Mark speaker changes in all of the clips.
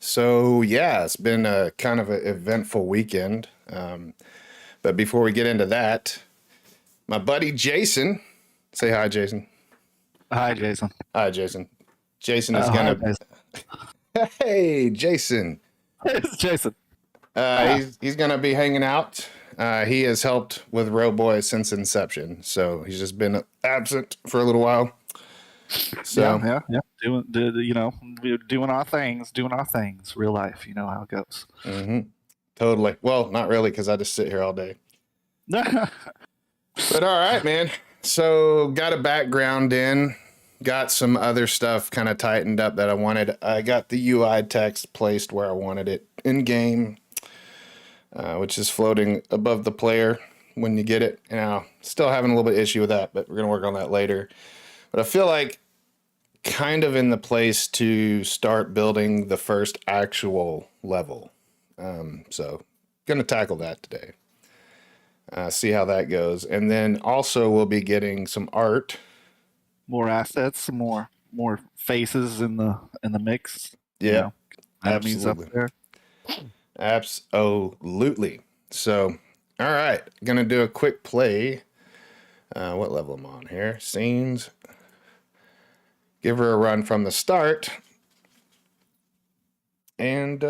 Speaker 1: So yeah, it's been a kind of an eventful weekend. But before we get into that, my buddy Jason, say hi, Jason.
Speaker 2: Hi, Jason.
Speaker 1: Hi, Jason. Jason is
Speaker 2: Oh, hi,
Speaker 1: gonna.
Speaker 2: Jason.
Speaker 1: Hey, Jason.
Speaker 2: It's Jason.
Speaker 1: Uh,
Speaker 2: Ah,
Speaker 1: he's gonna be hanging out. He has helped with Roboy since inception, so he's just been absent for a little while.
Speaker 2: yeah,
Speaker 1: So
Speaker 2: yeah, yeah. We're doing our things. Real life, you know how it goes.
Speaker 1: mhm, totally. Well, not really, because I just sit here all day. But all right, man. So got a background in, got some other stuff kind of tightened up that I wanted. I got the UI text placed where I wanted it in game, which is floating above the player when you get it. Now, still having a little bit of issue with that, but we're gonna work on that later. But I feel like kind of in the place to start building the first actual level. So gonna tackle that today. See how that goes. And then also we'll be getting some art.
Speaker 2: More assets, more faces in the mix. You
Speaker 1: Yeah,
Speaker 2: know, enemies up
Speaker 1: absolutely.
Speaker 2: there.
Speaker 1: Absolutely. So, all right, gonna do a quick play. What level am I on here? Scenes. Give her a run from the start. And,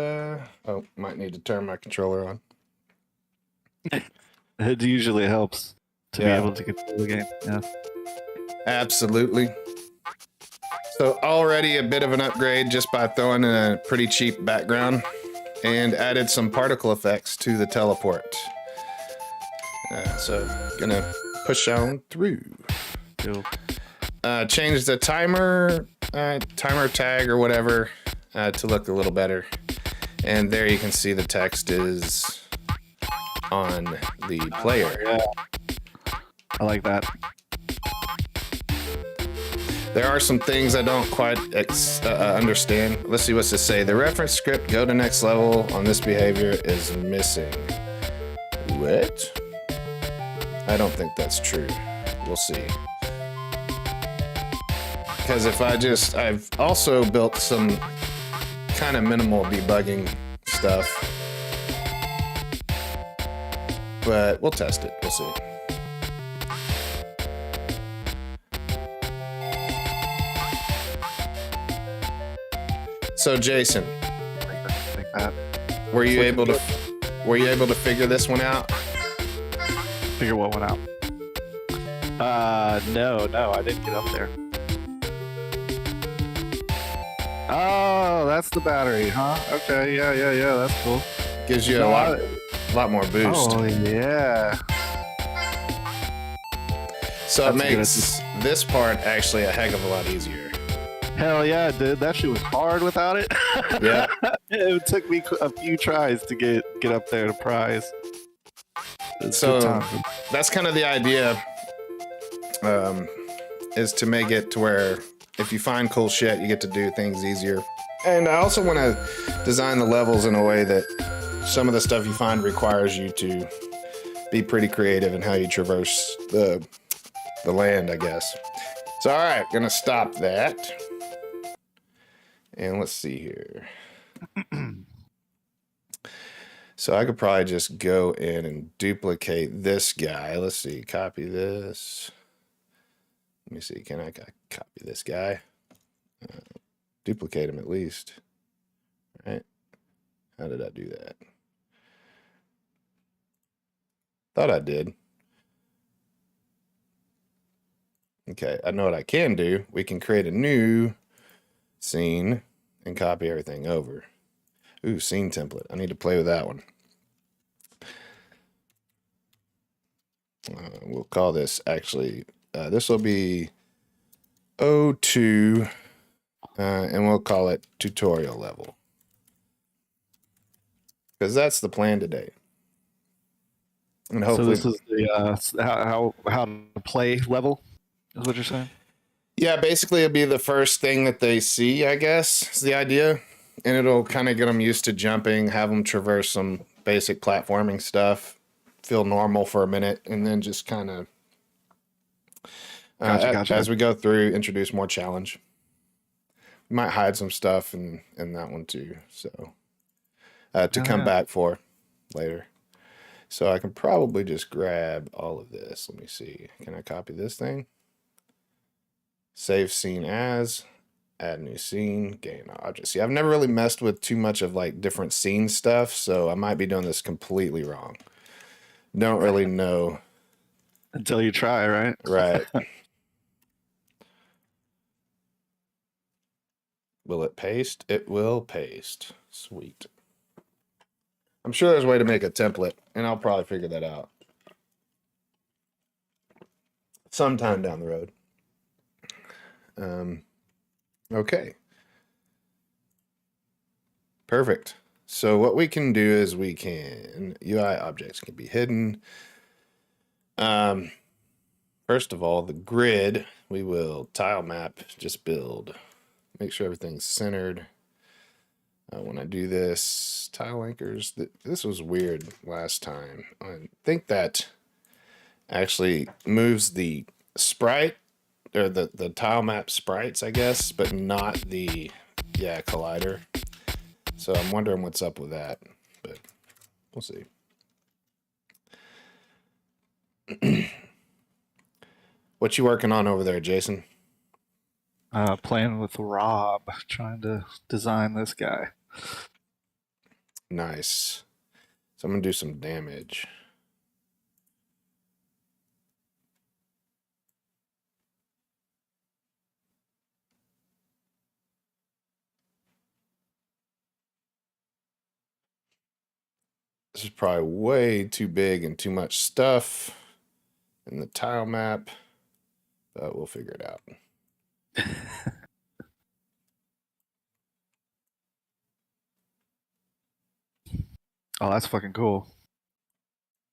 Speaker 1: might need to turn my controller on.
Speaker 2: It usually helps to be
Speaker 1: Yeah,
Speaker 2: able to control the game. Yeah.
Speaker 1: absolutely. So, already a bit of an upgrade just by throwing in a pretty cheap background and added some particle effects to the teleport. So, gonna push on through.
Speaker 2: Cool.
Speaker 1: Change the timer tag or whatever to look a little better. And there you can see the text is on the player.
Speaker 2: Yeah, I like that.
Speaker 1: There are some things I don't quite understand. Let's see what's this say. The reference script go to next level on this behavior is missing. What? I don't think that's true. We'll see. Because I've also built some kind of minimal debugging stuff. But we'll test it. We'll see. So Jason,
Speaker 2: Like that.
Speaker 1: were you able to figure this one out?
Speaker 2: Figure what went out. No, I didn't get up there. Oh, that's the battery, huh? Okay, yeah. That's cool.
Speaker 1: Gives you
Speaker 2: No,
Speaker 1: a lot more boost.
Speaker 2: Oh yeah.
Speaker 1: So it
Speaker 2: That's a good
Speaker 1: makes this part actually a heck of a lot easier.
Speaker 2: Hell yeah, dude. That shit was hard without it.
Speaker 1: Yeah.
Speaker 2: It took me a few tries to get up there to prize. It's
Speaker 1: So
Speaker 2: good time.
Speaker 1: that's kind of the idea, is to make it to where if you find cool shit, you get to do things easier. And I also want to design the levels in a way that some of the stuff you find requires you to be pretty creative in how you traverse the land, I guess. So, all right, gonna stop that. And let's see here. So I could probably just go in and duplicate this guy. Let's see, copy this. Let me see, can I copy this guy? Duplicate him at least. All right. How did I do that? Thought I did. Okay, I know what I can do. We can create a new scene and copy everything over. Ooh, scene template. I need to play with that one. We'll call this actually, this will be O2, and we'll call it tutorial level. Because that's the plan today. And
Speaker 2: So
Speaker 1: hopefully,
Speaker 2: this is the how to play level, is what you're saying?
Speaker 1: yeah, basically it'll be the first thing that they see, I guess, is the idea. And it'll kind of get them used to jumping, have them traverse some basic platforming stuff, feel normal for a minute, and then just kind of,
Speaker 2: Gotcha.
Speaker 1: as we go through, introduce more challenge. You might hide some stuff in that one too. So to
Speaker 2: Oh,
Speaker 1: come
Speaker 2: yeah.
Speaker 1: back for later. So I can probably just grab all of this. Let me see. Can I copy this thing? Save scene as, add new scene, gain object. See, I've never really messed with too much of like different scene stuff, so I might be doing this completely wrong. Don't really know.
Speaker 2: Until you try, right?
Speaker 1: Right. Will it paste? It will paste. Sweet. I'm sure there's a way to make a template, and I'll probably figure that out sometime down the road. Okay. Perfect. So what we can do is we can UI objects can be hidden. First of all, the grid, we will tile map, just build, make sure everything's centered. When I do this, tile anchors, this was weird last time. I think that actually moves the sprite or the tile map sprites, I guess, but not the collider. So I'm wondering what's up with that, but we'll see. What you working on over there, Jason?
Speaker 2: Playing with Rob, trying to design this guy.
Speaker 1: Nice. So I'm gonna do some damage. This is probably way too big and too much stuff in the tile map, but we'll figure it out.
Speaker 2: Oh, that's fucking cool.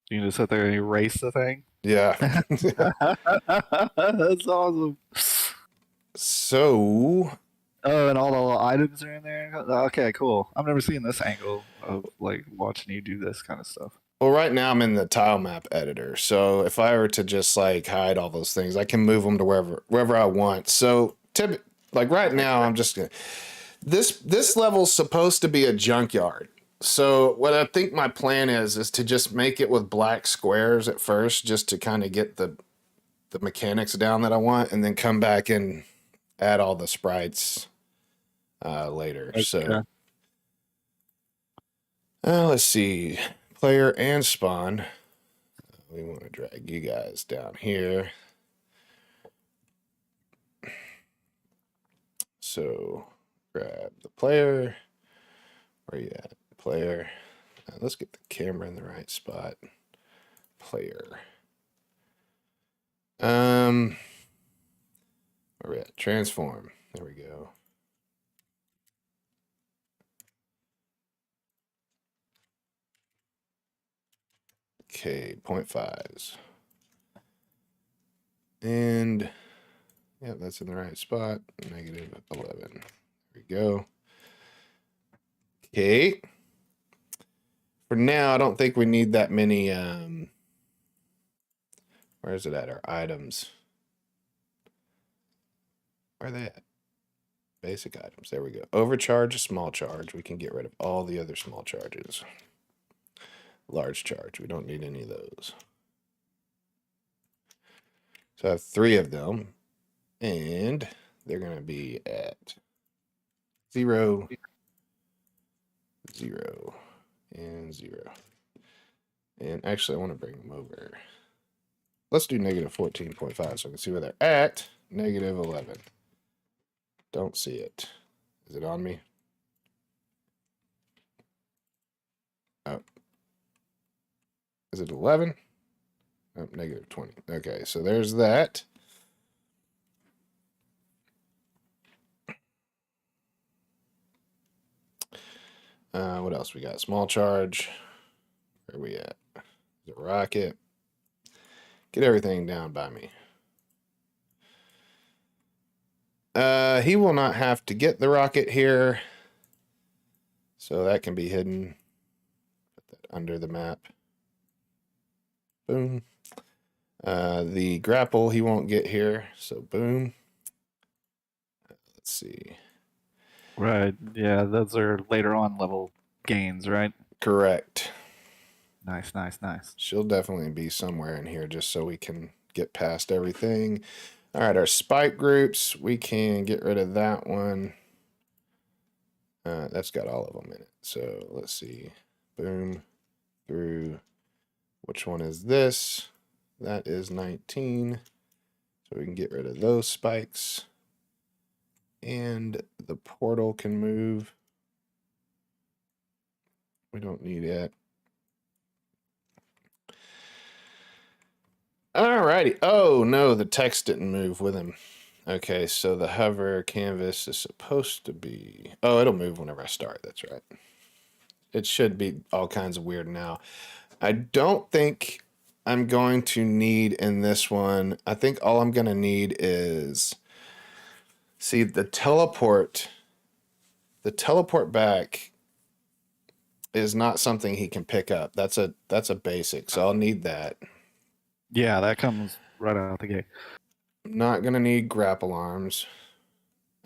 Speaker 2: You can just sit there and erase the thing.
Speaker 1: Yeah.
Speaker 2: That's awesome.
Speaker 1: So,
Speaker 2: Oh, and all the little items are in there. Okay, cool. I've never seen this angle of like watching you do this kind of stuff.
Speaker 1: well, right now I'm in the tile map editor. So if I were to just like hide all those things, I can move them to wherever I want. So, like right now, I'm just gonna. This level's supposed to be a junkyard. So what I think my plan is to just make it with black squares at first, just to kind of get the mechanics down that I want, and then come back and add all the sprites later.
Speaker 2: Okay.
Speaker 1: So let's see, player and spawn. We want to drag you guys down here. So grab the player. Where are you at? Player. Let's get the camera in the right spot. Player. Where we at? Transform. There we go. Okay, 0.5s. And yeah, that's in the right spot. -11. There we go. Okay. For now, I don't think we need that many. Where is it at? Our items. Where are they at? Basic items. There we go. Overcharge, small charge. We can get rid of all the other small charges. Large charge. We don't need any of those. So I have 3 of them. And they're going to be at 0, 0, and 0. And actually, I want to bring them over. Let's do -14.5 so I can see where they're at. -11. Don't see it. Is it on me? Oh. Is it 11? Oh, -20. Okay, so there's that. What else we got? Small charge. Where are we at? The rocket. Get everything down by me. He will not have to get the rocket here. So that can be hidden. Put that under the map. Boom. The grapple he won't get here. So boom. Let's see.
Speaker 2: Right. Yeah, those are later on level gains, right?
Speaker 1: Correct.
Speaker 2: Nice, nice, nice.
Speaker 1: She'll definitely be somewhere in here just so we can get past everything. All right, our spike groups, we can get rid of that one. That's got all of them in it. So let's see. Boom, through. Which one is this? That is 19. So we can get rid of those spikes. And the portal can move. We don't need it. Alrighty. Oh, no, the text didn't move with him. Okay, so the hover canvas is supposed to be... Oh, it'll move whenever I start. That's right. It should be all kinds of weird now. I don't think I'm going to need in this one... I think all I'm going to need is... See, the teleport back is not something he can pick up. That's a basic, so I'll need that.
Speaker 2: Yeah, that comes right out the gate.
Speaker 1: I'm not going to need grapple arms.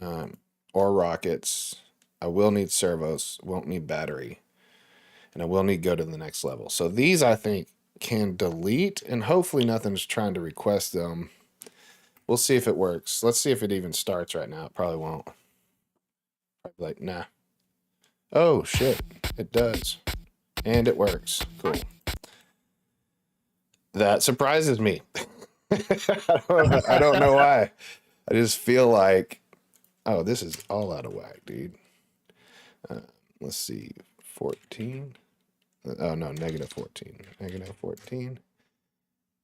Speaker 1: Or rockets. I will need servos, won't need battery, and I will need go to the next level. So these I think can delete, and hopefully nothing's trying to request them. We'll see if it works. Let's see if it even starts right now. It probably won't. Probably like, nah. Oh shit, it does. And it works. Cool. That surprises me. I don't know why. I just feel like, oh, this is all out of whack, dude. Let's see, 14. Oh no, negative 14. Negative 14.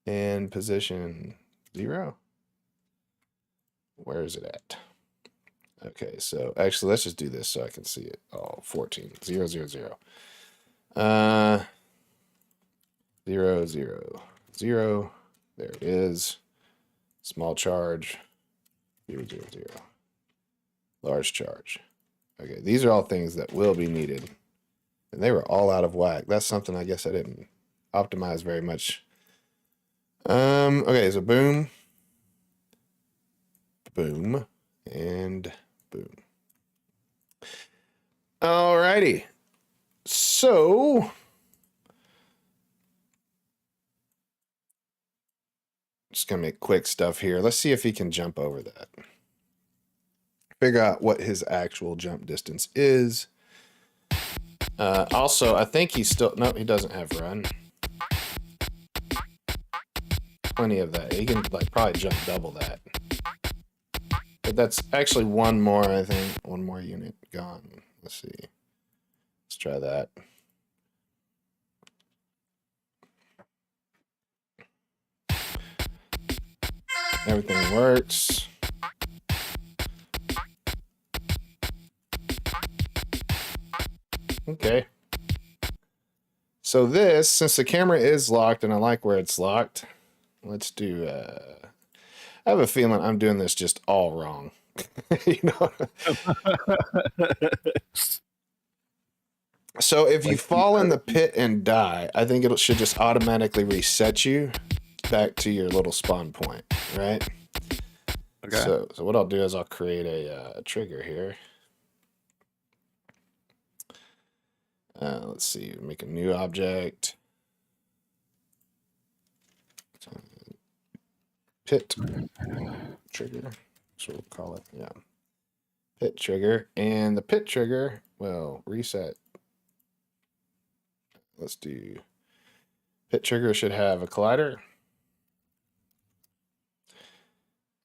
Speaker 1: And position 0. Where is it at? Okay, so actually let's just do this so I can see it. Oh, 14. 0, 0, 0. 0, 0, 0. There it is. Small charge. 0, 0, 0. Large charge. Okay, these are all things that will be needed. And they were all out of whack. That's something I guess I didn't optimize very much. Okay, so boom. Boom. And boom. Alrighty. So just gonna make quick stuff here. Let's see if he can jump over that. Figure out what his actual jump distance is. Also, I think he's still... No, he doesn't have run. Plenty of that. He can like probably jump double that. But that's actually one more, I think. One more unit gone. Let's see. Let's try that. Everything works. Okay. So this, since the camera is locked and I like where it's locked, let's do, I have a feeling I'm doing this just all wrong. You know? So if you fall in the pit and die, I think it should just automatically reset you back to your little spawn point, right?
Speaker 2: Okay.
Speaker 1: So what I'll do is I'll create a trigger here. Let's see, make a new object. Pit trigger, so we'll call it, yeah. Pit trigger, and the pit trigger will reset. Let's do, pit trigger should have a collider.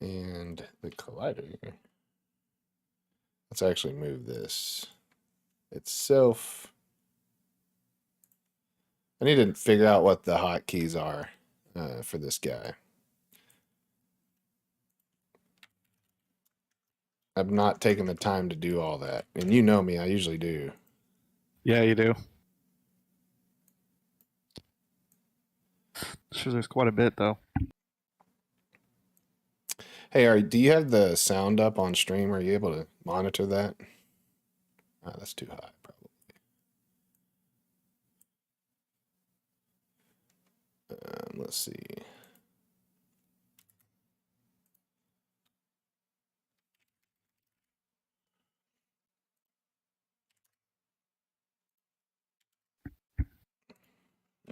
Speaker 1: And the collider, let's actually move this itself. I need to figure out what the hotkeys are for this guy. I've not taken the time to do all that. And you know me, I usually do.
Speaker 2: Yeah, you do. Sure, there's quite a bit though.
Speaker 1: Hey, do you have the sound up on stream? Are you able to monitor that? Oh, that's too high, probably. Let's see.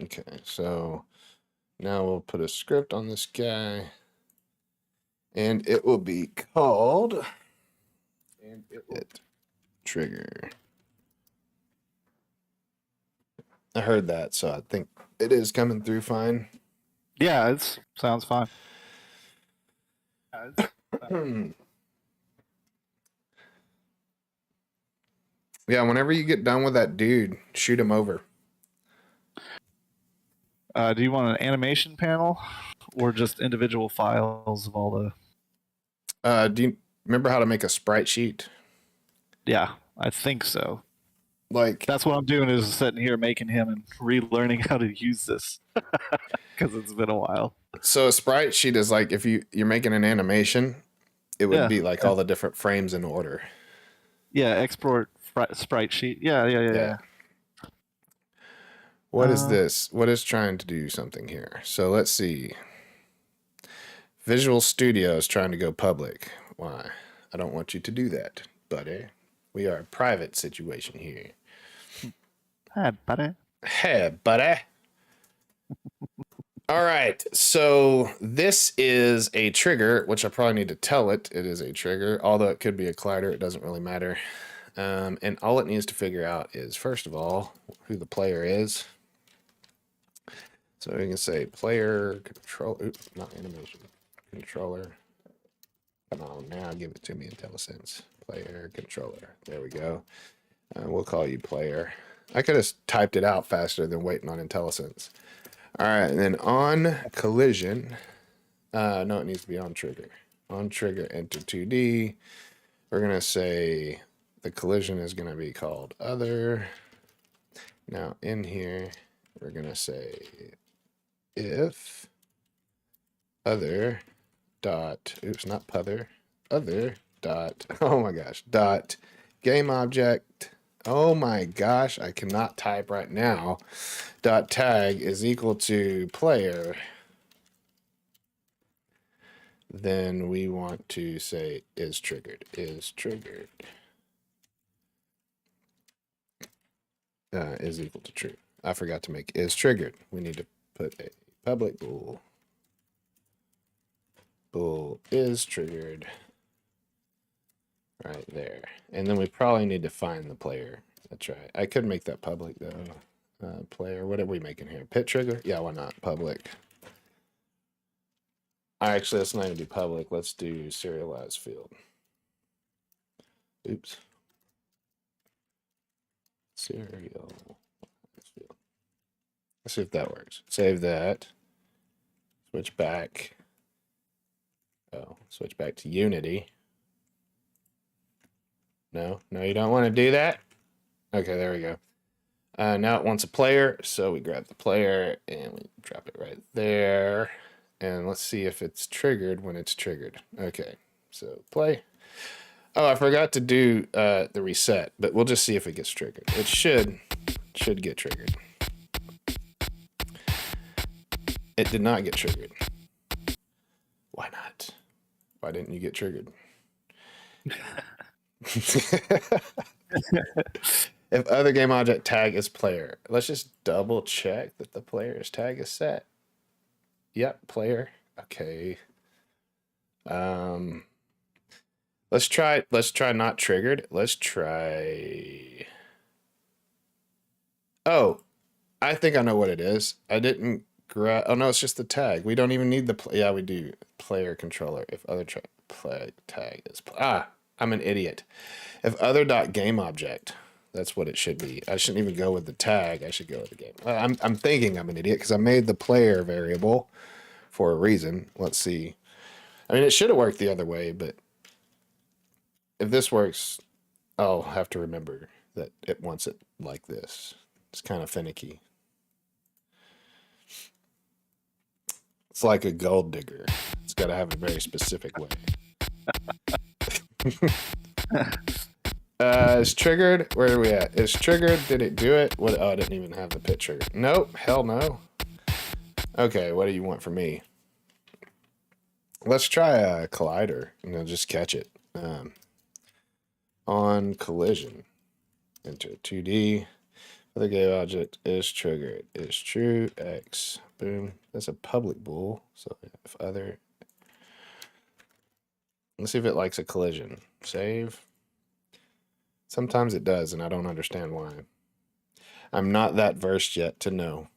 Speaker 1: Okay, so now we'll put a script on this guy, and it will be called it trigger. I heard that, so I think it is coming through fine.
Speaker 2: Yeah, it sounds fine.
Speaker 1: Yeah, whenever you get done with that dude, shoot him over.
Speaker 2: Do you want an animation panel or just individual files of all the?
Speaker 1: Do you remember how to make a sprite sheet?
Speaker 2: Yeah, I think so.
Speaker 1: Like,
Speaker 2: That's what I'm doing is sitting here making him and relearning how to use this because it's been a while.
Speaker 1: so a sprite sheet is like if you're making an animation, it would
Speaker 2: Yeah,
Speaker 1: be like
Speaker 2: yeah,
Speaker 1: all the different frames in order.
Speaker 2: yeah. Export sprite sheet. Yeah, yeah, yeah,
Speaker 1: Yeah.
Speaker 2: yeah.
Speaker 1: What is this? What is trying to do something here? So let's see. Visual Studio is trying to go public. Why? I don't want you to do that, buddy. We are a private situation here.
Speaker 2: Hi, buddy.
Speaker 1: Hey, buddy. All right, so this is a trigger, which I probably need to tell it is a trigger, although it could be a collider, it doesn't really matter. And all it needs to figure out is, first of all, who the player is. So we can say player control, oops, not animation, controller. Come on, now give it to me, IntelliSense. Player controller, there we go. We'll call you player. I could have typed it out faster than waiting on IntelliSense. All right, and then on collision, no, it needs to be on trigger. On trigger, enter 2D. We're going to say the collision is going to be called other. Now in here, we're going to say if other dot, oops, not pother, other dot, oh my gosh, dot game object. Oh my gosh, I cannot type right now. Dot tag is equal to player. Then we want to say is triggered. Is triggered is equal to true. I forgot to make is triggered. We need to put a public bool. Bool is triggered. Right there. And then we probably need to find the player. That's right. I could make that public though. Player, what are we making here? Pit trigger? Yeah, why not? Public. Actually, let's not even do public. Let's do serialized field. Oops. Serial. Let's see if that works. Save that. Switch back. Oh, switch back to Unity. No, you don't want to do that? Okay, there we go. Now it wants a player, so we grab the player and we drop it right there. And let's see if it's triggered when it's triggered. Okay, so play. Oh, I forgot to do the reset, but we'll just see if it gets triggered. It should get triggered. It did not get triggered. Why not? Why didn't you get triggered? If other game object tag is player, let's just double check that the player's tag is set. Yep, player. Okay. Let's try not triggered. Let's try. Oh, I think I know what it is. I didn't grab. Oh no, it's just the tag. We don't even need the. Yeah, we do. Player controller. If other play tag is. I'm an idiot. If other dot game object. That's what it should be. I shouldn't even go with the tag. I should go with the game. I'm thinking I'm an idiot because I made the player variable for a reason. Let's see. I mean, it should have worked the other way, but if this works, I'll have to remember that it wants it like this. It's kind of finicky. It's like a gold digger. It's got to have a very specific way. Is triggered. Where are we at? Is triggered. Did it do it? What? Oh, I didn't even have the pit trigger. Nope. Hell no. Okay, what do you want from me? Let's try a collider. Just catch it. On collision. Enter 2D. Other game object is triggered. Is true. X. Boom. That's a public bool. So if other. Let's see if it likes a collision. Save. Sometimes it does, and I don't understand why. I'm not that versed yet to know.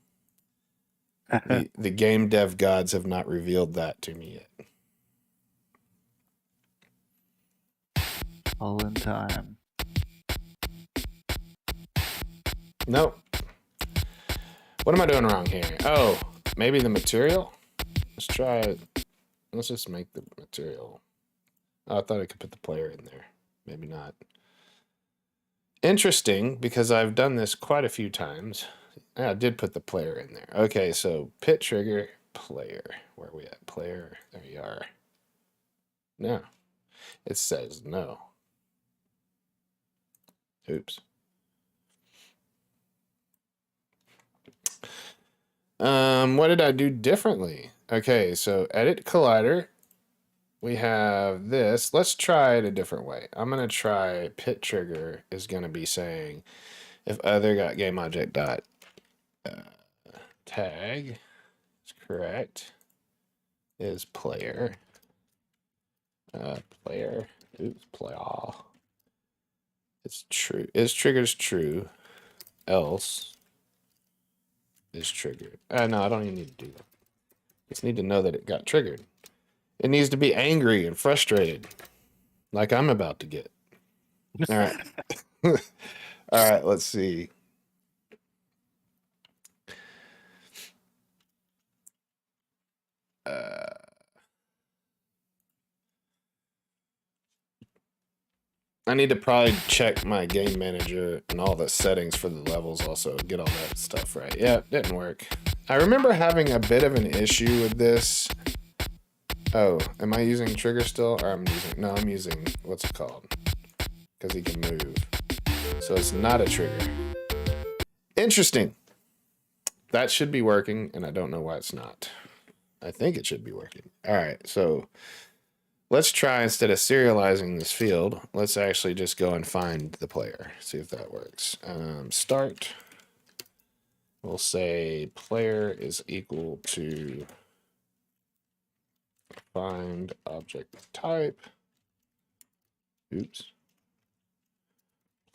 Speaker 1: The game dev gods have not revealed that to me yet.
Speaker 2: All in time.
Speaker 1: Nope. What am I doing wrong here? Oh, maybe the material? Let's try it. Let's just make the material. Oh, I thought I could put the player in there. Maybe not. Interesting, because I've done this quite a few times. Yeah, I did put the player in there. Okay, so pit trigger, player. Where are we at? Player. There you are. No. It says no. Oops. What did I do differently? Okay, so edit collider. We have this. Let's try it a different way. I'm going to try pit trigger is going to be saying if other got game object dot tag is correct is player. Player. Oops, player. It's true. Is triggers true. Else is triggered. No, I don't even need to do that. Just need to know that it got triggered. It needs to be angry and frustrated, like I'm about to get. All right. All right, let's see. I need to probably check my game manager and all the settings for the levels also, get all that stuff right. Yeah, it didn't work. I remember having a bit of an issue with this. Oh, am I using trigger still? Or I'm using, what's it called? Because he can move. So it's not a trigger. Interesting. That should be working, and I don't know why it's not. I think it should be working. All right, so let's try, instead of serializing this field, let's actually just go and find the player. See if that works. Start. We'll say player is equal to find object type. Oops.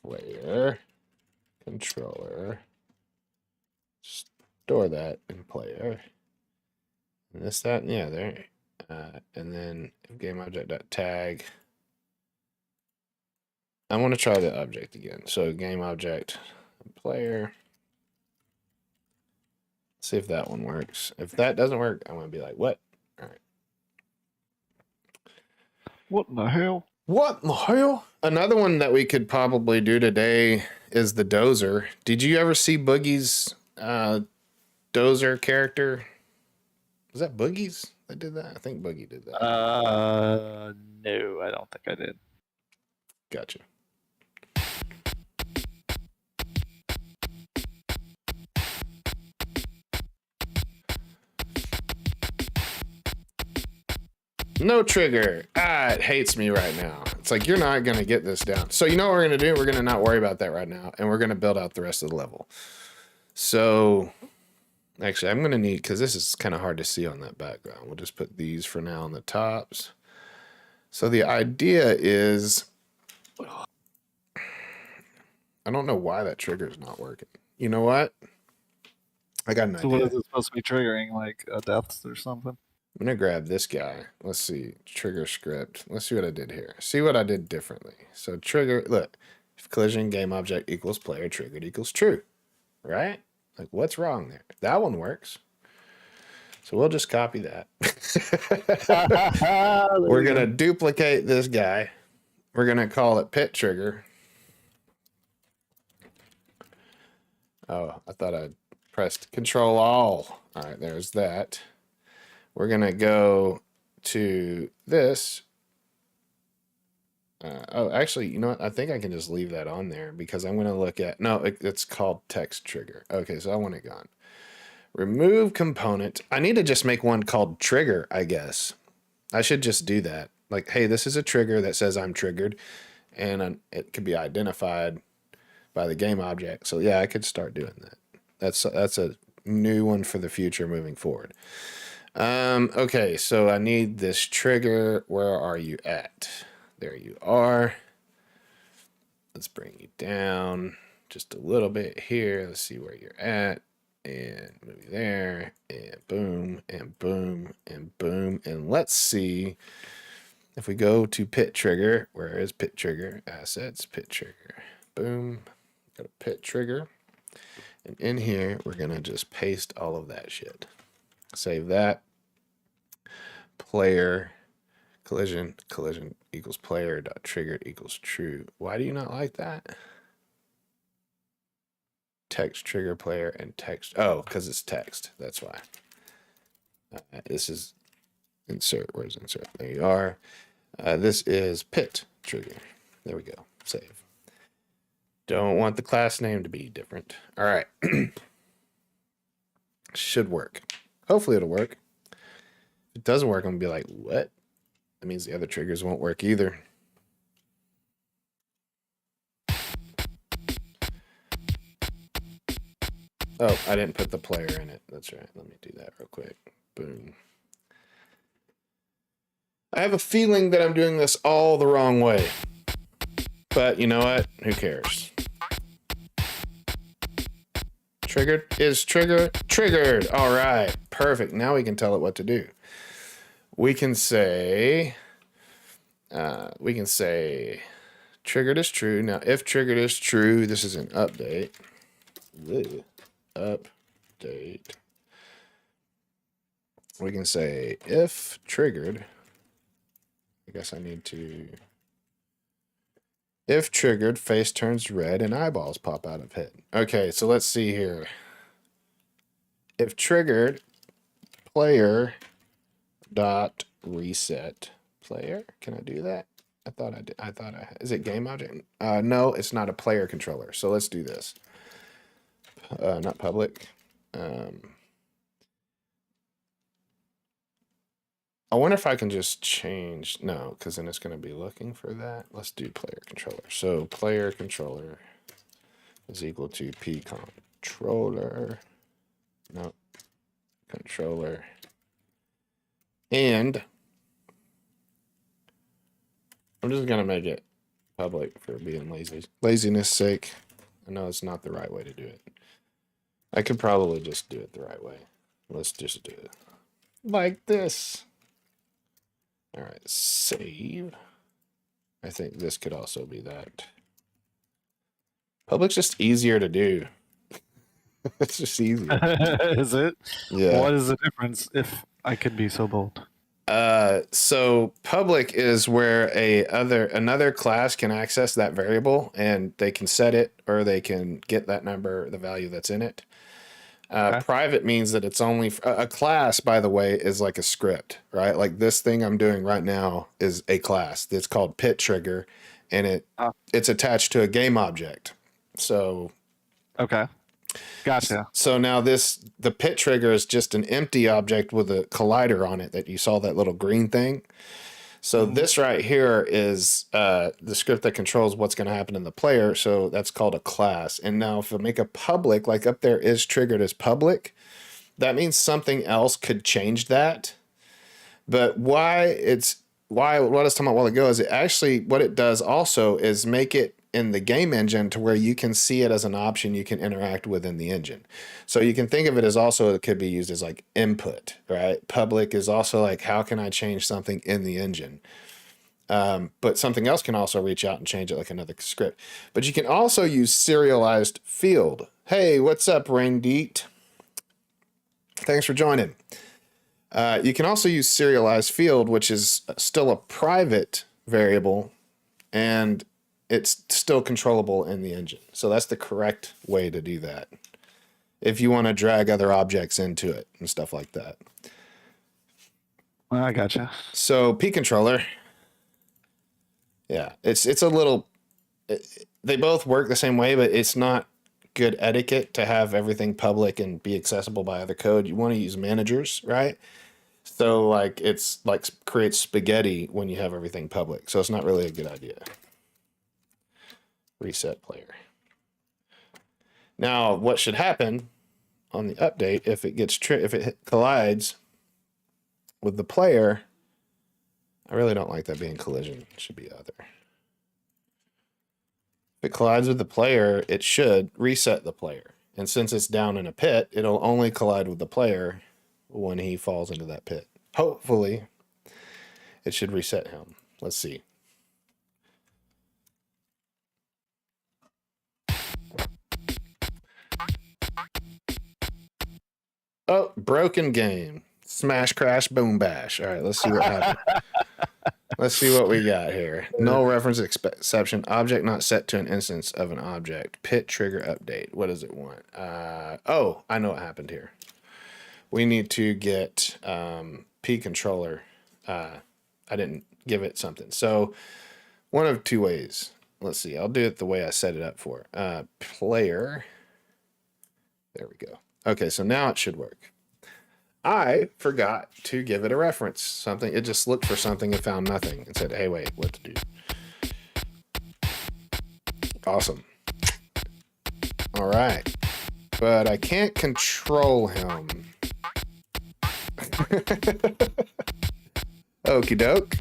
Speaker 1: Player. Controller. Store that in player. And this, that, and yeah, there. And then game object tag. I want to try the object again. So game object player. See if that one works. If that doesn't work, I'm going to be like, what? All right.
Speaker 2: What in the hell?
Speaker 1: What in the hell? Another one that we could probably do today is the dozer. Did you ever see Boogie's dozer character? Was that Boogie's that did that? I think Boogie did that.
Speaker 2: No, I don't think I did.
Speaker 1: Gotcha. No trigger. It hates me right now. It's like, you're not going to get this down. So you know what we're going to do? We're going to not worry about that right now. And we're going to build out the rest of the level. So actually, I'm going to need, because this is kind of hard to see on that background. We'll just put these for now on the tops. So the idea is, I don't know why that trigger is not working. You know what? I got an idea.
Speaker 2: So what is it supposed to be triggering? Like a death or something?
Speaker 1: I'm going to grab this guy. Let's see. Trigger script. Let's see what I did here. See what I did differently. So trigger, look. If collision game object equals player, triggered equals true. Right? Like, what's wrong there? That one works. So we'll just copy that. We're going to duplicate this guy. We're going to call it pit trigger. Oh, I thought I pressed Control All. All right, there's that. We're going to go to this. Oh, actually, you know what? I think I can just leave that on there because I'm going to look at... No, it's called text trigger. Okay, so I want it gone. Remove component. I need to just make one called trigger, I guess. I should just do that. Like, hey, this is a trigger that says I'm triggered. And it could be identified by the game object. So yeah, I could start doing that. That's a new one for the future moving forward. Okay, so I need this trigger. Where are you at? There you are. Let's bring you down just a little bit here. Let's see where you're at. And move you there. And boom, and boom, and boom. And let's see if we go to pit trigger. Where is pit trigger? Assets, pit trigger. Boom. Got a pit trigger. And in here, we're going to just paste all of that shit. Save that. Player collision equals player dot triggered equals true. Why do you not like that? Text trigger player and text. Oh, because it's text. That's why. This is insert. Where's insert? There you are. This is pit trigger. There we go. Save. Don't want the class name to be different. All right. Should work. Hopefully it'll work. If it doesn't work, I'm going to be like, what? That means the other triggers won't work either. Oh, I didn't put the player in it. That's right. Let me do that real quick. Boom. I have a feeling that I'm doing this all the wrong way. But you know what? Who cares? Triggered is triggered. All right. Perfect. Now we can tell it what to do. We can say triggered is true. Now, if triggered is true, this is an update. Update. We can say if triggered. I guess I need to. If triggered, face turns red and eyeballs pop out of head. Okay, so let's see here. If triggered, player dot reset player. Can I do that? I thought I did. Is it game object? No, it's not a player controller. So let's do this. Not public. I wonder if I can just change. No, because then it's going to be looking for that. Let's do player controller. So player controller is equal to p controller. No, controller. And I'm just going to make it public for being lazy. Laziness sake. I know it's not the right way to do it. I could probably just do it the right way. Let's just do it like this. All right, save. I think this could also be that. Public's just easier to do. It's just easier.
Speaker 2: Is it?
Speaker 1: Yeah.
Speaker 2: What is the difference, if I could be so bold?
Speaker 1: So public is where another class can access that variable, and they can set it, or they can get that number, the value that's in it. Okay. Private means that it's only a class, by the way, is like a script, right? Like this thing I'm doing right now is a class that's called pit trigger, and it's attached to a game object. So
Speaker 2: okay, gotcha.
Speaker 1: So now the pit trigger is just an empty object with a collider on it that you saw, that little green thing. So this right here is the script that controls what's going to happen in the player. So that's called a class. And now if I make a public, like up there is triggered as public, that means something else could change that. But what I was talking about a while ago is it actually, what it does also is make it in the game engine to where you can see it as an option you can interact with in the engine. So you can think of it as also, it could be used as like input, right? Public is also like, how can I change something in the engine? But something else can also reach out and change it, like another script. But you can also use serialized field. Hey, what's up, Raindeet? Thanks for joining. You can also use serialized field, which is still a private variable, and it's still controllable in the engine. So that's the correct way to do that, if you want to drag other objects into it and stuff like that.
Speaker 2: Well, I gotcha.
Speaker 1: So P controller, yeah, it's a little, they both work the same way, but it's not good etiquette to have everything public and be accessible by other code. You want to use managers, right? So like it's like creates spaghetti when you have everything public. So it's not really a good idea. Reset player. Now, what should happen on the update if it gets if it collides with the player? I really don't like that being collision. It should be other. If it collides with the player, it should reset the player. And since it's down in a pit, it'll only collide with the player when he falls into that pit. Hopefully, it should reset him. Let's see. Oh, broken game. Smash, crash, boom, bash. All right, let's see what happened. Let's see what we got here. Null reference exception. Object not set to an instance of an object. Pit trigger update. What does it want? Oh, I know what happened here. We need to get P controller. I didn't give it something. So one of two ways. Let's see. I'll do it the way I set it up for. Player. There we go. Okay, so now it should work. I forgot to give it a reference. Something. It just looked for something and found nothing and said, hey, wait, what to do? Awesome. All right. But I can't control him. Okie doke.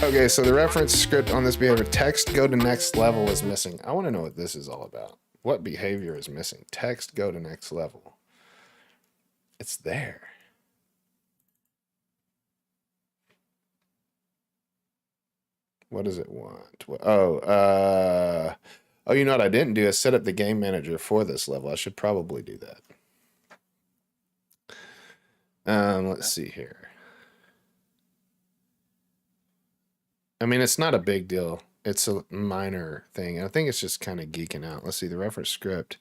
Speaker 1: Okay, so the reference script on this behavior, text go to next level, is missing. I want to know what this is all about. What behavior is missing? Text go to next level. It's there. What does it want? Oh, you know what I didn't do is set up the game manager for this level. I should probably do that. Let's see here. I mean, it's not a big deal. It's a minor thing. I think it's just kind of geeking out. Let's see, the reference script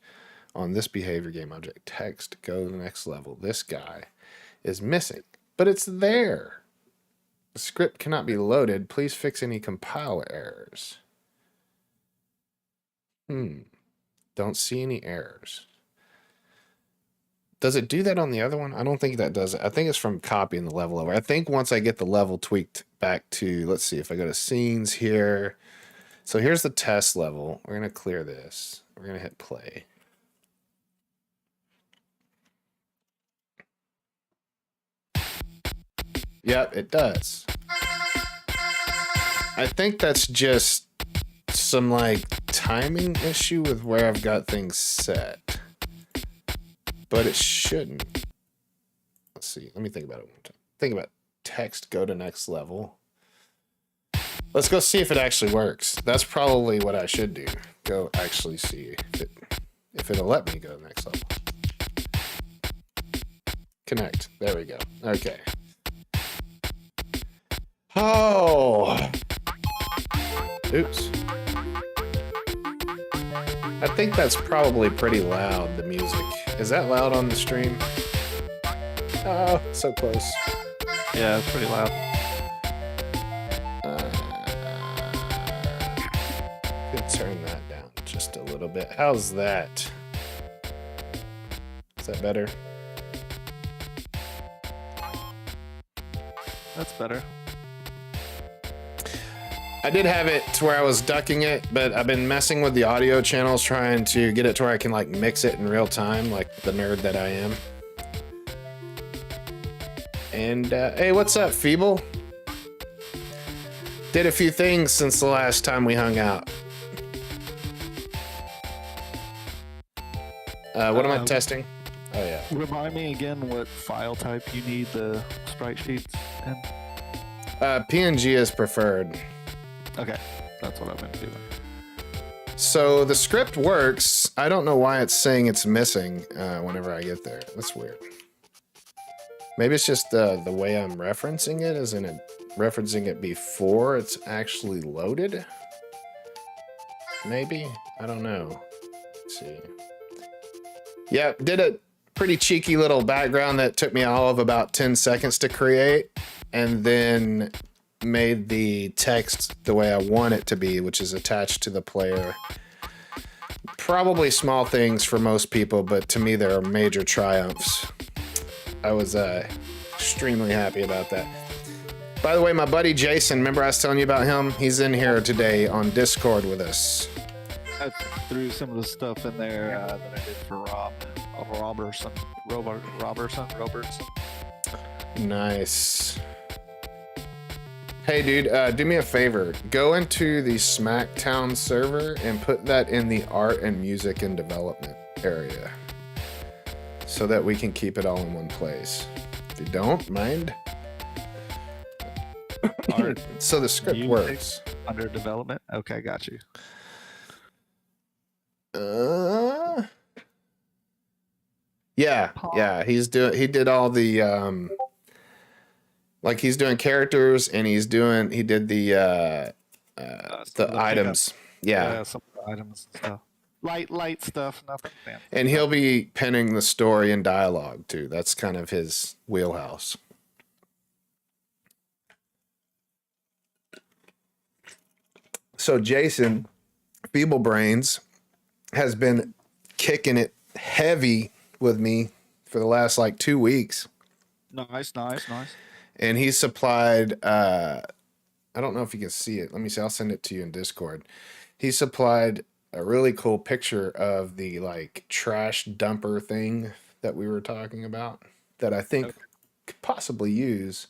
Speaker 1: on this behavior game object, text, go to the next level. This guy is missing, but it's there. The script cannot be loaded. Please fix any compile errors. Don't see any errors. Does it do that on the other one? I don't think that does it. I think it's from copying the level over. I think once I get the level tweaked back to, let's see, if I go to scenes here. So here's the test level. We're going to clear this. We're going to hit play. Yep, it does. I think that's just some like timing issue with where I've got things set. But it shouldn't. Let's see. Let me think about it one time. Think about text, go to next level. Let's go see if it actually works. That's probably what I should do. Go actually see if it'll let me go to the next level. Connect. There we go. Okay. Oh. Oops. I think that's probably pretty loud, the music. Is that loud on the stream? Oh, so close.
Speaker 2: Yeah, it's pretty loud.
Speaker 1: Could turn that down just a little bit. How's that? Is that better?
Speaker 2: That's better.
Speaker 1: I did have it to where I was ducking it, but I've been messing with the audio channels trying to get it to where I can like mix it in real time, like the nerd that I am. And hey, what's up, Feeble? Did a few things since the last time we hung out. What am I testing? Oh yeah.
Speaker 2: Remind me again what file type you need the sprite sheets in.
Speaker 1: PNG is preferred.
Speaker 2: Okay, that's what I've been doing.
Speaker 1: So the script works. I don't know why it's saying it's missing whenever I get there. That's weird. Maybe it's just the way I'm referencing it, as in referencing it before it's actually loaded. Maybe? I don't know. Let's see. Yeah, did a pretty cheeky little background that took me all of about 10 seconds to create, and then made the text the way I want it to be, which is attached to the player. Probably small things for most people, but to me there are major triumphs. I was extremely happy about that. By the way, my buddy Jason, remember I was telling you about him? He's in here today on Discord with us.
Speaker 2: I threw some of the stuff in there that I did for Robertson, Robertson.
Speaker 1: Nice. Hey, dude, do me a favor. Go into the Smacktown server and put that in the art and music and development area so that we can keep it all in one place. If you don't mind.
Speaker 2: Art,
Speaker 1: So the script
Speaker 2: music,
Speaker 1: works.
Speaker 2: under development. Okay, got you.
Speaker 1: Yeah. He did all the like he's doing characters and he did the items. Yeah.
Speaker 2: Some of the items and stuff. Light stuff, nothing fancy.
Speaker 1: And he'll be penning the story and dialogue too. That's kind of his wheelhouse. So Jason, Feeble Brains, has been kicking it heavy with me for the last like 2 weeks.
Speaker 2: Nice.
Speaker 1: And he supplied I don't know if you can see it. Let me see. I'll send it to you in Discord. He supplied a really cool picture of the like trash dumper thing that we were talking about that I think could possibly use.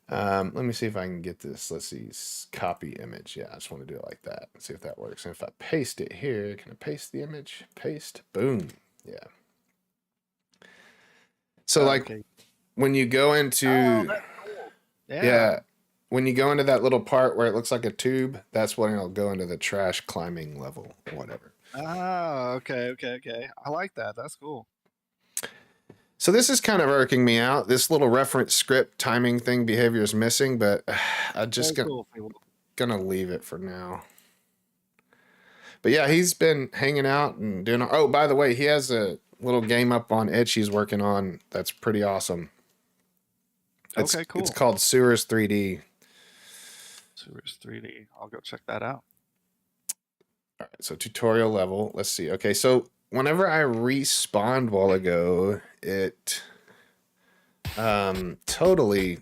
Speaker 1: Let me see if I can get this. Let's see. Copy image. Yeah, I just want to do it like that. Let's see if that works. And if I paste it here, can I paste the image? Paste. Boom. Yeah. So like when you go into
Speaker 2: that's cool.
Speaker 1: yeah, when you go into that little part where it looks like a tube, that's when it'll go into the trash climbing level or whatever.
Speaker 2: Oh, okay. I like that. That's cool.
Speaker 1: So this is kind of irking me out. This little reference script timing thing behavior is missing, but I'm just gonna leave it for now. But yeah, he's been hanging out and doing. Oh, by the way, he has a little game up on Itch he's working on that's pretty awesome.
Speaker 2: Okay, cool.
Speaker 1: It's called Sewers 3D.
Speaker 2: Sewers 3D. I'll go check that out.
Speaker 1: All right, so tutorial level. Let's see. Okay, so whenever I respawned a while ago, it totally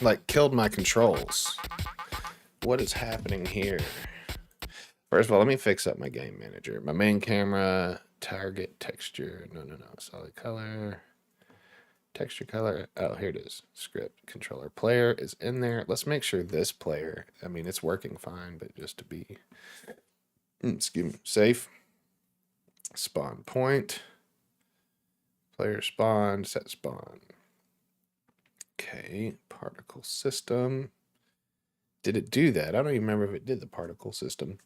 Speaker 1: like killed my controls. What is happening here? First of all, let me fix up my game manager. My main camera, target, texture. No. Solid color. Texture color. Oh, here it is. Script controller player is in there. Let's make sure this player, I mean, it's working fine, but just to be excuse me, safe. Spawn point. Player spawn, set spawn. Okay, particle system. Did it do that? I don't even remember if it did the particle system.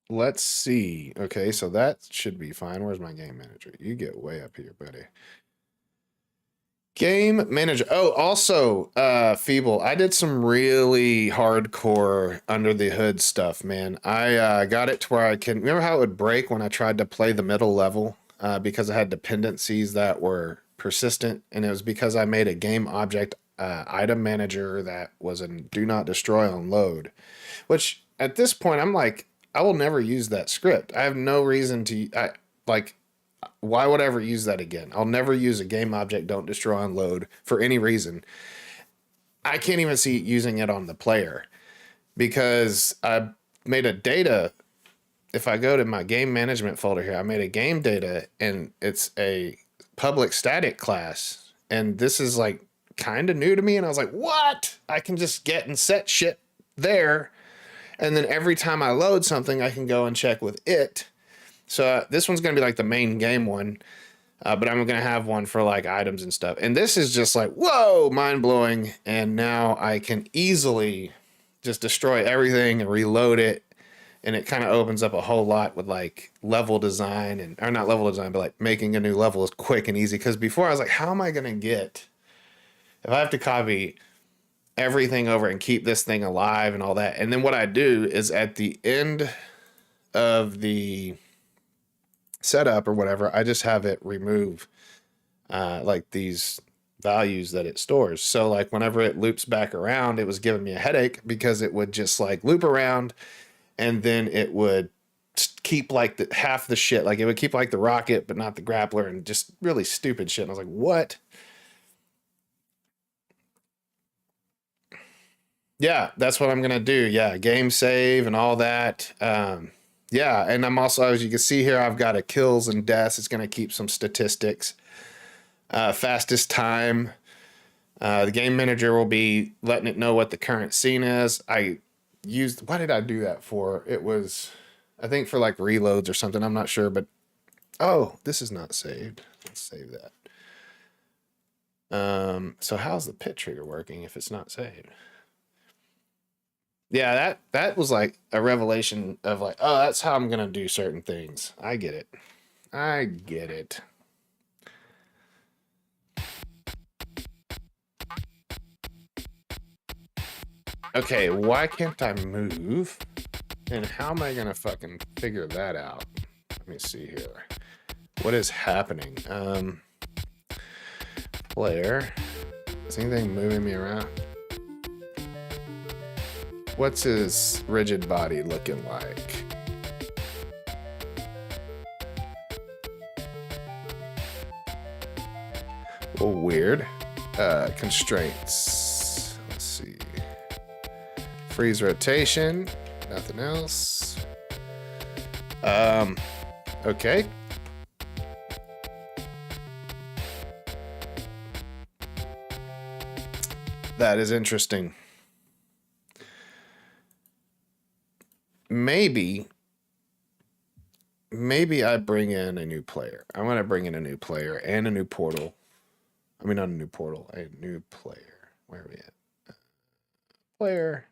Speaker 1: Let's see. Okay, so that should be fine. Where's my game manager? You get way up here, buddy. Game manager. Oh, also, Feeble. I did some really hardcore under the hood stuff, man. I got it to where I can remember how it would break when I tried to play the middle level because I had dependencies that were persistent, and it was because I made a game object item manager that was a do not destroy on load, which at this point I'm like, I will never use that script. I have no reason to why would I ever use that again? I'll never use a game object don't destroy on load for any reason. I can't even see using it on the player because I made a data. If I go to my game management folder here, I made a game data and it's a public static class. And this is like kind of new to me. And I was like, what? I can just get and set shit there. And then every time I load something, I can go and check with it. So this one's going to be like the main game one, but I'm going to have one for like items and stuff. And this is just like, whoa, mind blowing. And now I can easily just destroy everything and reload it. And it kind of opens up a whole lot with like level design or not level design, but like making a new level is quick and easy. Because before I was like, how am I going to get, if I have to copy everything over and keep this thing alive and all that. And then what I do is at the end of the setup or whatever, I just have it remove like these values that it stores. So like whenever it loops back around, it was giving me a headache because it would just like loop around and then it would keep like half the shit. Like it would keep like the rocket, but not the grappler and just really stupid shit. And I was like, what? Yeah, that's what I'm gonna do. Yeah, game save and all that. Yeah, and I'm also, as you can see here, I've got a kills and deaths. It's gonna keep some statistics. Fastest time. The game manager will be letting it know what the current scene is. I used, what did I do that for? It was, I think for like reloads or something. I'm not sure, but oh, this is not saved. Let's save that. So how's the pit trigger working if it's not saved? Yeah, that was like a revelation of like, oh, that's how I'm gonna do certain things. I get it. I get it. Okay, why can't I move? And how am I gonna fucking figure that out? Let me see here. What is happening? Player. Is anything moving me around? What's his rigid body looking like? Oh, weird. Constraints. Let's see. Freeze rotation. Nothing else. Okay. That is interesting. Maybe I bring in a new player. I'm gonna bring in a new player and a new portal. I mean, not a new portal, a new player. Where are we at? Player.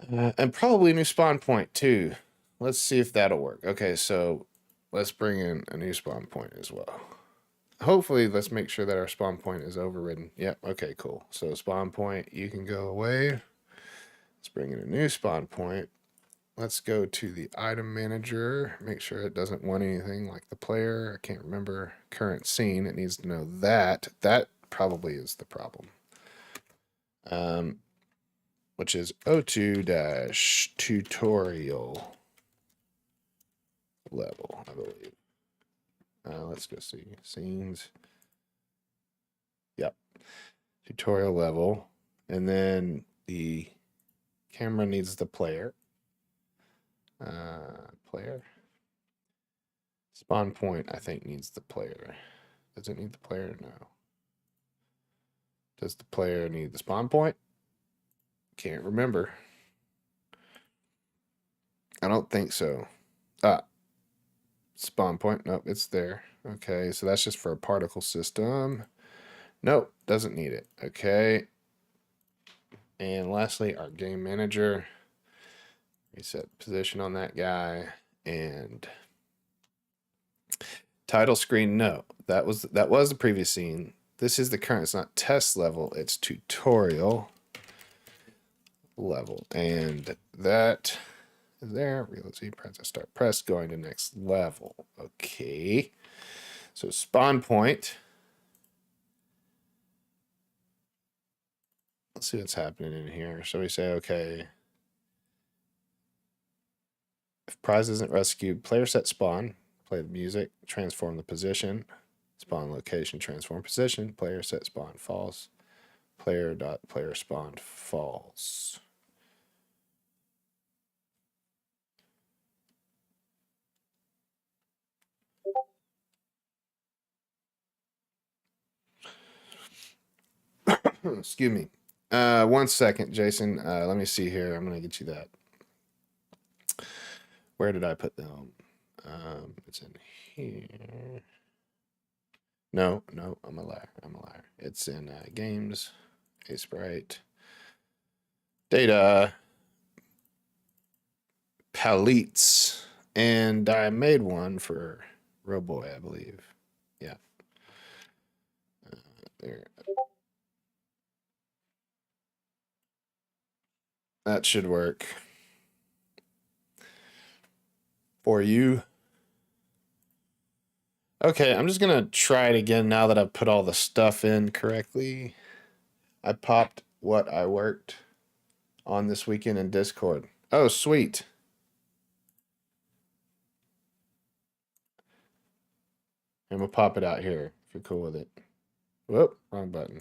Speaker 1: And probably a new spawn point too. Let's see if that'll work. Okay, so let's bring in a new spawn point as well. Hopefully, let's make sure that our spawn point is overridden. Yep, okay, cool. So spawn point, you can go away. Let's bring in a new spawn point. Let's go to the item manager. Make sure it doesn't want anything like the player. I can't remember current scene. It needs to know that. That probably is the problem. Which is O2-tutorial level, I believe. Let's go see scenes. Yep, tutorial level, and then the camera needs the player. Player. Spawn point, I think, needs the player. Does it need the player? No. Does the player need the spawn point? Can't remember. I don't think so. Spawn point. Nope, it's there. Okay, so that's just for a particle system. Nope, doesn't need it. Okay. And lastly, our game manager. Reset position on that guy. And title screen, no. That was the previous scene. This is the current. It's not test level, it's tutorial level. And that is there. Let's see, press start press going to next level. Okay. So spawn point. Let's see what's happening in here. So we say, okay. If prize isn't rescued, player set spawn, play the music, transform the position, spawn location, transform position, player set spawn false, player spawn false. Excuse me. 1 second, Jason. Let me see here. I'm gonna get you that. Where did I put them? It's in here. No, I'm a liar. It's in games, a sprite, data, palettes, and I made one for Roboy, I believe. Yeah. There. That should work for you. Okay, I'm just gonna try it again now that I've put all the stuff in correctly. I popped what I worked on this weekend in Discord. Oh, sweet. I'm gonna pop it out here if you're cool with it. Whoop, wrong button.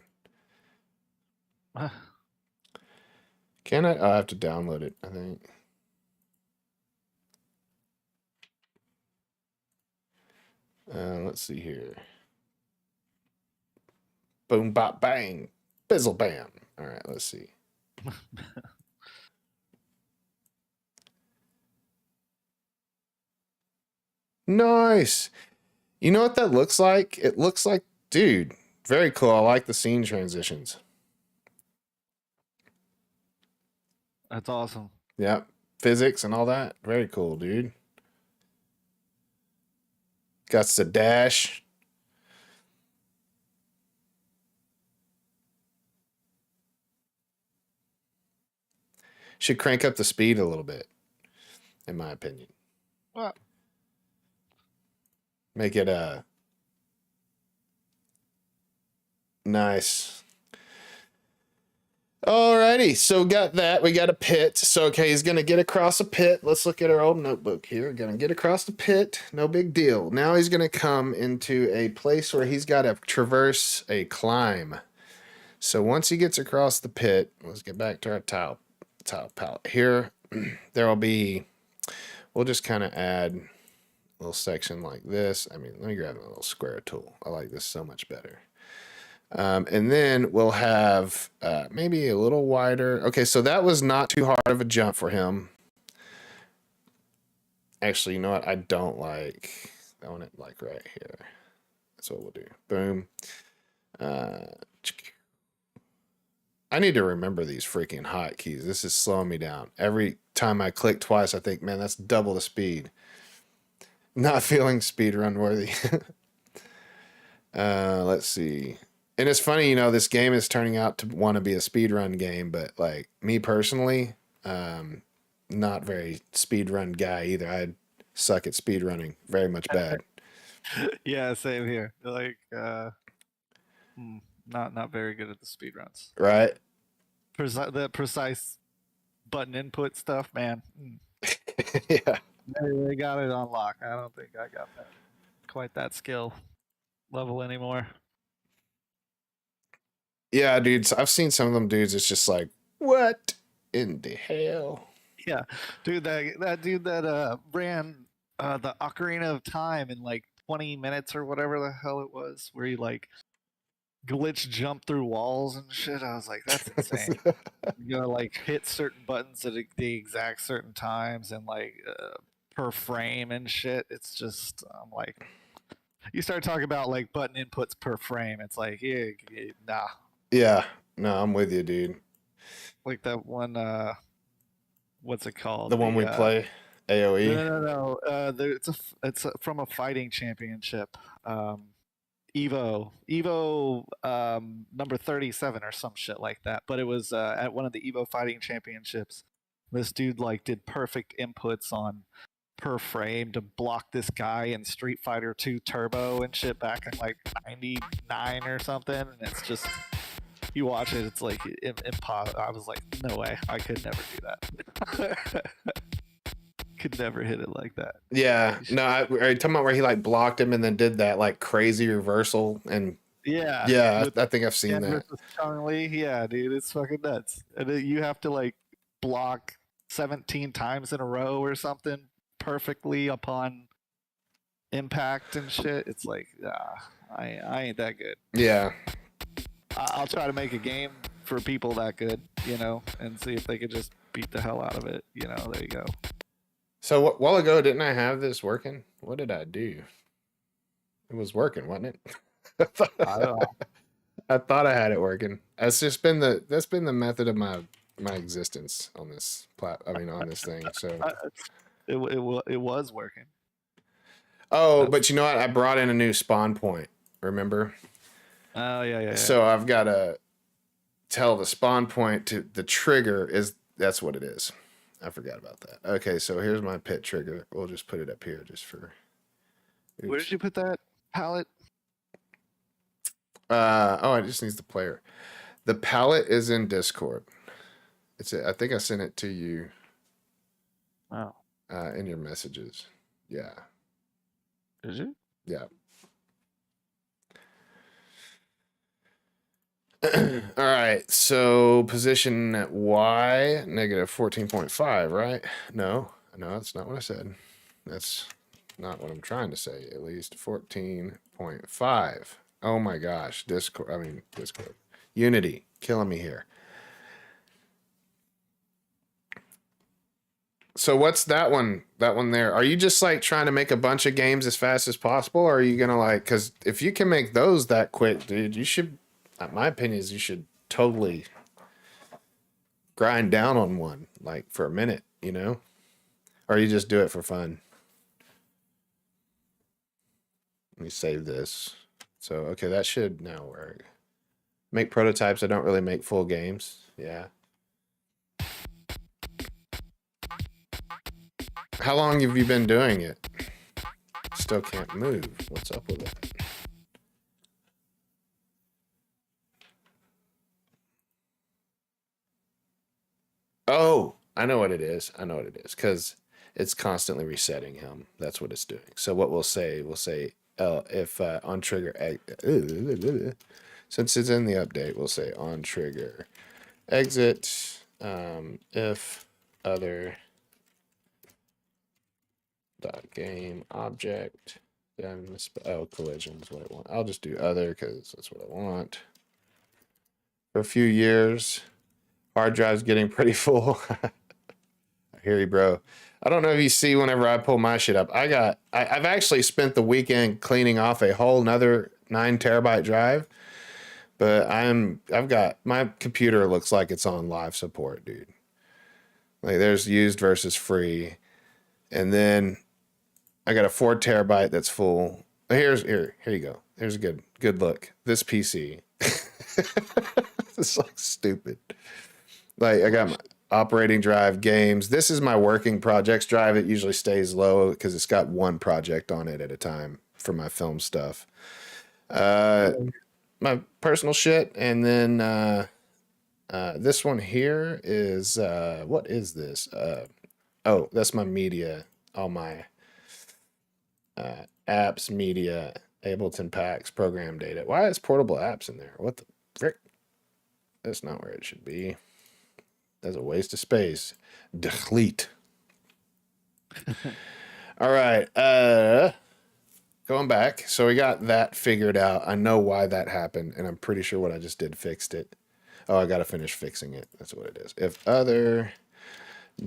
Speaker 1: Can I? I have to download it, I think. Let's see here. Boom, bop, bang. Bizzle, bam. All right, let's see. Nice. You know what that looks like? It looks like, dude, very cool. I like the scene transitions.
Speaker 2: That's awesome.
Speaker 1: Yep. Physics and all that. Very cool, dude. Got the dash. Should crank up the speed a little bit, in my opinion.
Speaker 2: Well,
Speaker 1: Make it nice. Alrighty, so got that. We got a pit. So okay, he's gonna get across a pit. Let's look at our old notebook here. Gonna get across the pit. No big deal. Now he's gonna come into a place where he's got to traverse a climb. So once he gets across the pit, let's get back to our tile palette. Here, there will be. We'll just kind of add a little section like this. I mean, let me grab a little square tool. I like this so much better. And then we'll have maybe a little wider. Okay, so that was not too hard of a jump for him. Actually, you know what? I don't like. I want it like right here. That's what we'll do. Boom. I need to remember these freaking hotkeys. This is slowing me down. Every time I click twice, I think, man, that's double the speed. Not feeling speedrun worthy. Let's see. And it's funny, you know, this game is turning out to want to be a speedrun game, but like me personally, not very speedrun guy either. I suck at speedrunning very much bad.
Speaker 2: yeah, same here. Like, not very good at the speed runs.
Speaker 1: Right?
Speaker 2: The precise button input stuff, man.
Speaker 1: Yeah.
Speaker 2: They got it on lock. I don't think I got that quite that skill level anymore.
Speaker 1: Yeah, dudes. I've seen some of them dudes. It's just like, what in the hell?
Speaker 2: Yeah, dude, that dude that ran the Ocarina of Time in like 20 minutes or whatever the hell it was, where he like glitch jump through walls and shit. I was like, that's insane. You gotta like hit certain buttons at the exact certain times and like per frame and shit. It's just I'm like, you start talking about like button inputs per frame. It's like, yeah, nah.
Speaker 1: Yeah. No, I'm with you, dude.
Speaker 2: Like that one. What's it called?
Speaker 1: The one we play, AOE.
Speaker 2: No. It's from a fighting championship. Evo number 37 or some shit like that. But it was at one of the Evo fighting championships. This dude like did perfect inputs on per frame to block this guy in Street Fighter 2 Turbo and shit back in like 99 or something. And it's just you watch it, it's like impossible. I was like, no way, I could never do that. Could never hit it like that.
Speaker 1: Yeah. No, are you talking about where he like blocked him and then did that like crazy reversal? And
Speaker 2: yeah,
Speaker 1: I think I've seen that.
Speaker 2: Chun-Li, yeah, dude, it's fucking nuts. And then you have to like block 17 times in a row or something perfectly upon impact and shit. It's like, I ain't that good.
Speaker 1: Yeah.
Speaker 2: I'll try to make a game for people that good, you know, and see if they could just beat the hell out of it. You know, there you go.
Speaker 1: So a while ago, didn't I have this working? What did I do? It was working, wasn't it?
Speaker 2: I don't know.
Speaker 1: I thought I had it working. That's been the method of my existence on this on this thing. So
Speaker 2: it was working.
Speaker 1: oh, but you know what? I brought in a new spawn point. Remember?
Speaker 2: Oh yeah.
Speaker 1: So I've got to tell the spawn point to the trigger that's what it is. I forgot about that. Okay, so here's my pit trigger. We'll just put it up here just for.
Speaker 2: Oops. Where did you put that palette?
Speaker 1: It just needs the player. The palette is in Discord. I think I sent it to you.
Speaker 2: Oh.
Speaker 1: In your messages. Yeah.
Speaker 2: Did you?
Speaker 1: Yeah. All right, so position at Y, negative 14.5, right? No, that's not what I said. That's not what I'm trying to say, at least 14.5. Oh my gosh, Discord. Unity, killing me here. So what's that one? That one there? Are you just like trying to make a bunch of games as fast as possible, or are you gonna like? Because if you can make those that quick, dude, you should. My opinion is you should totally grind down on one like for a minute, or you just do it for fun. Let me save this. So okay, that should now work. Make prototypes. I don't really make full games. Yeah. How long have you been doing it? Still can't move. What's up with it? Oh, I know what it is. Because it's constantly resetting him. That's what it's doing. So what we'll say, if on trigger, since it's in the update, we'll say on trigger exit, if other dot game object. Collision is what I want. I'll just do other because that's what I want. For a few years, hard drive's getting pretty full. I hear you, bro. I don't know if you see whenever I pull my shit up. I've actually spent the weekend cleaning off a whole nother 9 terabyte drive, but I've got my computer looks like it's on live support, dude. Like there's used versus free, and then I got a 4 terabyte that's full. Here you go. Here's a good look. This PC. It's like stupid. Like I got my operating drive, games. This is my working projects drive. It usually stays low because it's got one project on it at a time for my film stuff. My personal shit, and then this one here is what is this? Oh, that's my media. All my apps, media, Ableton packs, program data. Why is portable apps in there? What the frick? That's not where it should be. That's a waste of space. Delete. All right. Going back. So we got that figured out. I know why that happened, and I'm pretty sure what I just did fixed it. Oh, I gotta finish fixing it. That's what it is. If other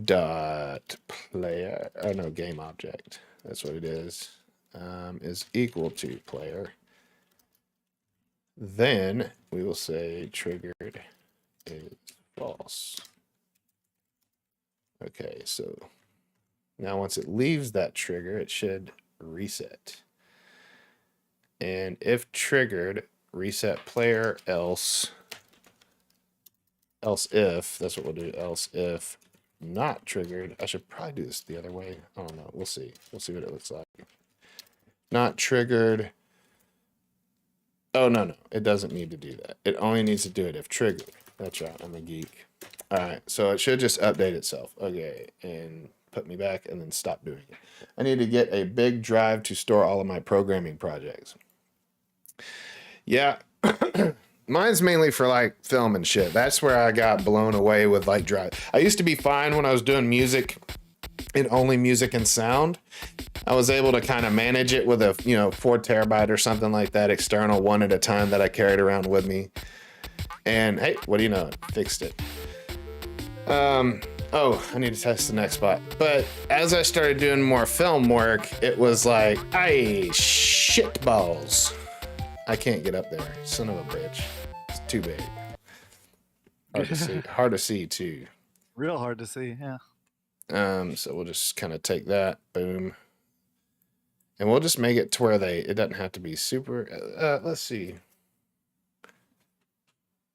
Speaker 1: dot player, oh no, game object. That's what it is equal to player. Then we will say triggered is false. Okay, so now once it leaves that trigger, it should reset. And if triggered, reset player, else if, that's what we'll do, else if not triggered. I should probably do this the other way. I don't know. We'll see. We'll see what it looks like. Not triggered. Oh, no. It doesn't need to do that. It only needs to do it if triggered. That's right. I'm a geek. All right. So it should just update itself. Okay. And put me back and then stop doing it. I need to get a big drive to store all of my programming projects. Yeah. Mine's mainly for like film and shit. That's where I got blown away with like drive. I used to be fine when I was doing music and only music and sound. I was able to kind of manage it with a 4 terabyte or something like that, external, one at a time, that I carried around with me. And hey, what do you know? Fixed it. Oh, I need to test the next spot. But as I started doing more film work, it was like, hey, shit balls. I can't get up there. Son of a bitch. It's too big. Hard to see. Hard to see too.
Speaker 2: Real hard to see, yeah.
Speaker 1: So we'll just kind of take that, boom. And we'll just make it to where it doesn't have to be super, let's see.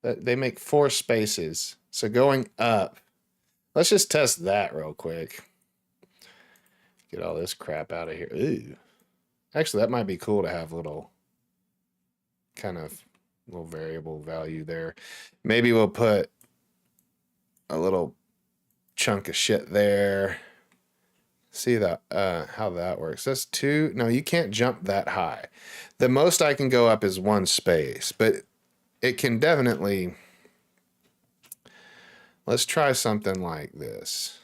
Speaker 1: They make 4 spaces. So going up, let's just test that real quick. Get all this crap out of here. Ooh. Actually, that might be cool to have little variable value there. Maybe we'll put a little chunk of shit there. See that how that works. That's 2. No, you can't jump that high. The most I can go up is 1 space, but it can definitely, let's try something like this.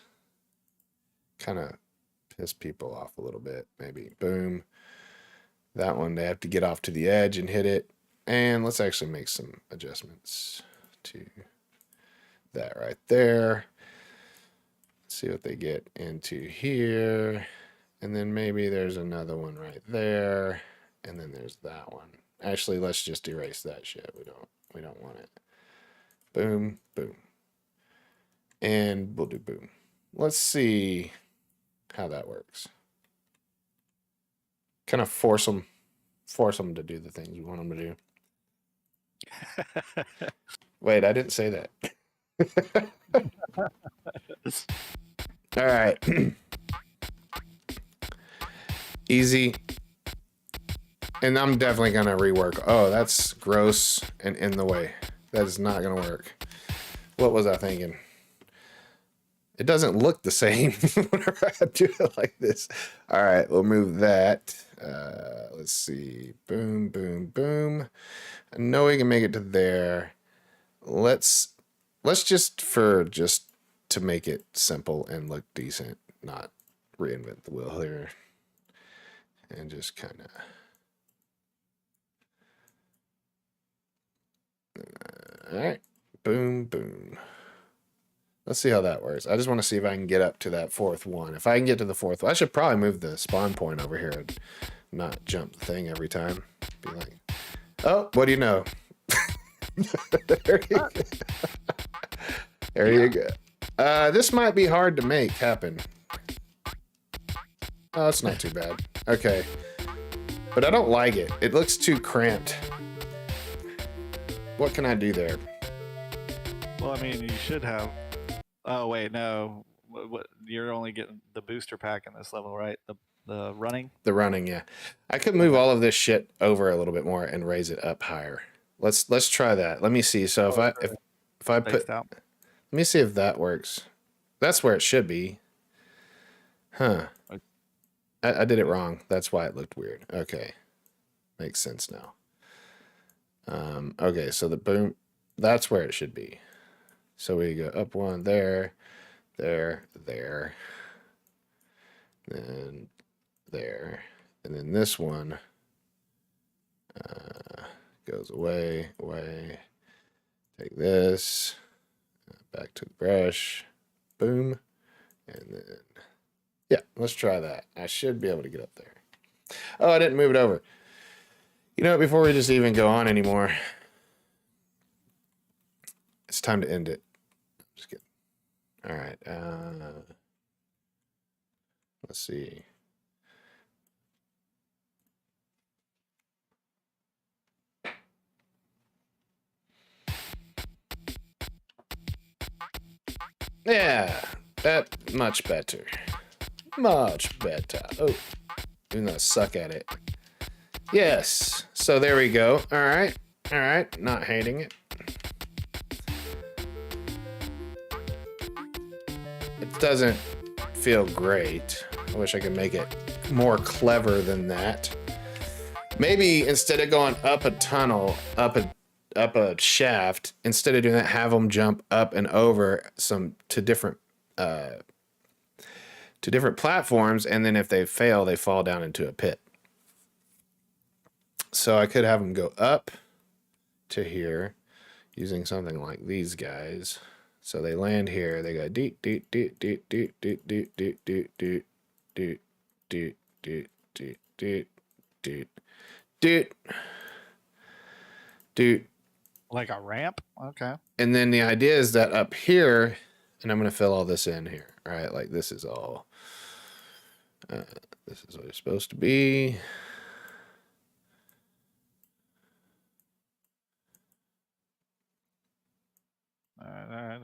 Speaker 1: Kind of piss people off a little bit, maybe. Boom. That one, they have to get off to the edge and hit it. And let's actually make some adjustments to that right there. Let's see what they get into here. And then maybe there's another one right there. And then there's that one. Actually, let's just erase that shit. We don't want it. Boom, boom. And we'll do boom. Let's see how that works. Kind of force them to do the things we want them to do. Wait, I didn't say that. All right. Easy. And I'm definitely going to rework. Oh, that's gross and in the way. That is not going to work. What was I thinking? It doesn't look the same whenever I do it like this. All right, we'll move that. Let's see. Boom, boom, boom. I know we can make it to there. Let's just to make it simple and look decent, not reinvent the wheel here. And just kind of. All right. Boom, boom. Let's see how that works. I just want to see if I can get up to that fourth one. If I can get to the fourth one, I should probably move the spawn point over here and not jump the thing every time. Be like, oh, what do you know? There you go. There you go. This might be hard to make happen. Oh, it's not too bad. Okay. But I don't like it. It looks too cramped. What can I do there?
Speaker 2: Well, I mean, you should have. Oh wait, no. What, you're only getting the booster pack in this level, right? The running.
Speaker 1: The running, yeah. I could move all of this shit over a little bit more and raise it up higher. Let's try that. Let me see. So if I put,
Speaker 2: out.
Speaker 1: let me see if that works. That's where it should be. Huh. I did it wrong. That's why it looked weird. Okay. Makes sense now. Okay, so the boom, that's where it should be. So we go up one there, there, then there, and then this one goes away. Take this, back to the brush, boom, and then, yeah, let's try that. I should be able to get up there. Oh, I didn't move it over. You know what, before we just even go on anymore, it's time to end it. Just kidding. All right. Let's see. Yeah, that much better. Much better. Oh, even though I suck at it. Yes. So there we go. All right. Not hating it. It doesn't feel great. I wish I could make it more clever than that. Maybe instead of going up a tunnel, up a shaft, instead of doing that, have them jump up and over to different platforms, and then if they fail, they fall down into a pit. So I could have them go up to here using something like these guys. So they land here. They go doot doot doot doot doot doot doot doot doot doot doot doot doot doot doot doot doot doot.
Speaker 2: Like a ramp? Okay.
Speaker 1: And then the idea is that up here, and I'm going to fill all this in here, right? Like this is all, this is what it's supposed to be.
Speaker 2: All right.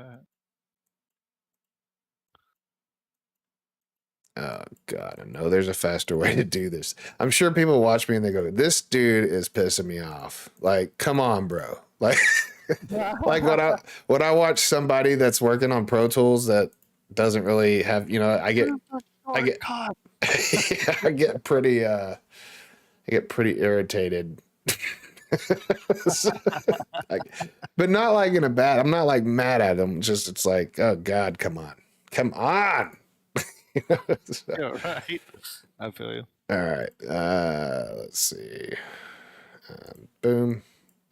Speaker 1: Oh, God, I know there's a faster way to do this. I'm sure people watch me and they go, this dude is pissing me off. Like, come on, bro. Like, like when I watch somebody that's working on Pro Tools that doesn't really have, I get I get pretty irritated So, like, but not like in a bad. I'm not like mad at them. Just it's like, oh God, come on, come on. So,
Speaker 2: Yeah, right. I feel you.
Speaker 1: all right. Let's see. Boom,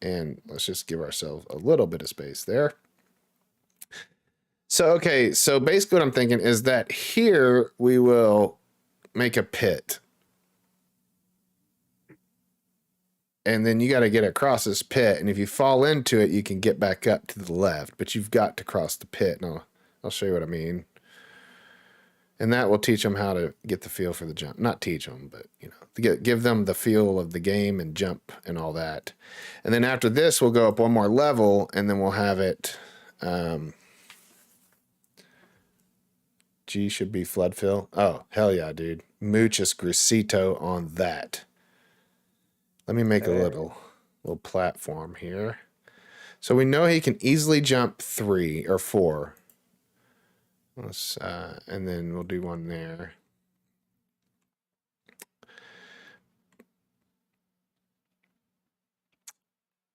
Speaker 1: and let's just give ourselves a little bit of space there. So okay. So basically, what I'm thinking is that here we will make a pit. And then you got to get across this pit. And if you fall into it, you can get back up to the left, but you've got to cross the pit. And I'll show you what I mean. And that will teach them how to get the feel for the jump. Not teach them, but, give them the feel of the game and jump and all that. And then after this, we'll go up one more level and then we'll have it. G should be flood fill. Oh, hell yeah, dude. Muchas gracito on that. Let me make a little platform here. So we know he can easily jump 3 or 4. Let's and then we'll do one there.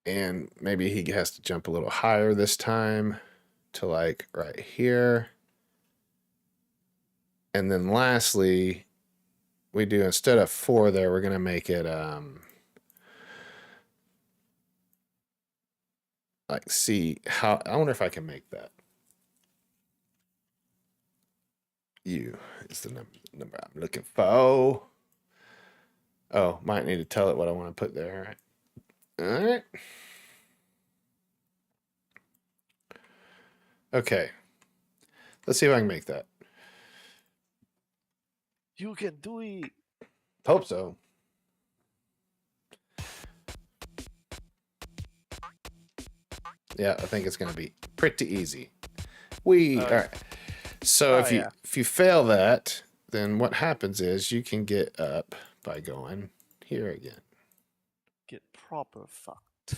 Speaker 1: And maybe he has to jump a little higher this time to like right here. And then lastly, we do, instead of 4 there, we're going to make it like, see how, I wonder if I can make that. U is the number I'm looking for. Oh, might need to tell it what I want to put there. All right. Okay. Let's see if I can make that.
Speaker 2: You can do it.
Speaker 1: Hope so. Yeah, I think it's going to be pretty easy. All right. So if you fail that, then what happens is you can get up by going here again.
Speaker 2: Get proper fucked.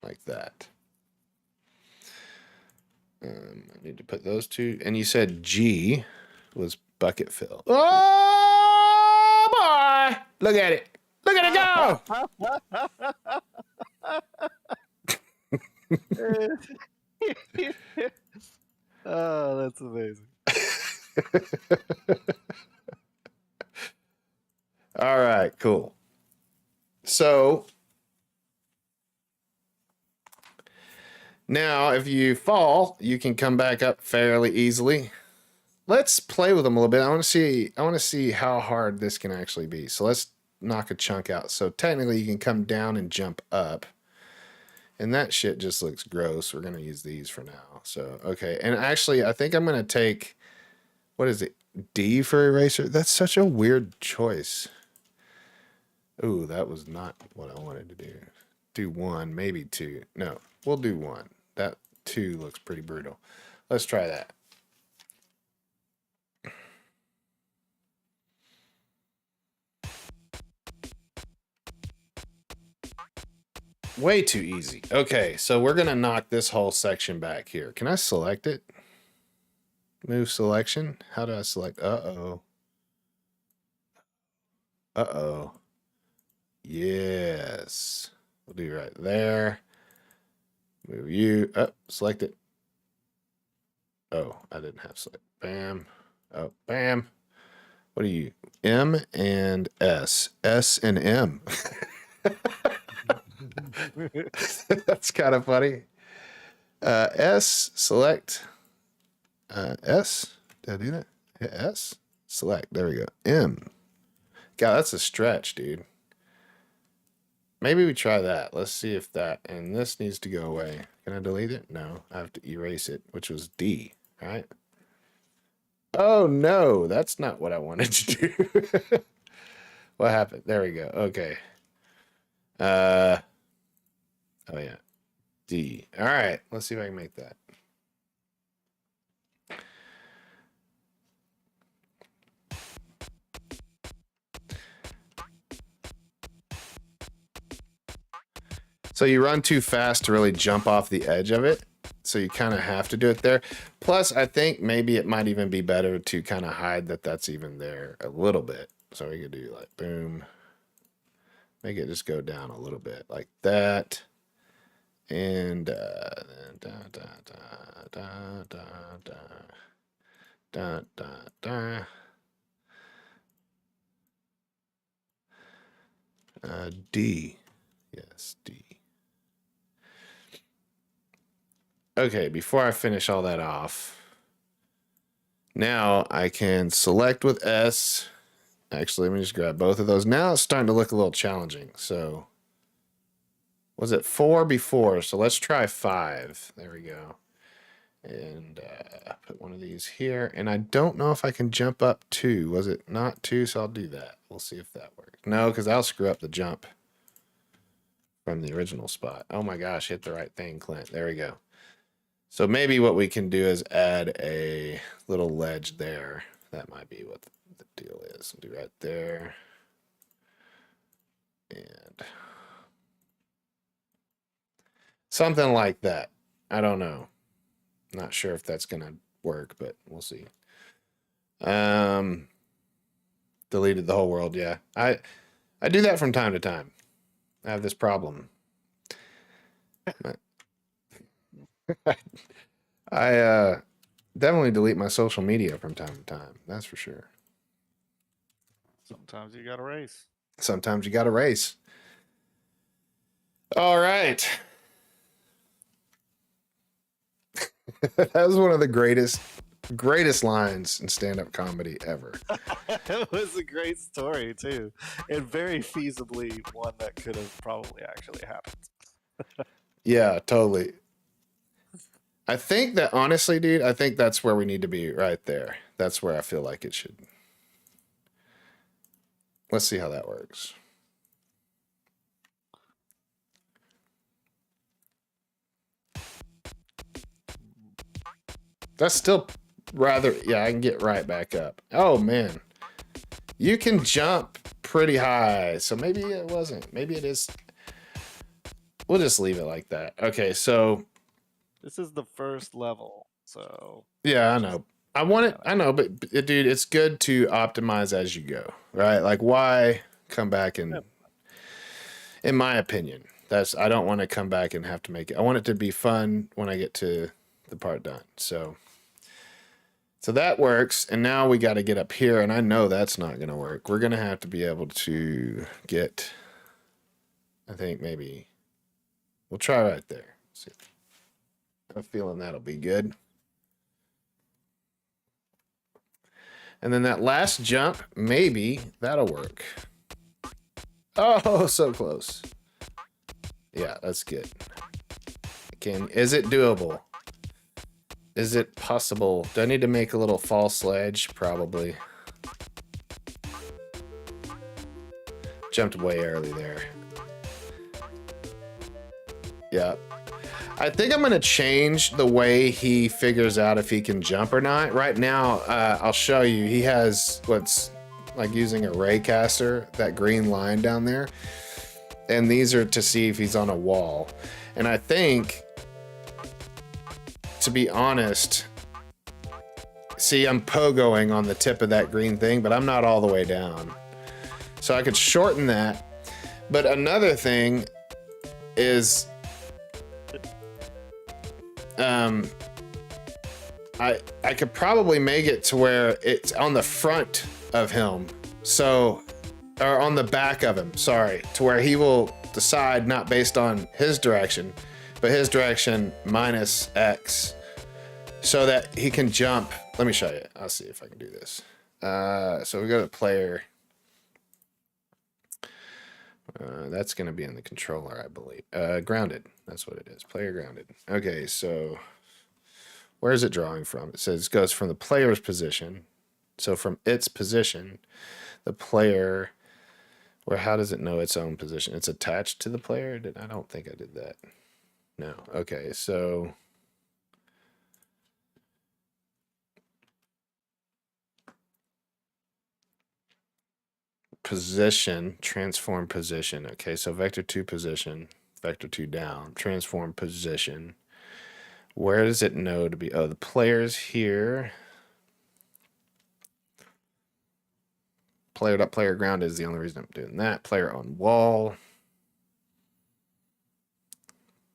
Speaker 1: Like that. I need to put those two. And you said G was bucket fill. Oh, boy. Look at it. Look at it go.
Speaker 2: Oh, that's amazing.
Speaker 1: All right, cool. So now if you fall, you can come back up fairly easily. Let's play with them a little bit. I want to see how hard this can actually be. So let's knock a chunk out. So technically you can come down and jump up. And that shit just looks gross. We're going to use these for now. So, okay. And actually, I think I'm going to take, what is it? D for eraser? That's such a weird choice. Ooh, that was not what I wanted to do. Do 1, maybe 2. No, we'll do 1. That 2 looks pretty brutal. Let's try that. Way too easy. Okay, so we're going to knock this whole section back here. Can I select it? Move selection. How do I select? Uh-oh. Uh-oh. Yes. We'll do right there. Move you. Up. Select it. Oh, I didn't have select. Bam. Oh, bam. What are you? M and S. S and M. That's kind of funny. S. Select. S. Did I do that? Hit S. Select. There we go. M. God, that's a stretch, dude. Maybe we try that. Let's see if that, and this needs to go away. Can I delete it? No, I have to erase it, which was D, right? Oh no, that's not what I wanted to do. What happened? There we go. Okay. Oh yeah. D. All right, let's see if I can make that. So you run too fast to really jump off the edge of it. So you kind of have to do it there. Plus, I think maybe it might even be better to kind of hide that that's even there a little bit. So we could do like boom, Make it just go down a little bit like that. And D. Yes, D. Okay, before I finish all that off, now I can select with S. Actually, let me just grab both of those. Now it's starting to look a little challenging. So, was it 4 before? So let's try 5. There we go. And put one of these here. And I don't know if I can jump up 2. Was it not 2? So I'll do that. We'll see if that works. No, because I'll screw up the jump from the original spot. Oh my gosh, hit the right thing, Clint. There we go. So maybe what we can do is add a little ledge there. That might be what the deal is. I'll do right there. And something like that. I don't know. Not sure if that's going to work, but we'll see. Deleted the whole world, yeah. I do that from time to time. I have this problem. I definitely delete my social media from time to time. That's for sure.
Speaker 2: Sometimes you got to race.
Speaker 1: Sometimes you got to race. All right. That was one of the greatest lines in stand-up comedy ever.
Speaker 2: It was a great story too, and very feasibly one that could have probably actually happened.
Speaker 1: Yeah, totally. I think that honestly, dude, I think that's where we need to be right there. That's where I feel like it should. Let's see how that works. That's still rather, yeah, I can get right back up. Oh, man. You can jump pretty high. So maybe it wasn't. Maybe it is. We'll just leave it like that. Okay, so.
Speaker 2: This is the first level, so.
Speaker 1: Yeah, I know. I want it. I know, but dude, it's good to optimize as you go, right? Like, why come back and, in my opinion, I don't want to come back and have to make it. I want it to be fun when I get to the part done. So that works. And now we got to get up here. And I know that's not going to work. We're going to have to be able to get, I think maybe we'll try right there. See. I'm feeling that'll be good. And then that last jump, maybe that'll work. Oh, so close. Yeah, that's good. Is it doable? Is it possible? Do I need to make a little false ledge? Probably. Jumped way early there. Yeah. I think I'm going to change the way he figures out if he can jump or not. Right now, I'll show you. He has what's like using a raycaster, that green line down there. And these are to see if he's on a wall. And I think, to be honest, see, I'm pogoing on the tip of that green thing, but I'm not all the way down. So I could shorten that. But another thing is, I could probably make it to where it's on the front of him. So, or on the back of him, sorry, to where he will decide not based on his direction, but his direction minus X, so that he can jump. Let me show you. I'll see if I can do this. So we go to player. That's going to be in the controller, I believe. Grounded. That's what it is. Player grounded. Okay, so where is it drawing from? It says it goes from the player's position. So from its position, the player, or how does it know its own position? It's attached to the player? I don't think I did that. No. Okay, so position, transform position. Okay, so vector 2 position, vector 2 down, transform position. Where does it know to be? Oh, the player's here. Player ground is the only reason I'm doing that. Player on wall.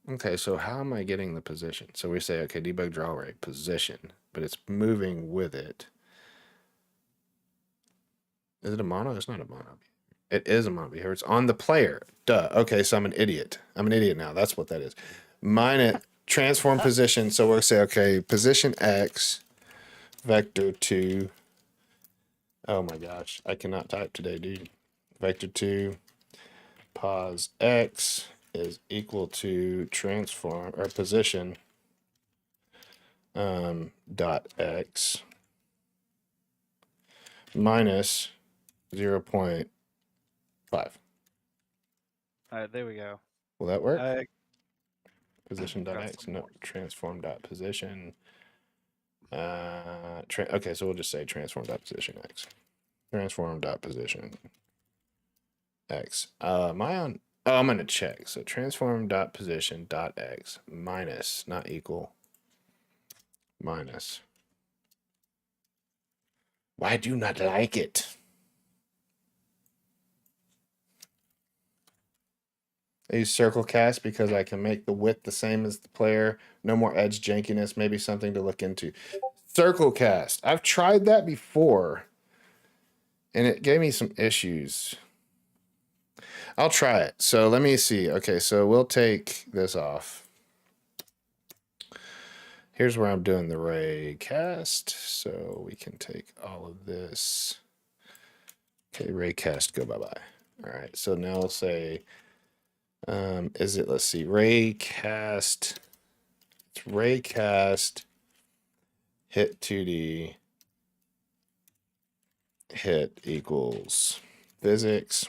Speaker 1: Okay, so how am I getting the position? So we say, okay, debug draw array position, but it's moving with it. Is it a mono? It's not a mono. It is a mono behavior. It's on the player. Duh. Okay, so I'm an idiot. I'm an idiot now. That's what that is. Mine transform position. So we'll say, okay, position X, vector 2. Oh my gosh, I cannot type today, dude. Vector 2, pos X is equal to transform or position dot X minus 0.5.
Speaker 2: All right, there we go.
Speaker 1: Will that work? Position dot X, no,
Speaker 2: more.
Speaker 1: transform dot position. Okay, so we'll just say transform dot position X. Transform dot position X. Am I on? Oh, I'm gonna check. So transform dot position dot X minus, not equal, minus. Why do you not like it? I use circle cast because I can make the width the same as the player. No more edge jankiness. Maybe something to look into. Circle cast. I've tried that before, and it gave me some issues. I'll try it. So let me see. Okay, so we'll take this off. Here's where I'm doing the ray cast. So we can take all of this. Okay, ray cast, go bye-bye. All right, so now we'll say, let's see, ray cast. It's ray cast, hit 2D, hit equals physics.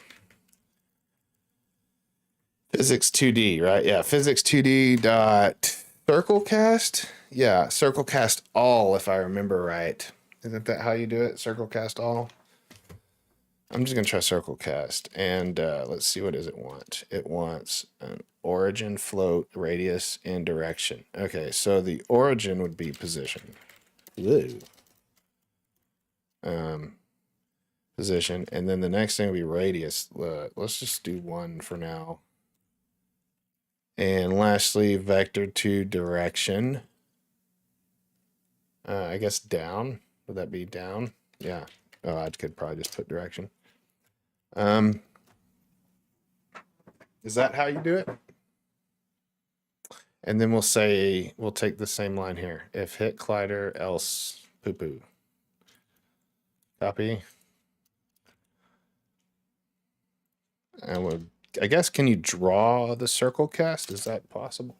Speaker 1: Physics 2D, right? Yeah, physics 2D dot circle cast. Yeah, circle cast all, if I remember right. Isn't that how you do it? Circle cast all? I'm just going to try circle cast. And let's see, what does it want? It wants an origin, float, radius, and direction. Okay, so the origin would be position. Woo. Position. And then the next thing would be radius. Let's just do 1 for now. And lastly, vector 2 direction. I guess down. Would that be down? Yeah. Oh, I could probably just put direction. Is that how you do it? And then we'll say, we'll take the same line here. If hit collider, else poo poo. Copy. And I guess, can you draw the circle cast? Is that possible?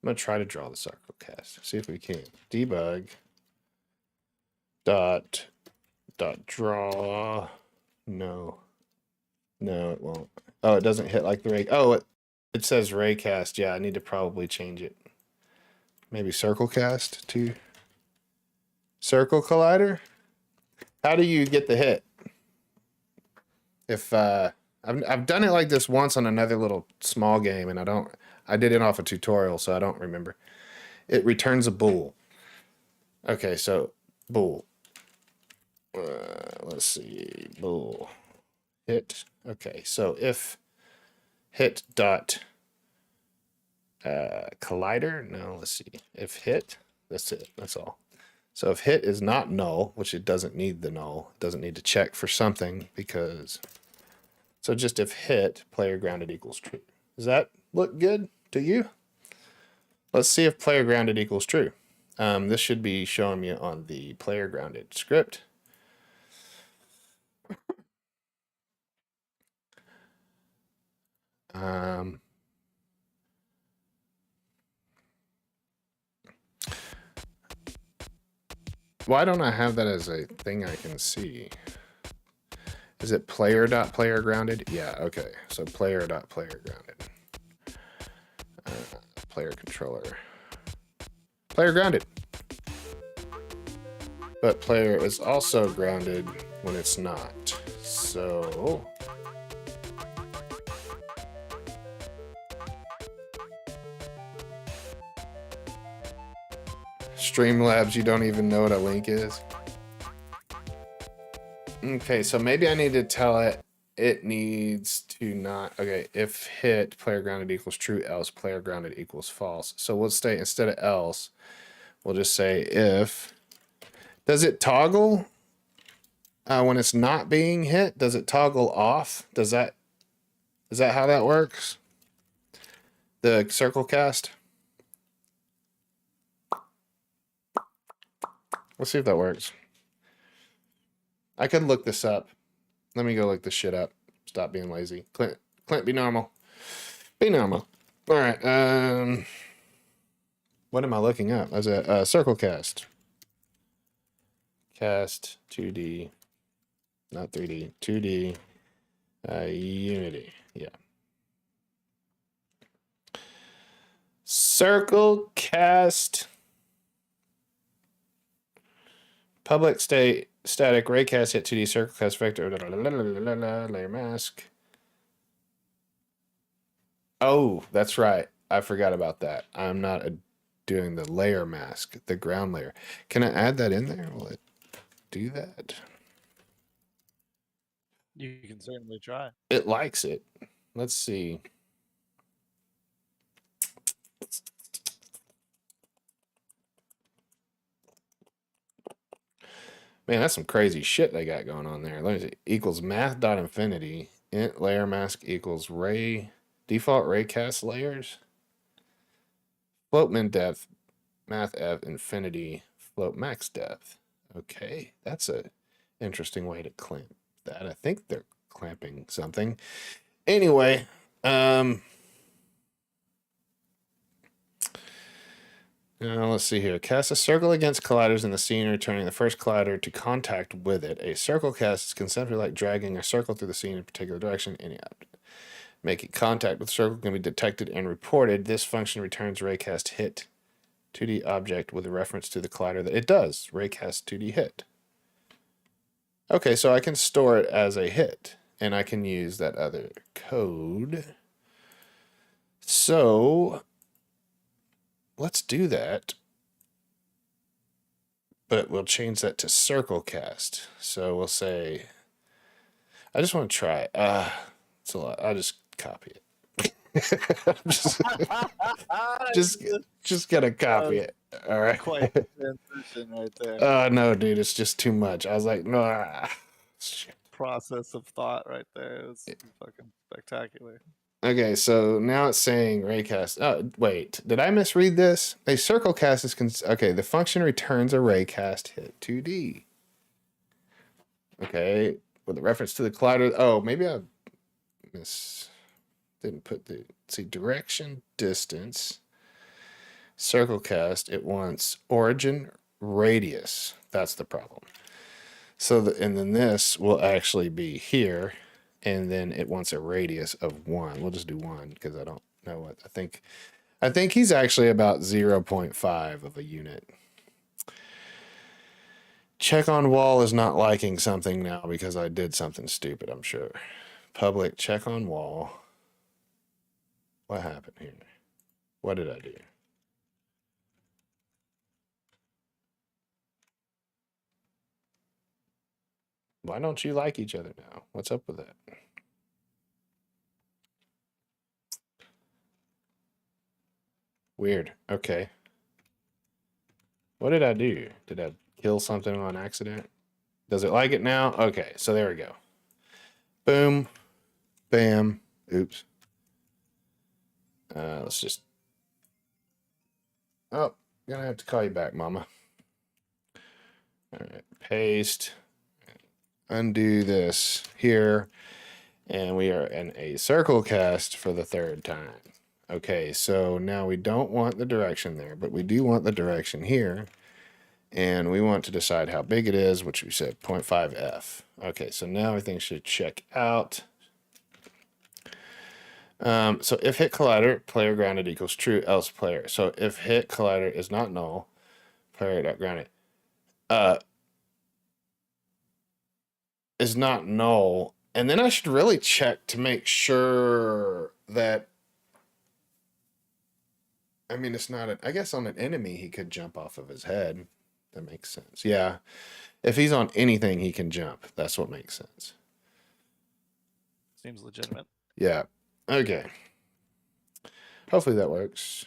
Speaker 1: I'm going to try to draw the circle cast. See if we can. Debug dot draw. No, it won't. Oh, it doesn't hit like the ray. Oh, it says ray cast. Yeah, I need to probably change it. Maybe circle cast to circle collider. How do you get the hit? If I've done it like this once on another little small game, and I did it off a tutorial, so I don't remember. It returns a bool. Okay, so bool. Let's see, bool. Hit. Okay, so if hit dot collider. No, let's see. If hit, that's it. That's all. So if hit is not null, which it doesn't need the null, it doesn't need to check for something because. So just if hit, player grounded equals true. Does that look good to you? Let's see if player grounded equals true. This should be showing me on the player grounded script. Why don't I have that as a thing I can see? Is it player.player grounded? Yeah, okay. So player.player grounded. Player controller. Player grounded. But player is also grounded when it's not. So Streamlabs, you don't even know what a link is? Okay, so maybe I need to tell it needs to not. Okay, if hit, player grounded equals true, else player grounded equals false. So we'll say instead of else, we'll just say if. Does it toggle when it's not being hit? Does it toggle off? Is that how that works? The circle cast? Let's see if that works. I could look this up. Let me go look this shit up. Stop being lazy. Clint, be normal. Be normal. All right. What am I looking up? As a circle cast. Cast 2D, not 3D, 2D, Unity. Yeah. Circle cast. Public state static raycast hit 2D circle cast vector layer mask. Oh, that's right. I forgot about that. I'm not doing the layer mask, the ground layer. Can I add that in there? Will it do that?
Speaker 2: You can certainly try.
Speaker 1: It likes it. Let's see. Man, that's some crazy shit they got going on there. Let me see. Equals math.infinity. Int layer mask equals ray. Default raycast layers. Float min depth. Math f infinity. Float max depth. Okay, that's a interesting way to clamp that. I think they're clamping something. Anyway, now let's see here. Cast a circle against colliders in the scene, returning the first collider to contact with it. A circle cast is conceptually like dragging a circle through the scene in a particular direction. Any object making contact with the circle can be detected and reported. This function returns raycast hit 2D object with a reference to the collider that it does. Raycast 2D hit. Okay, so I can store it as a hit, and I can use that other code. So let's do that. But we'll change that to circle cast. So we'll say, I just want to try it. It's a lot. I'll just copy it. just gonna copy it. All right.
Speaker 2: Quite a transition right there.
Speaker 1: No, dude, it's just too much. I was like, no, shit.
Speaker 2: Process of thought right there. It was fucking spectacular.
Speaker 1: Okay, so now it's saying raycast. Oh, wait, did I misread this? A circle cast is okay. The function returns a raycast hit 2D. Okay, with a reference to the collider. Oh, maybe I didn't put the direction, distance, circle cast. It wants origin, radius. That's the problem. So and then this will actually be here. And then it wants a radius of 1. We'll just do 1 because I don't know what I think he's actually about 0.5 of a unit. Check on wall is not liking something now because I did something stupid, I'm sure. Public check on wall. What happened here? What did I do? Why don't you like each other now? What's up with that? Weird. Okay. What did I do? Did I kill something on accident? Does it like it now? Okay, so there we go. Boom. Bam. Oops. Let's just... Oh, gonna have to call you back, mama. All right, paste. Undo this here. And we are in a circle cast for the 3rd time. Okay, so now we don't want the direction there, but we do want the direction here. And we want to decide how big it is, which we said 0.5f. Okay, so now everything should check out. So if hit collider, player grounded equals true, else player. So if hit collider is not null, player dot grounded is not null. And then I should really check to make sure that, I mean, it's not, I guess on an enemy, he could jump off of his head. That makes sense. Yeah. If he's on anything, he can jump. That's what makes sense.
Speaker 2: Seems legitimate.
Speaker 1: Yeah. Okay. Hopefully that works.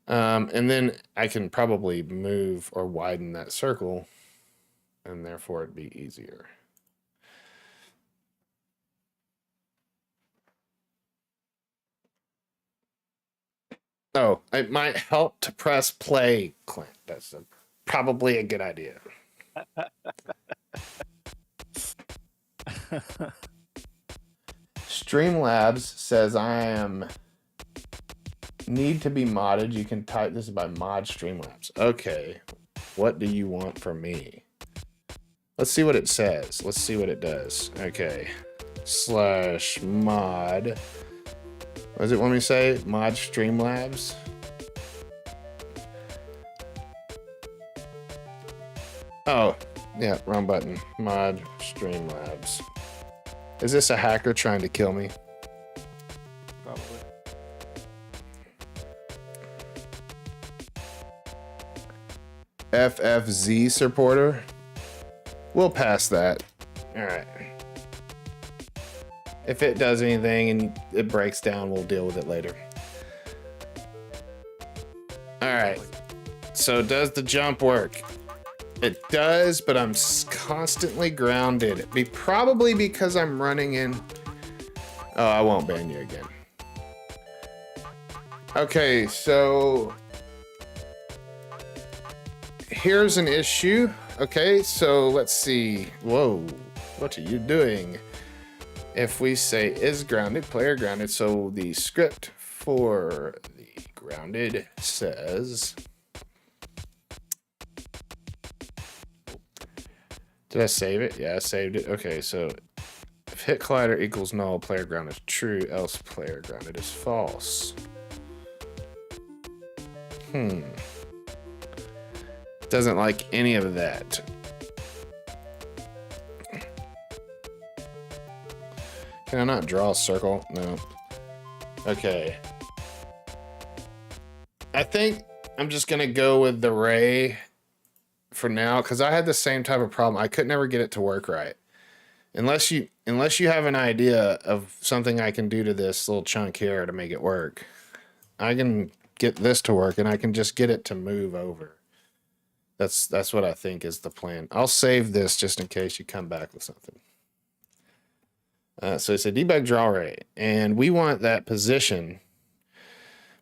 Speaker 1: And then I can probably move or widen that circle, and therefore it'd be easier. Oh, it might help to press play, Clint. That's probably a good idea. Streamlabs says I am need to be modded. You can type this by mod Streamlabs. Okay. What do you want from me? Let's see what it says. Let's see what it does. Okay. /mod. What does it want me to say? Mod Streamlabs. Oh, yeah, wrong button. Mod Streamlabs. Is this a hacker trying to kill me?
Speaker 2: Probably.
Speaker 1: FFZ supporter. We'll pass that. All right. If it does anything and it breaks down, we'll deal with it later. All right. So does the jump work? It does, but I'm constantly grounded. Probably because I'm running in. Oh, I won't ban you again. Okay, so here's an issue. Okay, so let's see. Whoa, what are you doing? If we say is grounded, player grounded, so the script for the grounded says. Did I save it? Yeah, I saved it. Okay, so if hit collider equals null, player grounded is true, else player grounded is false. Doesn't like any of that. Can I not draw a circle? No. Okay. I think I'm just gonna go with the ray for now, because I had the same type of problem. I could never get it to work right. Unless you have an idea of something I can do to this little chunk here to make it work. I can get this to work and I can just get it to move over. That's what I think is the plan. I'll save this just in case you come back with something. So it's a debug draw ray, and we want that position.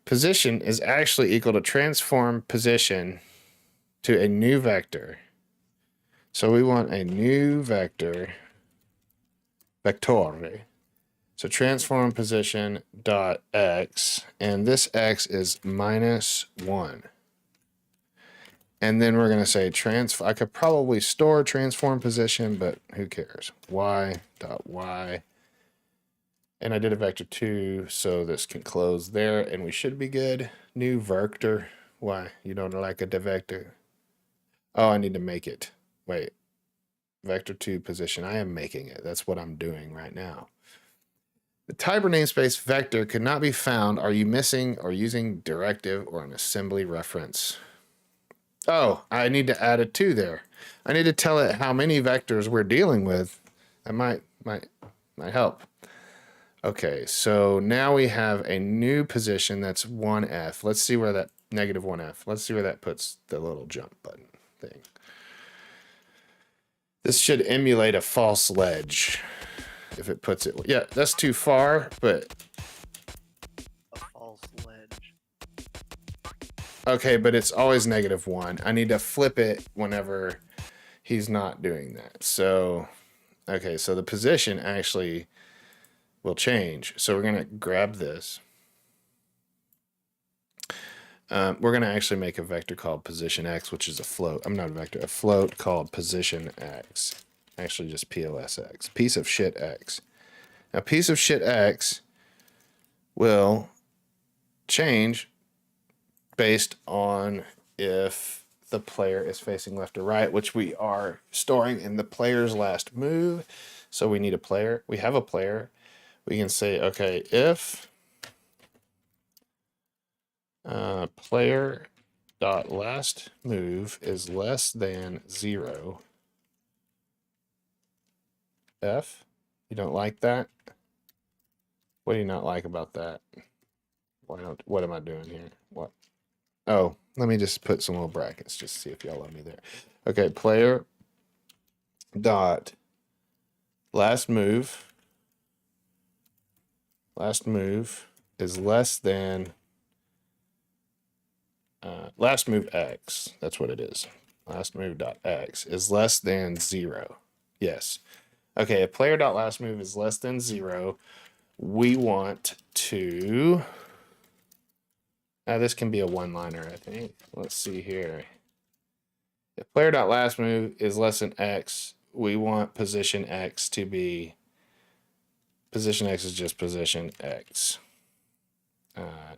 Speaker 1: Position is actually equal to transform position to a new vector. So we want a new vector. So transform position dot x, and this x is -1. And then we're going to say I could probably store transform position, but who cares? Y.y. And I did a vector 2, so this can close there, and we should be good. New vector. Why? You don't like a vector? Oh, I need to make it. Wait. Vector 2 position. I am making it. That's what I'm doing right now. The type or namespace vector could not be found. Are you missing or using directive or an assembly reference? Oh, I need to add a 2 there. I need to tell it how many vectors we're dealing with. That might help. Okay, so now we have a new position that's 1F. Let's see where that -1F. Let's see where that puts the little jump button thing. This should emulate a false ledge if it puts it. Yeah, that's too far, but.
Speaker 2: A false ledge.
Speaker 1: Okay, but it's always -1. I need to flip it whenever he's not doing that. So, okay, so the position actually will change. So we're going to grab this. We're going to actually make a vector called position x, which is a float. I'm not a vector, a float called position x. Actually, just POSX, piece of shit x. Now, piece of shit x will change based on if the player is facing left or right, which we are storing in the player's last move. So we need a player. We have a player. We can say, okay, if player dot last move is less than 0. F, you don't like that? What do you not like about that? What am I doing here? What? Oh, let me just put some little brackets just to see if y'all let me there. Okay, player dot last move is less than last move X. That's what it is. Last move dot X is less than 0. Yes. Okay, if player dot last move is less than 0, we want to. This can be a one-liner, I think. Let's see here. If player dot last move is less than X, we want position X to be. Position X is just position X.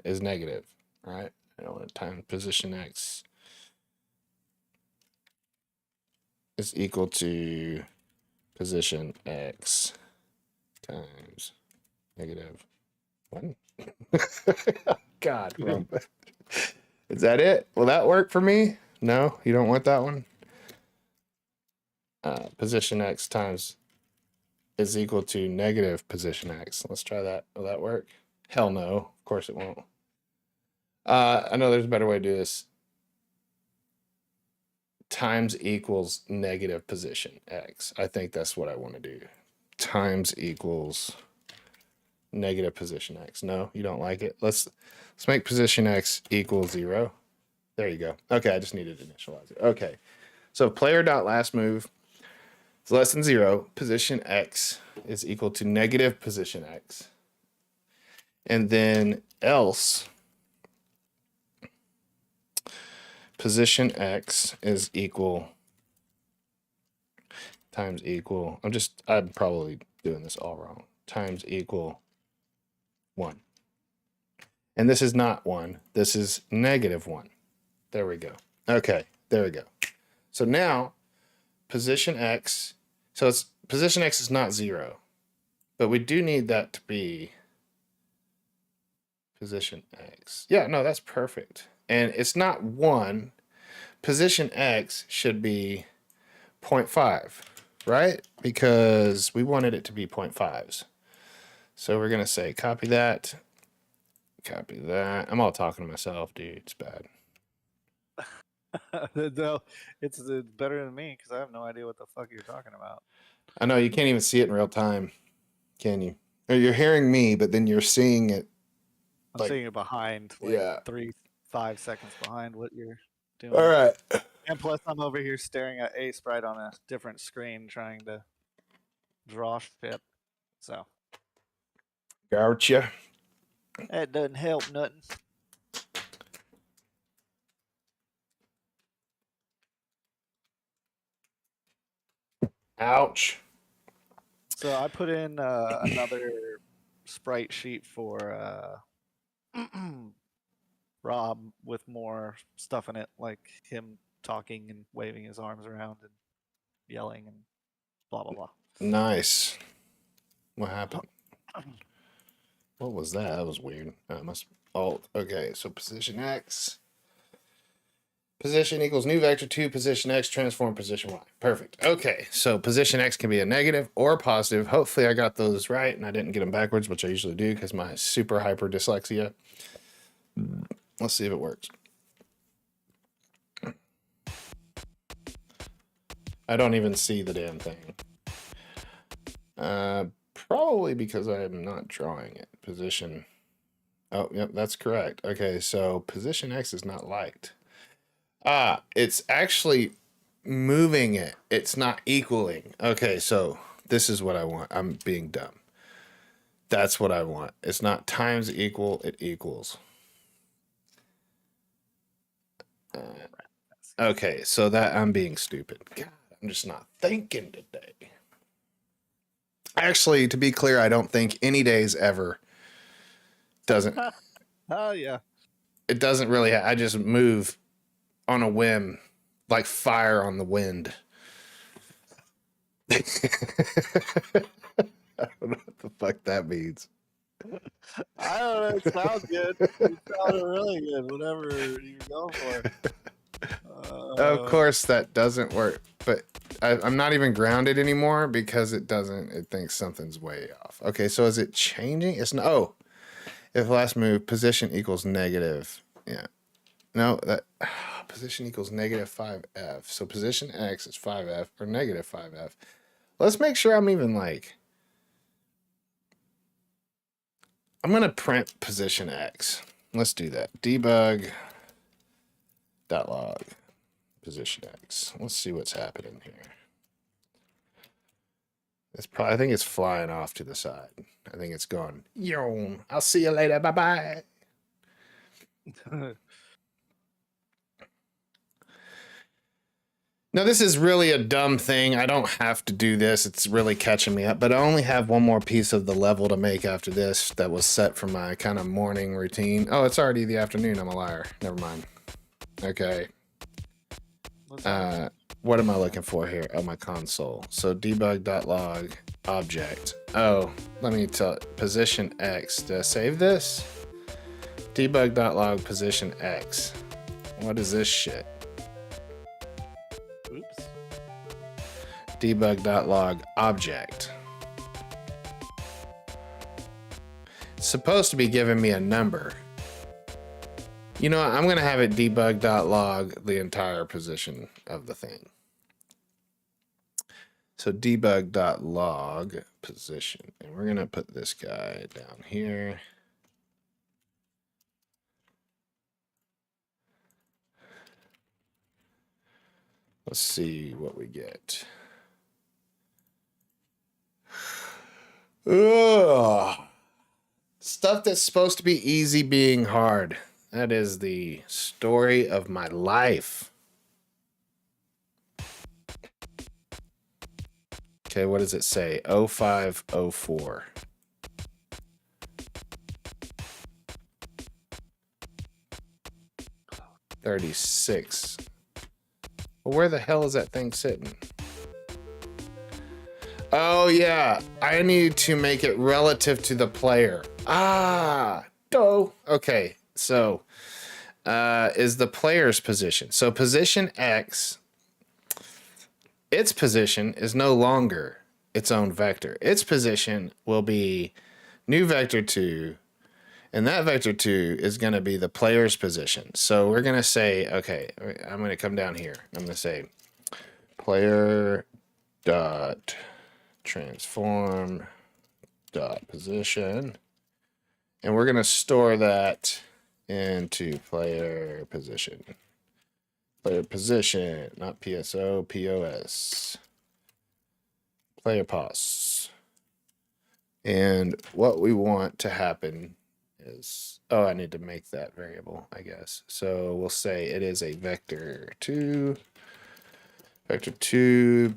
Speaker 1: Is negative, right? I don't want to time position X is equal to position X times negative 1. God, is that it? Will that work for me? No, you don't want that one? Position X times is equal to negative position X. Let's try that. Will that work? Hell no. Of course it won't. I know there's a better way to do this. Times equals negative position X. I think that's what I want to do. Times equals negative position X. No, you don't like it. Let's make position X equal 0. There you go. Okay, I just needed to initialize it. Okay. So player dot last move is less than 0. Position X is equal to negative position X. And then else position X is equal times equal. I'm probably doing this all wrong. Times equal 1. And this is not 1. This is negative 1. There we go. Okay, there we go. So now position X, so it's position X is not 0, but we do need that to be position X. Yeah, no, that's perfect. And it's not 1. Position X should be 0.5, right? Because we wanted it to be 0.5s. So we're going to say copy that. Copy that. I'm all talking to myself, dude. It's bad.
Speaker 2: No, it's better than me because I have no idea what the fuck you're talking about.
Speaker 1: I know you can't even see it in real time, can you? Or you're hearing me, but then you're seeing it.
Speaker 2: I'm seeing it behind, like
Speaker 1: yeah.
Speaker 2: 3-5 seconds behind what you're doing.
Speaker 1: All right.
Speaker 2: And plus, I'm over here staring at a sprite on a different screen trying to draw shit. So
Speaker 1: Gotcha.
Speaker 2: that doesn't help nothing.
Speaker 1: Ouch.
Speaker 2: So I put in another sprite sheet for Rob with more stuff in it, like him talking and waving his arms around and yelling and blah blah blah.
Speaker 1: Nice. What happened? What was that? That was weird. Must. Oh, okay. So position X. Position equals new vector 2 position X transform position Y. Perfect. Okay, so position X can be a negative or a positive. Hopefully I got those right and I didn't get them backwards, which I usually do because my super hyper dyslexia. Let's see if it works. I don't even see the damn thing. Probably because I am not drawing it. Position. Oh, yep, that's correct. Okay, so position X is not liked. It's actually moving it. It's not equaling. Okay, so this is what I want. I'm being dumb. That's what I want. It's not times equal, it equals. Okay, so that I'm being stupid. God, I'm just not thinking today. Actually, to be clear, I don't think any days ever. Doesn't.
Speaker 2: Oh yeah.
Speaker 1: It doesn't really. I just move on a whim, like fire on the wind. I don't know what the fuck that means.
Speaker 2: I don't know. It sounds good. It sounded really good. Whatever you're going for.
Speaker 1: Of course, that doesn't work. But I'm not even grounded anymore because it doesn't. It thinks something's way off. Okay, so is it changing? It's no. Oh, if last move position equals negative. Yeah. No, that position equals negative 5F. So position X is 5F or negative 5F. Let's make sure I'm even like. I'm going to print position X. Let's do that. Debug dot log position X. Let's see what's happening here. It's probably, I think it's flying off to the side. I think it's going, yo, I'll see you later. Bye bye. Now, this is really a dumb thing. I don't have to do this. It's really catching me up. But I only have one more piece of the level to make after this that was set for my kind of morning routine. Oh, it's already the afternoon. I'm a liar. Never mind. Okay. What am I looking for here? Oh, my console. So debug.log object. Oh, let me tell position X. Did I save this? Debug.log position X. What is this shit?
Speaker 2: Oops.
Speaker 1: Debug.log object. It's supposed to be giving me a number. You know what? I'm going to have it debug.log the entire position of the thing. So debug.log position. And we're going to put this guy down here. Let's see what we get. Ugh. Stuff that's supposed to be easy being hard. That is the story of my life. Okay, what does it say? 0504. $36. Well, where the hell is that thing sitting? Oh, yeah. I need to make it relative to the player. Okay, so is the player's position. So position X, its position is no longer its own vector. Its position will be new vector 2, and that vector 2 is going to be the player's position. So we're going to say, okay, I'm going to come down here. I'm going to say player dot transform dot position, and we're going to store that into player position. Player position, not PSO, POS. Player pos. And what we want to happen is, oh, I need to make that variable, I guess. So we'll say it is a vector 2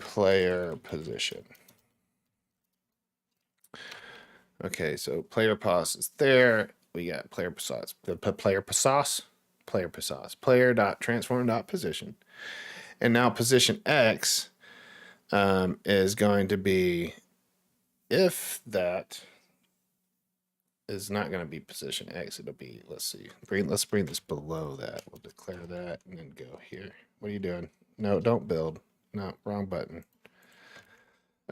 Speaker 1: player position. Okay, so player pos is there. We got player pos, player dot transform dot position, and now position X is going to be, if that is not going to be position X, it'll be, let's bring this below that. We'll declare that and then go here. What are you doing? No, don't build. No, wrong button.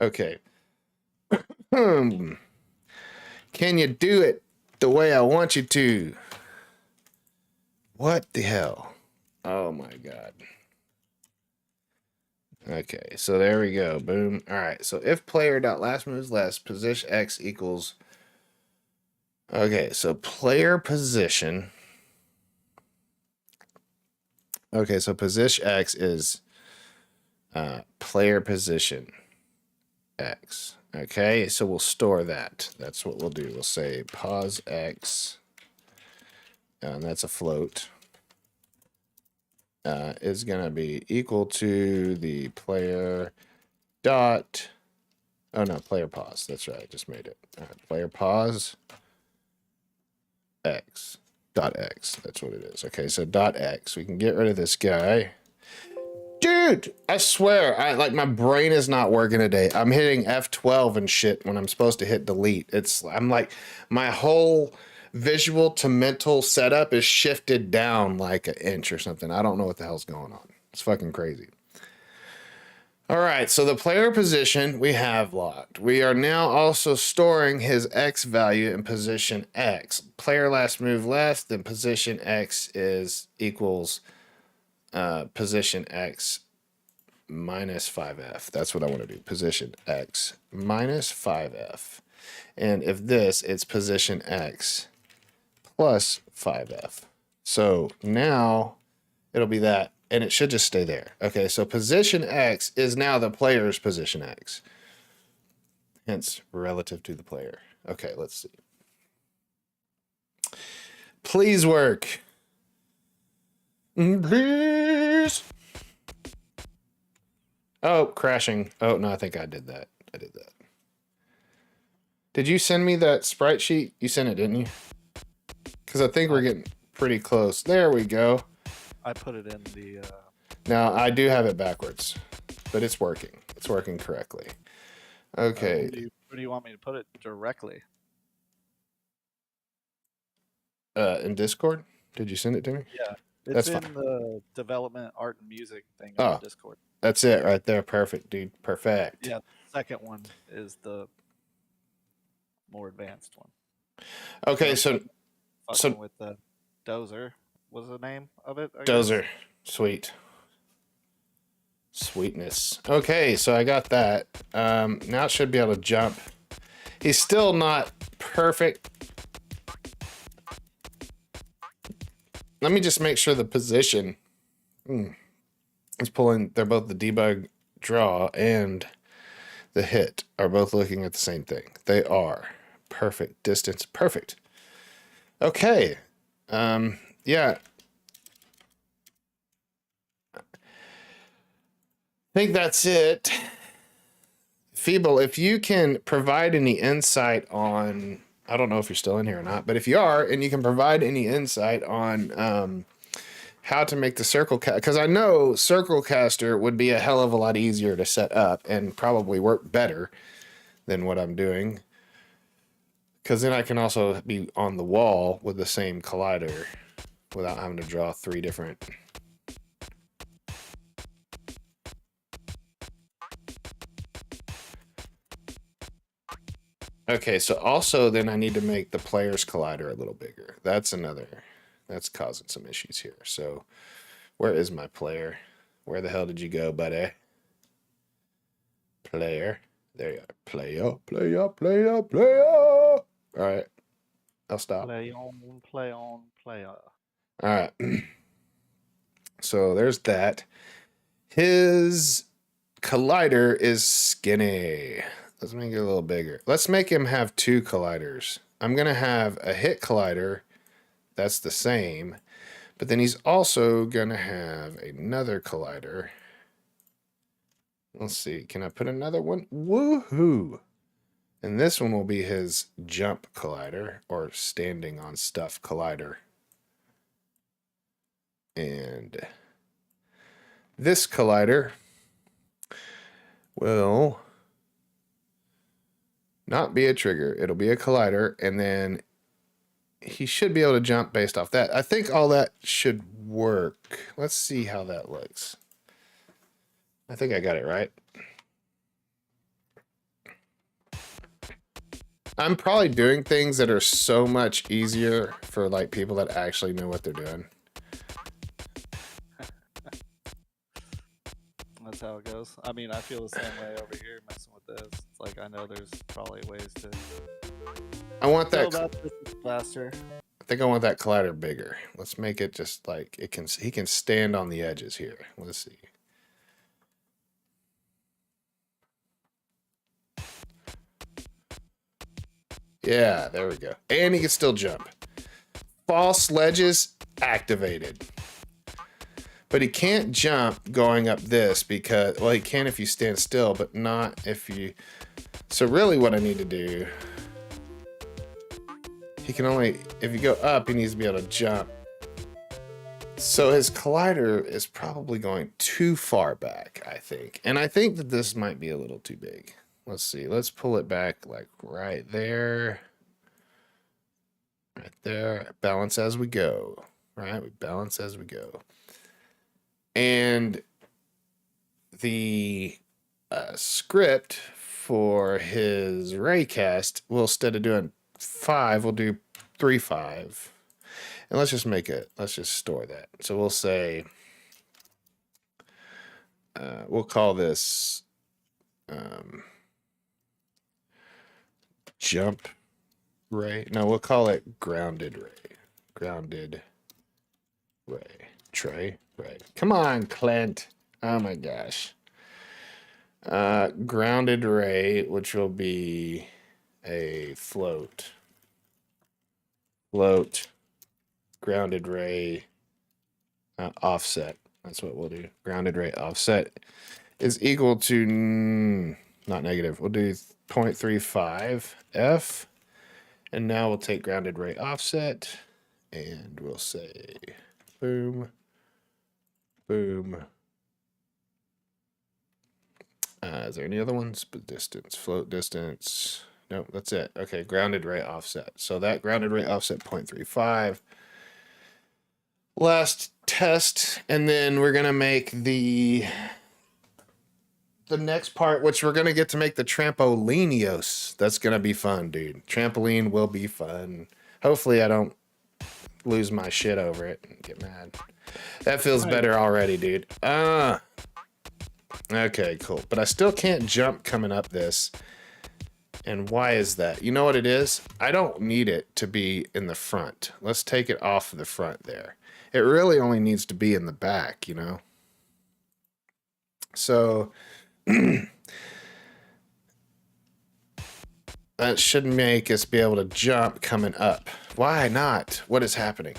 Speaker 1: Okay. Can you do it the way I want you to? What the hell? Oh my God. Okay, so there we go. Boom. All right, so if player dot last moves less, position X equals. Okay, so player position. Okay, so position X is player position X. Okay, so we'll store that. That's what we'll do. We'll say pos X, and that's a float, is going to be equal to the player dot, oh no, player pos. That's right, I just made it. Player pos X, dot X. That's what it is. Okay, so dot X. We can get rid of this guy. Dude, I swear, my brain is not working today. I'm hitting F12 and shit when I'm supposed to hit delete. I'm like, my whole visual to mental setup is shifted down like an inch or something. I don't know what the hell's going on. It's fucking crazy. All right, so the player position we have locked. We are now also storing his X value in position X. Player last move left, then position X is equals position X minus 5F. That's what I want to do. Position X minus 5F. And if this, it's position X plus 5F. So now it'll be that. And it should just stay there. Okay, so position X is now the player's position X. Hence, relative to the player. Okay, let's see. Please work. Please. Oh, crashing. Oh, no, I think I did that. I did that. Did you send me that sprite sheet? You sent it, didn't you? Because I think we're getting pretty close. There we go.
Speaker 2: I put it in the...
Speaker 1: Now, I do have it backwards, but it's working. It's working correctly. Okay.
Speaker 2: Where do you want me to put it directly?
Speaker 1: In Discord? Did you send it to me?
Speaker 2: Yeah. It's
Speaker 1: That's
Speaker 2: in
Speaker 1: fine.
Speaker 2: the development art and music thing on Discord.
Speaker 1: That's it right there. Perfect, dude. Perfect.
Speaker 2: Yeah, the second one is the more advanced one.
Speaker 1: Okay, so
Speaker 2: with the Dozer was the name of it?
Speaker 1: Dozer. Sweet. Sweetness. Okay, so I got that. Now it should be able to jump. He's still not perfect. Let me just make sure the position. He's pulling. They're both the debug draw and the hit are both looking at the same thing. They are. Perfect. Distance. Perfect. Okay. Yeah. I think that's it. Feeble, if you can provide any insight on, I don't know if you're still in here or not, but if you are, and you can provide any insight on how to make the circle cast, because I know circle caster would be a hell of a lot easier to set up and probably work better than what I'm doing. Because then I can also be on the wall with the same collider without having to draw 3 different. Okay, so also then I need to make the player's collider a little bigger. That's causing some issues here. So where is my player? Where the hell did you go, buddy? Player. There you are. Player, player, player, player. All right. I'll stop.
Speaker 2: Play on, play on, player.
Speaker 1: All right. So there's that. His collider is skinny. Let's make it a little bigger. Let's make him have 2 colliders. I'm going to have a hit collider. That's the same. But then he's also going to have another collider. Let's see. Can I put another one? Woohoo! And this one will be his jump collider or standing on stuff collider. And this collider will not be a trigger. It'll be a collider, and then he should be able to jump based off that. I think all that should work. Let's see how that looks. I think I got it right. I'm probably doing things that are so much easier for like people that actually know what they're doing.
Speaker 2: That's how it goes. I mean, I feel the same way over here messing with this. It's like I know there's probably ways to.
Speaker 1: I want that.
Speaker 2: Faster.
Speaker 1: I think I want that collider bigger. Let's make it just like it can. He can stand on the edges here. Let's see. Yeah, there we go. And he can still jump. False ledges activated. But he can't jump going up this because, well, he can if you stand still, but not if you... So really what I need to do... He can only... If you go up, he needs to be able to jump So his collider is probably going too far back, I think. And I think that this might be a little too big. Let's see. Let's pull it back like right there. Right there. Balance as we go. Right? We balance as we go. And the script for his raycast will, instead of doing 5, we'll do 3 5. And let's just store that. So we'll say, we'll call this jump ray. No, we'll call it grounded ray. Grounded ray. Trey ray. Come on, Clint. Oh my gosh. Grounded ray, which will be a float. Float. Grounded ray offset. That's what we'll do. Grounded ray offset is equal to, not negative. We'll do 0.35 F. And now we'll take grounded ray offset and we'll say boom, boom. Is there any other ones? Distance, float distance. Nope, that's it. Okay, grounded ray offset. So that grounded ray offset 0.35. Last test, and then we're gonna make the next part, which we're gonna get to make the trampolinios. That's gonna be fun, dude. Trampoline will be fun. Hopefully, I don't lose my shit over it and get mad. That feels better already, dude. Okay, cool. But I still can't jump coming up this. And why is that? You know what it is? I don't need it to be in the front. Let's take it off of the front there. It really only needs to be in the back, you know? So that should make us be able to jump coming up. Why not? What is happening?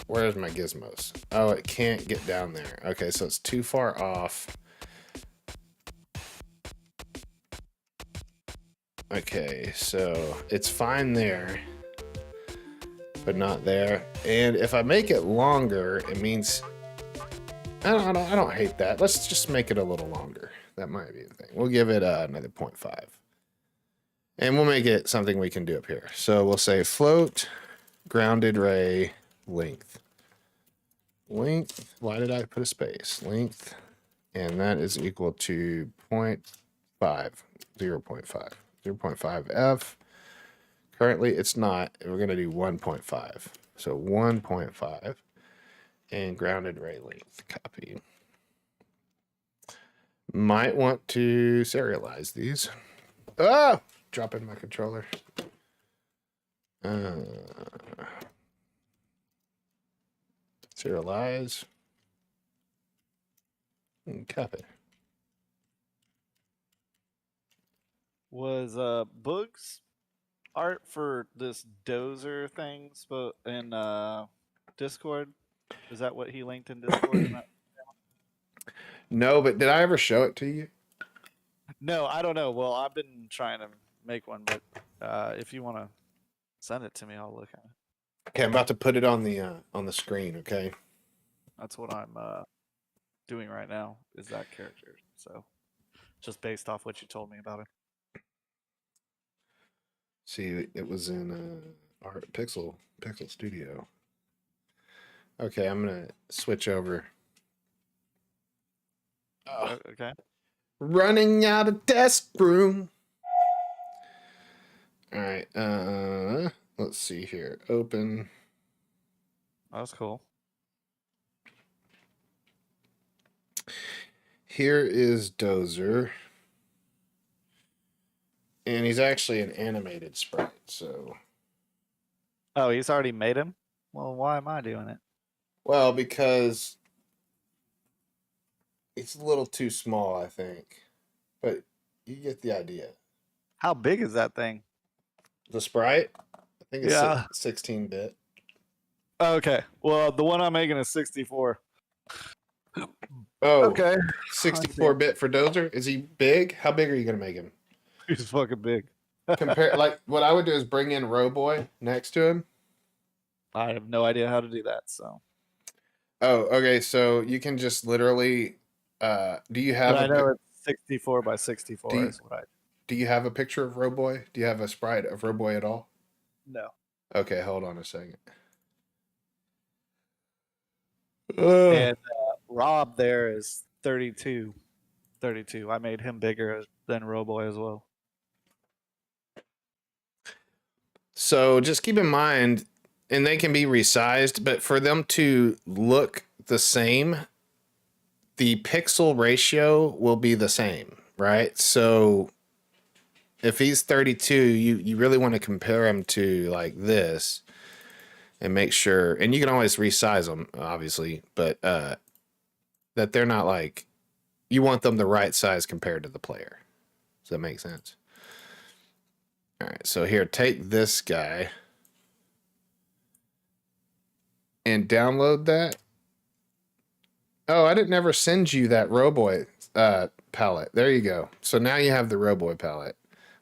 Speaker 1: Where's my gizmos? Oh, it can't get down there. Okay, so it's too far off. Okay, so it's fine there, but not there. And if I make it longer, it means I don't hate that. Let's just make it a little longer. That might be the thing. We'll give it another 0.5. And we'll make it something we can do up here. So we'll say float, grounded ray, length. Length, why did I put a space? Length, and that is equal to 0.5, 0.5. 0.5 F. Currently, it's not. We're going to do 1.5. So 1.5 and grounded ray length. Copy. Might want to serialize these. Ah! Dropping my controller. Serialize. And copy.
Speaker 2: Was Boog's art for this dozer thing in Discord? Is that what he linked in Discord?
Speaker 1: No, but did I ever show it to you?
Speaker 2: No, I don't know. Well, I've been trying to make one, but if you want to send it to me, I'll look at it.
Speaker 1: Okay, I'm about to put it on the screen. Okay.
Speaker 2: That's what I'm doing right now. Is that character? So, just based off what you told me about it.
Speaker 1: See, it was in Art Pixel Studio. Okay, I'm gonna switch over. Oh,
Speaker 2: Okay.
Speaker 1: running out of desk room. All right. Let's see here. Open.
Speaker 2: That's cool.
Speaker 1: Here is Dozer. And he's actually an animated sprite, so.
Speaker 2: Oh, he's already made him? Well, why am I doing it?
Speaker 1: Well, because it's a little too small, I think. But you get the idea.
Speaker 2: How big is that thing?
Speaker 1: The sprite? I think it's
Speaker 2: Yeah.
Speaker 1: 16-bit.
Speaker 2: Okay. Well, the one I'm making is 64.
Speaker 1: Oh,
Speaker 2: Okay.
Speaker 1: 64-bit for Dozer? Is he big? How big are you going to make him?
Speaker 2: He's fucking big.
Speaker 1: Compare, like, what I would do is bring in Roboy next to him.
Speaker 2: I have no idea how to do that, so.
Speaker 1: Oh, okay. So you can just literally. Do you
Speaker 2: But
Speaker 1: have
Speaker 2: I
Speaker 1: a
Speaker 2: know it's 64 by
Speaker 1: do
Speaker 2: 64
Speaker 1: you,
Speaker 2: is what I
Speaker 1: do you have a picture of Roboy? Do you have a sprite of Roboy at all?
Speaker 2: know.
Speaker 1: Okay, hold on a second. Uh,
Speaker 2: And Rob there is 32. 32. I made him bigger than Roboy as well.
Speaker 1: so just keep in mind, and they can be resized, but for them to look the same, the pixel ratio will be the same, right? So if he's 32, you really want to compare him to like this and make sure, and you can always resize them, obviously, but that they're not like, you want them the right size compared to the player. Does that make sense? All right, so here, take this guy and download that. Oh, I didn't ever send you that Roboy palette. There you go. So now you have the Roboy palette.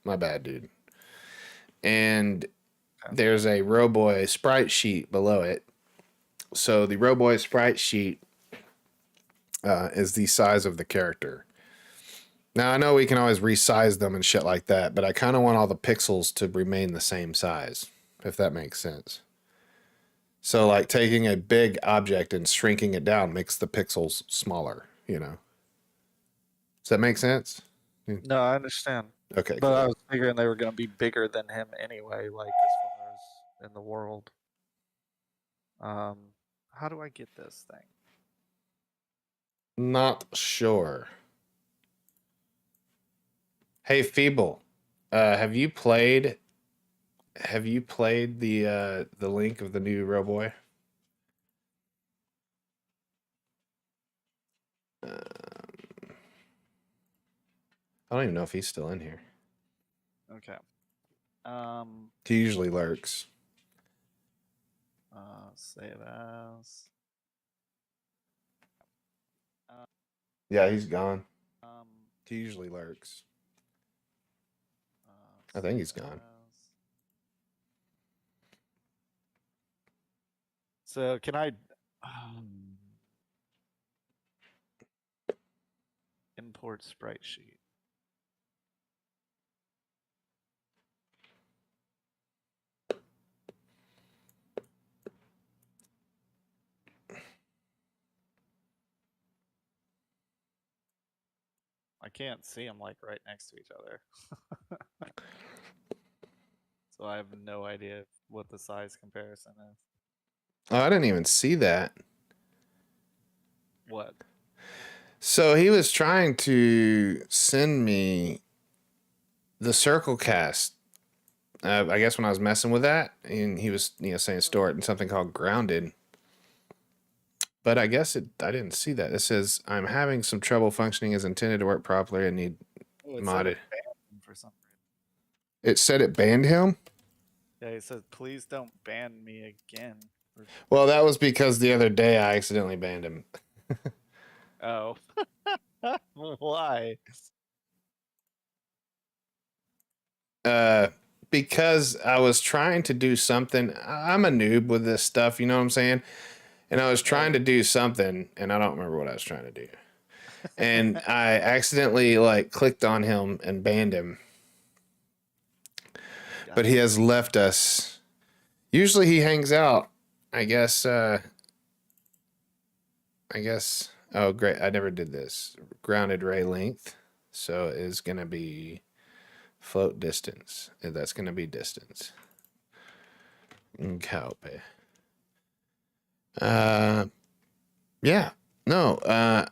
Speaker 1: My bad, dude. And there's a Roboy sprite sheet below it. So the Roboy sprite sheet is the size of the character. Now I know we can always resize them and shit like that, but I kind of want all the pixels to remain the same size, if that makes sense. So like taking a big object and shrinking it down makes the pixels smaller, you know. Does that make sense?
Speaker 2: No, I understand.
Speaker 1: Okay,
Speaker 2: But
Speaker 1: cool.
Speaker 2: I was figuring they were going to be bigger than him anyway, like as far as in the world. How do I get this thing?
Speaker 1: Not sure. Hey, Feeble, have you played? Have you played the link of the new Roboy? I don't even know if he's still in here.
Speaker 2: Okay. Um,
Speaker 1: He usually lurks.
Speaker 2: save as. Uh,
Speaker 1: Yeah, he's gone.
Speaker 2: um,
Speaker 1: He usually lurks. I think
Speaker 2: save
Speaker 1: he's gone.
Speaker 2: as. So can I import sprite sheet? I can't see them like right next to each other. So I have no idea what the size comparison is.
Speaker 1: Oh, I didn't even see that.
Speaker 2: What?
Speaker 1: So he was trying to send me the circle cast. I guess when I was messing with that, and he was saying store it in something called grounded. But I guess I didn't see that. It says I'm having some trouble functioning as intended to work properly. I need
Speaker 2: Oh, it said
Speaker 1: modded.
Speaker 2: it banned him for some reason.
Speaker 1: It said it banned him.
Speaker 2: Yeah, he said, please don't ban me again.
Speaker 1: Well, that was because the other day I accidentally banned him.
Speaker 2: Oh. Why?
Speaker 1: Because I was trying to do something. I'm a noob with this stuff, you know what I'm saying? And I was trying to do something, and I don't remember what I was trying to do. And I accidentally like clicked on him and banned him. But he has left us. Usually he hangs out. I guess. Oh, great! I never did this. Grounded ray length. So it is gonna be float distance. That's gonna be distance. Cowpay. Yeah. No.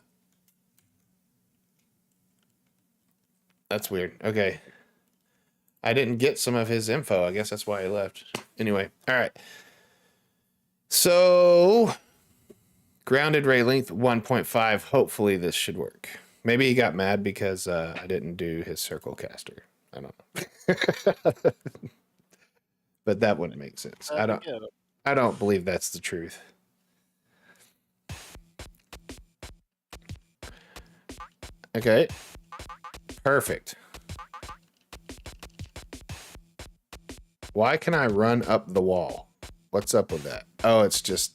Speaker 1: That's weird. Okay. I didn't get some of his info. I guess that's why he left. Anyway. All right. So grounded ray length 1.5. Hopefully this should work. Maybe he got mad because I didn't do his circle caster. I don't know. But that wouldn't make sense. I don't believe that's the truth. Okay. Perfect. Why can I run up the wall? What's up with that? Oh, it's just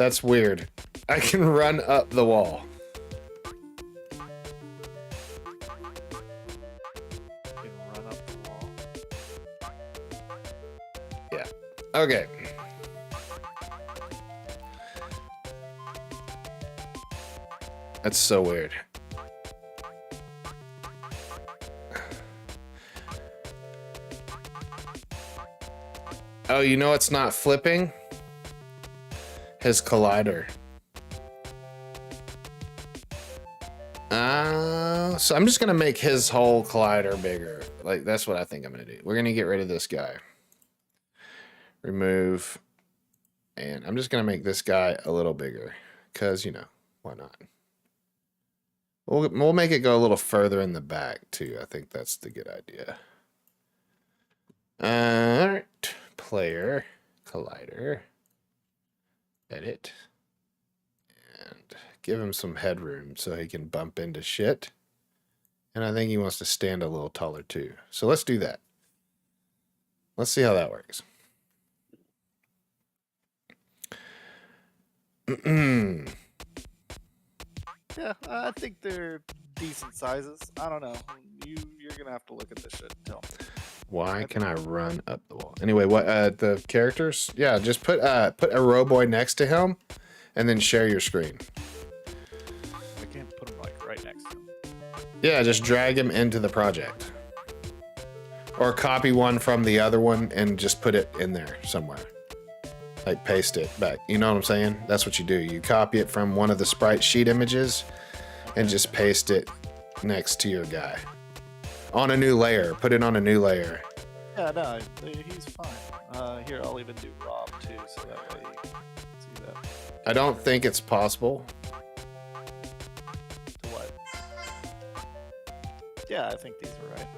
Speaker 1: That's weird. I can run up the wall.
Speaker 2: You can run up the wall.
Speaker 1: Yeah. Okay. That's so weird. Oh, you know it's not flipping? His collider. So I'm just gonna make his whole collider bigger. Like, that's what I think I'm gonna do. We're gonna get rid of this guy. Remove. And I'm just gonna make this guy a little bigger. Cause, you know, why not? We'll make it go a little further in the back too. I think that's the good idea. Alright. Player. Collider. Edit. And give him some headroom so he can bump into shit. And I think he wants to stand a little taller too. So let's do that. Let's see how that works.
Speaker 2: Yeah, I think they're decent sizes. I don't know. You're gonna have to look at this shit and tell me.
Speaker 1: Why can I run up the wall? Anyway, what the characters? Yeah, just put a Roboy next to him, and then share your screen.
Speaker 2: I can't put them like right next to him.
Speaker 1: Yeah, just drag him into the project, or copy one from the other one and just put it in there somewhere. Like paste it back. You know what I'm saying? That's what you do. You copy it from one of the sprite sheet images, and just paste it next to your guy. On a new layer. Put it on a new layer.
Speaker 2: Yeah, no, he's fine. Here, I'll even do Rob too, so that way you can see that.
Speaker 1: I don't think it's possible.
Speaker 2: To what? Yeah, I think these are right.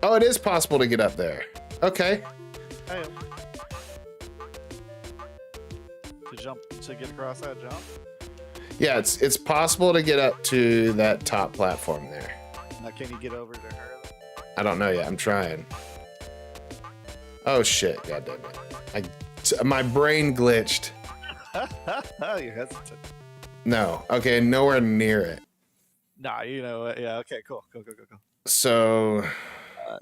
Speaker 1: Oh, it is possible to get up there. Okay.
Speaker 2: I am. To get across that jump?
Speaker 1: Yeah, it's possible to get up to that top platform there.
Speaker 2: Now, can you get over to her?
Speaker 1: I don't know yet. I'm trying. Oh shit! God damn it! My brain glitched.
Speaker 2: You're hesitant.
Speaker 1: No. Okay, nowhere near it.
Speaker 2: Nah, you know what? Yeah. Okay. Cool. Go.
Speaker 1: So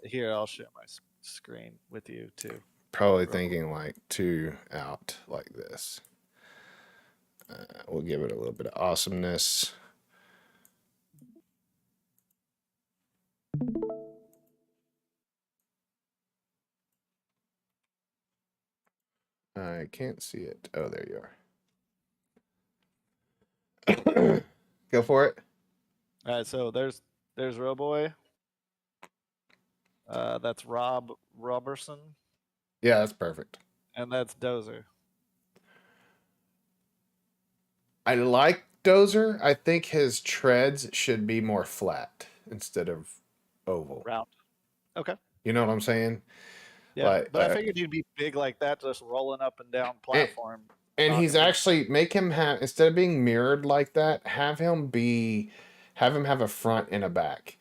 Speaker 2: Here, I'll share my screen with you too.
Speaker 1: probably thinking like 2 out like this. We'll give it a little bit of awesomeness. I can't see it. Oh, there you are. Go for it.
Speaker 2: All right. So there's Roboy. That's Robertson,
Speaker 1: Yeah, that's perfect.
Speaker 2: and that's Dozer.
Speaker 1: I like Dozer. I think his treads should be more flat instead of oval.
Speaker 2: Round. Okay.
Speaker 1: You know what I'm saying?
Speaker 2: Yeah,
Speaker 1: Like,
Speaker 2: but I figured he'd be big like that, just rolling up and down platform.
Speaker 1: and
Speaker 2: Not
Speaker 1: he's
Speaker 2: gonna be-
Speaker 1: actually make him have, instead of being mirrored like that, have him have a front and a back.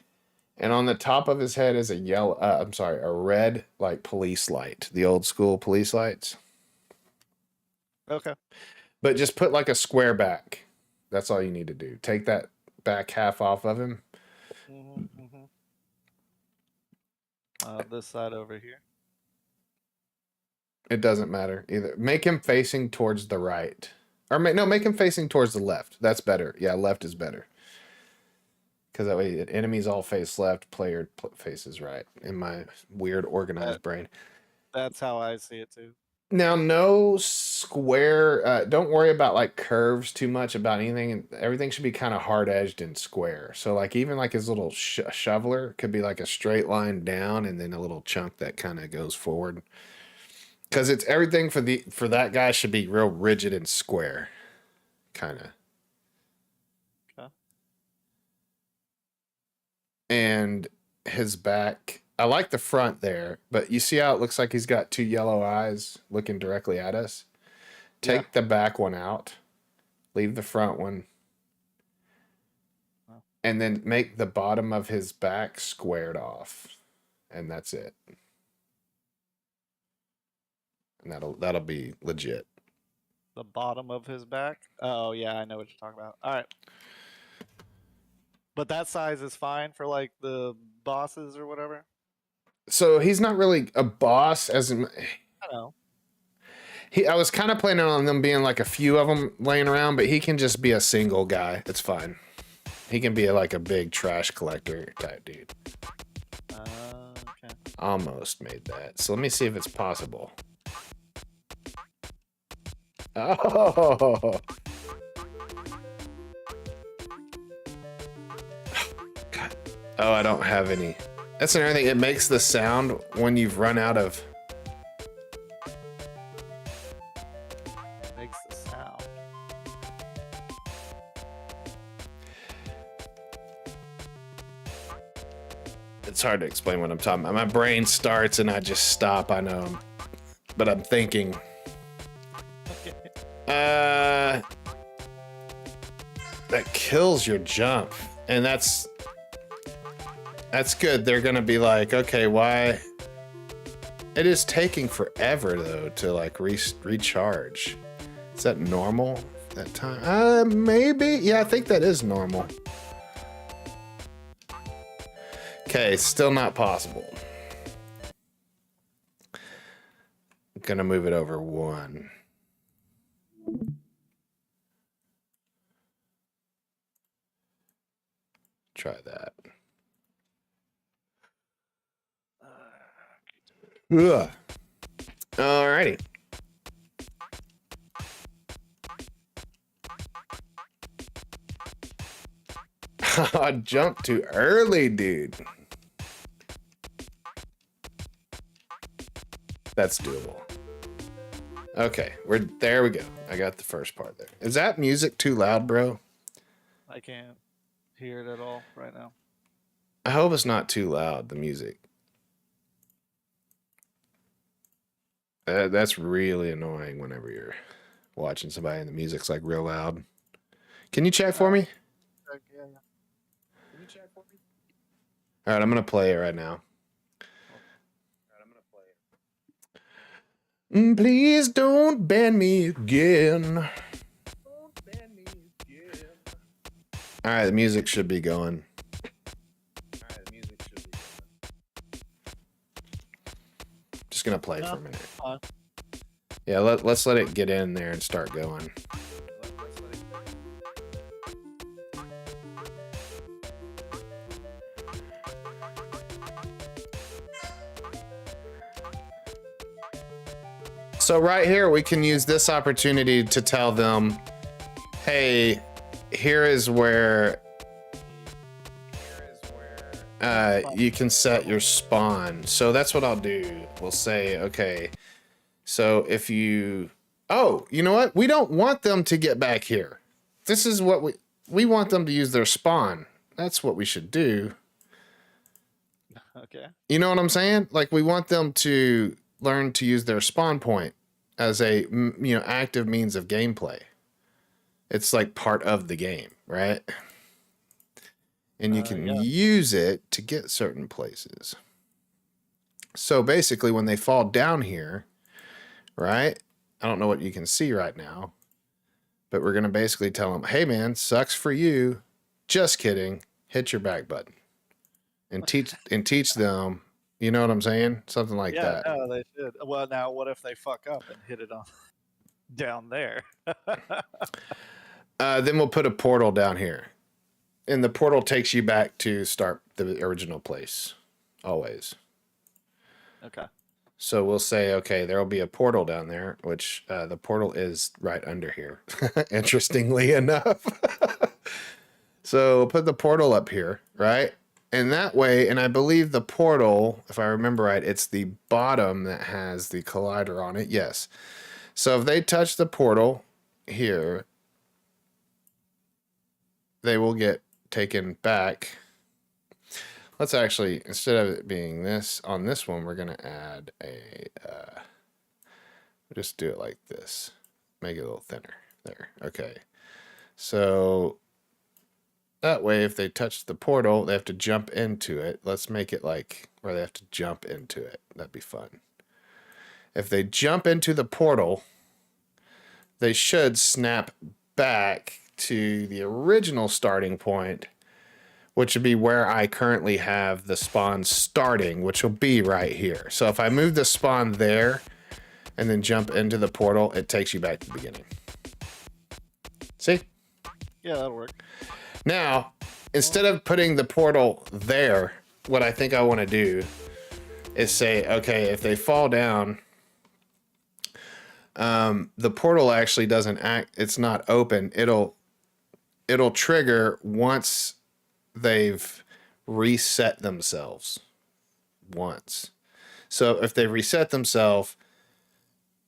Speaker 1: And on the top of his head is a a red like police light, the old school police lights.
Speaker 2: Okay.
Speaker 1: But just put like a square back. That's all you need to do. Take that back half off of him.
Speaker 2: This side over here.
Speaker 1: It doesn't matter either. Make him facing towards the right. Or make him facing towards the left. That's better. Yeah, left is better. Because that way, enemies all face left, player faces right. In my weird organized brain.
Speaker 2: That's how I see it too.
Speaker 1: Now, no square. Don't worry about like curves too much about anything. Everything should be kind of hard edged and square. So like even like his little shoveler could be like a straight line down and then a little chunk that kind of goes forward. Because it's everything for that guy should be real rigid and square, kind of.
Speaker 2: Okay.
Speaker 1: And his back. I like the front there, but you see how it looks like he's got 2 yellow eyes looking directly at us? Take the back one out. Leave the front one.
Speaker 2: Oh.
Speaker 1: And then make the bottom of his back squared off. And that's it. And that'll be legit.
Speaker 2: The bottom of his back. Oh yeah, I know what you're talking about. All right, but that size is fine for like the bosses or whatever.
Speaker 1: So he's not really a boss as in,
Speaker 2: I know.
Speaker 1: I was kind of planning on them being like a few of them laying around, but he can just be a single guy. It's fine. He can be like a big trash collector type dude.
Speaker 2: Okay.
Speaker 1: Almost made that. So let me see if it's possible. Oh, God. Oh, I don't have any. That's another thing. It makes the sound when you've run out of.
Speaker 2: Makes the sound.
Speaker 1: It's hard to explain what I'm talking about. My brain starts and I just stop. I know, but I'm thinking.
Speaker 2: Okay.
Speaker 1: That kills your jump, and that's good. They're gonna be like, okay, why? It is taking forever though to like recharge. Is that normal? That time? Maybe. Yeah, I think that is normal. Okay, still not possible. I'm gonna move it over one. Try that. Ugh. Alrighty. I jumped too early, dude. That's doable. Okay, there we go. I got the first part there. Is that music too loud, bro?
Speaker 2: I can't hear it at all right now.
Speaker 1: I hope it's not too loud, the music. That's really annoying whenever you're watching somebody and the music's like real loud. Can you check for me?
Speaker 2: Yeah.
Speaker 1: Can you check for me? All right, I'm going to play it right now. Please don't ban me again. All right, the music should be going. Just gonna play for a minute. Yeah, let's let it get in there and start going. So right here, we can use this opportunity to tell them, hey, here is where you can set your spawn. So that's what I'll do. We'll say, okay, so if you, oh, you know what? We don't want them to get back here. This is what we want them to use their spawn. That's what we should do.
Speaker 2: Okay.
Speaker 1: You know what I'm saying? Like we want them to learn to use their spawn point as a active means of gameplay. It's like part of the game, right? And you can use it to get certain places. So basically when they fall down here, right? I don't know what you can see right now, but we're going to basically tell them, hey man, sucks for you. Just kidding. Hit your back button and teach them. You know what I'm saying? Something like that.
Speaker 2: Yeah, no, they should. Well, now what if they fuck up and hit it on down there?
Speaker 1: Then we'll put a portal down here. And the portal takes you back to start the original place. Always.
Speaker 2: Okay.
Speaker 1: So we'll say, okay, there'll be a portal down there, which the portal is right under here. Interestingly enough. So we'll put the portal up here, right? And that way, and I believe the portal, if I remember right, it's the bottom that has the collider on it. Yes. So if they touch the portal here, they will get taken back. Let's actually, instead of it being this, on this one, we're going to add a, just do it like this. Make it a little thinner. There. Okay. So that way, if they touch the portal, they have to jump into it. Let's make it like where they have to jump into it. That'd be fun. If they jump into the portal, they should snap back to the original starting point, which would be where I currently have the spawn starting, which will be right here. So if I move the spawn there and then jump into the portal, it takes you back to the beginning. See?
Speaker 2: Yeah, that'll work.
Speaker 1: Now, instead of putting the portal there, what I think I want to do is say, okay, if they fall down, the portal actually doesn't act, it's not open. It'll trigger once they've reset themselves once. So if they reset themselves,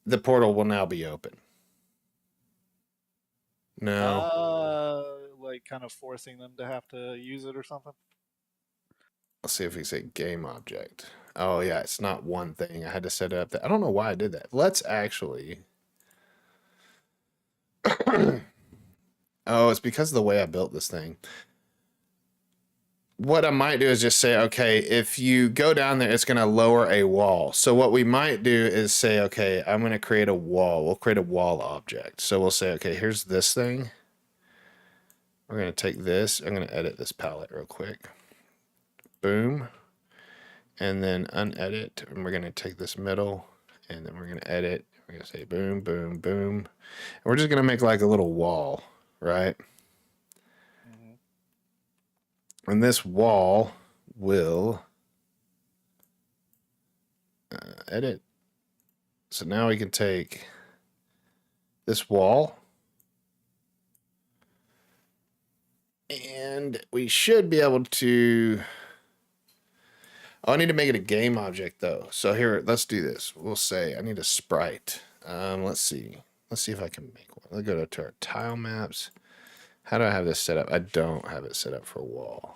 Speaker 1: the portal will now be open. No.
Speaker 2: Like kind of forcing them to have to use it or something.
Speaker 1: Let's see if we say game object. Oh yeah, it's not one thing. I had to set it up. I don't know why I did that. Let's actually. Oh, it's because of the way I built this thing. What I might do is just say, okay, if you go down there, it's going to lower a wall. So what we might do is say, okay, I'm going to create a wall. We'll create a wall object. So we'll say, okay, here's this thing. We're going to take this. I'm going to edit this palette real quick. Boom. And then unedit. And we're going to take this middle. And then we're going to edit. We're going to say boom, boom, boom. And we're just going to make like a little wall, right? And this wall will edit. So now we can take this wall and we should be able to. Oh, I need to make it a game object though. So here, let's do this. We'll say I need a sprite. Let's see. Let's see if I can make one. Let's go to our tile maps. How do I have this set up? I don't have it set up for a wall.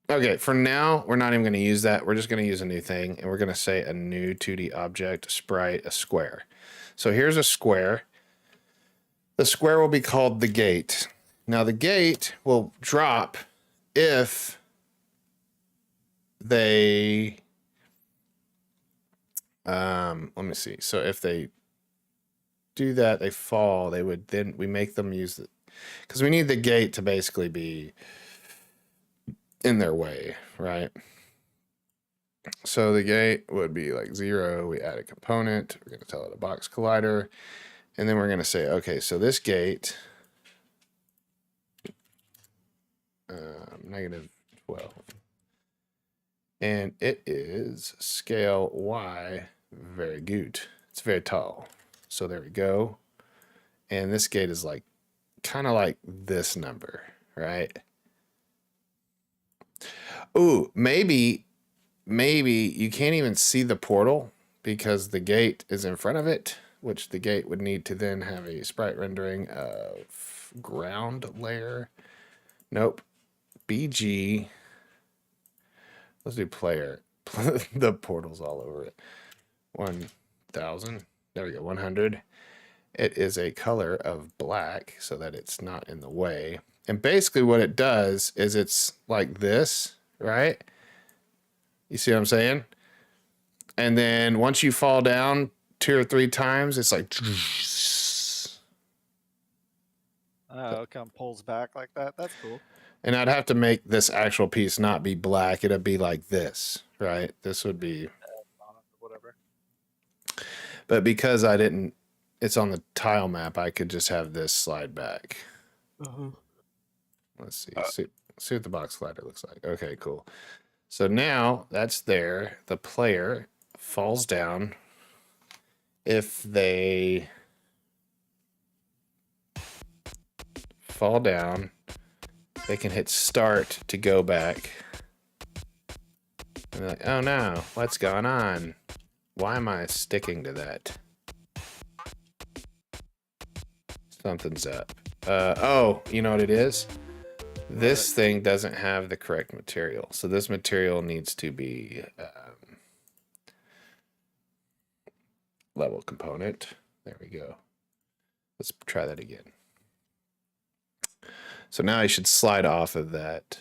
Speaker 1: Okay, for now, we're not even going to use that. We're just going to use a new thing, and we're going to say a new 2D object, a sprite, a square. So here's a square. The square will be called the gate. Now, the gate will drop if they... let me see. So if they do that, they fall, they would then... We make them use it. Because we need the gate to basically be in their way, right? So the gate would be like 0. We add a component. We're going to tell it a box collider. And then we're going to say, okay, so this gate, -12. And it is scale Y, very good. It's very tall. So there we go. And this gate is like, kind of like this number, right? Ooh, maybe you can't even see the portal because the gate is in front of it, which the gate would need to then have a sprite rendering of ground layer. Nope. BG. Let's do player. The portal's all over it. 1000. There we go. 100. It is a color of black so that it's not in the way. And basically what it does is it's like this, right? You see what I'm saying? And then once you fall down 2 or 3 times, it's like...
Speaker 2: Oh, it kind of pulls back like that. That's cool.
Speaker 1: And I'd have to make this actual piece not be black. It'd be like this, right? This would be...
Speaker 2: Whatever.
Speaker 1: But because I didn't... It's on the tile map, I could just have this slide back. Let's see. See what the box slider looks like. Okay, cool. So now that's there. The player falls down. If they fall down, they can hit start to go back. And they're like, oh no, what's going on? Why am I sticking to that? Something's up. Oh, you know what it is? This thing doesn't have the correct material. So this material needs to be level component. There we go. Let's try that again. So now I should slide off of that.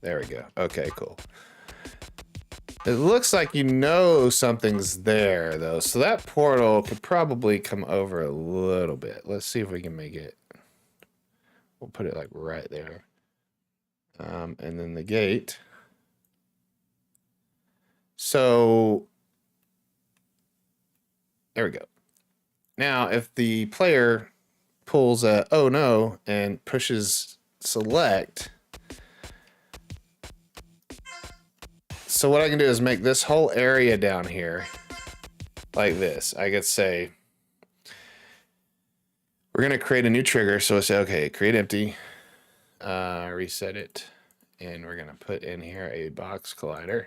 Speaker 1: There we go. Okay, cool. It looks like you know something's there, though. So that portal could probably come over a little bit. Let's see if we can make it. We'll put it like right there. And then the gate. So there we go. Now, if the player pulls a oh no and pushes select, so what I can do is make this whole area down here like this. I could say, we're going to create a new trigger. So I say, okay, create empty, reset it. And we're going to put in here a box collider.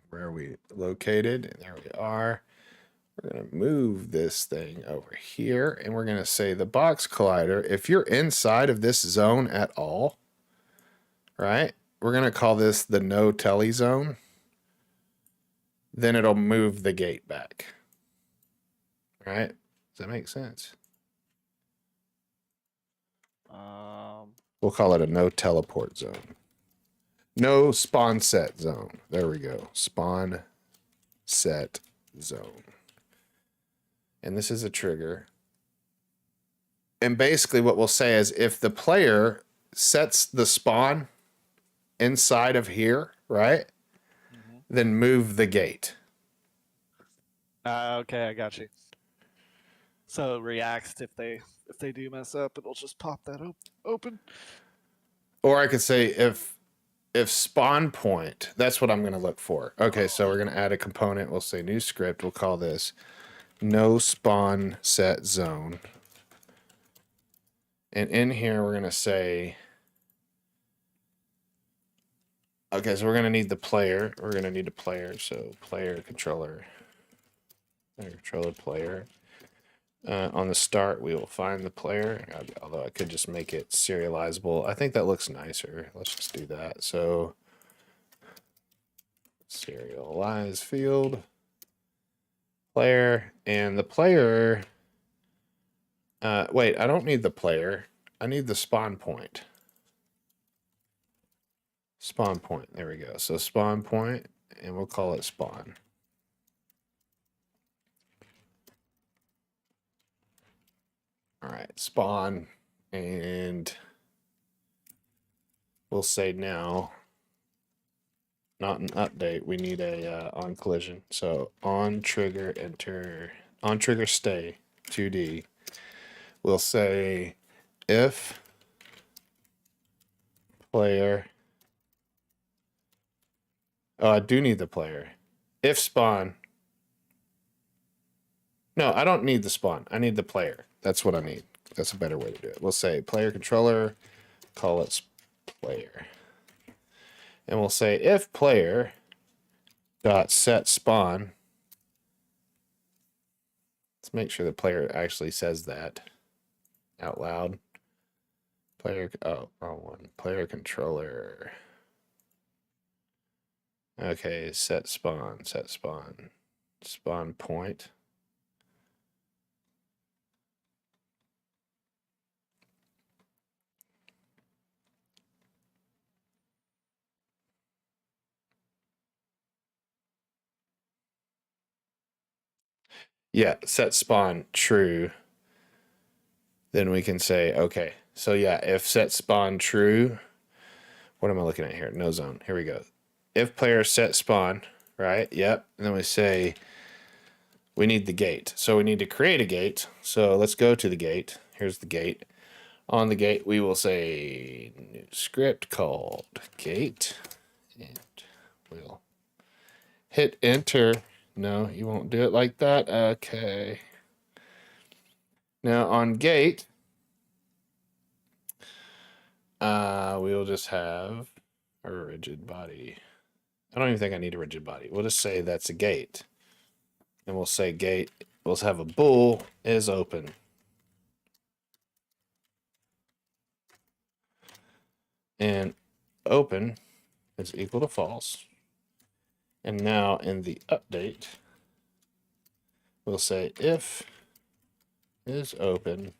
Speaker 1: Where are we located? There we are. We're going to move this thing over here. And we're going to say the box collider, if you're inside of this zone at all, right? We're going to call this the no telly zone. Then it'll move the gate back. Right? Does that make sense? We'll call it a no teleport zone. No spawn set zone. There we go. Spawn set zone. And this is a trigger. And basically what we'll say is if the player sets the spawn inside of here, right? Mm-hmm. Then move the gate.
Speaker 2: Okay, I got you. So it reacts if they do mess up, it'll just pop that open.
Speaker 1: Or I could say if spawn point, that's what I'm going to look for. Okay, so we're going to add a component. We'll say new script. We'll call this no spawn set zone. And in here, we're going to say, okay, so we're going to need the player. We're going to need a player. So player controller, player. On the start, we will find the player, although I could just make it serializable. I think that looks nicer. Let's just do that. So serialize field, player, and the player, wait, I don't need the player. I need the spawn point. Spawn point, there we go. So spawn point, and we'll call it spawn. All right, spawn, and we'll say now, not an update, we need a on collision. So on trigger, enter, on trigger stay, 2D. We'll say if player, oh, I do need the player. If spawn, no, I don't need the spawn. I need the player. That's what I need. That's a better way to do it. We'll say player controller, call it player. And we'll say if player dot set spawn. Let's make sure the player actually says that out loud. Player, oh, wrong one. Player controller. Okay, set spawn, spawn point. Yeah, set spawn true. Then we can say, okay, so yeah, if set spawn true, what am I looking at here? No zone. Here we go. If player set spawn, right? Yep. And then we say we need the gate. So we need to create a gate. So let's go to the gate. Here's the gate. On the gate, we will say new script called gate. And we'll hit enter. No, you won't do it like that. Okay. Now on gate, we'll just have a rigid body. I don't even think I need a rigid body. We'll just say that's a gate. And we'll say gate, we'll have a bool is open. And open is equal to false. And now in the update, we'll say if is open.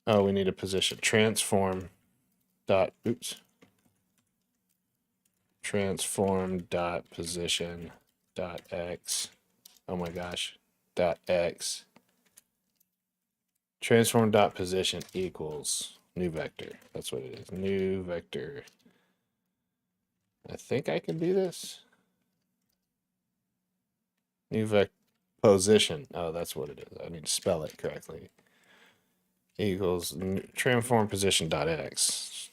Speaker 1: Oh, we need a position. Transform transform dot position dot x. Oh my gosh, dot x. Transform dot position equals new vector. That's what it is. New vector. I think I can do this. New vector position. Oh, that's what it is. I need to spell it correctly. Equals transform position dot x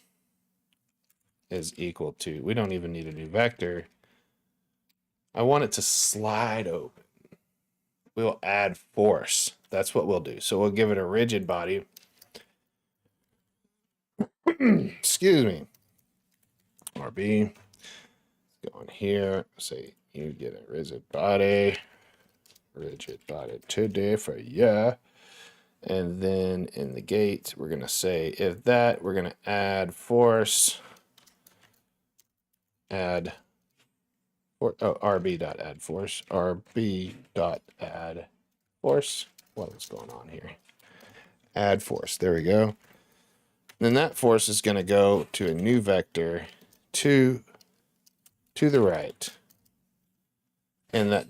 Speaker 1: is equal to. We don't even need a new vector. I want it to slide open. We'll add force. That's what we'll do. So we'll give it a rigid body. Excuse me. RB. Go in here. Say you get a rigid body. Rigid body today for ya. And then in the gate, we're going to say if that, we're going to add force. Add. RB dot add force. RB dot add force. What is going on here? Add force. There we go. Then that force is going to go to a new vector to the right. And that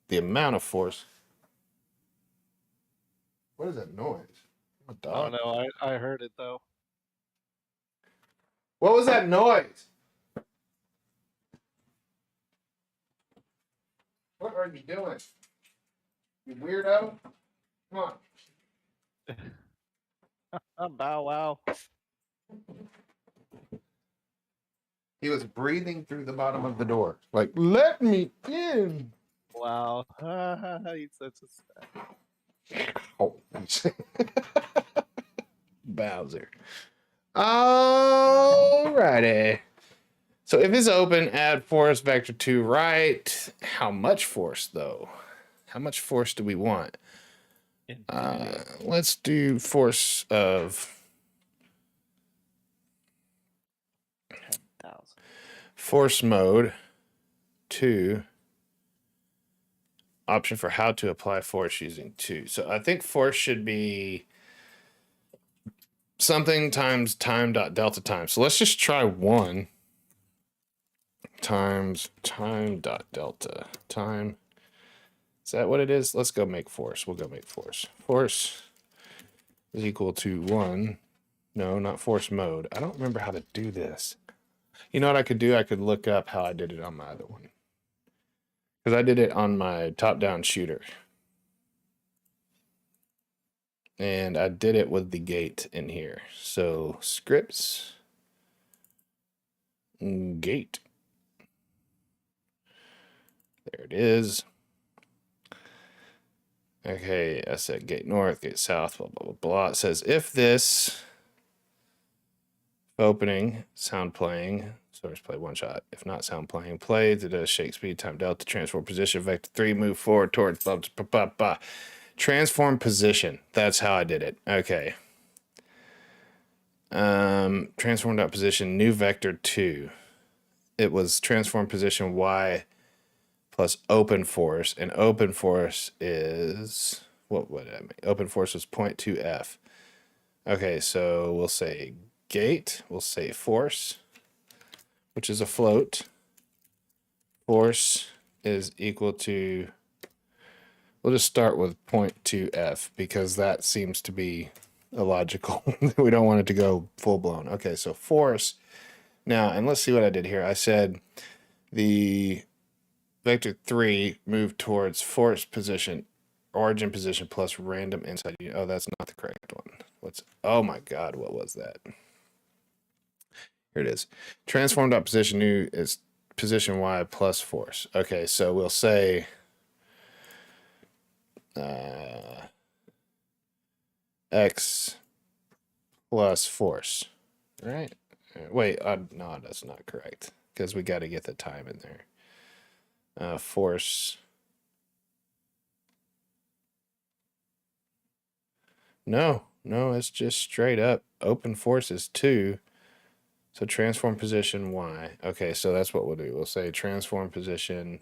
Speaker 1: the amount of force. What is that noise? A dog?
Speaker 2: Oh no, I heard it though.
Speaker 1: What was that noise? What are you doing? You weirdo? Come on.
Speaker 2: Bow wow.
Speaker 1: He was breathing through the bottom of the door. Like, let me in.
Speaker 2: Wow. He's such a sad.
Speaker 1: Oh. Bowser. Alrighty. So if it's open, add force vector to right. How much force, though? How much force do we want? Let's do force of
Speaker 2: 10,000.
Speaker 1: force mode 2. Option for how to apply force using 2. So I think force should be something times time dot delta time. So let's just try 1 times time dot delta time. Is that what it is? Let's go make force. We'll go make force. Force is equal to 1. No, not force mode. I don't remember how to do this. You know what I could do? I could look up how I did it on my other one. Because I did it on my top-down shooter. And I did it with the gate in here. So scripts, gate. There it is. Okay, I said gate north, gate south, blah, blah, blah, blah. It says if this opening, sound playing, source play one shot. If not sound playing, play to the shake speed, time delta, transform position, vector 3, move forward towards, blah, blah, blah, blah. Transform position. That's how I did it. Okay. Transform dot position, new vector 2. It was transform position Y plus open force, and open force is what would I mean? Open force was 0.2F. Okay, so we'll say gate, we'll say force, which is a float. Force is equal to, we'll just start with 0.2F because that seems to be illogical. We don't want it to go full blown. Okay, so force. Now, and let's see what I did here. I said the vector 3 moved towards force position, origin position plus random inside unit. Oh, that's not the correct one. Oh my God, what was that? Here it is. Transform dot position new is position Y plus force. Okay, so we'll say X plus force, right? Wait, no, that's not correct because we got to get the time in there. Force. No, it's just straight up. Open force is 2. So transform position Y. Okay, so that's what we'll do. We'll say transform position.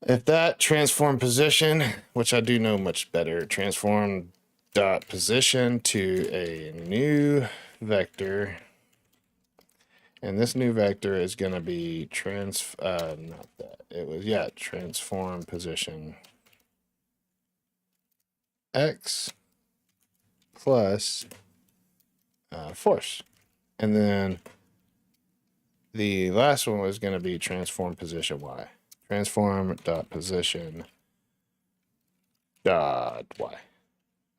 Speaker 1: If that transform position, which I do know much better, transform dot position to a new vector, and this new vector is going to be not that, it was, yeah, transform position x plus force. And then the last one was going to be transform position y. Transform dot position dot y.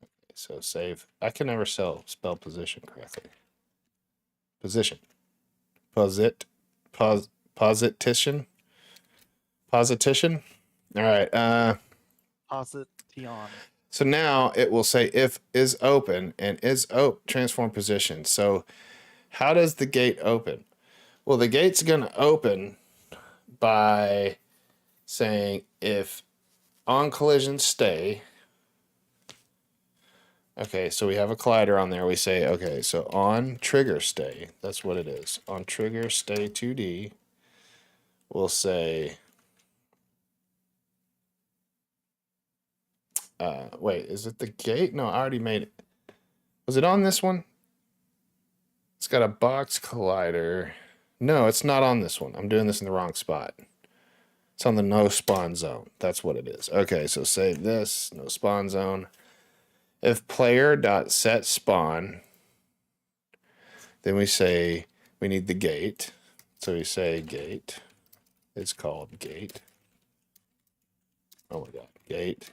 Speaker 1: Okay, so save. I can never spell position correctly. Position. Positition. Positition. All right.
Speaker 2: Position.
Speaker 1: So now it will say if is open and is transform position. So how does the gate open? Well, the gate's going to open by saying if on collision stay. Okay, so we have a collider on there. We say, okay, so on trigger stay, that's what it is. On trigger stay 2D, we'll say, wait, is it the gate? No, I already made it. Was it on this one? It's got a box collider. No, it's not on this one. I'm doing this in the wrong spot. It's on the no spawn zone. That's what it is. Okay, so save this, no spawn zone. If player dot set spawn, then we say we need the gate. So we say gate. It's called gate. Oh my god, gate.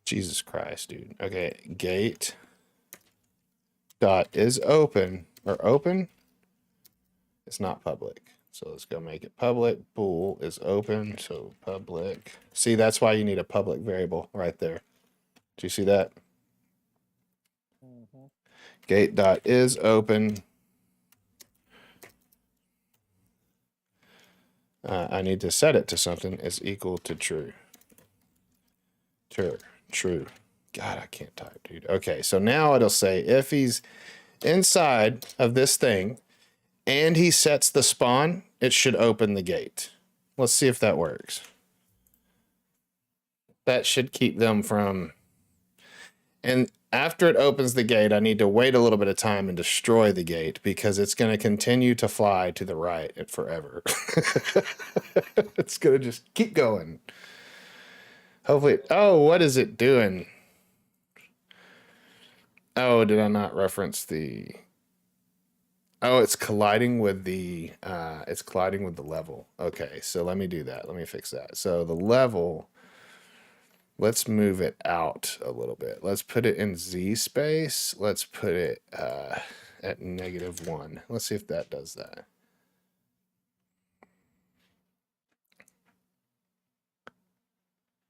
Speaker 1: Jesus Christ, dude. Okay, gate dot is open or open. It's not public. So let's go make it public. Bool is open. So public. See, that's why you need a public variable right there. Do you see that?
Speaker 2: Mm-hmm.
Speaker 1: Gate dot is open. I need to set it to something is equal to true. True. God, I can't type, dude. Okay, so now it'll say if he's inside of this thing and he sets the spawn, it should open the gate. Let's see if that works. That should keep them from... And after it opens the gate, I need to wait a little bit of time and destroy the gate because it's going to continue to fly to the right forever. It's going to just keep going. Hopefully... Oh, what is it doing? Oh, did I not reference the... Oh, it's colliding with the level. Okay, so let me do that. Let me fix that. So the level... Let's move it out a little bit. Let's put it in Z space. Let's put it at -1. Let's see if that does that.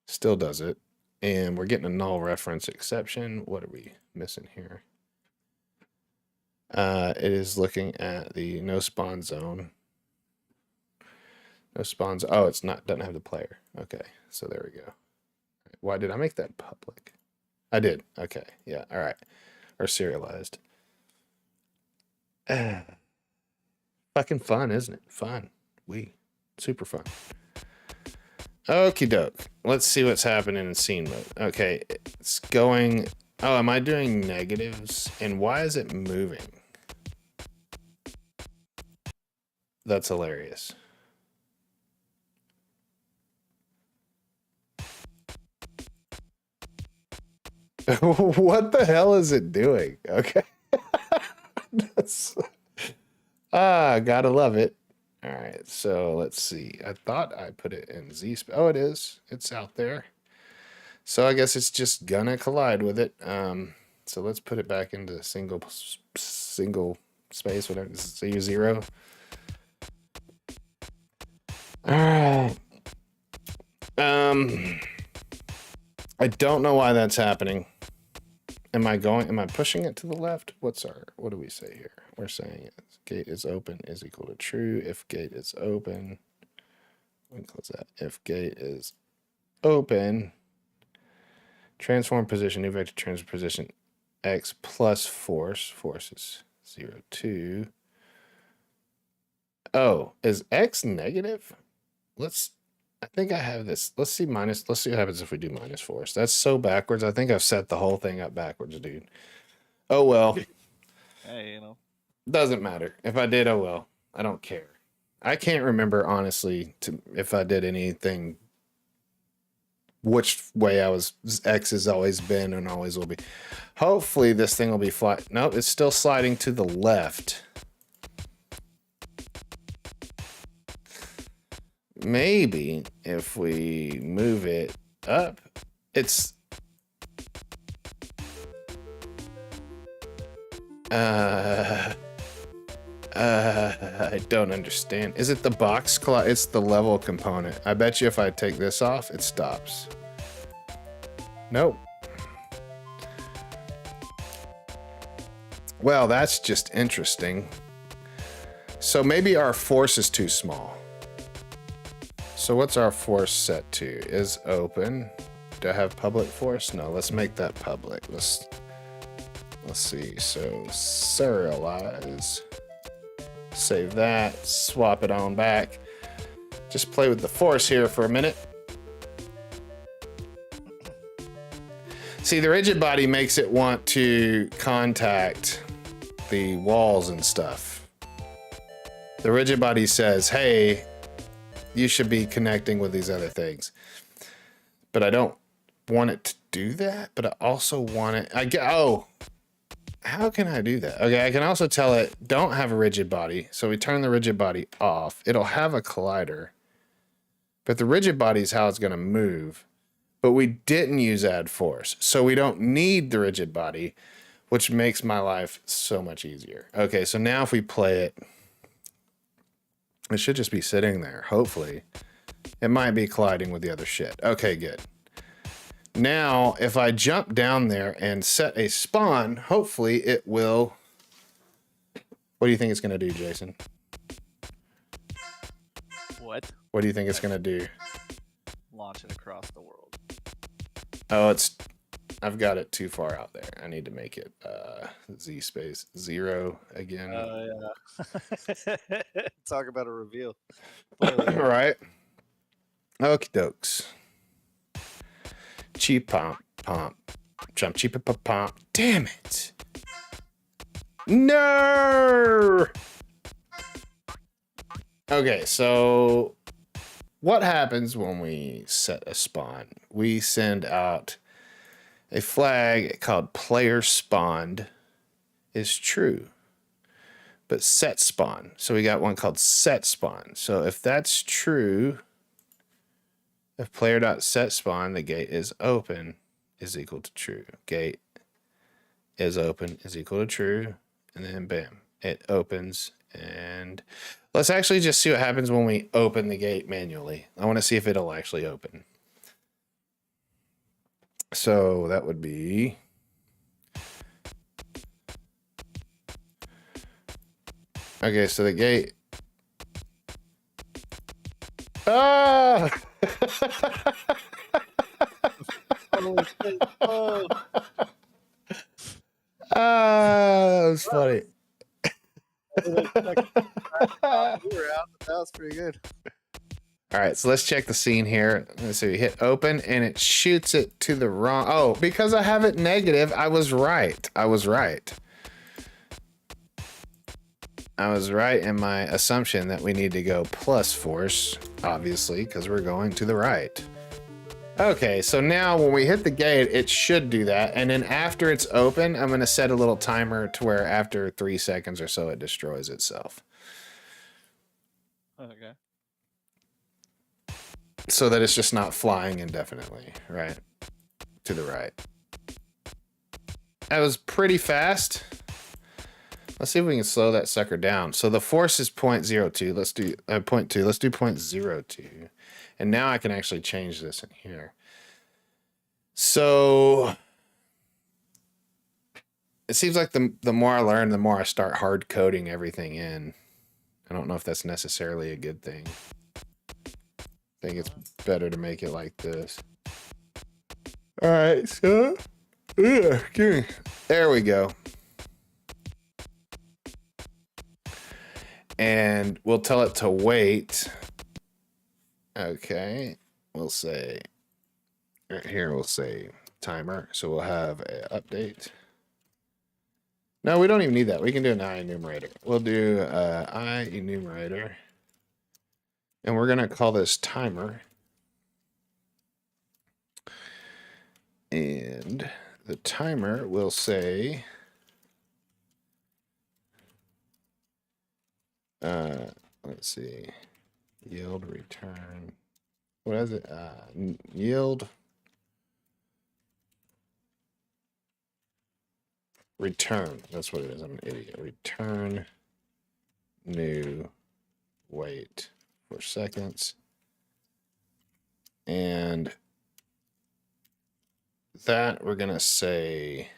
Speaker 1: Still does it. And we're getting a null reference exception. What are we missing here? It is looking at the no spawn zone. No spawns. Oh, it's not, doesn't have the player. Okay, so there we go. Why did I make that public? I did. Okay, yeah, all right. Or serialized. Fucking fun, isn't it? Fun. Super fun. Okie doke. Let's see what's happening in scene mode. Okay, it's going... Oh, am I doing negatives? And why is it moving? That's hilarious. What the hell is it doing? Okay. Gotta love it. All right, so let's see. I thought I put it in Z space. Oh, it is. It's out there. So I guess it's just gonna collide with it. So let's put it back into single space, whatever. Z0. All right. I don't know why that's happening. Am I pushing it to the left? What do we say here? We're saying gate is open is equal to true. If gate is open, let me close that. If gate is open, transform position, new vector transform position, x plus force is 0, 2. Oh, is x negative? I think I have this. Let's see minus. Let's see what happens if we do minus force. That's so backwards. I think I've set the whole thing up backwards, dude. Oh well.
Speaker 2: Hey, you know.
Speaker 1: Doesn't matter. If I did, oh well. I don't care. I can't remember honestly if I did anything. Which way I was. X has always been and always will be. Hopefully this thing will be flat. Nope, it's still sliding to the left. Maybe if we move it up, it's I don't understand. Is it the box clock? It's the level component. I bet you if I take this off, it stops. Nope. Well, that's just interesting. So maybe our force is too small. So what's our force set to? Is open. Do I have public force? No, let's make that public. Let's see. So serialize. Save that. Swap it on back. Just play with the force here for a minute. See, the rigid body makes it want to contact the walls and stuff. The rigid body says, hey, you should be connecting with these other things. But I don't want it to do that, but I also want it. Oh, how can I do that? Okay, I can also tell it don't have a rigid body. So we turn the rigid body off. It'll have a collider, but the rigid body is how it's going to move. But we didn't use add force, so we don't need the rigid body, which makes my life so much easier. Okay, so now if we play it, it should just be sitting there, hopefully. It might be colliding with the other shit. Okay, good. Now, if I jump down there and set a spawn, hopefully it will... What do you think it's going to do, Jason?
Speaker 2: What?
Speaker 1: What do you think it's going to do?
Speaker 2: Launch it across the world.
Speaker 1: Oh, it's... I've got it too far out there. I need to make it Z space 0 again.
Speaker 2: Yeah. Talk about a reveal.
Speaker 1: Right. Okie dokes. Cheap pomp. Jump cheap pomp. Damn it. No. Okay, so what happens when we set a spawn? We send out a flag called player spawned is true, but set spawn. So we got one called set spawn. So if that's true, if player.set spawn, the gate is open is equal to true. Gate is open is equal to true. And then bam, it opens. And let's actually just see what happens when we open the gate manually. I want to see if it'll actually open. So that would be... Okay, so the gate... Ah!
Speaker 2: Oh.
Speaker 1: That was funny.
Speaker 2: We were out, but that was pretty good.
Speaker 1: All right, so let's check the scene here. Let's see, hit open and it shoots it to the wrong. Oh, because I have it negative, I was right. I was right in my assumption that we need to go plus force, obviously, because we're going to the right. Okay, so now when we hit the gate, it should do that. And then after it's open, I'm going to set a little timer to where after 3 seconds or so, it destroys itself.
Speaker 2: Okay.
Speaker 1: So that it's just not flying indefinitely, right? To the right. That was pretty fast. Let's see if we can slow that sucker down. So the force is 0.02. Let's do 0.2. Let's do 0.02. And now I can actually change this in here. So it seems like the more I learn, the more I start hard coding everything in. I don't know if that's necessarily a good thing. I think it's better to make it like this. All right, so there we go. And we'll tell it to wait. Okay, we'll say right here. We'll say timer. So we'll have a update. No, we don't even need that. We can do an I enumerator. We'll do I enumerator, and we're gonna call this timer. And the timer will say, let's see, yield return. What is it? Yield return. That's what it is. I'm an idiot. Return new wait for seconds. And that we're going to say,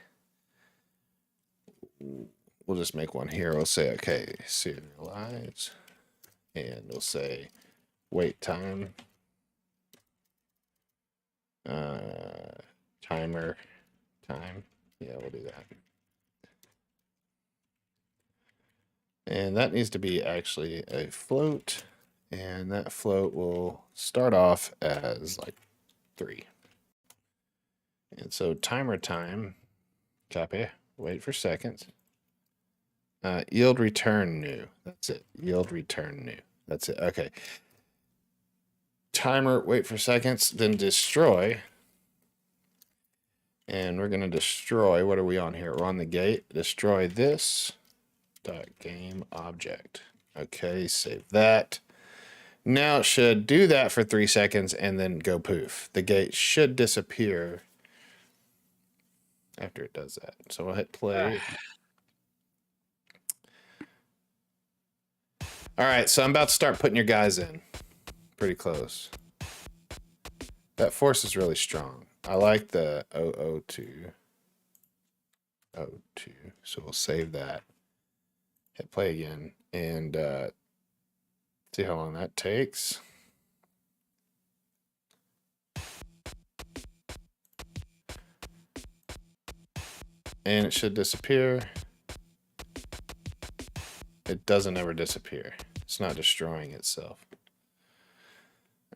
Speaker 1: we'll just make one here. We'll say, okay, serialize. And we'll say wait time. Timer time. Yeah, we'll do that. And that needs to be actually a float. And that float will start off as like 3. And so timer time, copy, wait for seconds. Yield return new. That's it. Yield return new. That's it. Okay. Timer, wait for seconds, then destroy. And we're going to destroy. What are we on here? We're on the gate. Destroy this dot game object. Okay, save that. Now it should do that for 3 seconds and then go poof. The gate should disappear after it does that. So we'll hit play. All right, so I'm about to start putting your guys in. Pretty close. That force is really strong. I like the 002. 02. So we'll save that. Hit play again and see how long that takes. And it should disappear. It doesn't ever disappear. It's not destroying itself.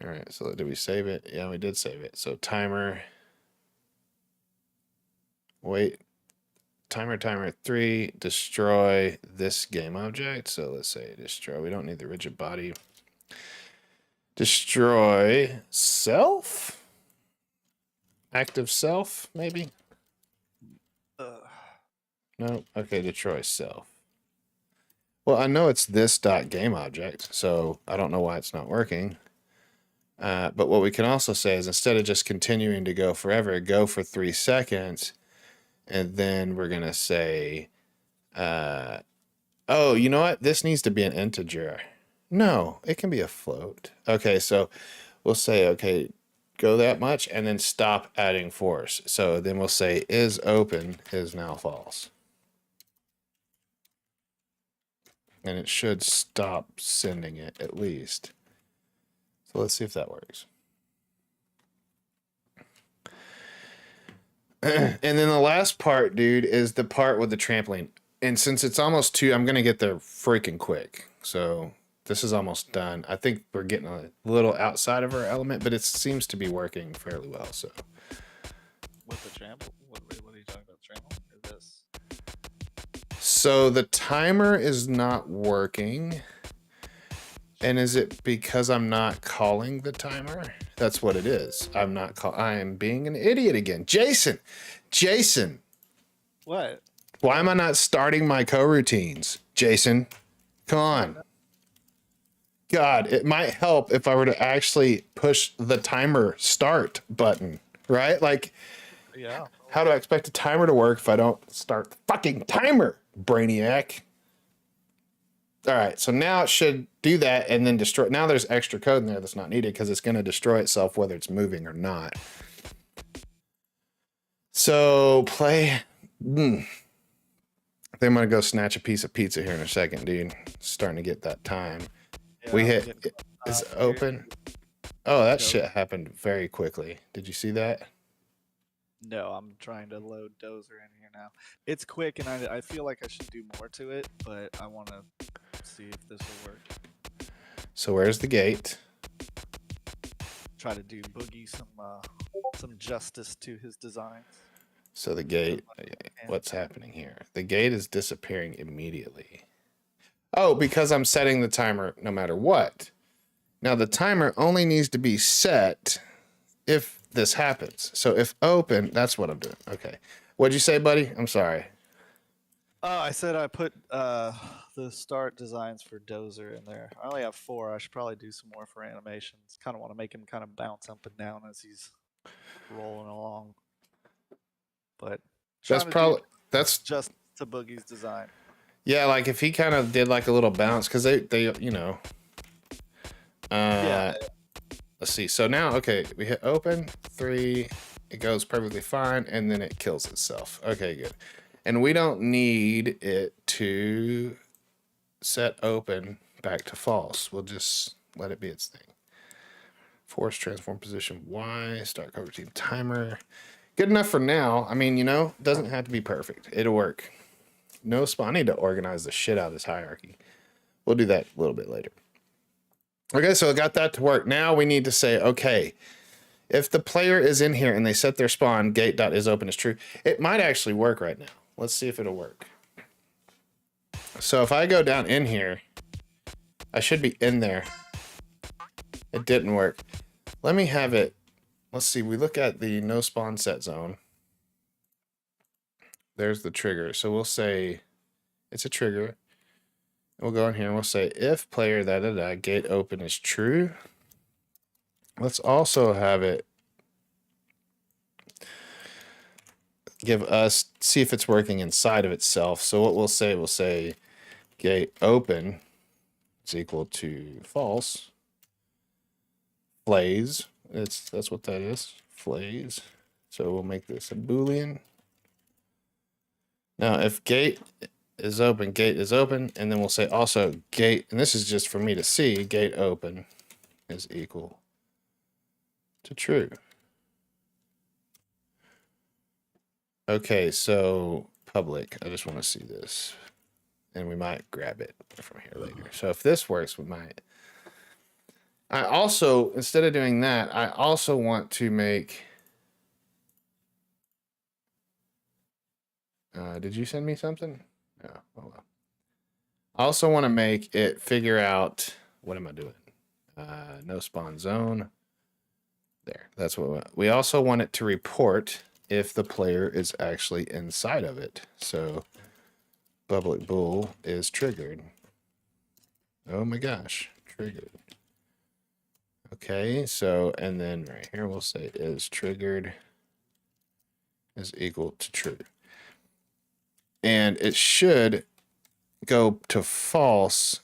Speaker 1: All right, so did we save it? Yeah, we did save it. So timer, wait, timer 3, destroy this game object. So let's say destroy. We don't need the rigid body. Destroy self? Active self, maybe? No? Okay, destroy self. Well, I know it's this dot game object, so I don't know why it's not working. But what we can also say is instead of just continuing to go forever, go for 3 seconds, and then we're going to say, oh, you know what? This needs to be an integer. No, it can be a float. Okay, so we'll say, okay, go that much, and then stop adding force. So then we'll say is open is now false. And it should stop sending it at least. So let's see if that works. And then the last part, dude, is the part with the trampoline. And since it's almost 2, I'm going to get there freaking quick. So this is almost done. I think we're getting a little outside of our element, but it seems to be working fairly well. So
Speaker 2: With the trampoline? What are you talking about? Trampoline or this?
Speaker 1: So the timer is not working. And is it because I'm not calling the timer? That's what it is. I am being an idiot again. Jason.
Speaker 2: What?
Speaker 1: Why am I not starting my coroutines? Jason, come on. God, it might help if I were to actually push the timer start button, right? Like,
Speaker 2: Yeah.
Speaker 1: how do I expect a timer to work if I don't start the fucking timer, brainiac? All right, so now it should do that and then destroy. Now there's extra code in there that's not needed because it's going to destroy itself whether it's moving or not. So play. I think I'm going to go snatch a piece of pizza here in a second, dude. It's starting to get that time.
Speaker 2: Yeah,
Speaker 1: We hit. Is it open? Oh, that shit happened very quickly. Did you see that?
Speaker 2: No, I'm trying to load Dozer in here now. It's quick, and I feel like I should do more to it, but I want to see if this will work.
Speaker 1: So where's the gate?
Speaker 2: try to do Boogie some justice to his designs.
Speaker 1: So the gate, what's happening here? The gate is disappearing immediately. Oh, because I'm setting the timer no matter what. Now the timer only needs to be set if this happens. So if open, that's what I'm doing. Okay. What'd you say, buddy? I'm sorry.
Speaker 2: I said I put the start designs for Dozer in there. I only have 4. I should probably do some more for animations. Kind of want to make him kind of bounce up and down as he's rolling along. But
Speaker 1: That's probably that's
Speaker 2: just to Boogie's design.
Speaker 1: Yeah, like if he kind of did like a little bounce, because they you know.
Speaker 2: Yeah.
Speaker 1: Let's see. So now, okay, we hit open 3. It goes perfectly fine, and then it kills itself. Okay, good. And we don't need it to set open back to false. We'll just let it be its thing. Force transform position Y, start cover team timer. Good enough for now. I mean, you know, doesn't have to be perfect. It'll work. No spawn. I need to organize the shit out of this hierarchy. We'll do that a little bit later. Okay, so I got that to work. Now we need to say, okay, if the player is in here and they set their spawn, gate.isOpen is true. It might actually work right now. Let's see if it'll work. So if I go down in here, I should be in there. It didn't work. Let me have it. Let's see. We look at the no spawn set zone. There's the trigger. So we'll say it's a trigger. We'll go in here and we'll say if player gate open is true. Let's also have it give us, see if it's working inside of itself. So what we'll say gate open is equal to false. Flays, that's what that is, flays. So we'll make this a Boolean. Now if gate is open, and then we'll say also gate, and this is just for me to see, gate open is equal to true. Okay, so public, I just want to see this. And we might grab it from here later. So if this works, we might. I also, instead of doing that, I also want to make... did you send me something? No, oh well. I also want to make it figure out, what am I doing? No spawn zone. There, that's what we also want it to report if the player is actually inside of it. So public bool is triggered. Oh my gosh, triggered. Okay, so, and then right here we'll say is triggered is equal to true. And it should go to false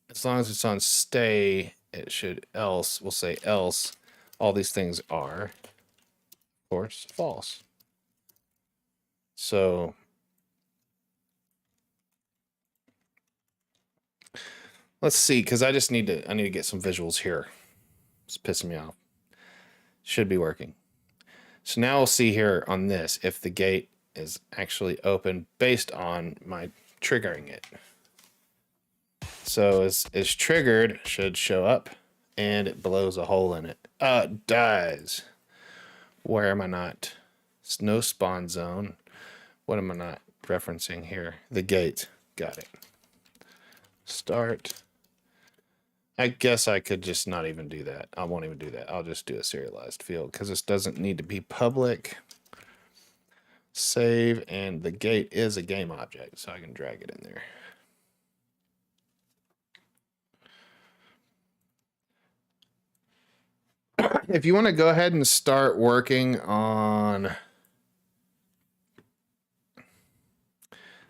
Speaker 1: as long as it's on stay. It should else, we'll say else, all these things are, of course, false. So let's see, because I need to get some visuals here. It's pissing me off. Should be working. So now we'll see here on this if the gate is actually open based on my triggering it. So is triggered should show up and it blows a hole in it. Dies. Where am I not? It's no spawn zone. What am I not referencing here? The gate. Got it. Start. I guess I could just not even do that. I won't even do that. I'll just do a serialized field because this doesn't need to be public. Save, and the gate is a game object, so I can drag it in there. If you want to go ahead and start working on...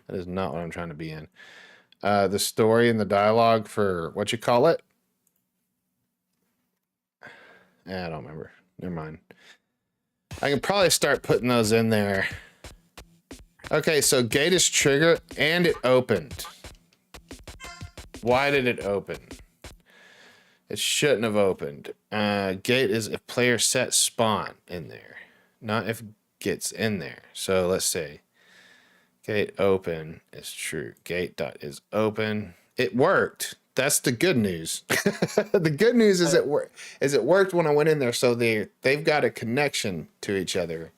Speaker 1: That is not what I'm trying to be in. The story and the dialogue for what you call it. I don't remember. Never mind. I can probably start putting those in there. Okay, so gate is triggered and it opened. Why did it open? It shouldn't have opened. Gate is if player set spawn in there, not if gets in there. So let's say gate open is true. Gate dot is open. It worked. That's the good news. The good news is it worked when I went in there. So they've got a connection to each other.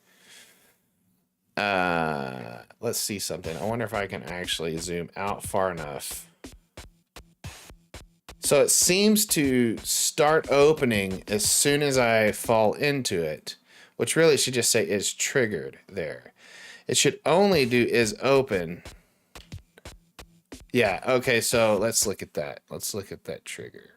Speaker 1: Let's see something. I wonder if I can actually zoom out far enough. So it seems to start opening as soon as I fall into it, which really should just say is triggered there. It should only do is open. Yeah, okay, so let's look at that. Let's look at that trigger.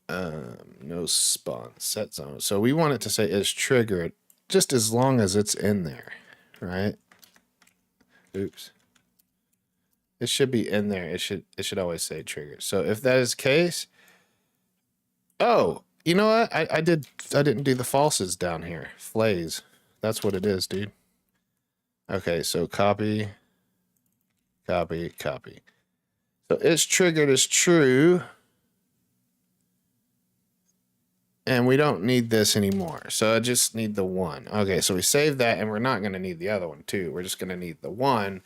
Speaker 1: No spawn, set zone. So we want it to say is triggered just as long as it's in there, right? Oops. It should be in there. It should always say trigger. So if that is the case, oh, you know what? I didn't do the falses down here. Flays. That's what it is, dude. Okay, so copy. So it's triggered is true. And we don't need this anymore. So I just need the one. Okay, so we save that, and we're not going to need the other one too. We're just going to need the one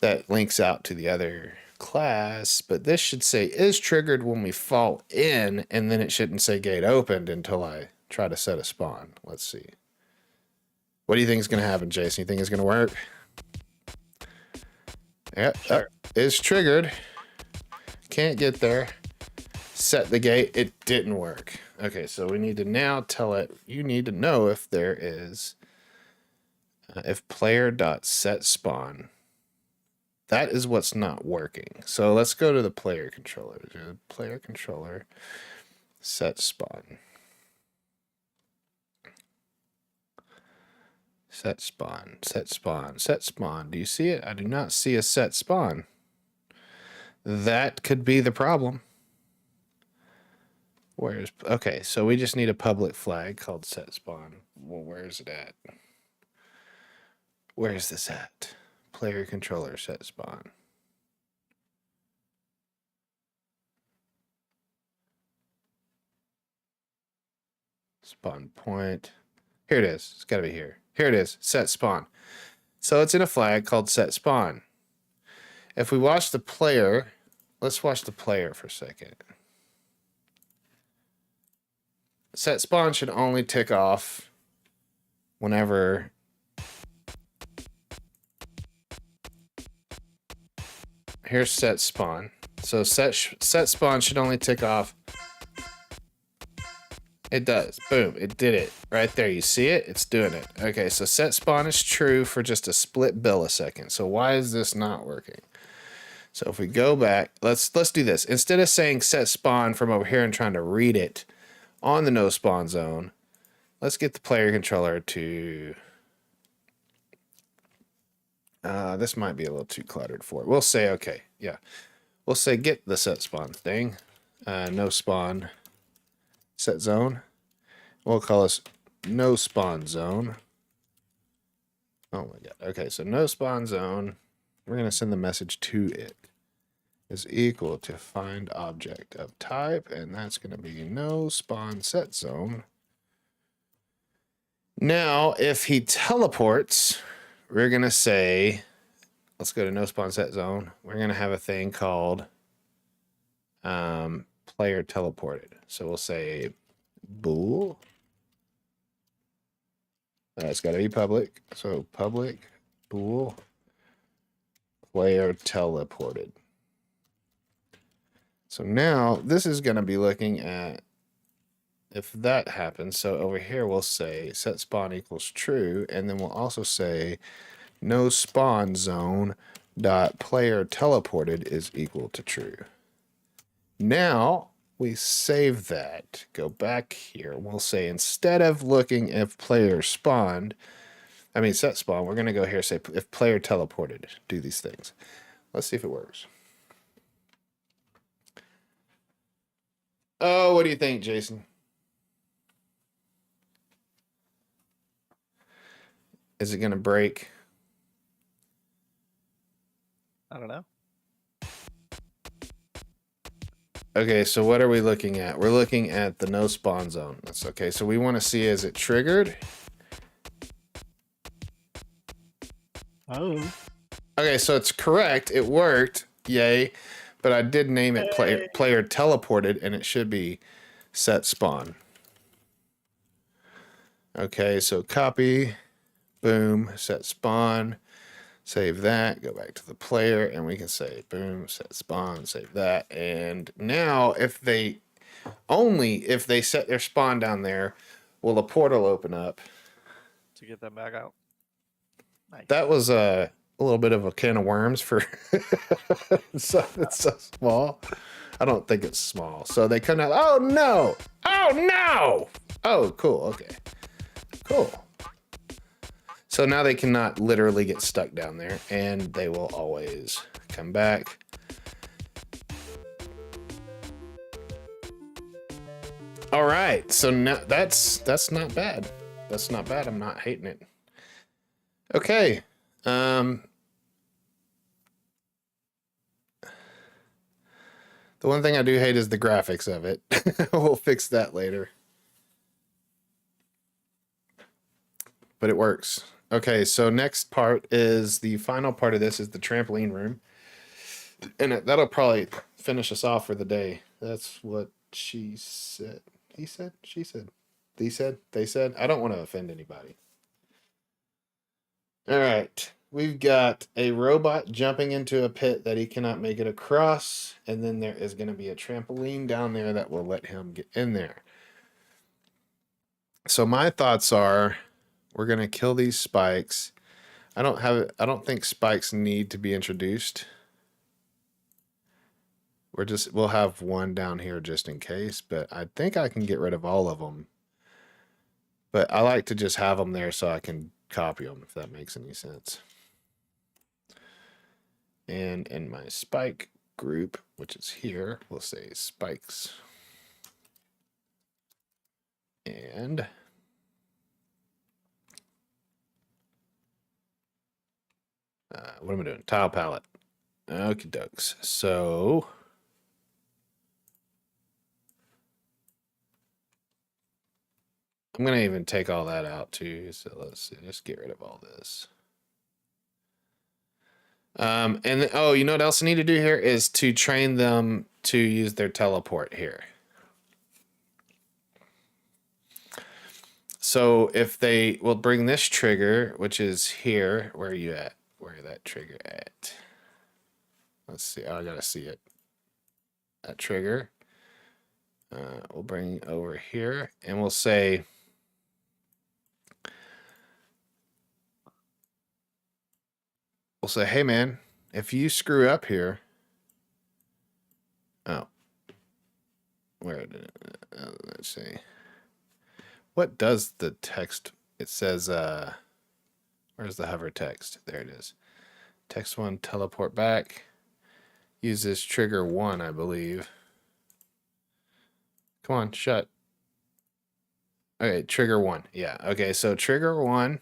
Speaker 1: that links out to the other class. But this should say is triggered when we fall in, and then it shouldn't say gate opened until I try to set a spawn. Let's see. What do you think is going to happen, Jason? You think it's going to work? Yeah, sure. Is triggered. Can't get there. Set the gate. It didn't work. Okay, so we need to now tell it, you need to know if there is, if player.setSpawn. That is what's not working. So let's go to the player controller. Player controller, set spawn. Set spawn, set spawn, set spawn. Do you see it? I do not see a set spawn. That could be the problem. Okay, so we just need a public flag called set spawn. Well, where's it at? Where's this at? Player controller set spawn. Spawn point. Here it is. It's got to be here. Here it is. Set spawn. So it's in a flag called set spawn. If we watch the player, let's watch the player for a second. Set spawn should only tick off whenever here's set spawn. So set spawn should only tick off. It does. Boom. It did it right there. You see it? It's doing it. Okay, so set spawn is true for just a split millisecond. So why is this not working? So if we go back, let's do this. Instead of saying set spawn from over here and trying to read it on the no spawn zone, let's get the player controller to, this might be a little too cluttered for it. We'll say, okay, yeah. We'll say get the set spawn thing, no spawn set zone. We'll call this no spawn zone. Oh my God. Okay, so no spawn zone. We're going to send the message to it is equal to find object of type, and that's going to be no spawn set zone. Now, if he teleports, we're going to say, let's go to no spawn set zone. We're going to have a thing called player teleported. So we'll say bool. It's got to be public. So public bool player teleported. So now this is going to be looking at if that happens. So over here we'll say set spawn equals true, and then we'll also say no spawn zone dot player teleported is equal to true. Now we save that, go back here. We'll say instead of looking if player spawned, set spawn, we're going to go here and say if player teleported, do these things. Let's see if it works. Oh, what do you think, Jason? Is it going to break?
Speaker 2: I don't know.
Speaker 1: Okay, so what are we looking at? We're looking at the no spawn zone. That's okay. So we want to see, is it triggered?
Speaker 2: Oh.
Speaker 1: Okay, so it's correct. It worked. Yay. But I did name it player teleported, and it should be set spawn. Okay, so copy, boom, set spawn, save that, go back to the player, and we can say boom, set spawn, save that. And now if they set their spawn down there, will a portal open up?
Speaker 2: To get them back out. Nice.
Speaker 1: That was a little bit of a can of worms for it's so small. I don't think it's small. So they come out, oh no! Oh no! Oh, cool, okay. Cool. So now they cannot literally get stuck down there, and they will always come back. All right, so now that's not bad. That's not bad. I'm not hating it. Okay. The one thing I do hate is the graphics of it. We'll fix that later. But it works. Okay, so next part is the final part of this is the trampoline room. And that'll probably finish us off for the day. That's what she said. He said? She said? They said? They said? I don't want to offend anybody. All right. We've got a robot jumping into a pit that he cannot make it across. And then there is going to be a trampoline down there that will let him get in there. So my thoughts are, we're going to kill these spikes. I don't think spikes need to be introduced. We'll have one down here just in case, but I think I can get rid of all of them. But I like to just have them there so I can copy them, if that makes any sense. And in my spike group, which is here, we'll say spikes. And what am I doing? Tile palette. Okie dokes. So I'm going to even take all that out too. So let's see, just get rid of all this. And then, oh, you know what else I need to do here is to train them to use their teleport here. So if they will bring this trigger, which is here, where are you at? Where is that trigger at? Let's see. Oh, I gotta see it. That trigger. We'll bring over here, and we'll say, hey man, if you screw up here. Oh, where did it? Let's see. What does the text? It says, where's the hover text? There it is. Text 1, teleport back. Use this trigger 1, I believe. Come on, shut. Okay, trigger 1. Yeah, okay, so trigger 1.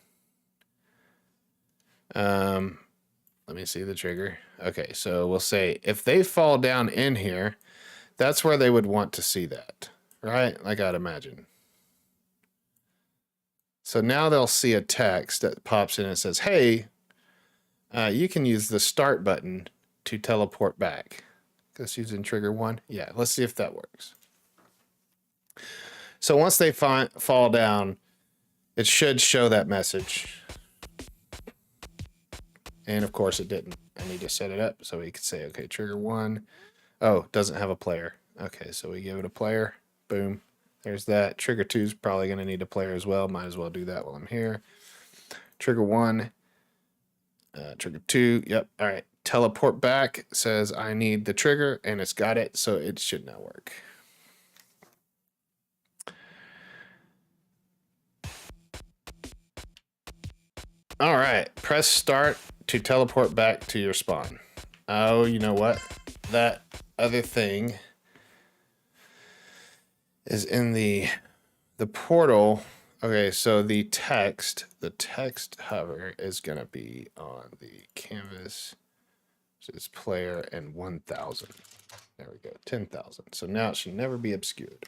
Speaker 1: Let me see the trigger. Okay, so we'll say if they fall down in here, that's where they would want to see that, right? Like I'd imagine. So now they'll see a text that pops in and says, hey, you can use the start button to teleport back. That's using trigger 1. Yeah, let's see if that works. So once they fall down, it should show that message. And of course it didn't. I need to set it up so we can say, okay, trigger 1. Oh, doesn't have a player. Okay, so we give it a player. Boom. There's that. Trigger 2 is probably going to need a player as well. Might as well do that while I'm here. Trigger 1. Trigger 2. Yep. All right. Teleport back says I need the trigger, and it's got it, so it should now work. All right. Press start to teleport back to your spawn. Oh, you know what? That other thing is in the portal. Okay, so the text hover is going to be on the canvas. So it's player and 1,000. There we go, 10,000. So now it should never be obscured.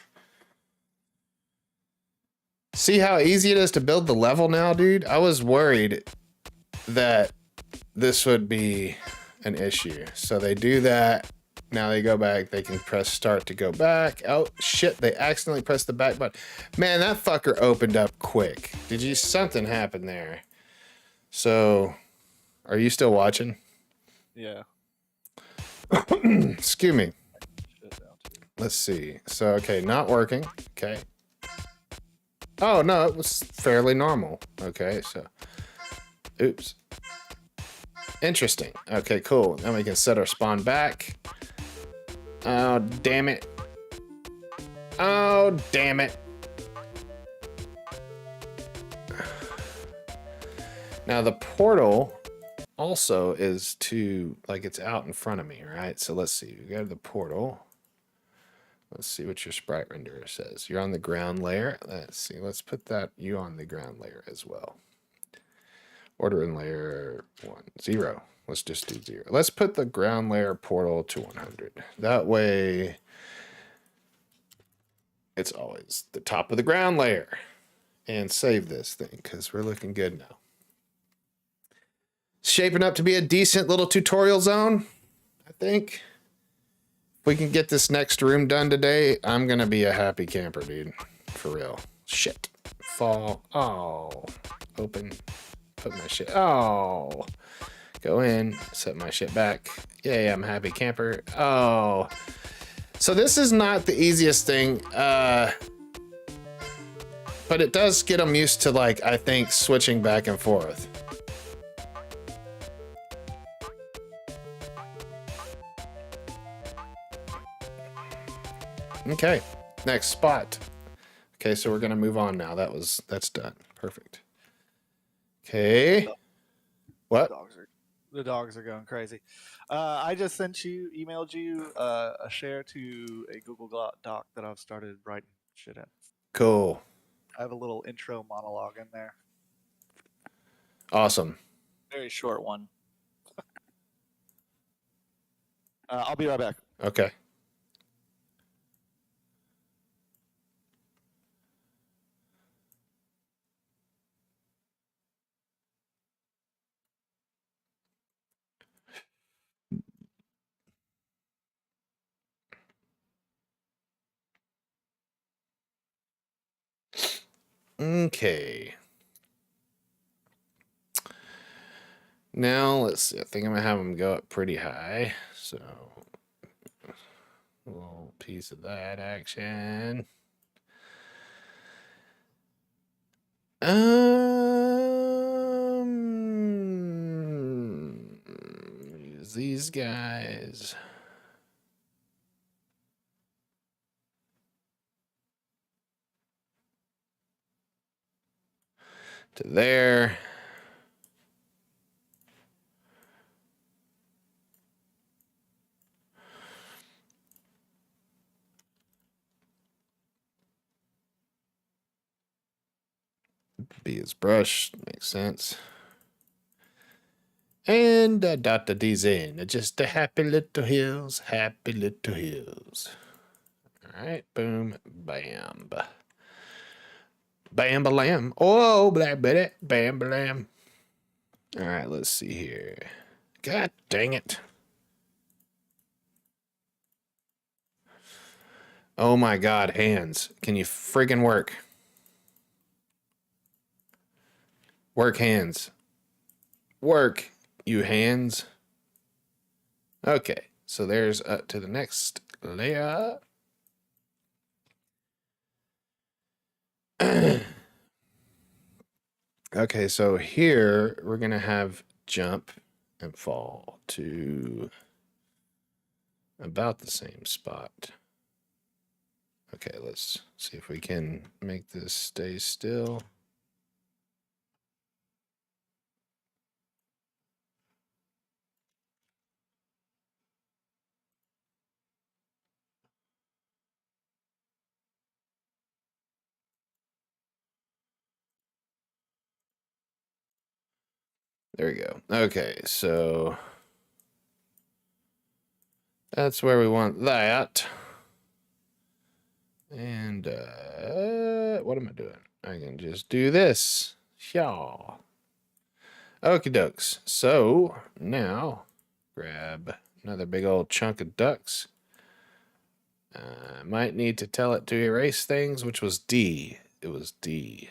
Speaker 1: See how easy it is to build the level now, dude? I was worried that this would be an issue. So they do that. Now they go back. They can press start to go back. Oh, shit. They accidentally pressed the back button. Man, that fucker opened up quick. Did you... Something happened there. So, are you still watching?
Speaker 2: Yeah.
Speaker 1: Excuse me. Let's see. So, okay, not working. Okay. Oh, no, it was fairly normal. Okay, so... Oops. Interesting. Okay, cool. Then we can set our spawn back. Oh, damn it. Oh, damn it. Now, the portal also is to, like, it's out in front of me, right? So let's see. We go to the portal. Let's see what your sprite renderer says. You're on the ground layer. Let's see. Let's put that you on the ground layer as well. Order in layer 1, 0. Let's just do 0. Let's put the ground layer portal to 100. That way, it's always the top of the ground layer. And save this thing because we're looking good now. Shaping up to be a decent little tutorial zone, I think. If we can get this next room done today, I'm going to be a happy camper, dude. For real. Shit. Fall. Oh. Open. Put my shit. Oh. Go in. Set my shit back. Yay, I'm a happy camper. Oh. So this is not the easiest thing. But it does get them used to, like, I think, switching back and forth. Okay, next spot. Okay, so we're gonna move on now. That's done. Perfect. Okay. What?
Speaker 2: The dogs are going crazy. I just emailed you a share to a Google Doc that I've started writing shit in.
Speaker 1: Cool.
Speaker 2: I have a little intro monologue in there.
Speaker 1: Awesome.
Speaker 2: Very short one. I'll be right back.
Speaker 1: Okay. Okay. Now, let's see. I think I'm going to have them go up pretty high. So, a little piece of that action. Use these guys. To there. Be his brush. Makes sense. And dot the D's in. Just a happy little hills. Happy little hills. All right. Boom. Bam. Bam balam. Oh, black Betty. Bam balam. All right. Let's see here. God dang it. Oh my God. Hands. Can you friggin' work? Work hands. Work, you hands. Okay, so there's up to the next layer. Okay, so here we're gonna have jump and fall to about the same spot. Okay, let's see if we can make this stay still. There we go. Okay, so that's where we want that. And what am I doing? I can just do this. Yeah. Okie dokes. So now Grab another big old chunk of ducks. Might need to tell it to erase things, which was D. It was D.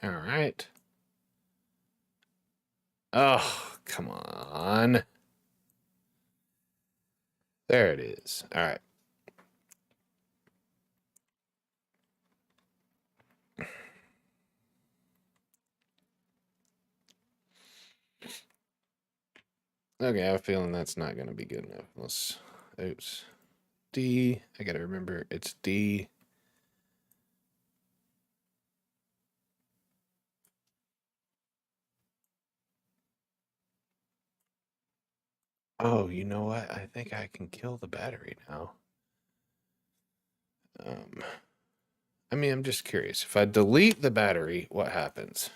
Speaker 1: All right. Oh, come on. There it is. All right. Okay, I have a feeling that's not going to be good enough. Let's, oops. D. I got to remember it's D. Oh, you know what? I think I can kill the battery now. I mean, I'm just curious. If I delete the battery, what happens?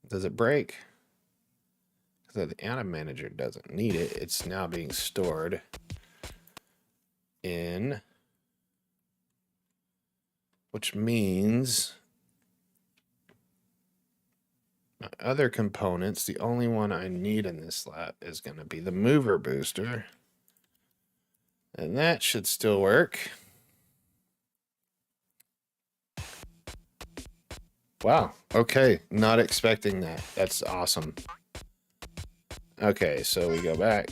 Speaker 1: Does it break? Because the item manager doesn't need it. It's now being stored in, which means my other components, the only one I need in this lap is going to be the mover booster. And that should still work. Wow. Okay. Not expecting that. That's awesome. Okay, so we go back.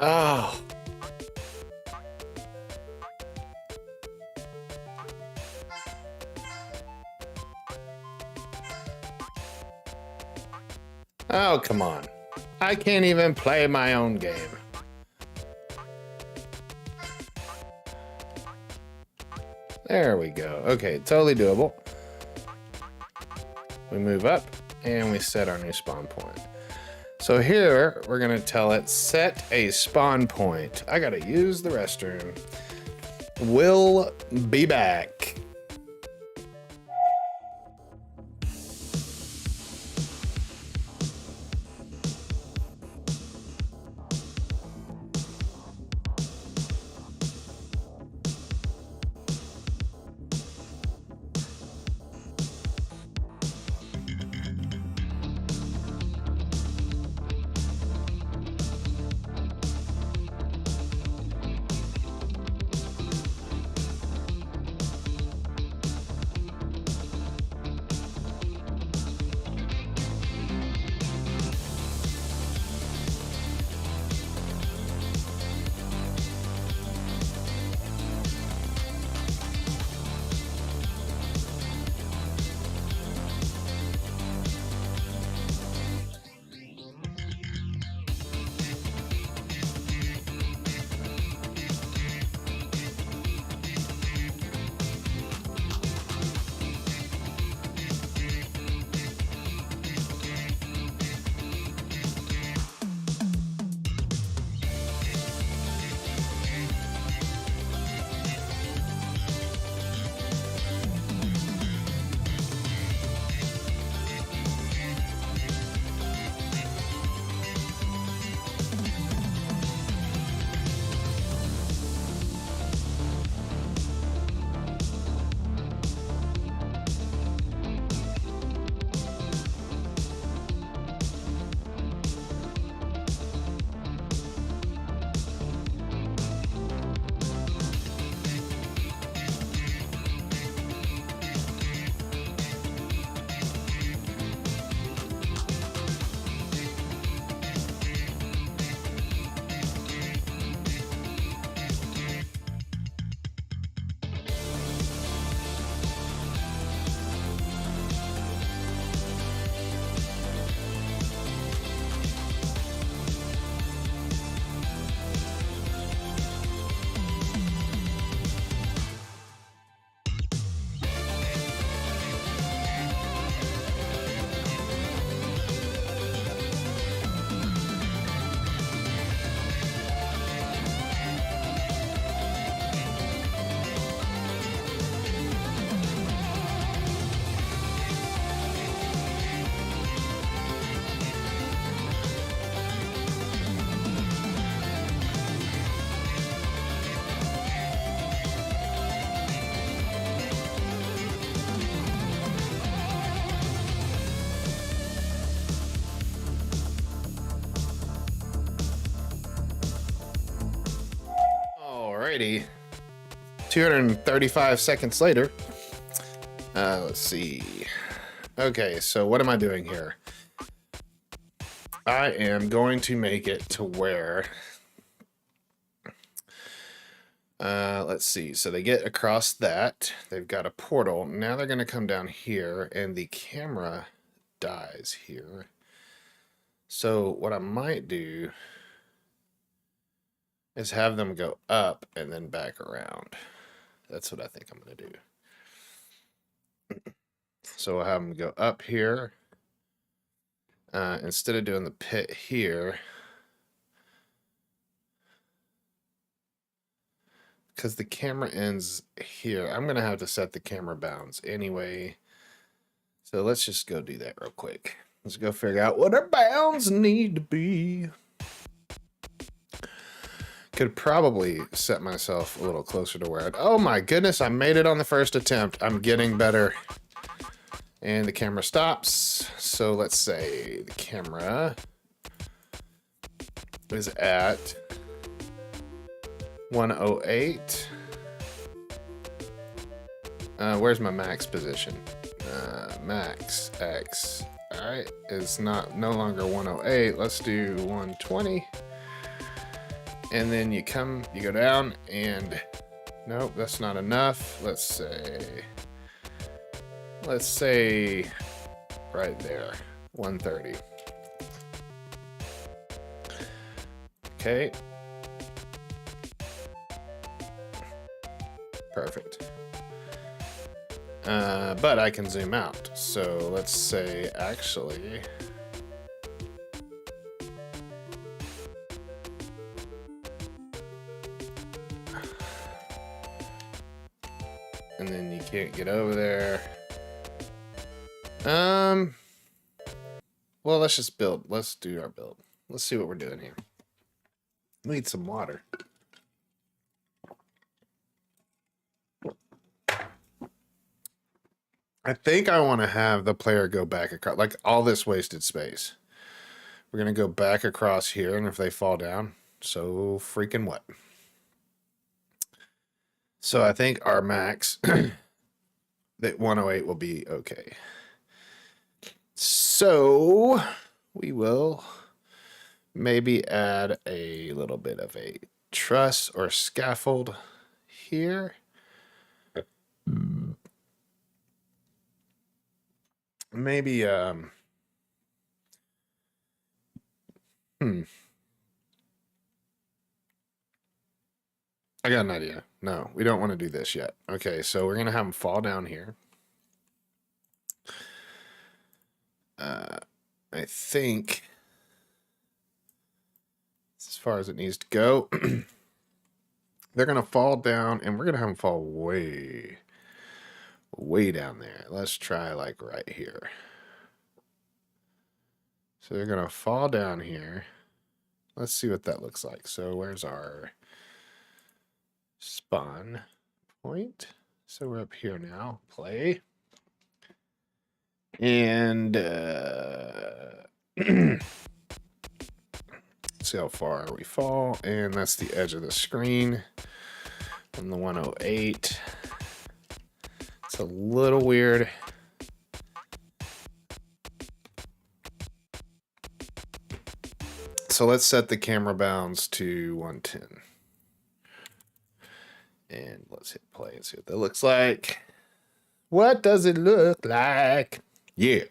Speaker 1: Oh. Oh, come on. I can't even play my own game. There we go. Okay, totally doable. We move up and we set our new spawn point. So here we're gonna tell it set a spawn point. I gotta use the restroom. We'll be back. Alrighty. 235 seconds later. Let's see. Okay, so what am I doing here? I am going to make it to where... let's see. So they get across that. They've got a portal. Now they're going to come down here, and the camera dies here. So what I might do is have them go up and then back around. That's what I think I'm going to do. So we'll have them go up here. Instead of doing the pit here, because the camera ends here, I'm going to have to set the camera bounds anyway. So let's just go do that real quick. Let's go figure out what our bounds need to be. Could probably set myself a little closer to where oh my goodness, I made it on the first attempt. I'm getting better. And the camera stops. So let's say the camera is at 108. Where's my max position? Max X. All right, it's no longer 108. Let's do 120. And then you go down, and nope, that's not enough. Let's say right there, 130. Okay. Perfect. But I can zoom out. So let's say actually, and then you can't get over there. Well, let's just build. Let's do our build. Let's see what we're doing here. We need some water. I think I want to have the player go back across, like all this wasted space. We're going to go back across here, and if they fall down, so freaking what? So I think our max, that 108 will be okay. So we will maybe add a little bit of a truss or scaffold here. Maybe, I got an idea. No, we don't want to do this yet. Okay, so we're going to have them fall down here. I think as far as it needs to go, they're going to fall down, and we're going to have them fall way down there. Let's try like right here. So they're going to fall down here. Let's see what that looks like. So where's our spawn point? So we're up here now. Play. And see how far we fall. And that's the edge of the screen on the 108. It's a little weird. So let's set the camera bounds to 110. And let's hit play and see what that looks like. What does it look like? Yeah.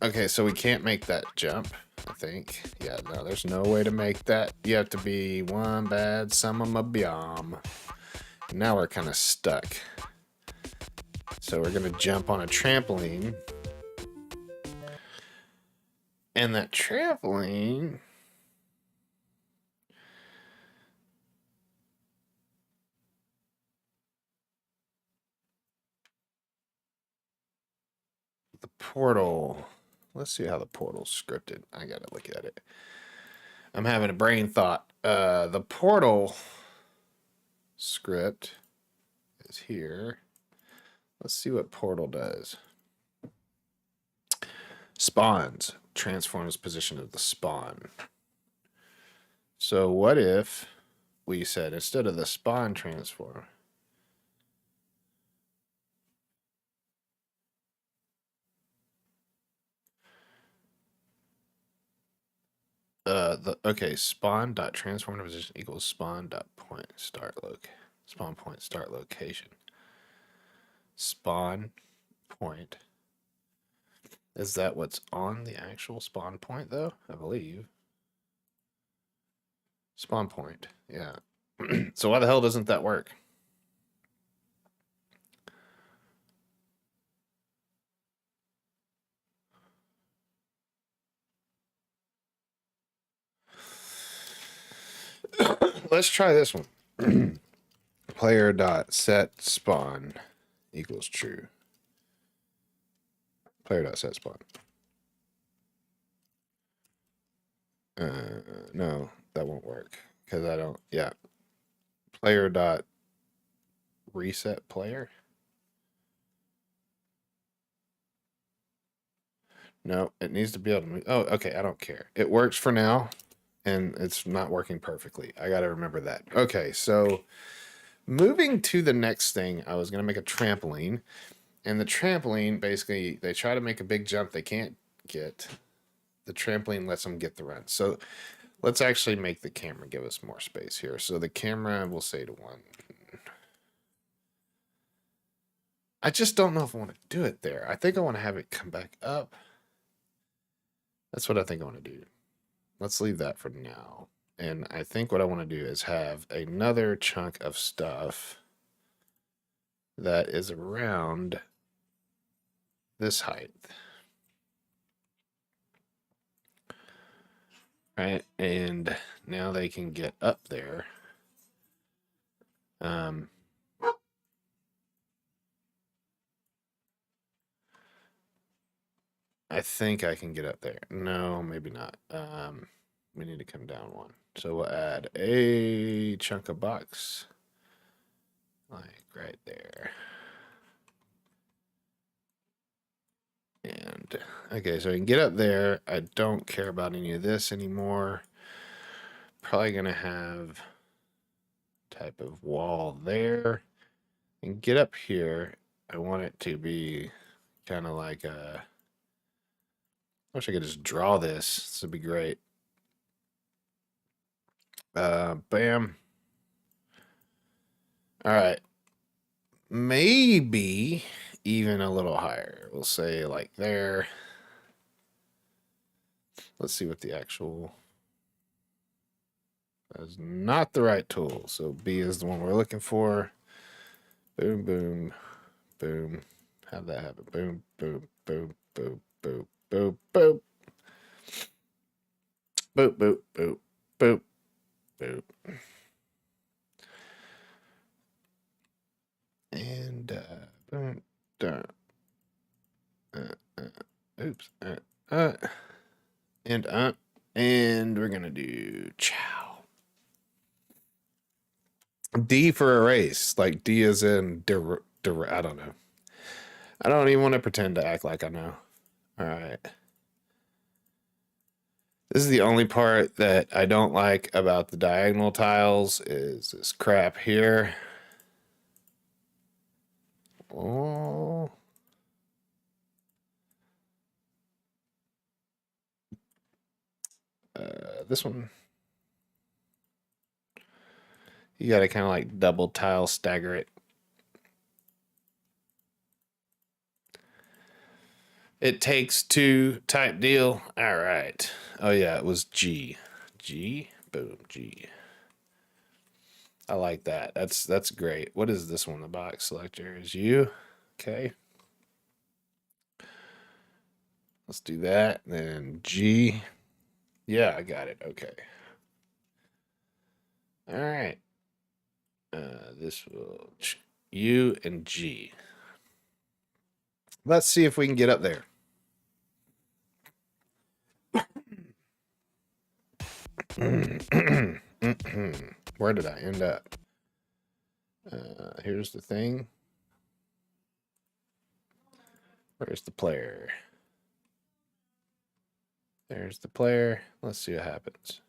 Speaker 1: Okay, so we can't make that jump, I think. Yeah, no, there's no way to make that. You have to be one bad son of a biom. Now we're kind of stuck. So we're going to jump on a trampoline. And that trampoline... the portal... Let's see how the portal's scripted. I gotta look at it. I'm having a brain thought. The portal script is here. Let's see what portal does. Spawns. Transforms position of the spawn. So what if we said instead of the spawn transform, spawn dot transform to position equals spawn dot point start spawn point start location. Spawn point. Is that what's on the actual spawn point though? I believe. Spawn point. Yeah. So why the hell doesn't that work? Let's try this one. Player dot set spawn equals true. Player dot set spawn. No, that won't work because I don't. Yeah. Player dot reset player. No, it needs to be able to move. Oh, okay. I don't care. It works for now, and it's not working perfectly. I got to remember that. Okay, so moving to the next thing, I was going to make a trampoline. And the trampoline, basically, they try to make a big jump they can't get. The trampoline lets them get the run. So let's actually make the camera give us more space here. So the camera, we'll say to 1. I just don't know if I want to do it there. I think I want to have it come back up. That's what I think I want to do. Let's leave that for now. And I think what I want to do is have another chunk of stuff that is around this height. Right? And now they can get up there. I think I can get up there. No, maybe not. We need to come down 1. So we'll add a chunk of box. Like right there. And okay, so I can get up there. I don't care about any of this anymore. Probably gonna have type of wall there. And get up here. I want it to be kind of like a. I wish I could just draw this. This would be great. Bam. All right. Maybe even a little higher. We'll say like there. Let's see what the actual. That's not the right tool. So B is the one we're looking for. Boom, boom, boom. How'd that happen? Boom, boom, boom, boom, boom, boom, boom. Boop, boop, boop, boop, boop. And boom, dun, oops, and we're gonna do chow. D for erase, like D is in I don't know. I don't even want to pretend to act like I know. All right. This is the only part that I don't like about the diagonal tiles is this crap here. Oh. This one. You got to kind of like double tile stagger it. It takes 2 type deal. All right. Oh, yeah, it was G. G. Boom. G. I like that. That's great. What is this one? The box selector is U. Okay. Let's do that. Then G. Yeah, I got it. Okay. All right. This will U and G. Let's see if we can get up there. Where did I end up? Here's the thing. Where's the player? There's the player. Let's see what happens.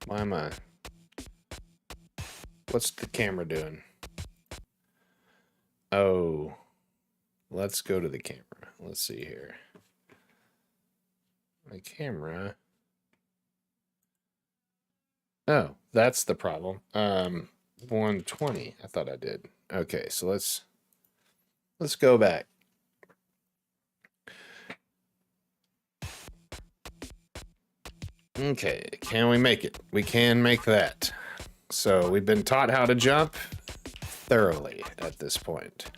Speaker 1: Why am I? What's the camera doing? Oh, let's go to the camera. Let's see here. My camera. Oh, that's the problem. 120. I thought I did. Okay, so let's go back. Okay, can we make it? We can make that. So we've been taught how to jump thoroughly at this point.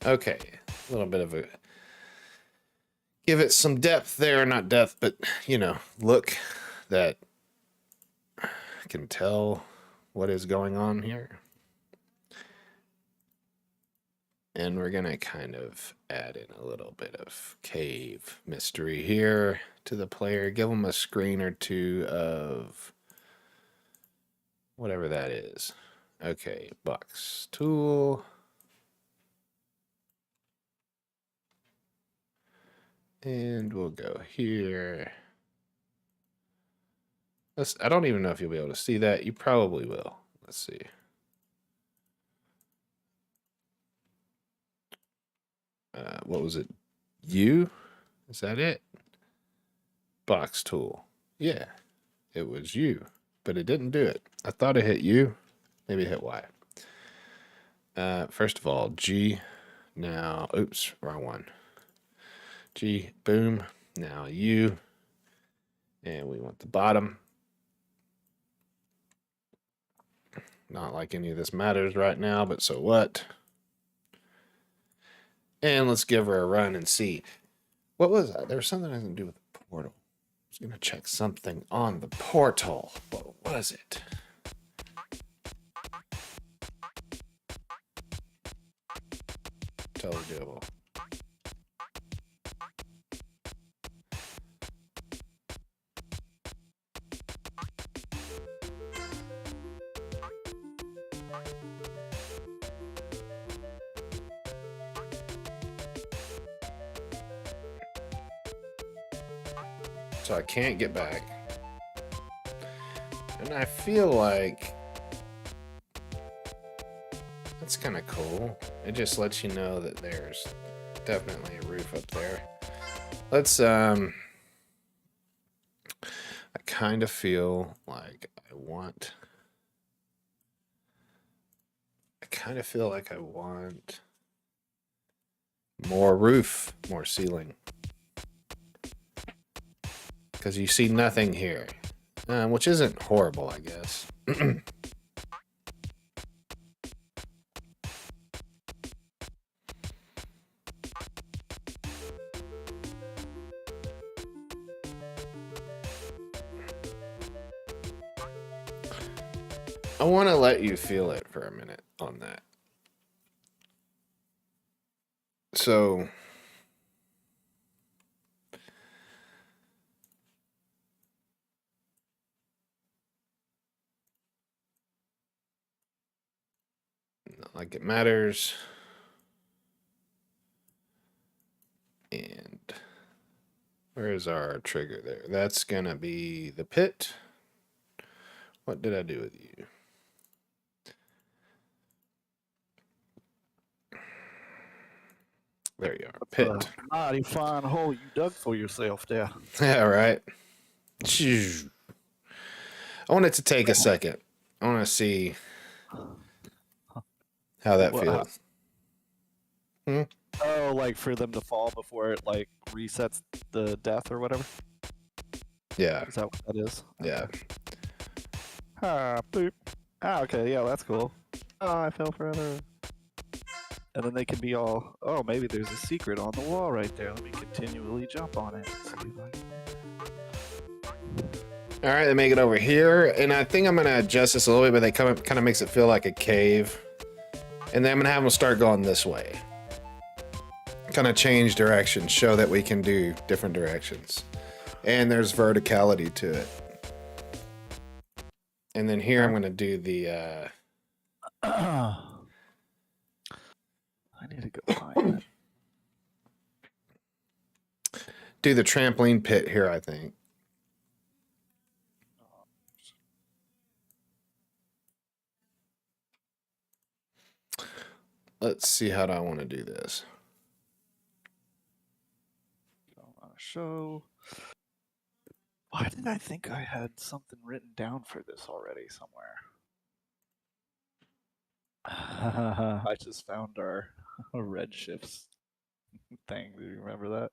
Speaker 1: Okay, a little bit of a... Give it some depth there, not depth, but, you know, look that I can tell what is going on here. And we're gonna kind of add in a little bit of cave mystery here to the player. Give them a screen or two of whatever that is. Okay, box tool. And we'll go here. I don't even know if you'll be able to see that. You probably will. Let's see. What was it? U? Is that it? Box tool. Yeah, it was U, but it didn't do it. I thought it hit U. Maybe it hit Y. First of all, G. Now, oops, wrong one. G, boom. Now U. And we want the bottom. Not like any of this matters right now, but so what? And let's give her a run and see. What was that? There was something I can do with the portal. I was going to check something on the portal. What was it? Totally doable. So I can't get back. And I feel like that's kind of cool. It just lets you know that there's definitely a roof up there. Let's, I kind of feel like I want more roof, more ceiling. Because you see nothing here, which isn't horrible, I guess. I want to let you feel it for a minute on that. So not like it matters. And where is our trigger there? That's gonna be the pit. What did I do with you? There you are, pit.
Speaker 2: Mighty fine hole you dug for yourself there.
Speaker 1: Yeah, right. I want it to take a second. I want to see how that feels.
Speaker 2: Oh, like for them to fall before it like resets the death or whatever?
Speaker 1: Yeah.
Speaker 2: Is that what that is?
Speaker 1: Yeah.
Speaker 2: Ah, boop. Ah, okay, yeah, that's cool. Oh, I fell forever. And then they can be all, oh, maybe there's a secret on the wall right there. Let me continually jump on it.
Speaker 1: All right, they make it over here, and I think I'm gonna adjust this a little bit, but they kind of makes it feel like a cave. And then I'm gonna have them start going this way. Kind of change direction, show that we can do different directions. And there's verticality to it. And then here I'm gonna do the
Speaker 2: I need to go find
Speaker 1: do the trampoline pit here, I think. let's see how do I want to do this.
Speaker 2: On a show. Why did I think I had something written down for this already somewhere? I just found our red shifts thing. Do you remember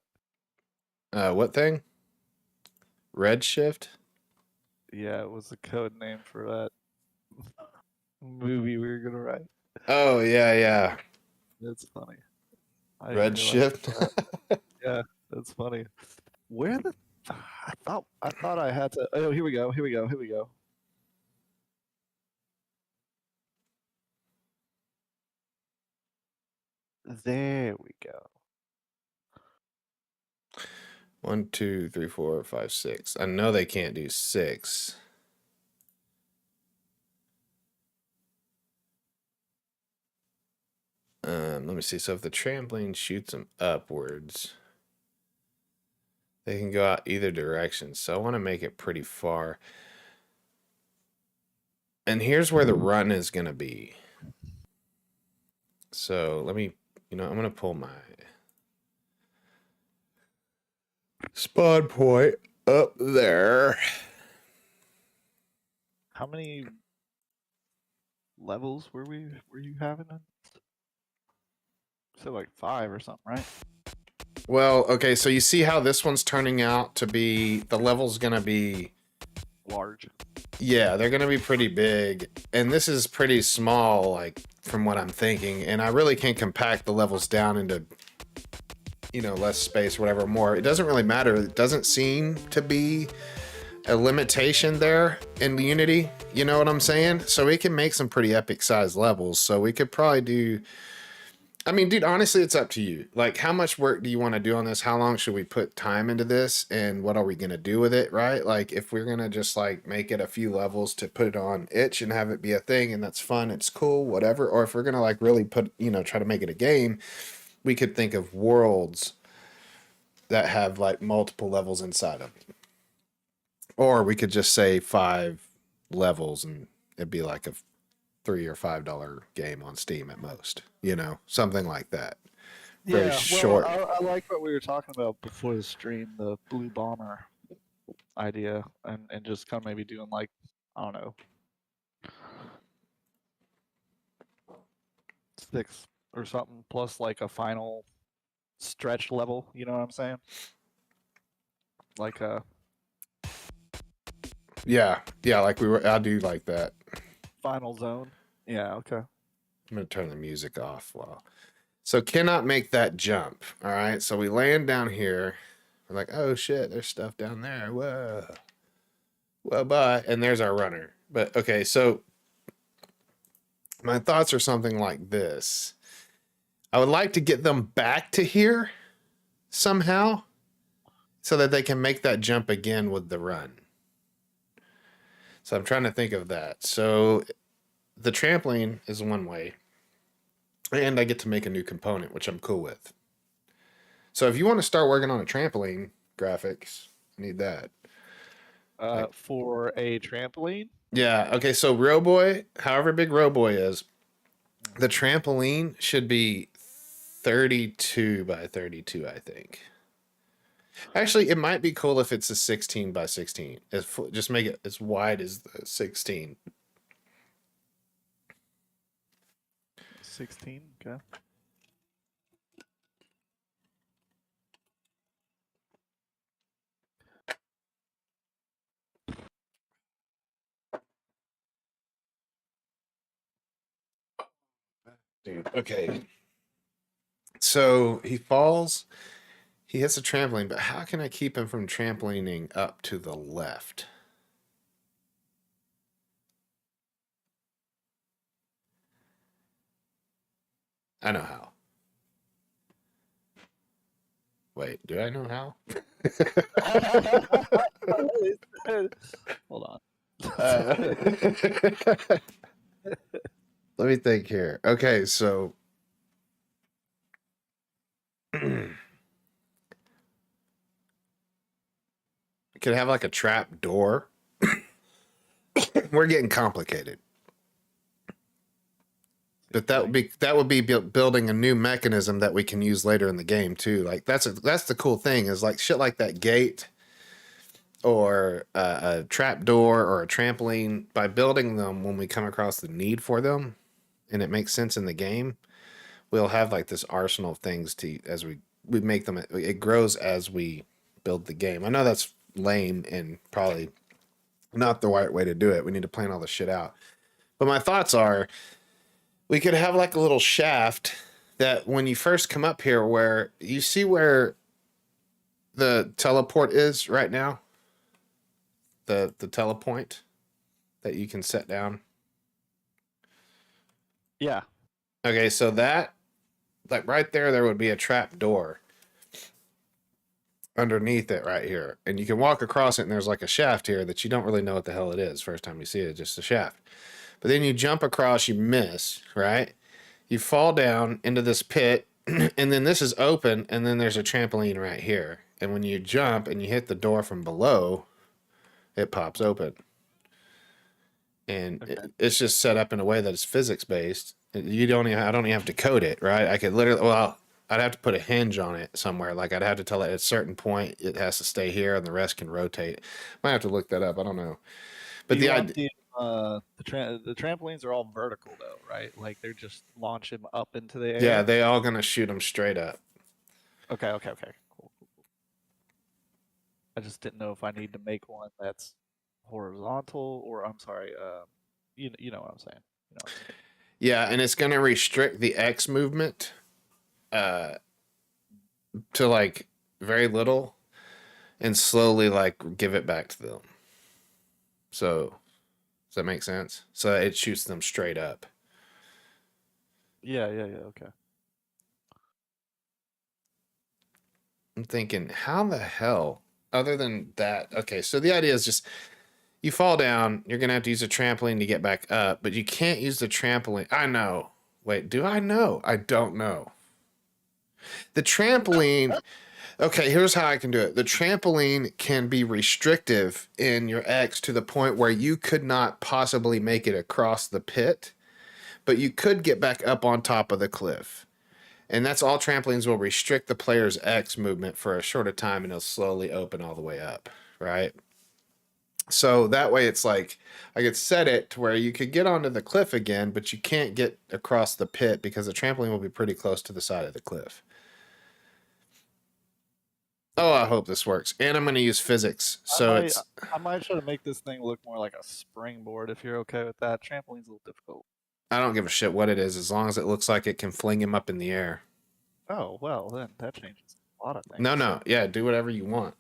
Speaker 2: that?
Speaker 1: What thing? Redshift?
Speaker 2: Yeah, it was the code name for that movie we were gonna write.
Speaker 1: Oh, yeah.
Speaker 2: That's funny. I didn't realize
Speaker 1: Redshift?
Speaker 2: that. Yeah, that's funny. Where the I thought I had to. Oh, here we go. Here we go. Here we go. There we go.
Speaker 1: 1, 2, 3, 4, 5, 6. I know they can't do 6. Let me see. So if the trampoline shoots them upwards, they can go out either direction. So I want to make it pretty far. And here's where the run is going to be. So let me, I'm going to pull my spawn point up there.
Speaker 2: How many levels were you having? So like 5 or something, right?
Speaker 1: Well, okay, so you see how this one's turning out to be, the level's going to be
Speaker 2: Large.
Speaker 1: Yeah, they're going to be pretty big. And this is pretty small, like, from what I'm thinking. And I really can't compact the levels down into, less space or whatever more. It doesn't really matter. It doesn't seem to be a limitation there in Unity. You know what I'm saying? So we can make some pretty epic sized levels. So we could probably do. I mean, dude, honestly, it's up to you. Like, how much work do you want to do on this? How long should we put time into this? And what are we going to do with it, right? Like, if we're going to just, like, make it a few levels to put it on itch and have it be a thing and that's fun, it's cool, whatever. Or if we're going to, like, really put, try to make it a game, we could think of worlds that have, like, multiple levels inside of it. Or we could just say 5 levels and it'd be like a $3 or $5 game on Steam at most, something like that. Very
Speaker 2: Yeah, well,
Speaker 1: short.
Speaker 2: I like what we were talking about before the stream, the Blue Bomber idea, and just kind of maybe doing like, I don't know, 6 or something, plus like a final stretch level. You know what I'm saying? Like a
Speaker 1: Yeah, like I do like that.
Speaker 2: final zone. Yeah. Okay.
Speaker 1: I'm gonna turn the music off. So cannot make that jump. All right, so we land down here. We're like, oh shit, there's stuff down there. Whoa, bye. And there's our runner. But okay, so my thoughts are something like this. I would like to get them back to here somehow so that they can make that jump again with the run. So I'm trying to think of that. So the trampoline is one way, and I get to make a new component, which I'm cool with. So if you want to start working on a trampoline graphics, I need that.
Speaker 2: For a trampoline.
Speaker 1: Yeah. Okay. So Roboy, however big Roboy is, the trampoline should be 32 by 32, I think. Actually, it might be cool if it's a 16 by 16. Just make it as wide as the 16.
Speaker 2: 16. Okay.
Speaker 1: Dude, okay. So he falls, he hits a trampoline, but how can I keep him from trampolining up to the left? I know how. Wait, do I know how?
Speaker 2: Hold on.
Speaker 1: Let me think here. Okay, so could have like a trap door. We're getting complicated. But that would be building a new mechanism that we can use later in the game too. Like that's the cool thing is like shit like that gate or a trap door or a trampoline. By building them when we come across the need for them, and it makes sense in the game, we'll have like this arsenal of things to as we make them. It grows as we build the game. I know that's lame and probably not the right way to do it. We need to plan all this shit out. But my thoughts are we could have like a little shaft that when you first come up here, where you see where the teleport is right now, the telepoint that you can set down.
Speaker 2: Yeah.
Speaker 1: Okay, so that like right there would be a trap door underneath it right here, and you can walk across it, and there's like a shaft here that you don't really know what the hell it is first time you see it, just a shaft. But then you jump across, you miss, right? You fall down into this pit, and then this is open, and then there's a trampoline right here. And when you jump and you hit the door from below, it pops open. And it's just set up in a way that it's physics based. I don't even have to code it, right? I could literally, I'd have to put a hinge on it somewhere. Like I'd have to tell it at a certain point it has to stay here, and the rest can rotate. Might have to look that up. I don't know. But the idea.
Speaker 2: The trampolines are all vertical though, right? Like they're just launch him up into the air.
Speaker 1: Yeah, they all gonna shoot him straight up.
Speaker 2: Okay. Cool. I just didn't know if I need to make one that's horizontal or I'm sorry, you know what I'm saying. You know what I'm saying.
Speaker 1: Yeah, and it's gonna restrict the X movement to like very little and slowly like give it back to them. So does that make sense? So it shoots them straight up.
Speaker 2: Yeah, okay.
Speaker 1: I'm thinking, how the hell, other than that, okay, so the idea is just you fall down, you're gonna have to use a trampoline to get back up, but you can't use the trampoline. I know. Wait, do I know? I don't know. The trampoline, okay, here's how I can do it. The trampoline can be restrictive in your X to the point where you could not possibly make it across the pit, but you could get back up on top of the cliff. And that's all trampolines will restrict the player's X movement for a shorter time, and it'll slowly open all the way up, right? So that way it's like I could set it to where you could get onto the cliff again, but you can't get across the pit because the trampoline will be pretty close to the side of the cliff. Oh, I hope this works. And I'm going to use physics. So
Speaker 2: I might try to make this thing look more like a springboard if you're okay with that. Trampoline's a little difficult.
Speaker 1: I don't give a shit what it is as long as it looks like it can fling him up in the air.
Speaker 2: Oh, well, then that changes a lot of things.
Speaker 1: No. Yeah, do whatever you want.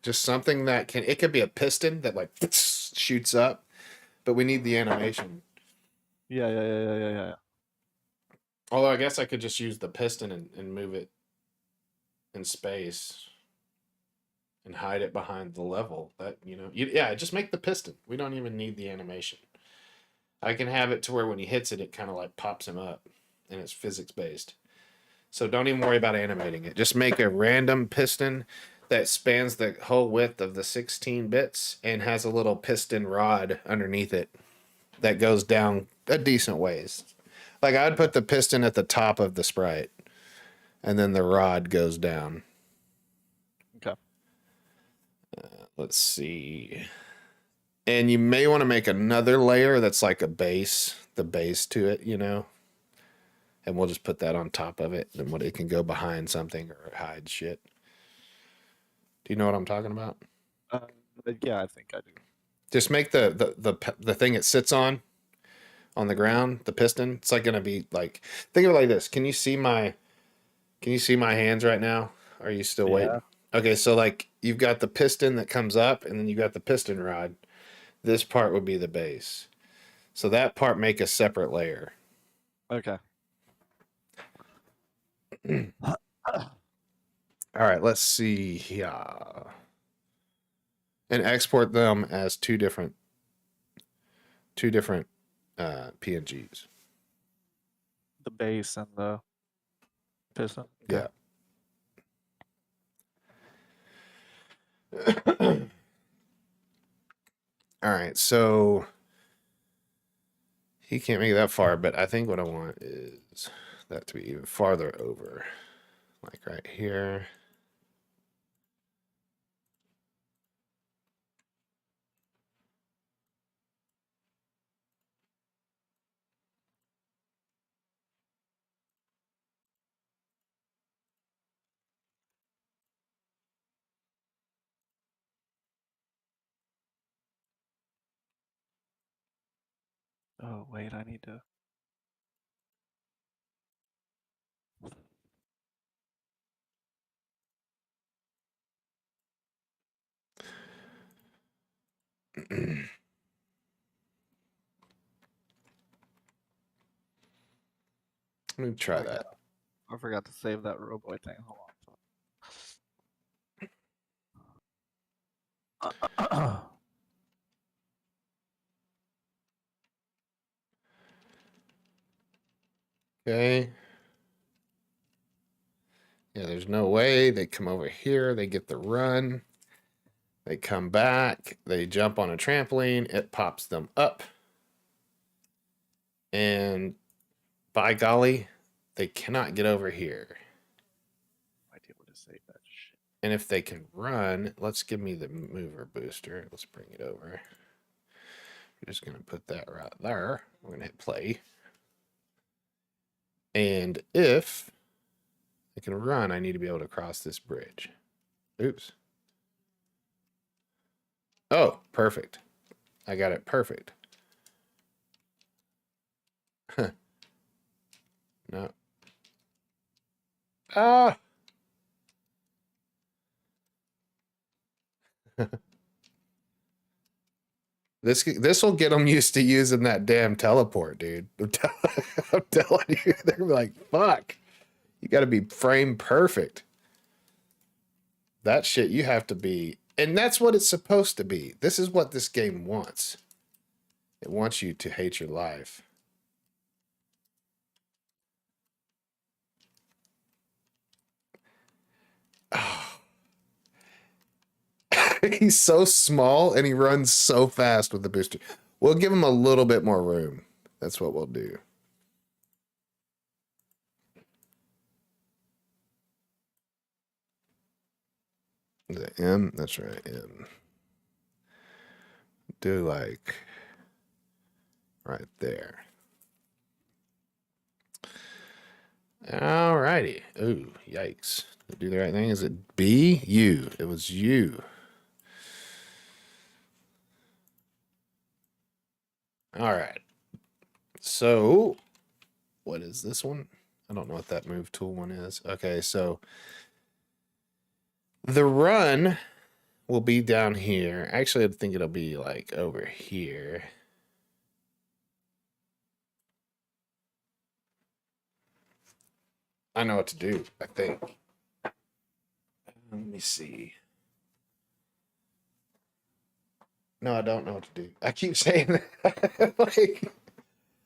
Speaker 1: Just something that it could be a piston that like shoots up, but we need the animation.
Speaker 2: Yeah.
Speaker 1: Although I guess I could just use the piston and move it in space and hide it behind the level. That, just make the piston. We don't even need the animation. I can have it to where when he hits it, it kind of like pops him up, and it's physics based. So don't even worry about animating it. Just make a random piston that spans the whole width of the 16 bits and has a little piston rod underneath it that goes down a decent ways. Like I'd put the piston at the top of the sprite, and then the rod goes down.
Speaker 2: Okay.
Speaker 1: Let's see. And you may want to make another layer that's like the base to it, and we'll just put that on top of it, and it can go behind something or hide shit. Do you know what I'm talking about?
Speaker 2: Yeah, I think I do.
Speaker 1: Just make the thing it sits on the ground, the piston. It's like gonna be like, think of it like this. Can you see my hands right now? Are you still waiting? Okay, so like you've got the piston that comes up, and then you got the piston rod. This part would be the base. So that part make a separate layer.
Speaker 2: Okay.
Speaker 1: All right, let's see here. And export them as two different PNGs.
Speaker 2: The base and the piston.
Speaker 1: Okay. Yeah. All right, so He can't make it that far, but I think what I want is that to be even farther over. Like right here.
Speaker 2: Oh, wait, I need to.
Speaker 1: Let me try that.
Speaker 2: I forgot to save that Roboy thing. Hold on.
Speaker 1: Okay. Yeah, there's no way. They come over here. They get the run. They come back. They jump on a trampoline. It pops them up. And by golly, they cannot get over here.
Speaker 2: Might be able to save that shit.
Speaker 1: And if they can run, let's give me the mover booster. Let's bring it over. We're just going to put that right there. We're going to hit play. And if I can run, I need to be able to cross this bridge. Oops. Oh, perfect. I got it perfect. Huh. No. Ah! This will get them used to using that damn teleport, dude. I'm telling you, they're like, fuck. You got to be frame perfect. That shit, you have to be, and that's what it's supposed to be. This is what this game wants. It wants you to hate your life. Oh. He's so small and he runs so fast with the booster. We'll give him a little bit more room. That's what we'll do. The M, that's right, M. Do like right there. Alrighty. Ooh, yikes. Did I do the right thing? Is it B? U. It was U. All right. So, what is this one? I don't know what that move tool one is. Okay, so the run will be down here. Actually, I think it'll be like over here. I know what to do, I think. Let me see. No, I don't know what to do. I keep saying that. Like,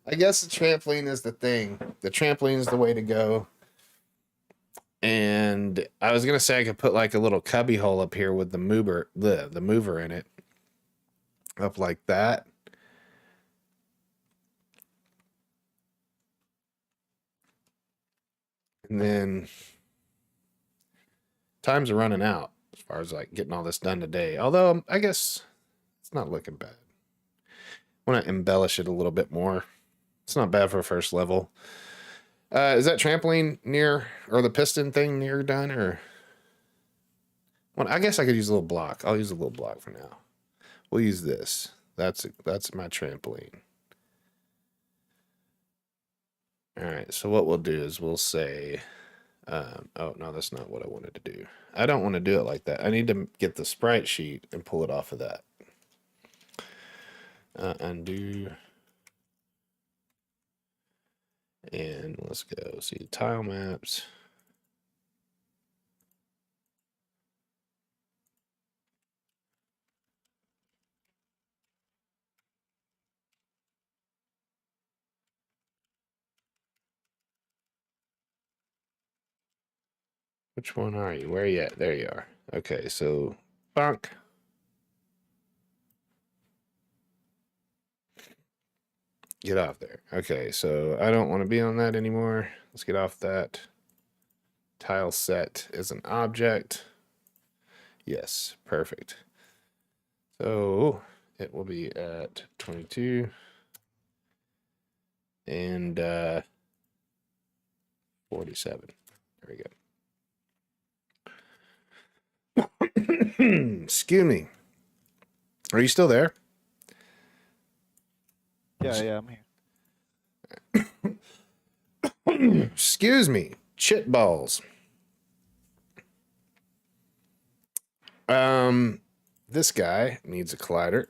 Speaker 1: I guess the trampoline is the thing. The trampoline is the way to go. And I was gonna say I could put like a little cubby hole up here with the mover in it. Up like that. And then times are running out as far as like getting all this done today. Although I guess it's not looking bad. I want to embellish it a little bit more. It's not bad for a first level. Is that trampoline near, or the piston thing near done, or? Well, I guess I could use a little block. I'll use a little block for now. We'll use this. That's my trampoline. All right. So what we'll do is we'll say, oh no, that's not what I wanted to do. I don't want to do it like that. I need to get the sprite sheet and pull it off of that. Undo. And let's go see tile maps. Which one are you? Where are you at? There you are. Okay, so bonk. Get off there. Okay, so I don't want to be on that anymore. Let's get off that. Tile set is an object. Yes, perfect. So it will be at 22 and 47. There we go. Excuse me. Are you still there?
Speaker 2: Yeah, I'm here.
Speaker 1: Excuse me. Chit balls. This guy needs a collider.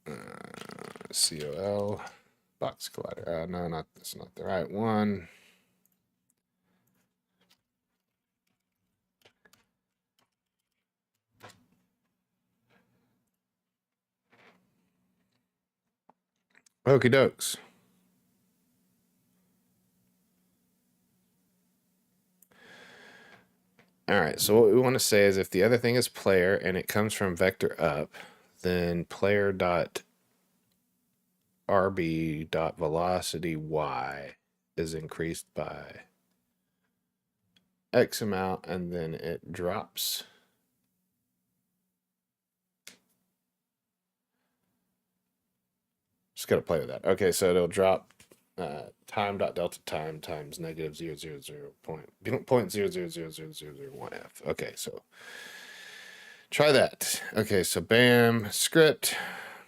Speaker 1: COL box collider. No, not this. Not the right one. Okie dokes. All right, so what we want to say is if the other thing is player and it comes from vector up, then player dot rb dot velocity y is increased by X amount, and then it drops. Just got to play with that. Okay, so it'll drop time dot delta time times negative 0.00001f. Okay, so try that. Okay, so bam, script.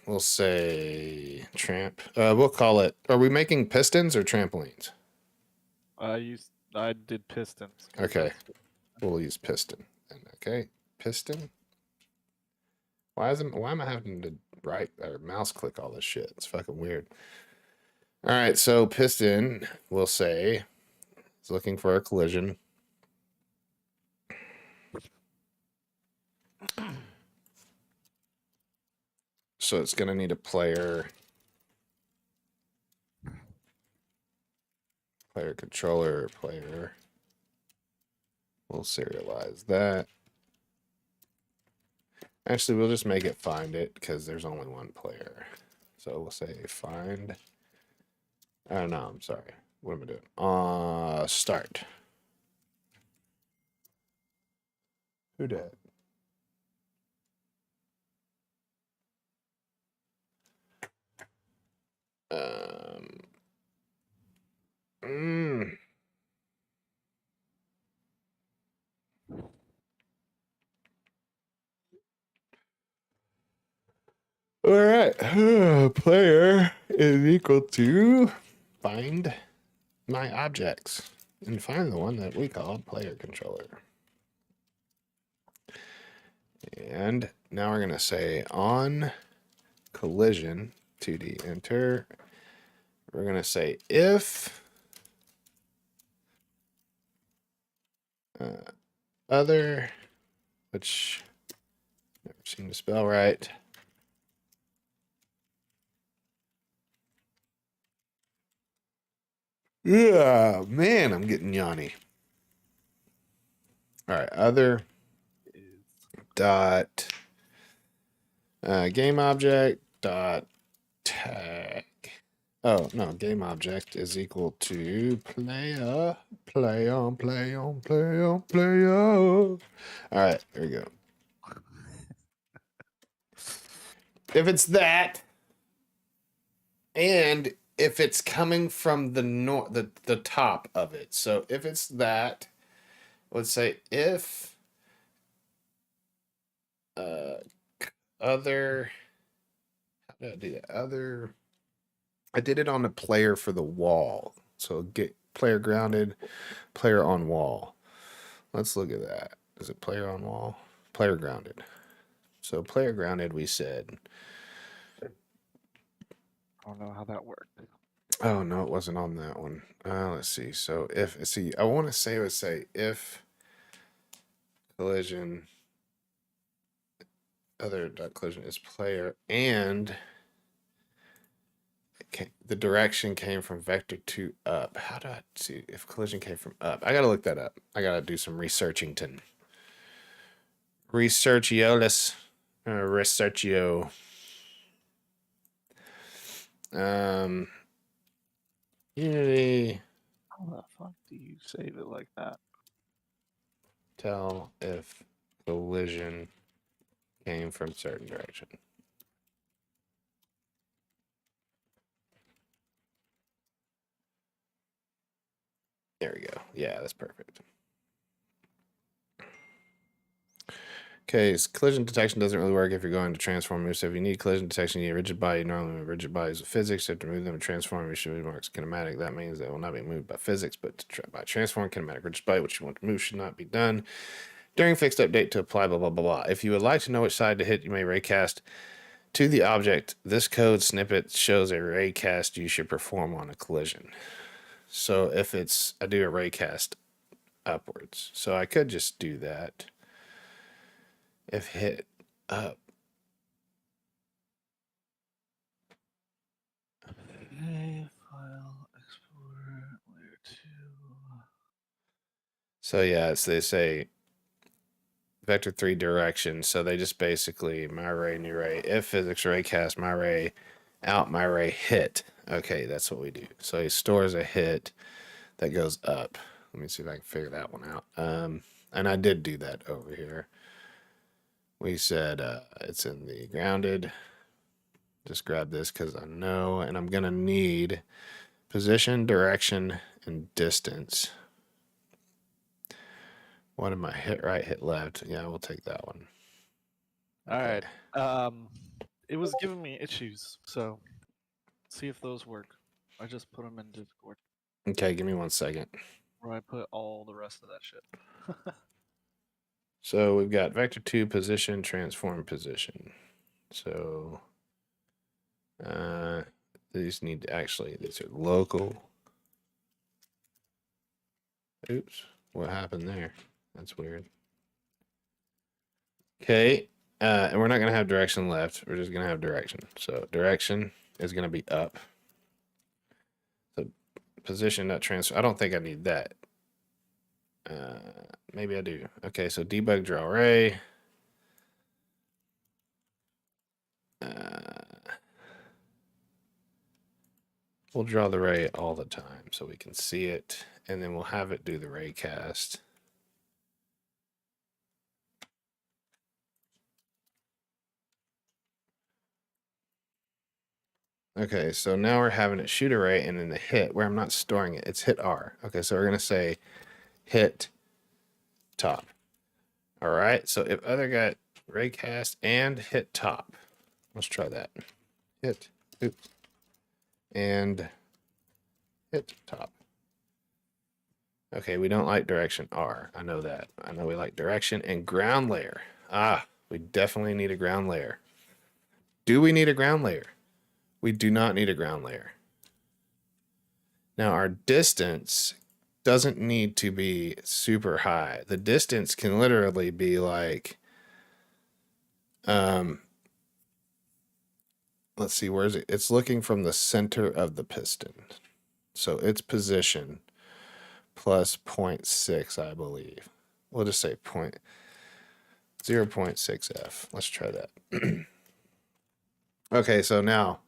Speaker 1: We'll say tramp. We'll call it. Are we making pistons or trampolines?
Speaker 2: I did pistons.
Speaker 1: Okay, we'll use piston. Okay, piston. Why am I having to right or mouse click all this shit? It's fucking weird. All right, so piston, we'll say, is looking for a collision. So it's going to need a player controller, player. We'll serialize that. Actually, we'll just make it find it because there's only one player. So we'll say find. I don't know. I'm sorry. What am I doing? Start. Who did? Mm. All right. Player is equal to find my objects and find the one that we called player controller. And now we're going to say on collision 2D enter. We're going to say if other, which never seemed to spell right. Yeah, man, I'm getting yawny. All right, other dot game object dot tag. Oh no, game object is equal to player, play on, play on, play on, play on. All right, there we go. If it's that, and if it's coming from the top of it. So if it's that, let's say if other, how did I do that? Other, I did it on the player for the wall. So get player grounded, player on wall. Let's look at that. Is it player on wall? Player grounded. So player grounded, we said.
Speaker 2: I don't know how that worked.
Speaker 1: Oh no, it wasn't on that one. Let's see. So if I want to say it would say if collision other dot collision is player and the direction came from vector 2 up. How do I see if collision came from up? I gotta look that up. I gotta do some researchington. Researchiolis. Researchio. Unity.
Speaker 2: How the fuck do you save it like that?
Speaker 1: Tell if collision came from certain direction. There we go. Yeah, that's perfect. Okay, so collision detection doesn't really work if you're going to transform moves. So if you need collision detection, you need a rigid body. Normally, with rigid bodies with physics, you have to move them and transform. You should be marked kinematic. That means they will not be moved by physics, but by transform kinematic. Rigid body, which you want to move, should not be done during fixed update to apply. Blah blah blah blah. If you would like to know which side to hit, you may raycast to the object. This code snippet shows a raycast you should perform on a collision. So if it's, I do a raycast upwards. So I could just do that. If hit up.
Speaker 2: Okay, file, export, layer 2.
Speaker 1: So yeah, it's, they say vector 3 direction. So they just basically my ray, new ray, if physics raycast, my ray, out, my ray, hit. Okay, that's what we do. So he stores a hit that goes up. Let me see if I can figure that one out. And I did do that over here. We said it's in the grounded. Just grab this because I know, and I'm gonna need position, direction, and distance. What am I? Hit right, hit left. Yeah, we'll take that one.
Speaker 2: All right. It was giving me issues, so see if those work. I just put them in Discord,
Speaker 1: Okay, give me 1 second.
Speaker 2: where I put all the rest of that shit.
Speaker 1: So we've got vector 2 position, transform position. So these need to actually, these are local. Oops, what happened there? That's weird. Okay, and we're not going to have direction left. We're just going to have direction. So direction is going to be up. So position, not transfer. I don't think I need that. Maybe I do. Okay, so debug draw ray. We'll draw the ray all the time so we can see it, and then we'll have it do the ray cast. Okay, so now we're having it shoot a ray, and then the hit, where I'm not storing it, it's hit R. Okay, so we're going to say hit top. All right, so if other got ray cast and hit top, let's try that. Hit, oops, and hit top. Okay, we don't like direction R. I know that. I know we like direction and ground layer. Ah, we definitely need a ground layer. Do we need a ground layer? We do not need a ground layer. Now, our distance doesn't need to be super high. The distance can literally be like, let's see, where is it? It's looking from the center of the piston. So its position plus 0.6, I believe. We'll just say 0.6 F. Let's try that. Okay, so now,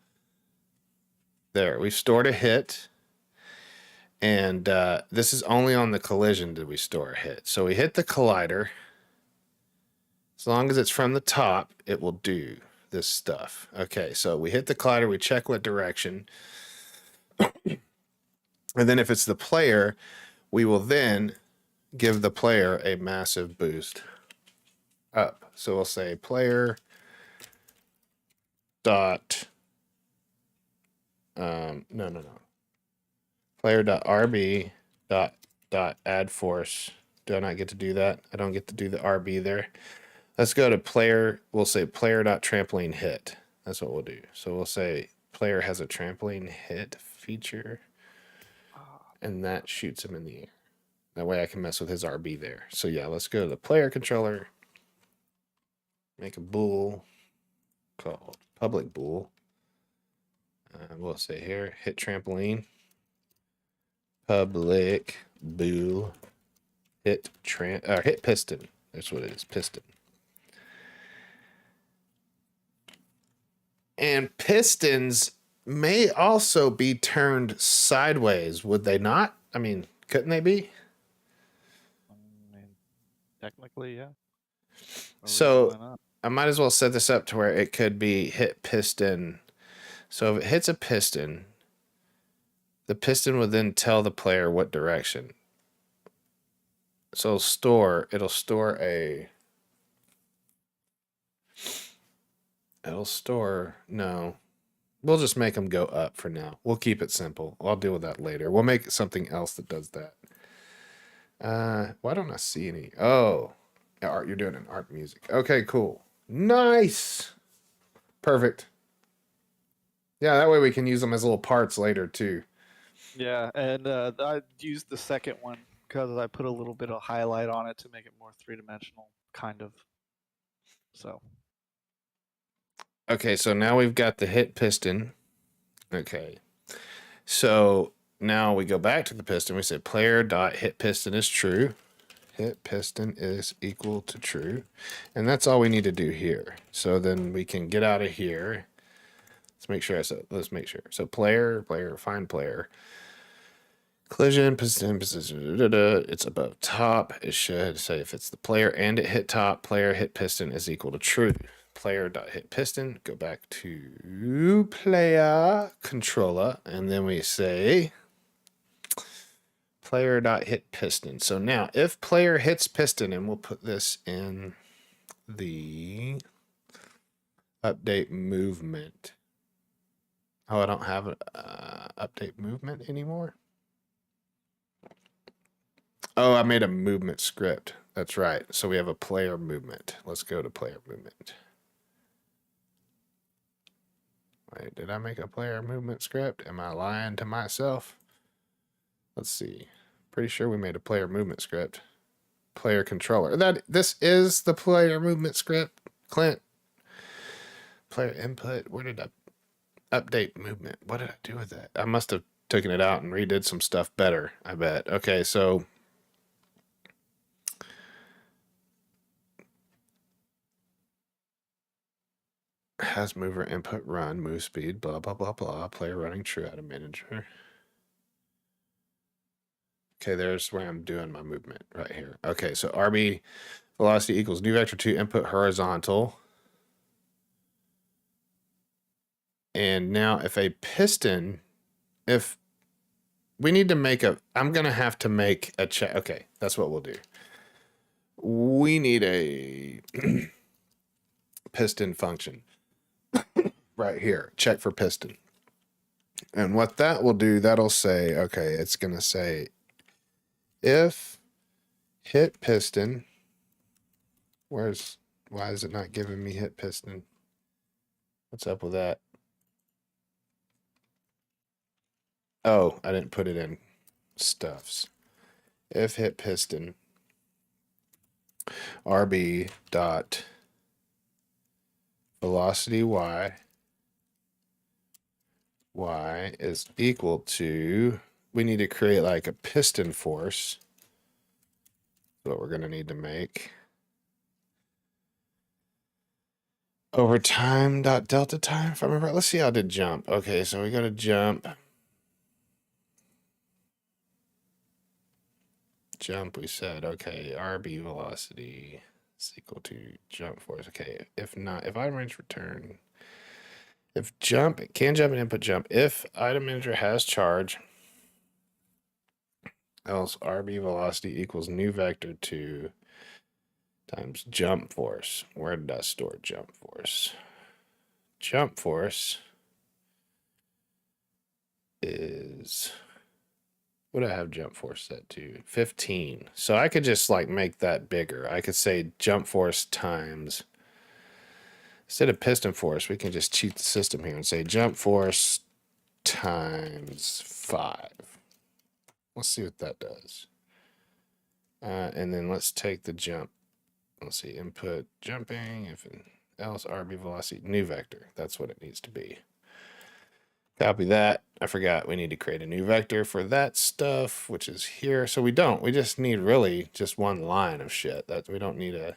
Speaker 1: there, we've stored a hit. And this is only on the collision did we store a hit. So we hit the collider. As long as it's from the top, it will do this stuff. Okay, so we hit the collider, we check what direction. And then if it's the player, we will then give the player a massive boost up. So we'll say player dot, no. Player.rb dot add force. Do I not get to do that? I don't get to do the RB there. Let's go to player. We'll say player.trampoline hit. That's what we'll do. So we'll say player has a trampoline hit feature, and that shoots him in the air. That way I can mess with his RB there. So yeah, let's go to the player controller. Make a bool called public bool. We'll say here hit trampoline. Public bool hit piston. That's what it is, piston. And pistons may also be turned sideways, would they not? I mean, couldn't they be?
Speaker 2: I mean, technically, yeah. No reason
Speaker 1: So
Speaker 2: why not.
Speaker 1: I might as well set this up to where it could be hit piston. So if it hits a piston, the piston would then tell the player what direction. So it'll store no. We'll just make them go up for now. We'll keep it simple. I'll deal with that later. We'll make something else that does that. Why don't I see any? Oh, art. You're doing an art music. Okay, cool. Nice. Perfect. Yeah, that way we can use them as little parts later too.
Speaker 2: Yeah, and I used the second one because I put a little bit of highlight on it to make it more three-dimensional, kind of. So.
Speaker 1: Okay, so now we've got the hit piston. Okay. So now we go back to the piston. We say player dot hit piston is true. Hit piston is equal to true. And that's all we need to do here. So then we can get out of here. Let's make sure. So player, find player. Collision, piston, it's above top. It should say if it's the player and it hit top, player hit piston is equal to true. Player dot hit piston, go back to player controller, and then we say player dot hit piston. So now if player hits piston, and we'll put this in the update movement. Oh, I don't have update movement anymore. Oh, I made a movement script. That's right. So we have a player movement. Let's go to player movement. Wait, did I make a player movement script? Am I lying to myself? Let's see. Pretty sure we made a player movement script. Player controller. This is the player movement script. Clint. Player input. Where did I update movement? What did I do with that? I must have taken it out and redid some stuff better, I bet. Okay, so has mover input run, move speed, blah, blah, blah, blah. Player running true out of manager. Okay, there's where I'm doing my movement right here. Okay, so RB velocity equals new vector 2 input horizontal. And now if a piston, if we need to make I'm going to have to make a check. Okay, that's what we'll do. We need a piston function right here. Check for piston. And what that will do, that'll say, okay, it's going to say if hit piston, why is it not giving me hit piston? What's up with that? Oh, I didn't put it in stuffs. If hit piston, RB dot velocity y is equal to, we need to create like a piston force. That's what we're going to need to make. Over time dot delta time, if I remember. Let's see how I did jump. Okay, so we got to jump. Jump, we said, okay, RB velocity is equal to jump force. Okay, if not, if item range return, if jump, it can jump and input jump. If item manager has charge, else RB velocity equals new vector 2 times jump force. Where did I store jump force? Jump force is, what do I have jump force set to? 15. So I could just like make that bigger. I could say jump force times, instead of piston force, we can just cheat the system here and say jump force times 5. Let's see what that does. And then let's take the jump. Let's see, input jumping, if else RB velocity, new vector. That's what it needs to be. Copy that. I forgot we need to create a new vector for that stuff, which is here. So we don't. We just need really just one line of shit. That we don't need a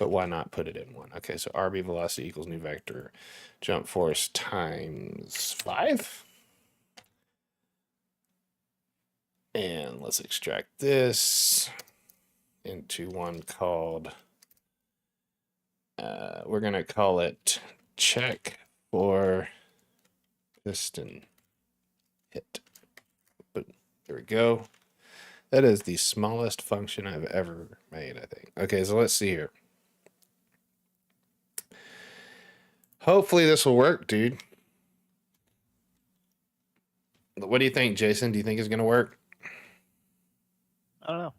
Speaker 1: But why not put it in 1? Okay, so RB velocity equals new vector jump force times 5. And let's extract this into one called, we're going to call it check for piston hit. But there we go. That is the smallest function I've ever made, I think. Okay, so let's see here. Hopefully this will work, dude. What do you think, Jason? Do you think it's going to work?
Speaker 2: I don't know.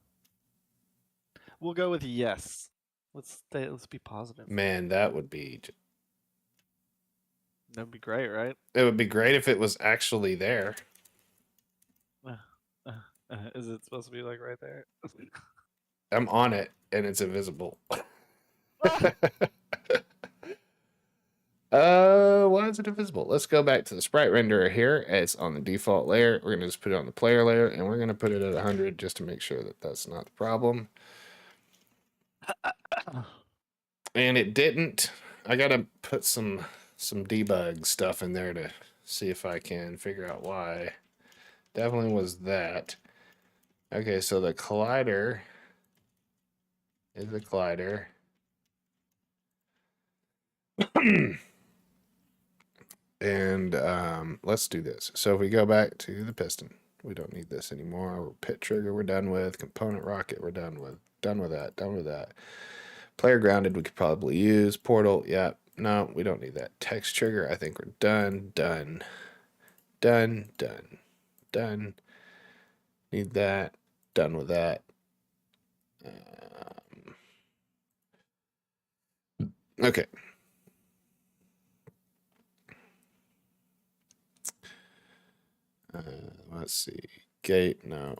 Speaker 2: We'll go with yes. Let's be positive.
Speaker 1: Man, that would be...
Speaker 2: That'd be great, right?
Speaker 1: It would be great if it was actually there.
Speaker 2: Is it supposed to be like right there?
Speaker 1: I'm on it, and it's invisible. Why is it invisible? Let's go back to the sprite renderer here. It's on the default layer. We're gonna just put it on the player layer, and we're gonna put it at 100 just to make sure that that's not the problem. And it didn't. I gotta put some debug stuff in there to see if I can figure out why. Definitely was that. Okay, so the collider is the collider. And let's do this. So if we go back to the piston, we don't need this anymore. Pit trigger, we're done with. Component rocket, we're done with. Done with that. Done with that. Player grounded, we could probably use. Portal, yeah. No, we don't need that. Text trigger, I think we're done. Done. Done. Done. Done. Need that. Done with that. Okay. Let's see. Gate, no.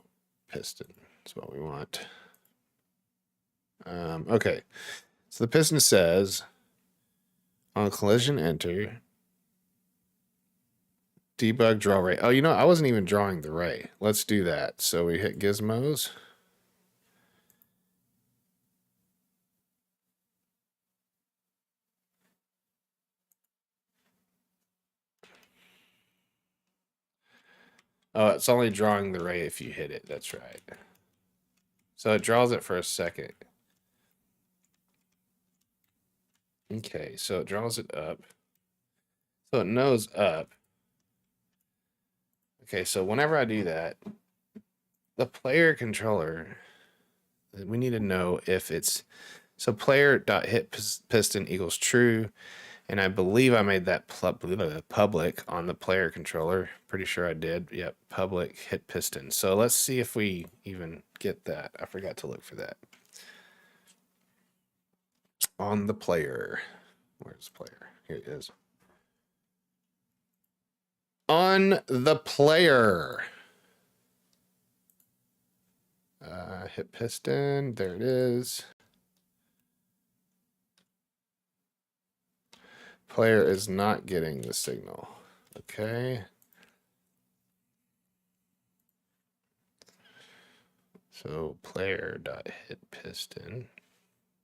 Speaker 1: Piston is what we want. Okay. So the piston says on collision enter, debug draw ray. Oh, you know, I wasn't even drawing the ray. Let's do that. So we hit gizmos. Oh, it's only drawing the ray if you hit it. That's right. So it draws it for a second. Okay, so it draws it up. So it knows up. Okay, so whenever I do that, the player controller, we need to know if it's, so player.hitPiston equals true. And I believe I made that public on the player controller. Pretty sure I did. Yep, public hit piston. So let's see if we even get that. I forgot to look for that. On the player. Where's player? Here it is. On the player. Hit piston. There it is. Player is not getting the signal. Okay. So player.hitPiston.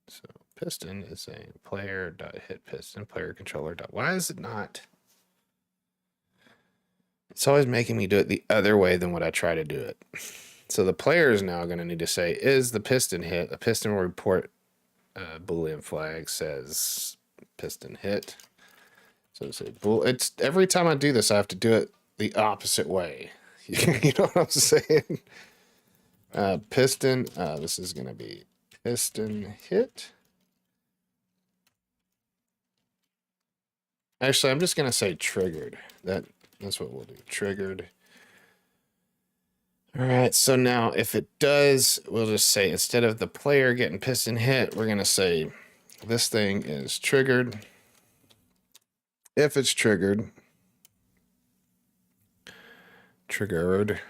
Speaker 1: So piston is saying player.hitPiston, player controller. Why is it not? It's always making me do it the other way than what I try to do it. So the player is now going to need to say, is the piston hit? A piston will report Boolean flag says piston hit. So say it's every time I do this, I have to do it the opposite way. You know what I'm saying? Piston. This is going to be piston hit. Actually, I'm just going to say triggered. That's what we'll do. Triggered. All right. So now if it does, we'll just say instead of the player getting piston hit, we're going to say this thing is triggered. If it's triggered. Triggered.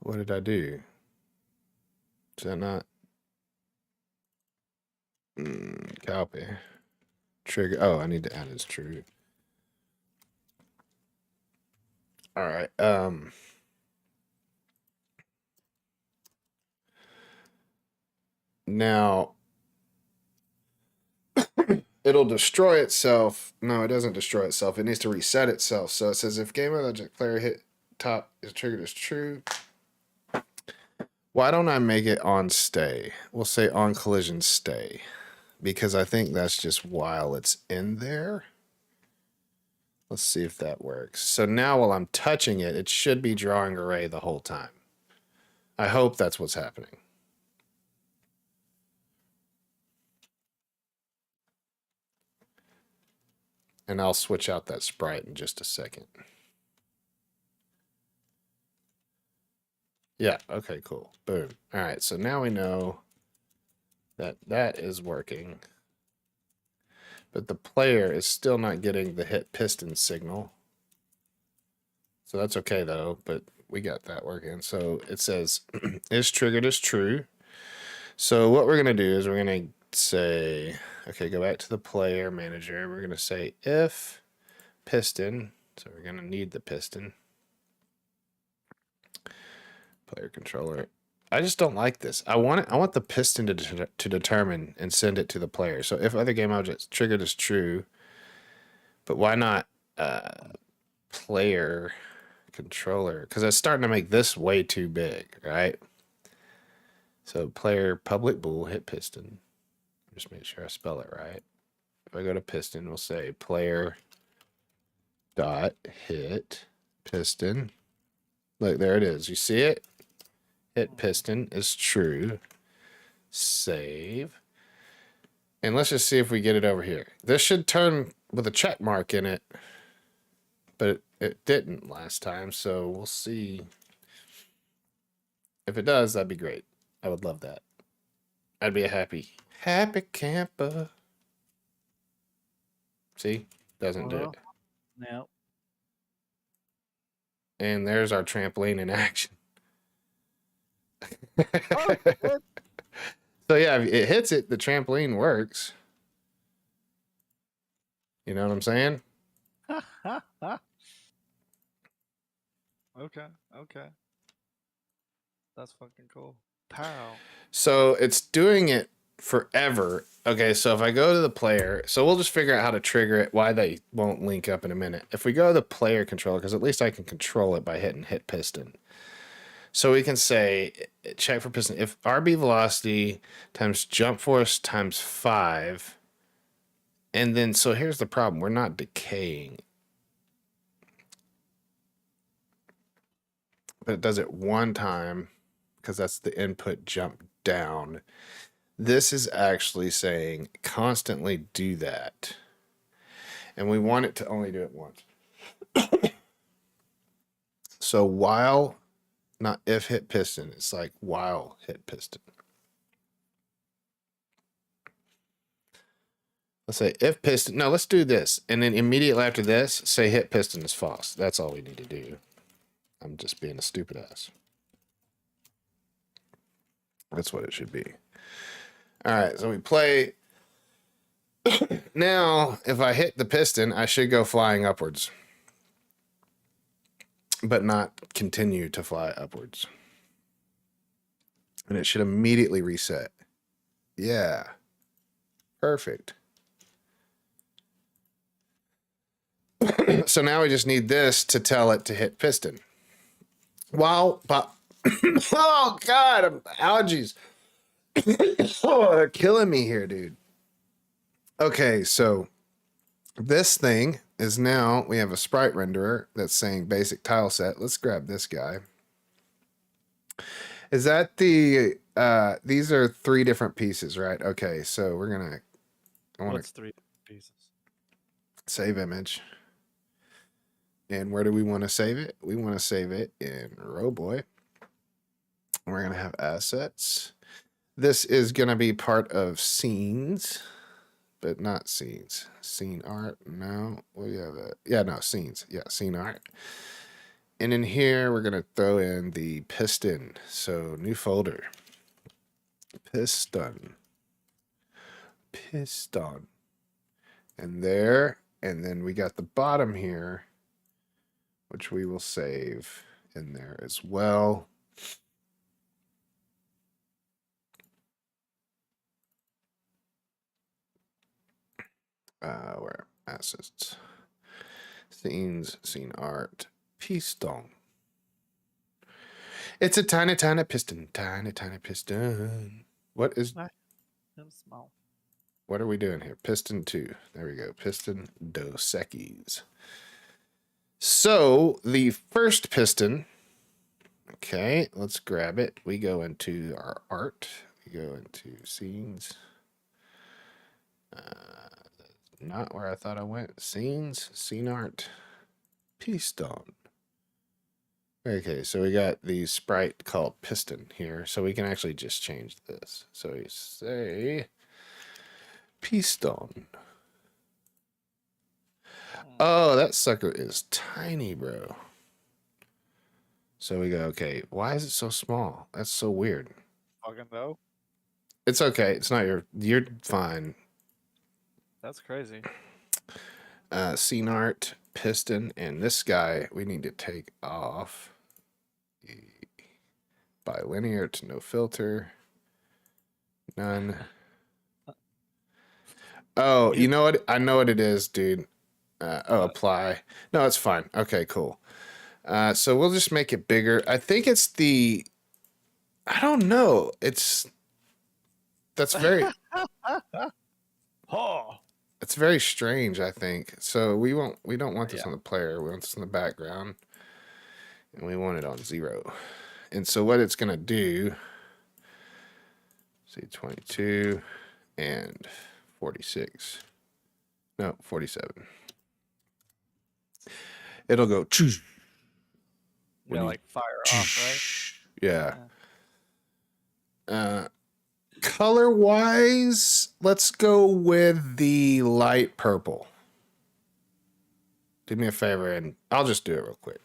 Speaker 1: What did I do? Is that not? Copy. Trigger. Oh, I need to add as true. All right. Now, it'll destroy itself. No, it doesn't destroy itself. It needs to reset itself. So it says if game object player hit top is triggered as true. Why don't I make it on stay? We'll say on collision stay. Because I think that's just while it's in there. Let's see if that works. So now while I'm touching it, it should be drawing array the whole time. I hope that's what's happening. And I'll switch out that sprite in just a second. Yeah, okay, cool. Boom. All right, so now we know that that is working. But the player is still not getting the hit piston signal. So that's okay though, but we got that working. So it says is triggered as true. So what we're gonna do is we're gonna say, okay, go back to the player manager. We're gonna say if piston, so we're gonna need the piston. Player controller. I just don't like this. I want the piston to determine and send it to the player. So if other game objects triggered as true, but why not player controller? Because it's starting to make this way too big, right? So player public bool hit piston. Just make sure I spell it right. If I go to piston, we'll say player dot hit piston. Look, there it is. You see it? Hit piston is true. Save. And let's just see if we get it over here. This should turn with a check mark in it, but it didn't last time, so we'll see. If it does, that'd be great. I would love that. I'd be a happy camper. See? Doesn't do it.
Speaker 2: No.
Speaker 1: And there's our trampoline in action.
Speaker 2: Oh,
Speaker 1: So yeah, if it hits it, the trampoline works. You know what I'm saying?
Speaker 2: okay. Okay. That's fucking cool. Pow.
Speaker 1: So it's doing it forever. Okay, so if I go to the player, so we'll just figure out how to trigger it, why they won't link up in a minute. If we go to the player controller, because at least I can control it by hitting hit piston. So we can say, check for piston. If RB velocity times jump force times 5, and then, so here's the problem. We're not decaying. But it does it one time, because that's the input jump down. This is actually saying constantly do that. And we want it to only do it once. So while, not if hit piston, it's like while hit piston. Let's say if piston, no, let's do this. And then immediately after this, say hit piston is false. That's all we need to do. I'm just being a stupid ass. That's what it should be. All right, so we play. Now, if I hit the piston, I should go flying upwards, but not continue to fly upwards. And it should immediately reset. Yeah. Perfect. So now we just need this to tell it to hit piston. Wow, but oh god, allergies. Oh, they're killing me here, dude. Okay, so this thing is now, we have a sprite renderer that's saying basic tile set. Let's grab this guy. Is that the, these are 3 different pieces, right? Okay, so we're gonna, I want
Speaker 2: What's
Speaker 1: to
Speaker 2: 3 pieces?
Speaker 1: save image. And where do we want to save it? We want to save it in Roboy. We're going to have assets. This is going to be part of scenes, but not scenes. Scene art. No, we have a, yeah, no, scenes. Yeah, scene art. And in here, we're going to throw in the piston. So new folder. Piston. Piston. And there. And then we got the bottom here, which we will save in there as well. Where assets, scenes, scene art, piston. It's a tiny, tiny piston. Tiny, tiny piston. What is?
Speaker 2: Small.
Speaker 1: What are we doing here? Piston 2. There we go. Piston Dos Equis. So the first piston. Okay, let's grab it. We go into our art. We go into scenes. Not where I thought I went. Scenes, scene art, piston. Okay, so we got the sprite called piston here. So we can actually just change this. So we say piston. Oh, that sucker is tiny, bro. So we go, okay, why is it so small? That's so weird.
Speaker 2: Fucking no.
Speaker 1: It's okay. It's not you're fine.
Speaker 2: That's crazy.
Speaker 1: Scene art, piston, and this guy we need to take off. Bilinear to no filter. None. Oh, you know what? I know what it is, dude. Apply. No, it's fine. Okay, cool. So we'll just make it bigger. I think it's the. I don't know. That's very.
Speaker 2: Oh.
Speaker 1: It's very strange. I think so. We don't want this
Speaker 2: Yeah.
Speaker 1: on the player. We want this in the background, and we want it on 0. And so what it's gonna do. See 22 and 46. No, 47. It'll go.
Speaker 2: Yeah, like fire off, right?
Speaker 1: Yeah. Color wise, let's go with the light purple. Do me a favor and I'll just do it real quick.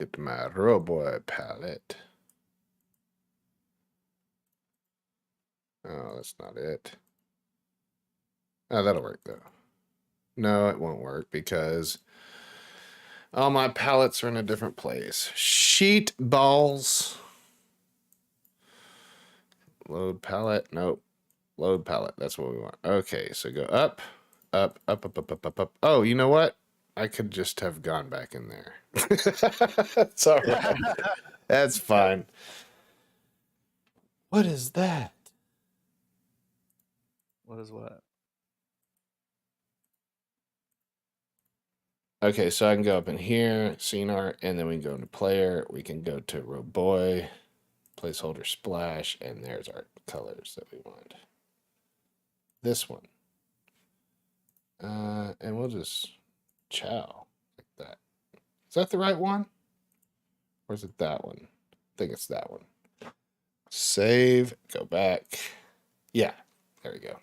Speaker 1: Get my Roboy palette. Oh, that's not it. Oh, that'll work though. No, it won't work because all my palettes are in a different place. Sheet balls. Load palette. Nope. Load palette. That's what we want. Okay, so go up, up, up, up, up, up, up, up. Oh, you know what? I could just have gone back in there. It's all right. That's fine. What is that?
Speaker 2: What is what?
Speaker 1: Okay, so I can go up in here, scene art, and then we can go into player. We can go to Roboy, placeholder splash, and there's our colors that we want. This one. And we'll just chow like that. Is that the right one? Or is it that one? I think it's that one. Save, go back. Yeah, there we go.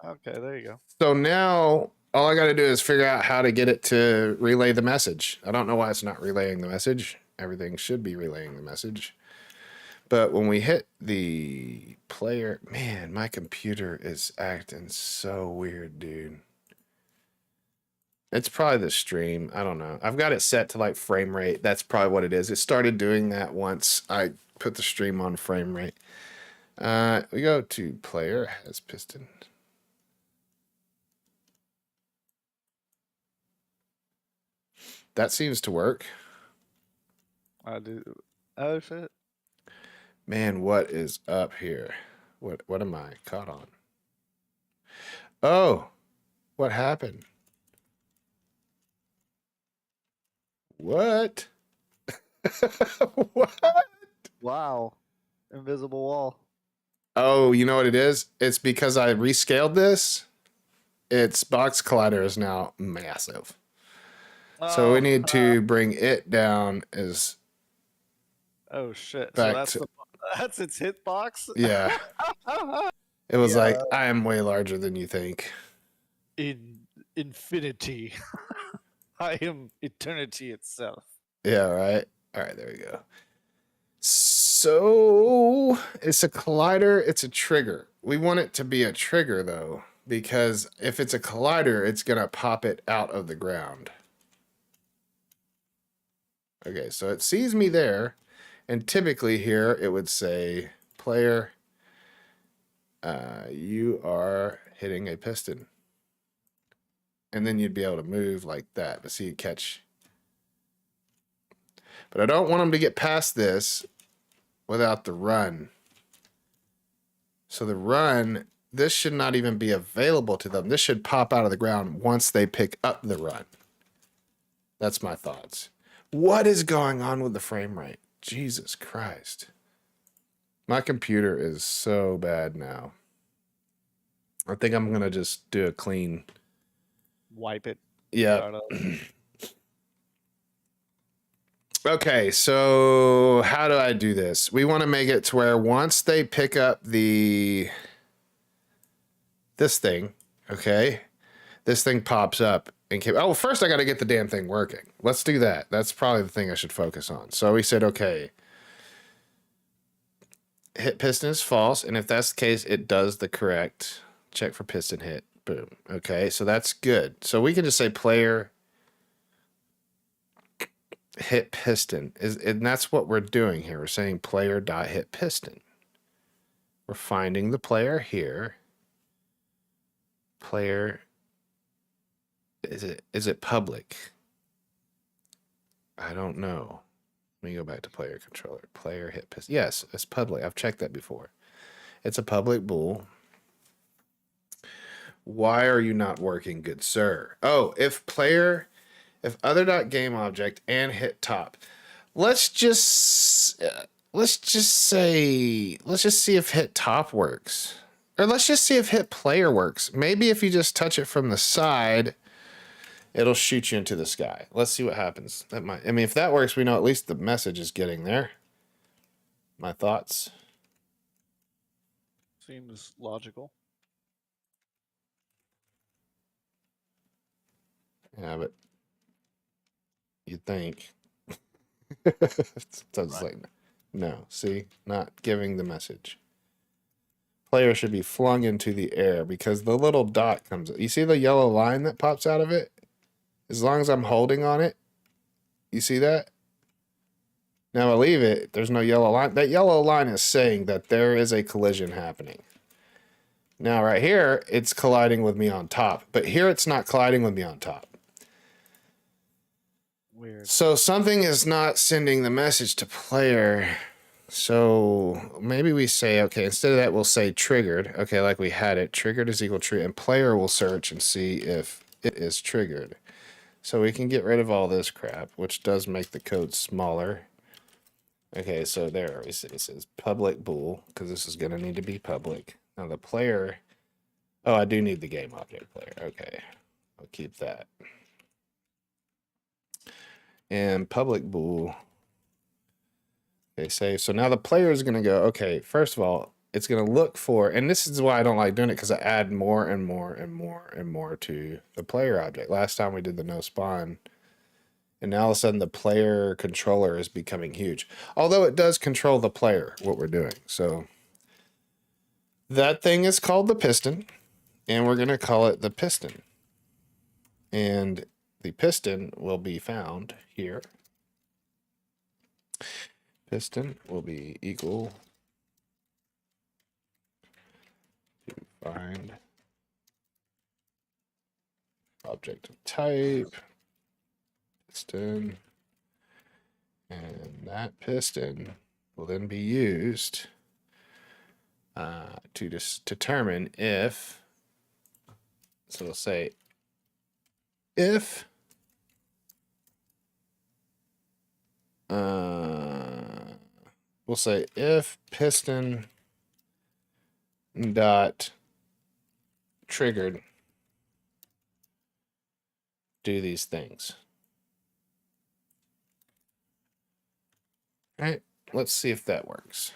Speaker 2: Okay, there you go.
Speaker 1: So now all I got to do is figure out how to get it to relay the message. I don't know why it's not relaying the message. Everything should be relaying the message. But when we hit the player, man, my computer is acting so weird, dude. It's probably the stream. I don't know. I've got it set to like frame rate. That's probably what it is. It started doing that once I put the stream on frame rate. We go to player has piston. That seems to work.
Speaker 2: I do. Oh shit.
Speaker 1: Man, what is up here? What am I caught on? Oh, what happened? What? What?
Speaker 2: Wow. Invisible wall.
Speaker 1: Oh, you know what it is? It's because I rescaled this. Its box collider is now massive. So we need to bring it down as
Speaker 2: Oh shit.
Speaker 1: back
Speaker 2: So that's its hitbox?
Speaker 1: yeah. It was
Speaker 2: Yeah.
Speaker 1: like, I am way larger than you think.
Speaker 2: In infinity. I am eternity itself.
Speaker 1: Yeah, right. All right, there we go. So it's a collider, it's a trigger. We want it to be a trigger though, because if it's a collider, it's gonna pop it out of the ground. Okay, so it sees me there, and typically here it would say, player, you are hitting a piston. And then you'd be able to move like that to see it catch. But I don't want them to get past this without the run. So the run, this should not even be available to them. This should pop out of the ground once they pick up the run. That's my thoughts. What is going on with the frame rate? Jesus Christ. My computer is so bad now. I think I'm going to just do a clean.
Speaker 2: Wipe it.
Speaker 1: Yeah. Okay, so how do I do this? We want to make it to where once they pick up this thing, okay, this thing pops up and well, first I got to get the damn thing working. Let's do that. That's probably the thing I should focus on. So we said, okay, hit piston is false, and if that's the case, it does the correct check for piston hit. Boom. Okay, so that's good. So we can just say player hit piston and that's what we're doing here. We're saying player dot hit piston. We're finding the player here. Player, is it public? I don't know. Let me go back to player controller. Player hit piston. Yes, it's public. I've checked that before. It's a public bool. Why are you not working, good sir? Oh, if other dot game object and hit top. Let's just see if hit top works. Or let's just see if hit player works. Maybe if you just touch it from the side, it'll shoot you into the sky. Let's see what happens. That might, I mean, if that works, we know at least the message is getting there. My thoughts.
Speaker 2: Seems logical.
Speaker 1: Yeah, but you'd think. So it's like, no, see, not giving the message. Player should be flung into the air because the little dot comes. You see the yellow line that pops out of it? As long as I'm holding on it, you see that? Now I leave it, there's no yellow line. That yellow line is saying that there is a collision happening. Now right here, it's colliding with me on top, but here it's not colliding with me on top.
Speaker 2: Weird.
Speaker 1: So something is not sending the message to player. So maybe we say, okay, instead of that, we'll say triggered. Okay, like we had it. Triggered is equal to, and player will search and see if it is triggered. So we can get rid of all this crap, which does make the code smaller. Okay, so there we see it says public bool, because this is going to need to be public. Now the player, oh, I do need the game object player. Okay, I'll keep that. And public bool. Okay, save. So now the player is going to go, okay, first of all, it's going to look for, and this is why I don't like doing it, because I add more and more and more and more to the player object. Last time we did the no spawn, and now all of a sudden the player controller is becoming huge. Although it does control the player, what we're doing. So that thing is called the piston, and we're going to call it the piston. And the piston will be found here. Piston will be equal to find object of type piston, and that piston will then be used to just determine if, so we'll say if we'll say if piston dot triggered do these things. All right, let's see if that works.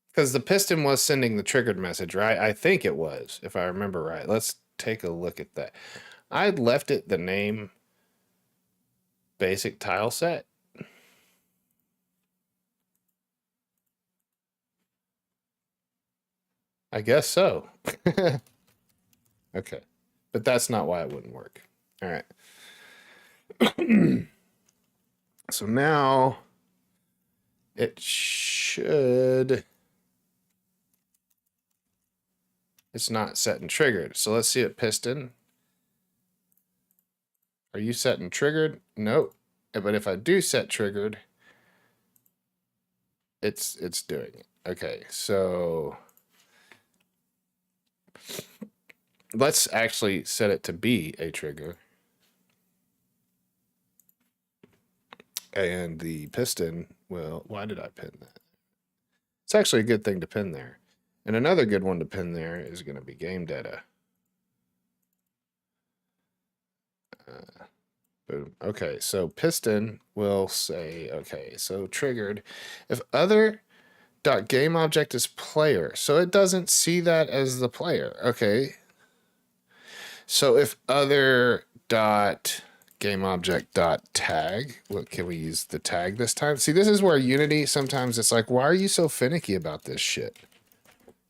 Speaker 1: Because the piston was sending the triggered message, right? I think it was, if I remember right. Let's take a look at that. I'd left it the name basic tile set. I guess so. Okay. but that's not why it wouldn't work. All right. So now it should. It's not set and triggered. So let's see it piston. Are you set and triggered? Nope. But if I do set triggered, it's doing it. Okay, so let's actually set it to be a trigger. And the piston, well, why did I pin that? It's actually a good thing to pin there. And another good one to pin there is going to be game data. Boom. Okay, so piston will say, okay, so triggered. If other dot game object is player, so it doesn't see that as the player. Okay. So if other dot game object dot tag, look, can we use the tag this time? See, this is where Unity sometimes it's like, why are you so finicky about this shit?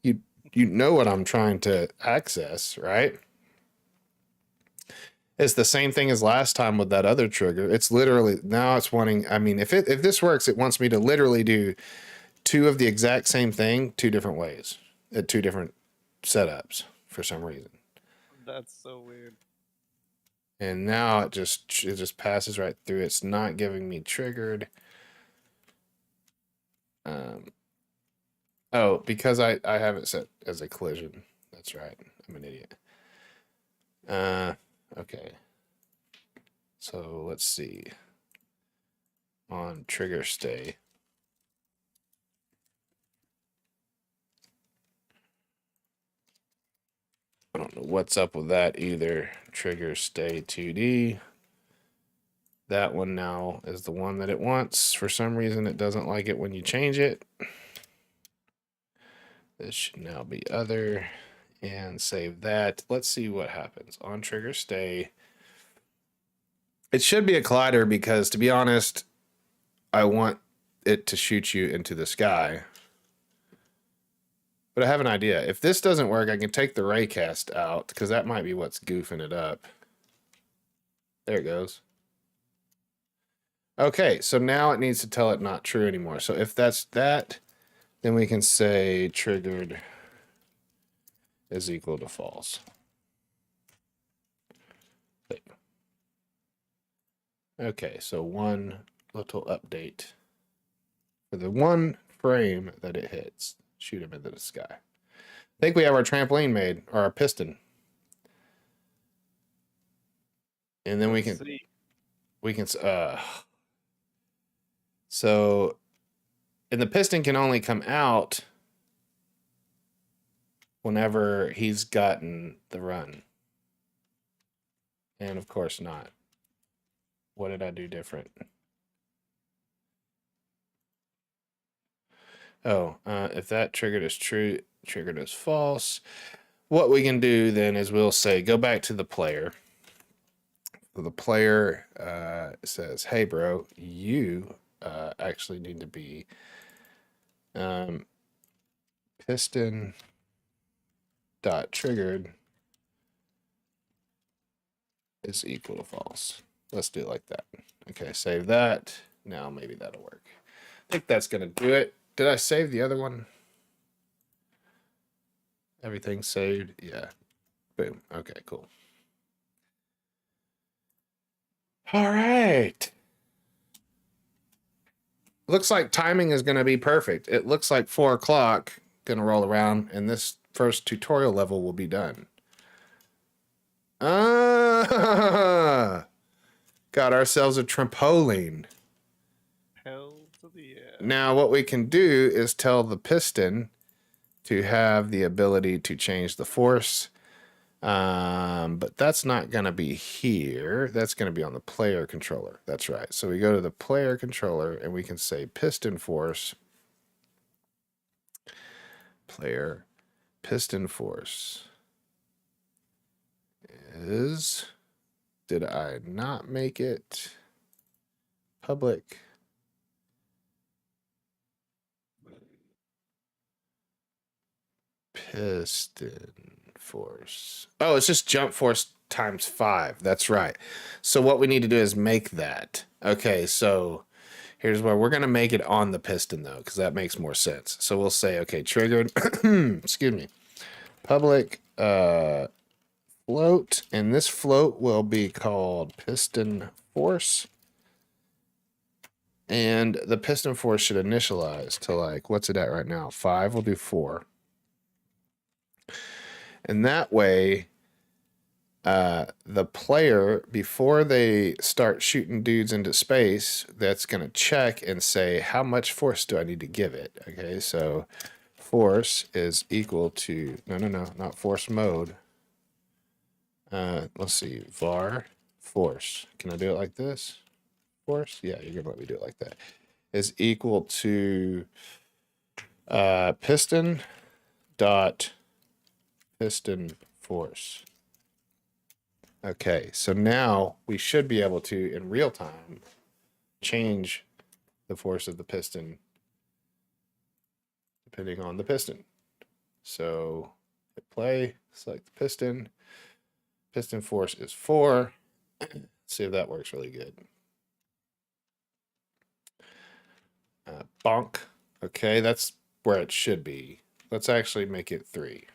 Speaker 1: You know what I'm trying to access, right? It's the same thing as last time with that other trigger. It's literally now it's wanting. I mean, if this works, it wants me to literally do two of the exact same thing, two different ways, at two different setups for some reason.
Speaker 2: That's so weird.
Speaker 1: And now it just passes right through. It's not giving me triggered. Oh, because I have it set as a collision. That's right. I'm an idiot. Okay. So let's see. On trigger stay. I don't know what's up with that either. Trigger stay 2D. That one now is the one that it wants. For some reason, it doesn't like it when you change it. This should now be other. And save that. Let's see what happens. On trigger stay. It should be a collider because, to be honest, I want it to shoot you into the sky. But I have an idea. If this doesn't work, I can take the raycast out because that might be what's goofing it up. There it goes. Okay, so now it needs to tell it not true anymore. So if that's that, then we can say triggered is equal to false. Okay, so one little update for the one frame that it hits. Shoot him into the sky. I think we have our trampoline made, or our piston. And then we can so and the piston can only come out whenever he's gotten the run. And of course not. What did I do different? Oh, if that triggered is true, triggered is false. What we can do then is we'll say, go back to the player. So the player says, hey, bro, you actually need to be piston dot triggered is equal to false. Let's do it like that. Okay, save that. Now maybe that'll work. I think that's going to do it. Did I save the other one? Everything saved? Yeah. Boom. Okay, cool. All right. Looks like timing is going to be perfect. It looks like 4 o'clock going to roll around and this first tutorial level will be done. Got ourselves a trampoline.
Speaker 2: Hell to the yeah.
Speaker 1: Now what we can do is tell the piston to have the ability to change the force. But that's not going to be here. That's going to be on the player controller. That's right. So we go to the player controller and we can say piston force. Player piston force is, did I not make it public? Piston force. Oh, it's just jump force times 5. That's right. So what we need to do is make that. Okay, so here's where we're going to make it on the piston, though, because that makes more sense. So we'll say, okay, triggered, excuse me, public float, and this float will be called piston force. And the piston force should initialize to like, what's it at right now? 5, we'll do 4. And that way, the player, before they start shooting dudes into space, that's going to check and say, how much force do I need to give it? Okay, so force is equal to, no, not force mode. Let's see, var force. Can I do it like this? Force? Yeah, you're going to let me do it like that. Is equal to piston dot piston force. Okay, so now we should be able to, in real time, change the force of the piston depending on the piston. So hit play, select the piston. Piston force is 4. See if that works really good. Bonk. Okay, that's where it should be. Let's actually make it 3.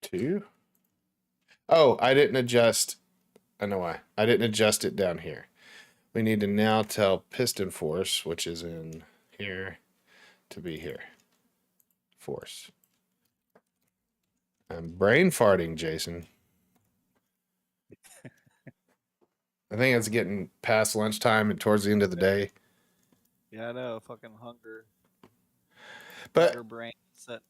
Speaker 1: Two. Oh, I didn't adjust. I know why. I didn't adjust it down here. We need to now tell piston force, which is in here, to be here. Force. I'm brain farting, Jason. I think it's getting past lunchtime and towards the end of the day.
Speaker 2: Yeah, I know. Fucking hunger.
Speaker 1: But
Speaker 2: Hunger brain set.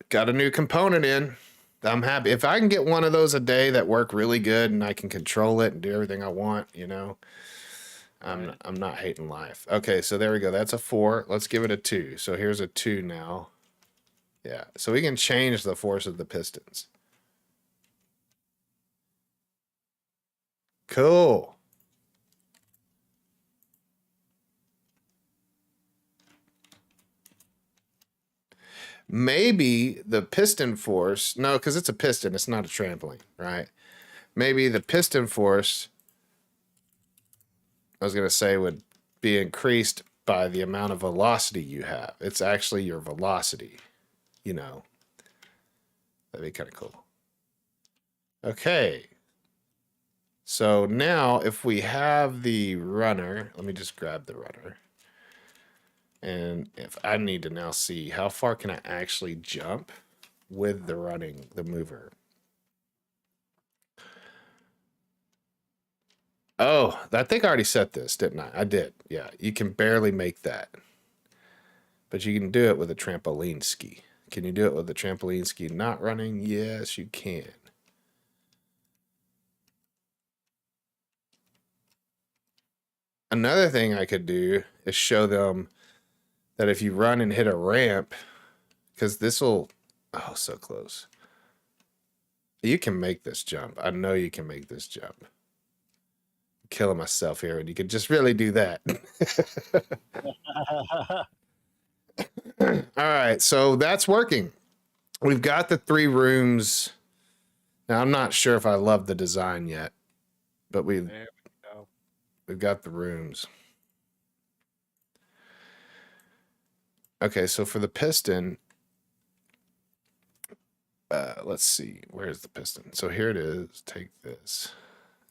Speaker 1: got a new component in. I'm happy. If I can get one of those a day that work really good and I can control it and do everything I want, you know, I'm not hating life. Okay, so there we go. That's a 4. Let's give it a 2. So here's a 2 now. Yeah, so we can change the force of the pistons. Cool. Maybe the piston force, no, because it's a piston, it's not a trampoline, right? Maybe the piston force, I was going to say, would be increased by the amount of velocity you have. It's actually your velocity, you know. That'd be kind of cool. Okay. So now if we have the runner, let me just grab the runner. And if I need to now see how far can I actually jump with the running, the mover. Oh, I think I already set this, didn't I? I did. Yeah, you can barely make that. But you can do it with a trampoline ski. Can you do it with a trampoline ski not running? Yes, you can. Another thing I could do is show them that if you run and hit a ramp, because this will, oh, so close. You can make this jump. I know you can make this jump. I'm killing myself here, and you can just really do that. All right, so that's working. We've got the 3 rooms. Now, I'm not sure if I love the design yet, but we've got the rooms. Okay, so for the piston, let's see, where's the piston? So here it is. Take this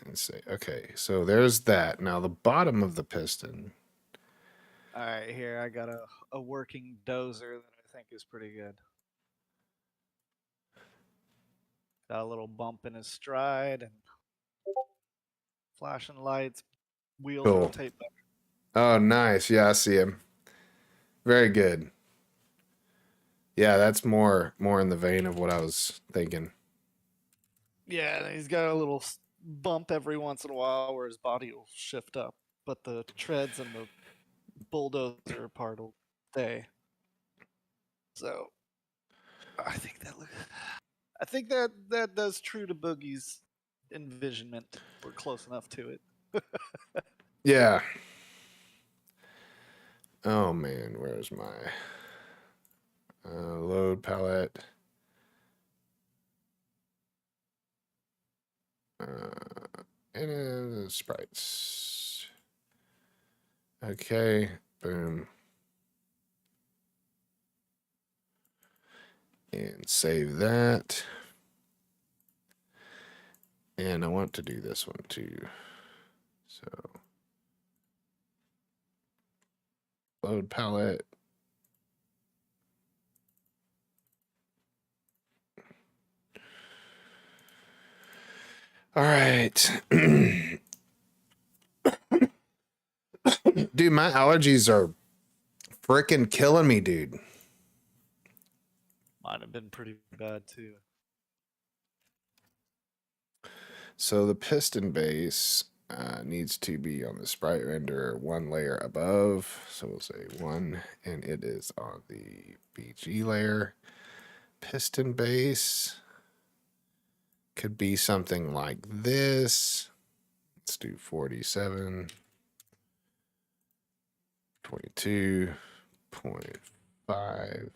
Speaker 1: and say, okay, so there's that. Now the bottom of the piston.
Speaker 2: All right, here I got a working dozer that I think is pretty good. Got a little bump in his stride and flashing lights. Wheels
Speaker 1: Cool.
Speaker 2: rotate back.
Speaker 1: Oh, nice. Yeah, I see him. Very good. Yeah, that's more in the vein of what I was thinking.
Speaker 2: Yeah, and he's got a little bump every once in a while where his body will shift up, but the treads and the bulldozer part will stay. So I think that does true to Boogie's envisionment. We're close enough to it.
Speaker 1: Yeah. Oh man, where's my Load palette. And the sprites. Okay, boom. And save that. And I want to do this one too. So load palette. All right. Dude, my allergies are freaking killing me, dude.
Speaker 2: Mine have been pretty bad too.
Speaker 1: So the piston base needs to be on the sprite render one layer above. So we'll say 1, and it is on the BG layer. Piston base could be something like this. Let's do 47, 22.5.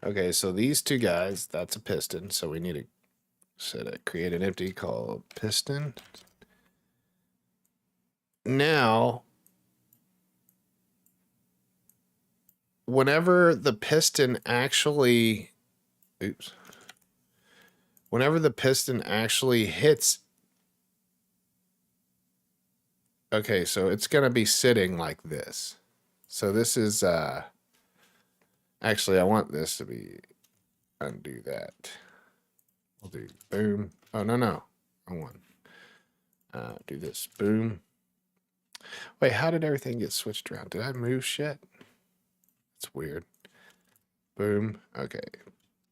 Speaker 1: Okay, so these two guys, that's a piston. So we need to create an empty called piston. Now, whenever the piston actually, whenever the piston actually hits, okay, so it's going to be sitting like this. So this is, actually, I want this to be, undo that. We'll do boom. Oh, no, wrong one. Do this, boom. Wait, how did everything get switched around? Did I move shit? It's weird. Boom. Okay.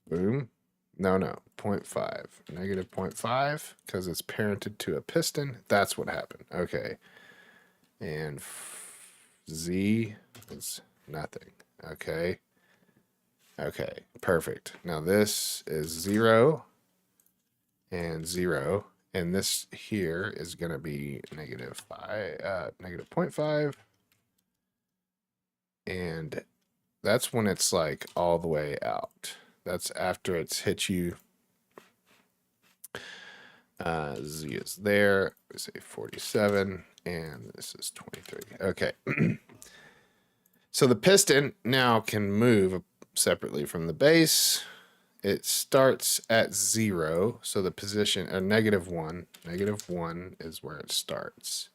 Speaker 1: Boom. No, 0.5. Negative 0.5 because it's parented to a piston. That's what happened. Okay. And Z is nothing. Okay. Okay. Perfect. Now this is 0 and 0. And this here is going to be negative 0.5. And that's when it's like all the way out. That's after it's hit you. Z is there. We say 47, and this is 23. Okay. So the piston now can move separately from the base. It starts at 0, so the position, or negative 1. Negative 1 is where it starts.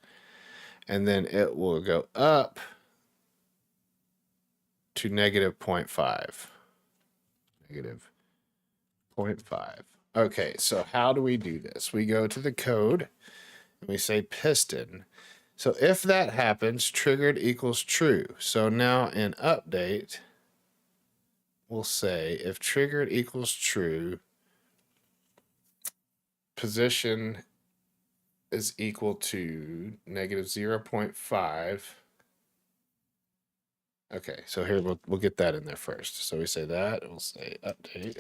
Speaker 1: And then it will go up to negative 0.5. Negative 0.5. Okay, so how do we do this? We go to the code, and we say piston. So if that happens, triggered equals true. So now in update, we'll say if triggered equals true, position is equal to negative 0.5. Okay, so here we'll get that in there first. So we say that, we'll say update.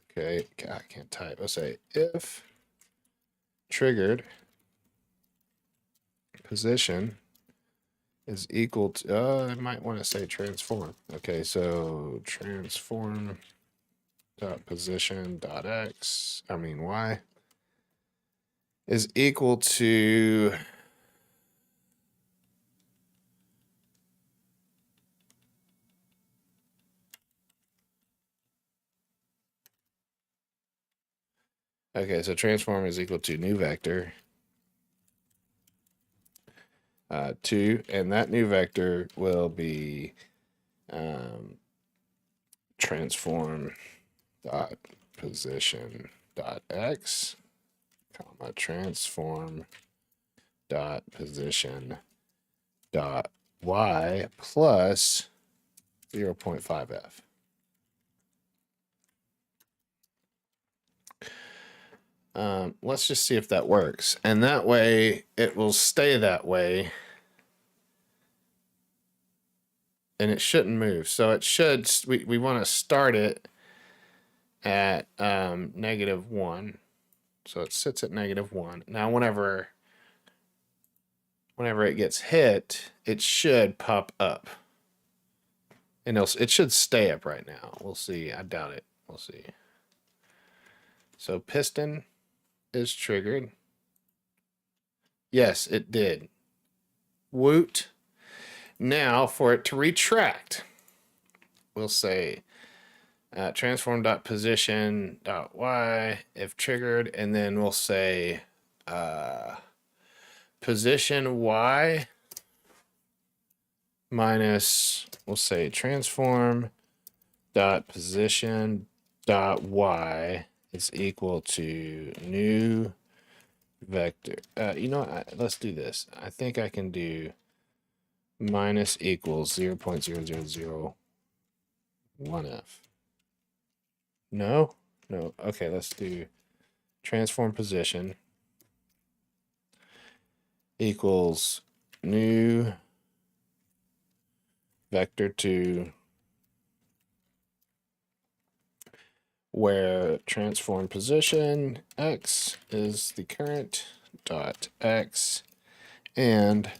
Speaker 1: Okay, God, I can't type. We'll say if triggered position is equal to, I might want to say transform. Okay, so transform dot position dot x, y is equal to okay, so transform is equal to new vector 2, and that new vector will be transform dot position dot x, comma transform dot position dot y plus 0.5f. Let's just see if that works. And that way it will stay that way. And it shouldn't move. So it should, we want to start it at negative 1. So it sits at negative 1. Now whenever whenever it gets hit, it should pop up. And it should stay up right now. We'll see. I doubt it. We'll see. So piston is triggered. Yes, it did. Woot. Now for it to retract, we'll say transform.position.y if triggered, and then we'll say position y minus, we'll say transform dot position dot y is equal to new vector. You know what? Let's do this. I think I can do minus equals 0.0001f. No? No. Okay, let's do transform position equals new vector 2 where transform position x is the current dot x and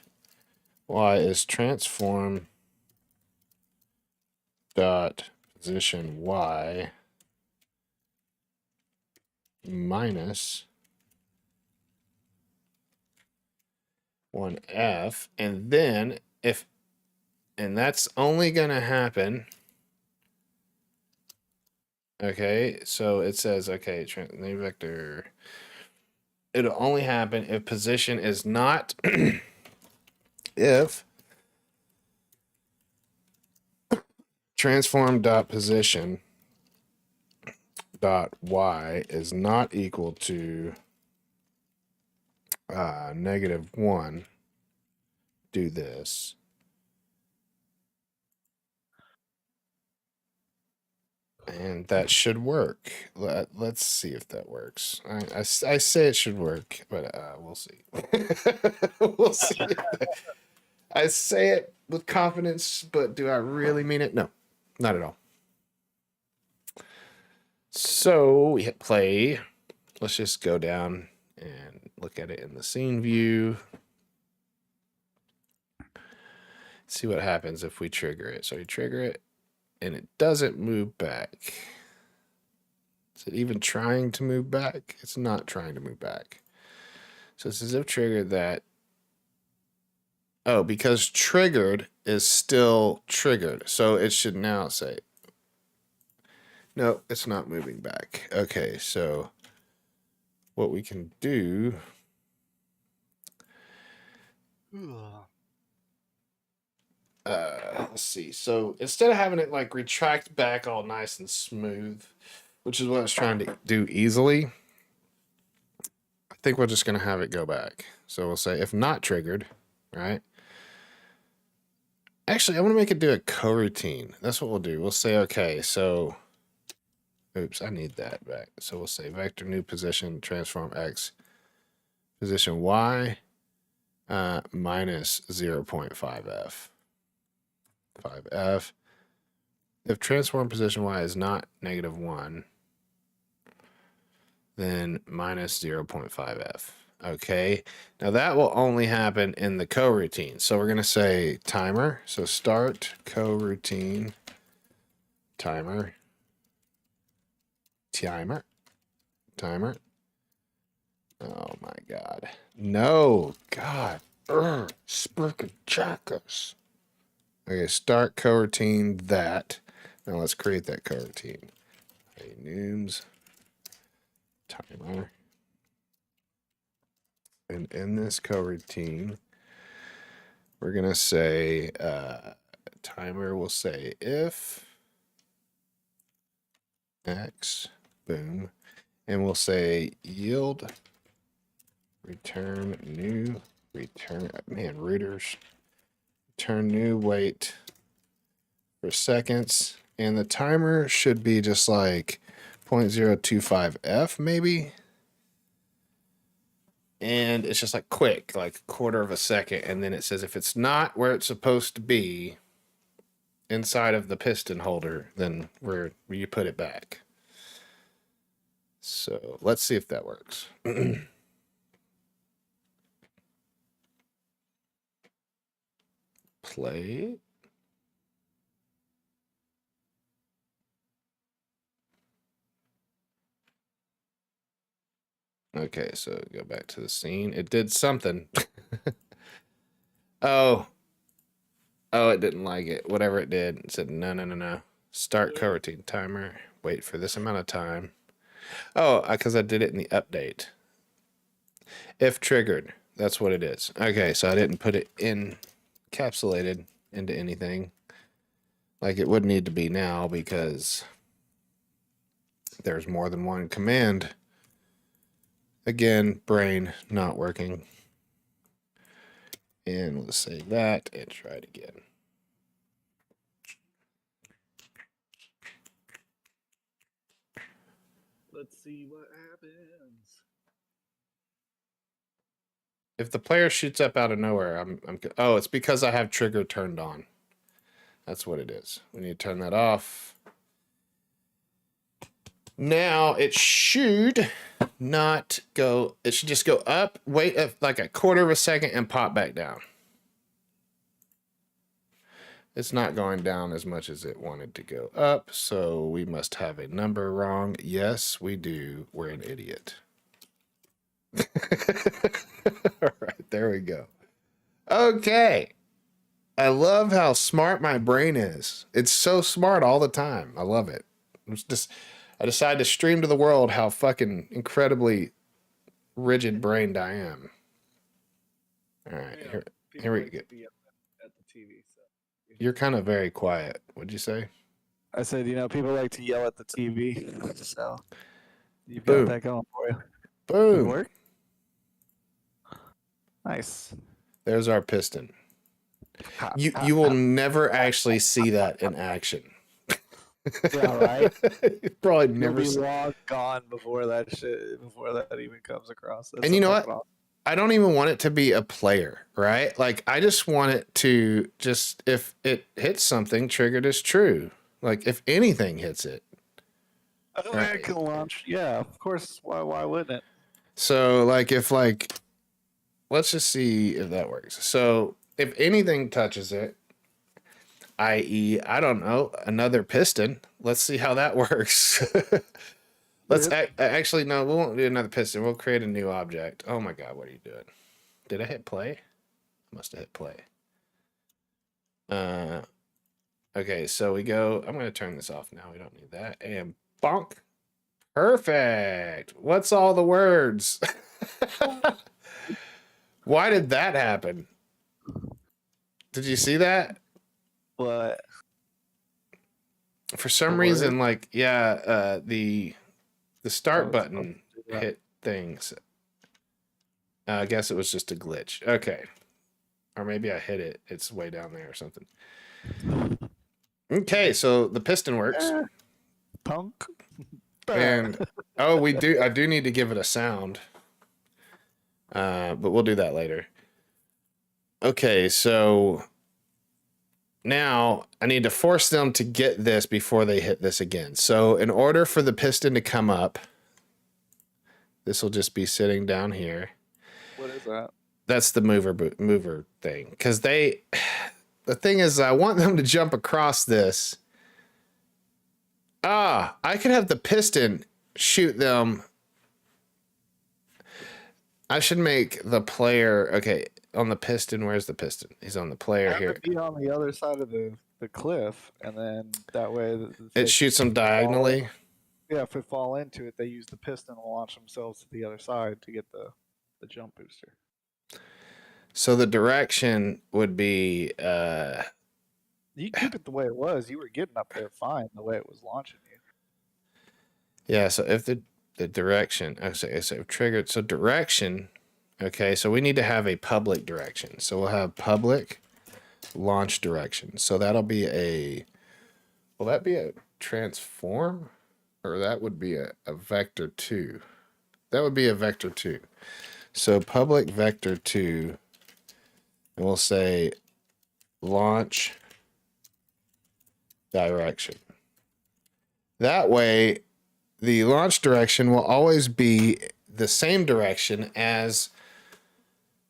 Speaker 1: y is transform dot position y minus 1f, and then and that's only going to happen. Okay, so it says, okay, new vector. It'll only happen if position is not, if transform dot position dot y is not equal to -1. Do this. And that should work. Let's see if that works. I say it should work, but we'll see. We'll see. I say it with confidence, but do I really mean it? No, not at all. So we hit play. Let's just go down and look at it in the scene view. See what happens if we trigger it. So we trigger it, and it doesn't move back. Is it even trying to move back? It's not trying to move back. So it says if triggered that. Oh, because triggered is still triggered. So it should now say, no, it's not moving back. Okay, so what we can do. Let's see. So instead of having it like retract back all nice and smooth, which is what I was trying to do easily, I think we're just going to have it go back. So we'll say if not triggered, right? Actually, I want to make it do a coroutine. That's what we'll do. We'll say, okay, so, oops, I need that back. So we'll say vector new position transform x position y minus 0.5f. 5f. If transform position y is not -1, then minus 0.5f. Okay, now that will only happen in the coroutine. So we're going to say timer. So start coroutine timer. Timer. Oh my God. No. God. Spurkin jackers. Okay, start coroutine that. Now let's create that coroutine. Okay, nooms. Timer. And in this coroutine, we're going to say timer will say if x, boom, and we'll say yield return new return, man, rooters, return new wait for seconds, and the timer should be just like 0.025f maybe. And it's just like quick, like a quarter of a second. And then it says if it's not where it's supposed to be inside of the piston holder, then where you put it back. So let's see if that works. play. Okay, so go back to the scene. It did something. Oh, it didn't like it. Whatever it did, it said no. Start coroutine timer. Wait for this amount of time. Oh, because I did it in the update. If triggered, that's what it is. Okay, so I didn't put it encapsulated into anything like it would need to be now because there's more than one command. Again, brain not working. And let's save that and try it again.
Speaker 2: Let's see what happens.
Speaker 1: If the player shoots up out of nowhere, oh, it's because I have trigger turned on. That's what it is. We need to turn that off. Now it should not go. It should just go up, wait like a quarter of a second, and pop back down. It's not going down as much as it wanted to go up, so we must have a number wrong. Yes, we do. We're an idiot. All right, there we go. Okay. I love how smart my brain is. It's so smart all the time. I love it. I decided to stream to the world how fucking incredibly rigid brained I am. All right, here we go.
Speaker 2: At the TV, so.
Speaker 1: You're kind of very quiet. What'd you say?
Speaker 2: I said, people like to yell at the TV, so you've
Speaker 1: Boom.
Speaker 2: got that going for you.
Speaker 1: Boom.
Speaker 2: Did it work? Nice.
Speaker 1: There's our piston. You will never actually see that in action.
Speaker 2: Yeah, right.
Speaker 1: You probably never.
Speaker 2: You'll be long gone before that even comes across.
Speaker 1: And you know what? I don't even want it to be a player, right? Like I just want it to if it hits something, triggered as true. Like if anything hits it.
Speaker 2: Right? It can launch. Yeah, of course. Why wouldn't it?
Speaker 1: So let's just see if that works. So if anything touches it, i.e., I don't know, another piston. Let's see how that works. Actually, no, we won't do another piston. We'll create a new object. Oh my God, what are you doing? Did I hit play? I must have hit play. Okay, so we go. I'm going to turn this off now. We don't need that. And bonk. Perfect. What's all the words? Why did that happen? Did you see that?
Speaker 2: What?
Speaker 1: For some reason, the start button hit things. I guess it was just a glitch. Okay. Or maybe I hit it. It's way down there or something. Okay, so the piston works.
Speaker 2: Punk.
Speaker 1: And I do need to give it a sound. But we'll do that later. Okay, so now I need to force them to get this before they hit this again. So in order for the piston to come up, this will just be sitting down here.
Speaker 2: What is that?
Speaker 1: That's the mover thing. Because the thing is, I want them to jump across this. I could have the piston shoot them. I should make the player, okay, on the piston. Where's the piston? He's on the player here.
Speaker 2: Be on the other side of the cliff, and then that way
Speaker 1: it shoots them diagonally.
Speaker 2: Yeah, if they fall into it, they use the piston to launch themselves to the other side to get the jump booster.
Speaker 1: So the direction would be...
Speaker 2: you keep it the way it was. You were getting up there fine the way it was launching you.
Speaker 1: Yeah, so if the direction... So triggered... So direction... Okay, so we need to have a public direction. So we'll have public launch direction. So that'll be a... Will that be a transform? Or that would be a vector 2. That would be a vector 2. So public vector 2, and we'll say launch direction. That way, the launch direction will always be the same direction as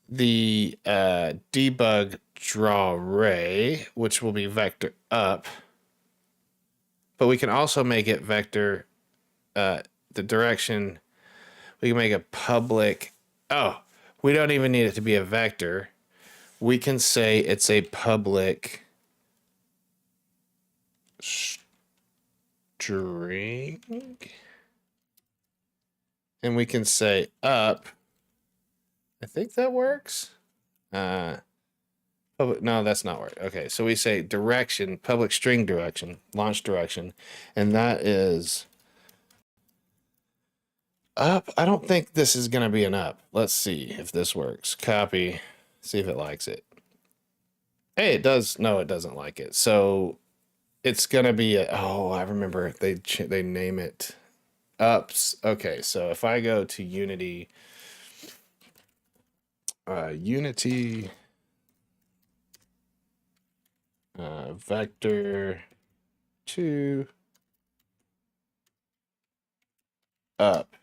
Speaker 1: the debug draw ray, which will be vector up. But we can also make it vector, the direction. We can make a public. Oh, we don't even need it to be a vector. We can say it's a public string. And we can say up. I think that works. No, that's not right. Okay, so we say direction, public string direction, launch direction, and that is up. I don't think this is going to be an up. Let's see if this works. Copy, see if it likes it. Hey, it does. No, it doesn't like it. So it's going to be oh, I remember they name it ups. Okay, so if I go to Unity, Unity vector 2 up.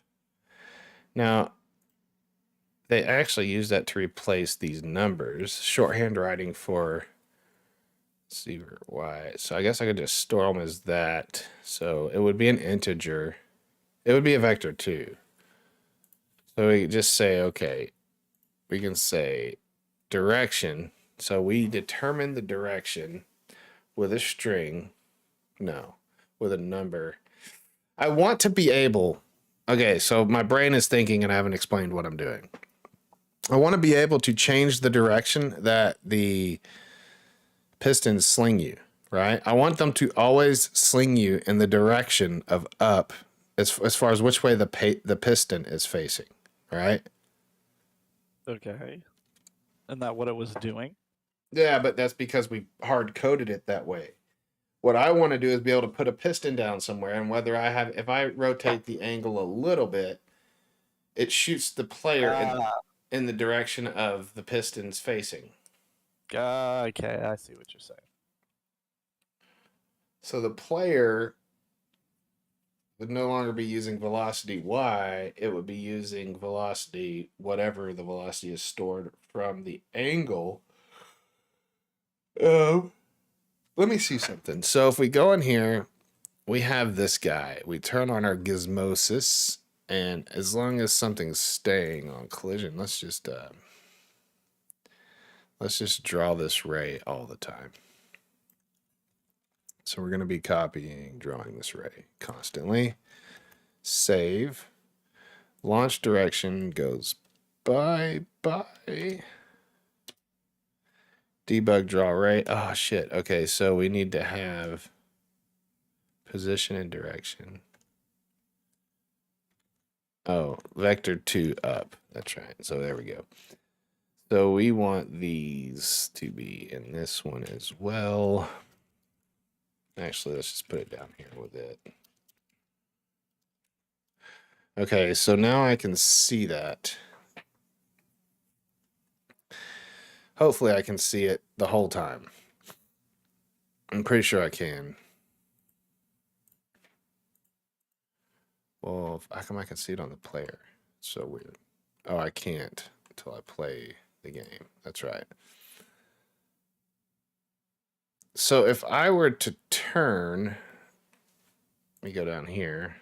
Speaker 1: Now, they actually use that to replace these numbers, shorthand writing for C or Y. So I guess I could just store them as that. So it would be an integer. It would be a vector 2. So we just say, okay, we can say direction. So we determine the direction with a string. No, with a number. I want to be able. Okay, so my brain is thinking and I haven't explained what I'm doing. I want to be able to change the direction that the pistons sling you, right? I want them to always sling you in the direction of up as far as which way the piston is facing, right?
Speaker 2: Okay. Isn't that what it was doing?
Speaker 1: Yeah, but that's because we hard coded it that way. What I want to do is be able to put a piston down somewhere, and whether if I rotate the angle a little bit, it shoots the player in the direction of the pistons facing.
Speaker 2: Okay, I see what you're saying.
Speaker 1: So the player would no longer be using velocity y, it would be using velocity, whatever the velocity is stored from the angle. Let me see something. So if we go in here, we have this guy. We turn on our gizmosis, and as long as something's staying on collision, let's just draw this ray all the time. So we're going to be drawing this ray constantly. Save. Launch direction goes bye-bye. Debug draw ray. Oh, shit. Okay, so we need to have position and direction. Oh, vector 2 up. That's right. So there we go. So we want these to be in this one as well. Actually, let's just put it down here with it. Okay, so now I can see that. Hopefully I can see it the whole time. I'm pretty sure I can. Well, how come I can see it on the player? It's so weird. Oh, I can't until I play the game. That's right. So if I were to turn, let me go down here.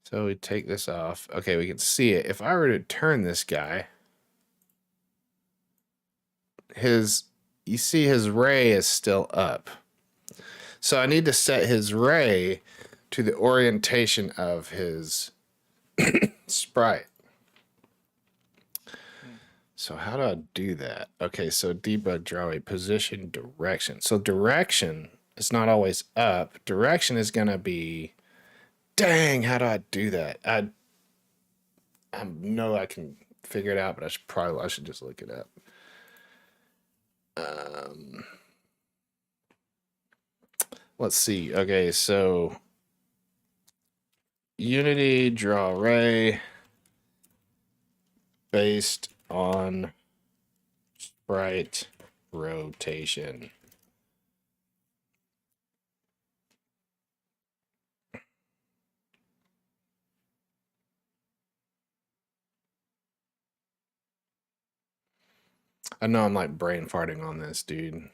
Speaker 1: So we take this off. Okay, we can see it. If I were to turn this guy, you see his ray is still up. So I need to set his ray to the orientation of his sprite. So how do I do that? Okay, so debug draw a position direction. So direction is not always up. Direction is going to be, dang, how do I do that? I know I can figure it out, but I should just look it up. Let's see. Okay, so Unity draw array based on sprite rotation. I know I'm like brain farting on this, dude.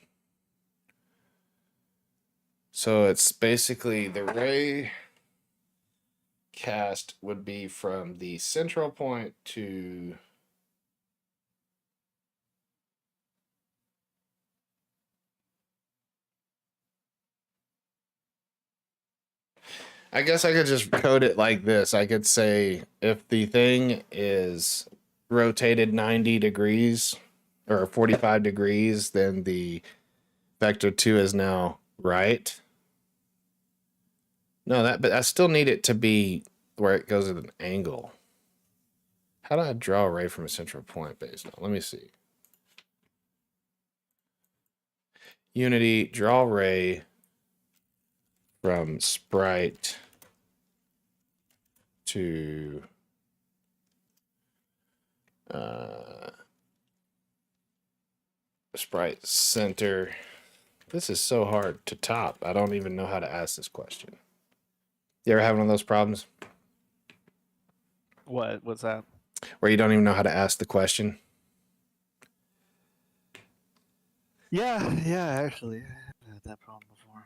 Speaker 1: So it's basically the ray cast would be from the central point to I guess I could just code it like this. I could say if the thing is rotated 90 degrees or 45 degrees, then the vector 2 is now right. No, but I still need it to be where it goes at an angle. How do I draw a ray from a central point based on? Let me see. Unity, draw ray from sprite to sprite center. This is so hard to top. I don't even know how to ask this question. You ever have one of those problems
Speaker 2: What was that?
Speaker 1: where you don't even know how to ask the question?
Speaker 2: Yeah, actually, I've had that problem before.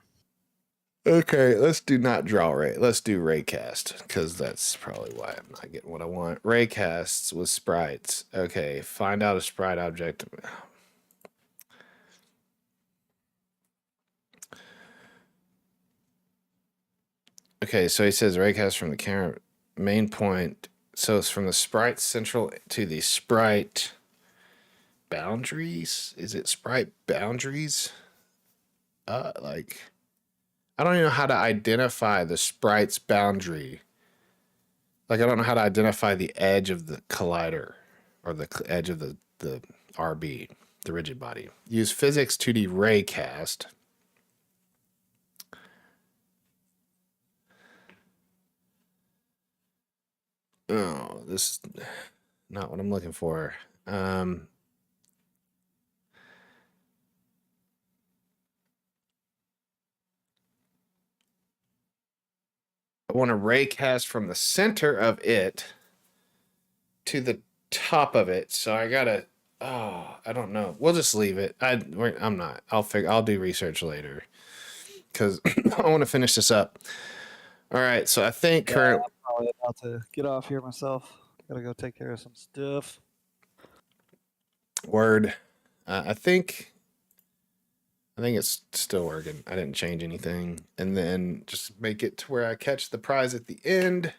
Speaker 1: Okay, let's do not draw ray. Let's do raycast because that's probably why I'm not getting what I want. Raycasts with sprites. Okay, find out a sprite object. Okay, so he says raycast from the camera main point. So it's from the sprite central to the sprite boundaries. Is it sprite boundaries? Like I don't even know how to identify the sprite's boundary. Like I don't know how to identify the edge of the collider or the edge of the RB, the rigid body. Use physics 2D raycast. Oh, this is not what I'm looking for. I want to raycast from the center of it to the top of it. So I gotta. Oh, I don't know. We'll just leave it. I'm not. I'll do research later because I want to finish this up. All right. So I think current.
Speaker 2: I'm probably about to get off here myself. Gotta go take care of some stuff.
Speaker 1: Word. I think it's still working. I didn't change anything. And then just make it to where I catch the prize at the end.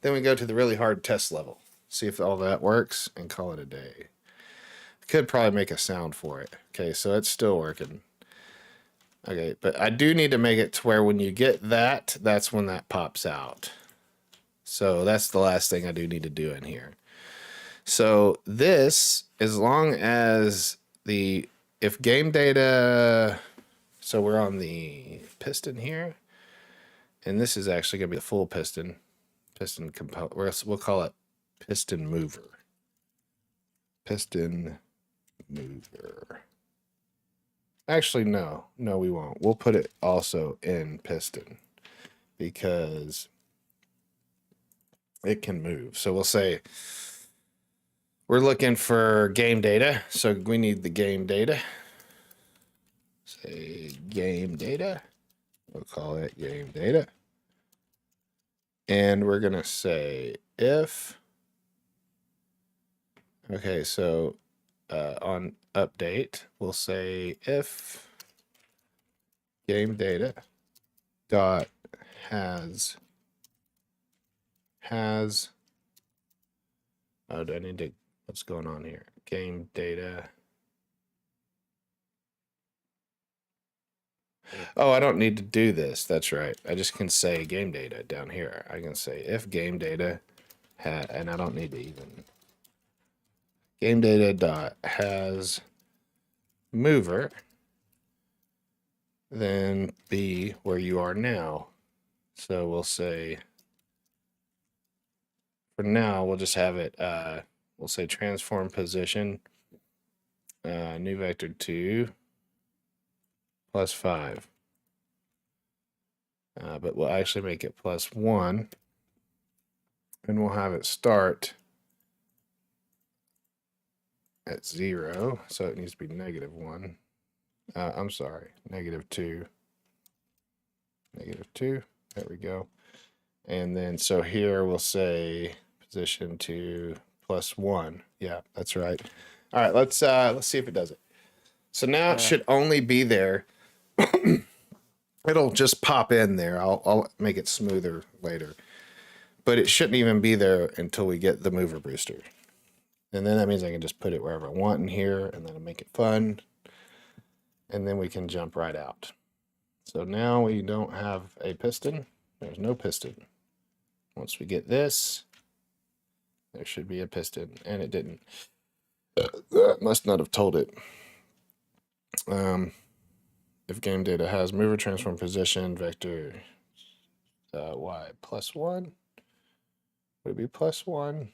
Speaker 1: Then we go to the really hard test level. See if all that works and call it a day. Could probably make a sound for it. Okay, so it's still working. Okay, but I do need to make it to where when you get that, that's when that pops out. So that's the last thing I do need to do in here. So this, as long as if game data, so we're on the piston here, and this is actually going to be the full piston component. We'll call it piston mover. Piston mover. Actually, no, we won't. We'll put it also in piston because it can move. So we'll say we're looking for game data. So we need the game data. Say game data. We'll call it game data. And we're going to say if. Okay, so on update, we'll say if game data dot has oh, do I need to, what's going on here? Game data. Oh, I don't need to do this. That's right. I just can say game data down here. I can say if game data and I don't need to even game data dot has mover, then be where you are now. So we'll say for now we'll just have it we'll say transform position new vector 2 plus 5. But we'll actually make it plus 1. And we'll have it start at 0, so it needs to be -1. I'm sorry, -2. -2. There we go. And then so here we'll say position to +1. Yeah, that's right. All right, let's see if it does it. So now it should only be there. It'll just pop in there. I'll make it smoother later. But it shouldn't even be there until we get the mover booster. And then that means I can just put it wherever I want in here, and then I'll make it fun. And then we can jump right out. So now we don't have a piston. There's no piston. Once we get this, there should be a piston, and it didn't. That must not have told it. If game data has mover transform position vector y +1, would it be +1?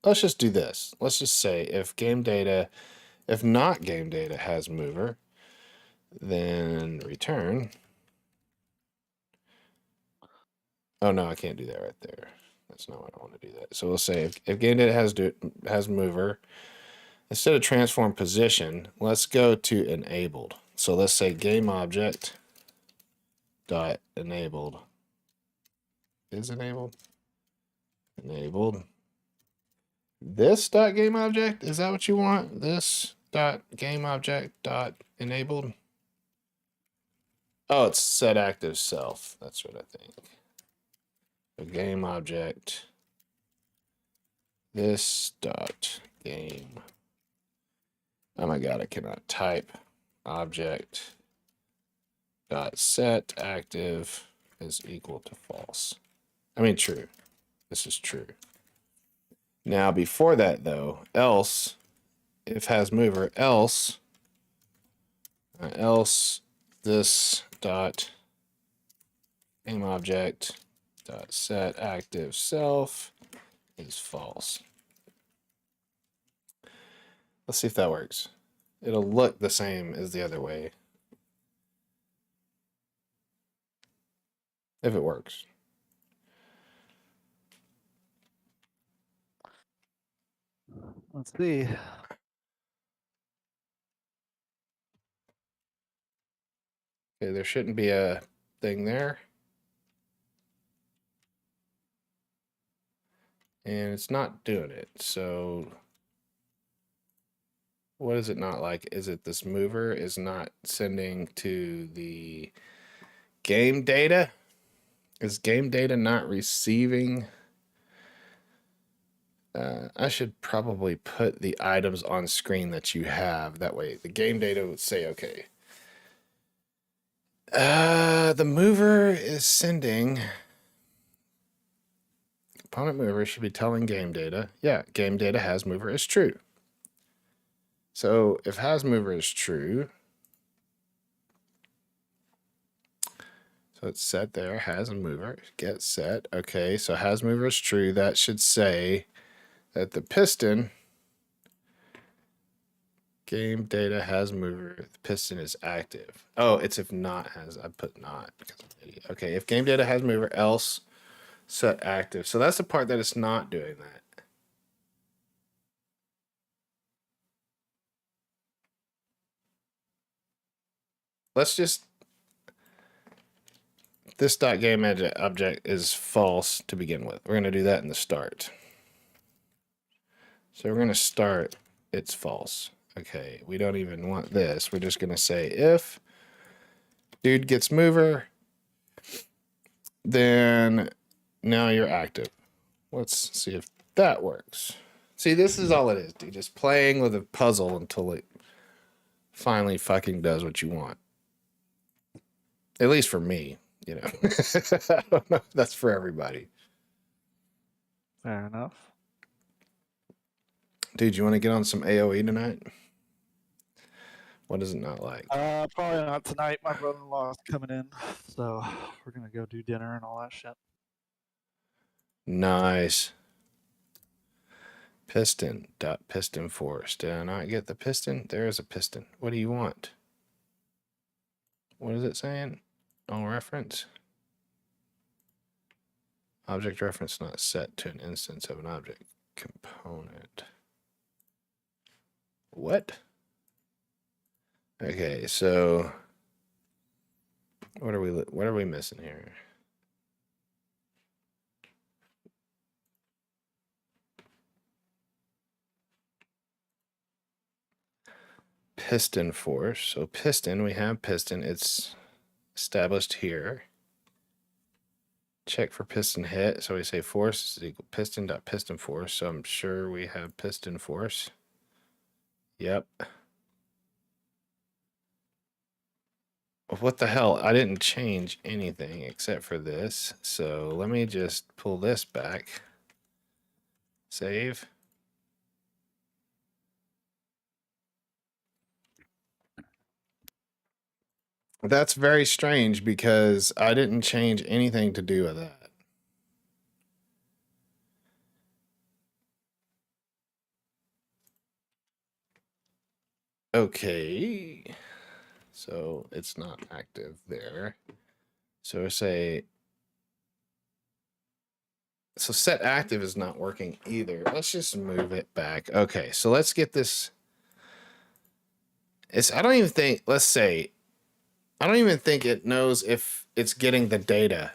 Speaker 1: Let's just do this. Let's just say if not game data has mover, then return. Oh no, I can't do that right there. That's not what I want to do that. So we'll say if game data has mover, instead of transform position, let's go to enabled. So let's say game object dot enabled is enabled. Enabled. This dot game object, is that what you want? This dot game object dot enabled. Oh, it's set active self. That's what I think. A game object. This dot game. Oh my god, I cannot type. Object dot set active is equal to false. I mean true. This is true. Now before that though, else if has mover else this dot game object dot set active self is false. Let's see if that works. It'll look the same as the other way. If it works.
Speaker 2: Let's see.
Speaker 1: Okay, there shouldn't be a thing there. And it's not doing it. So what is it not like? Is it this mover is not sending to the game data? Is game data not receiving? I should probably put the items on screen that you have. That way the game data would say, okay. The mover is sending. Component mover should be telling game data. Yeah, game data has mover is true. So if has mover is true, so it's set there, has a mover, get set. Okay, so has mover is true. That should say that the piston, game data has mover, the piston is active. Oh, it's if not has, I put not because I'm an idiot. Okay, if game data has mover, else set active. So that's the part that it's not doing that. Let's just, this dot game object is false to begin with. We're going to do that in the start. So we're going to start, it's false. Okay, we don't even want this. We're just going to say if dude gets mover, then now you're active. Let's see if that works. See, this is all it is, dude. Just playing with a puzzle until it finally fucking does what you want. At least for me, you know. I don't know if that's for everybody.
Speaker 2: Fair enough.
Speaker 1: Dude, you want to get on some AoE tonight? What is it not like?
Speaker 2: Probably not tonight. My brother-in-law is coming in, so we're gonna go do dinner and all that shit.
Speaker 1: Nice. Piston. Dot piston force. Did I not get the piston? There is a piston. What do you want? What is it saying? All reference. Object reference not set to an instance of an object. component. What? Okay, so what are we missing here? Piston force. So piston, we have piston. It's established here. Check for piston hit. So we say force is equal piston dot piston force. So I'm sure we have piston force. Yep. What the hell? I didn't change anything except for this. So let me just pull this back. Save. That's very strange because I didn't change anything to do with that. Okay. So it's not active there. So say, so set active is not working either. Let's just move it back. Okay, so let's get this. I don't even think, let's say, I don't even think it knows if it's getting the data.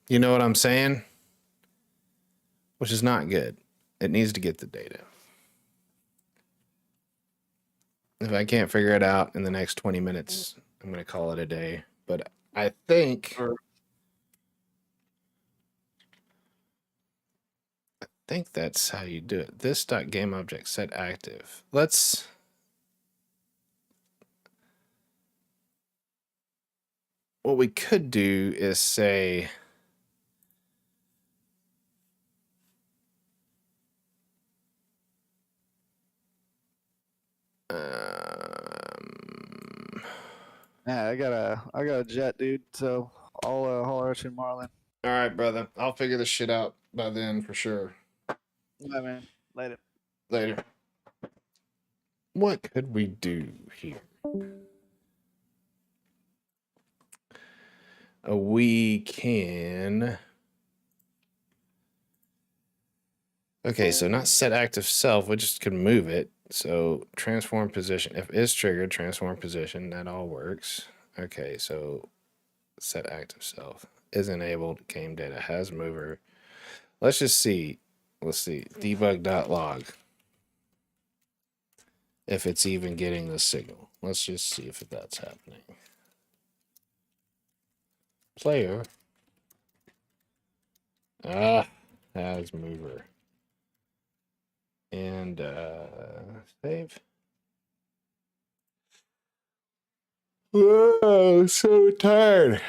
Speaker 1: You know what I'm saying? Which is not good. It needs to get the data. If I can't figure it out in the next 20 minutes, I'm going to call it a day. But I think that's how you do it. This dot game object set active. Let's what we could do is say
Speaker 2: Yeah, I got a jet, dude. So I'll holler at you tomorrow then.
Speaker 1: all right, brother. I'll figure this shit out by then for sure.
Speaker 2: Yeah, man. Later.
Speaker 1: Later. What could we do here? We can. Okay, so not set active self, we just can move it. So transform position. If is triggered, transform position. That all works. Okay, so set active self is enabled. Game data has mover. Let's just see. Let's see. Debug.log. If it's even getting the signal. Let's just see if that's happening. Player. Has mover. And save. Whoa, so tired.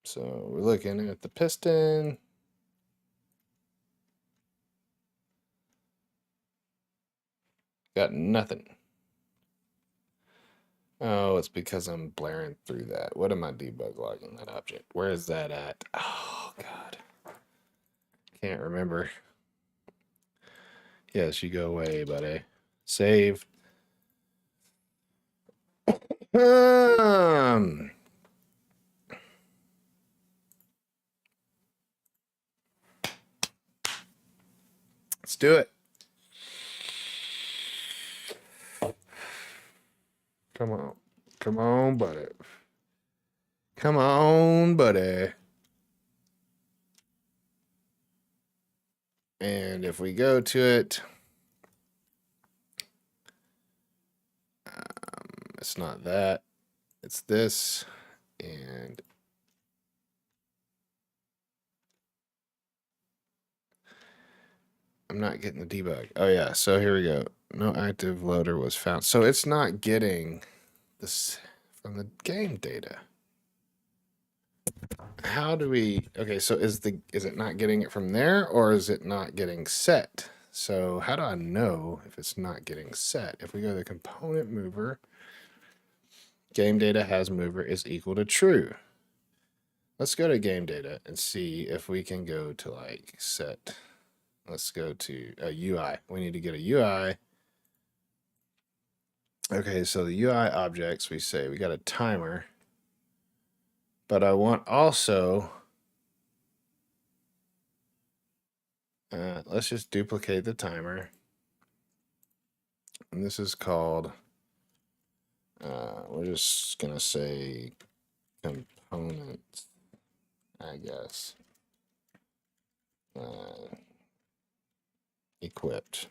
Speaker 1: So we're looking at the piston. Got nothing. Oh, it's because I'm blaring through that. What am I debug logging that object? Where is that at? Oh, God. Can't remember. Yes, you go away, buddy. Save. Let's do it. Come on. Come on, buddy. Come on, buddy. And if we go to it, it's not that. It's this. And I'm not getting the debug. Oh, yeah. So here we go. No active loader was found. So it's not getting this from the game data. How do we? Okay, so is it not getting it from there, or is it not getting set? So how do I know if it's not getting set? If we go to the component mover, game data has mover is equal to true. Let's go to game data and see if we can go to like set let's go to a UI. We need to get a UI. Okay, so the UI objects, we say we got a timer, but I want also, let's just duplicate the timer. And this is called, we're just going to say component, I guess, equipped.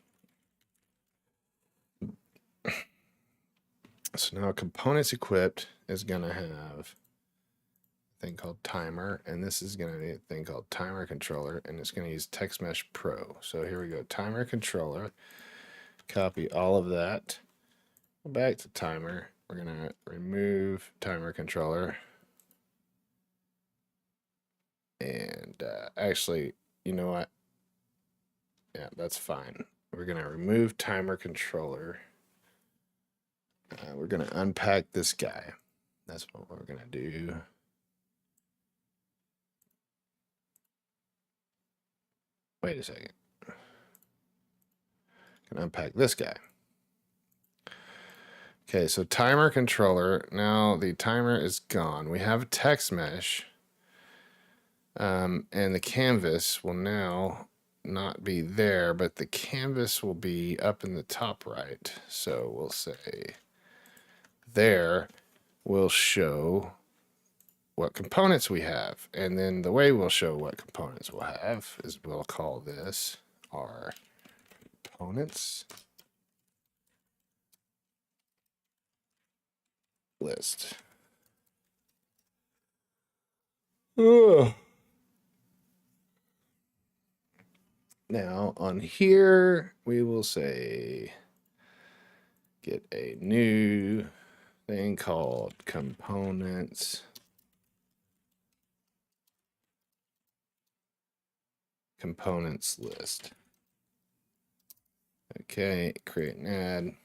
Speaker 1: So now components equipped is going to have a thing called timer, and this is going to be a thing called timer controller, and it's going to use text mesh pro. So here we go, timer controller, copy all of that, go back to timer. We're going to remove timer controller. And actually, you know what? Yeah, that's fine. We're going to remove timer controller. We're going to unpack this guy. That's what we're going to do. Wait a second. Can unpack this guy. Okay, so timer controller. Now the timer is gone. We have a text mesh. And the canvas will now not be there, but the canvas will be up in the top right. So we'll say there will show what components we have. And then the way we'll show what components we'll have is we'll call this our components list. Ugh. Now on here, we will say get a new thing called components list. Okay, create an ad.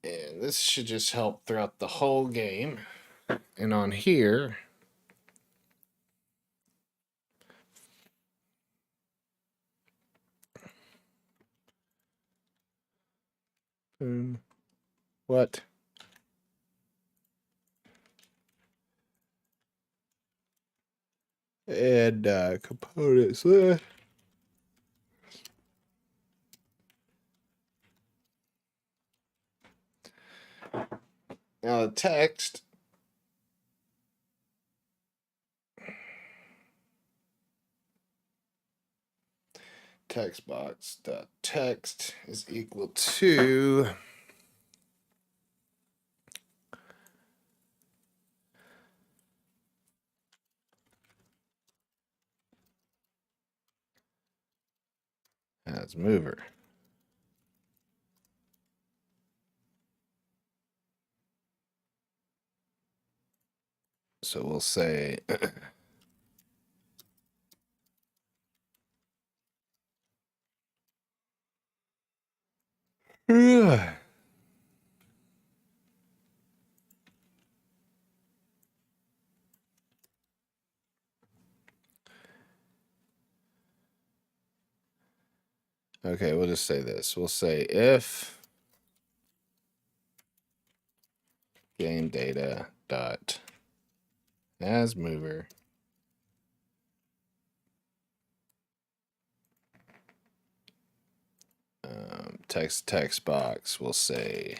Speaker 1: And this should just help throughout the whole game. And on here, what? And components list. Now the text box dot text is equal to as mover. So we'll say okay, we'll just say this. We'll say if game data dot as mover text box, we'll say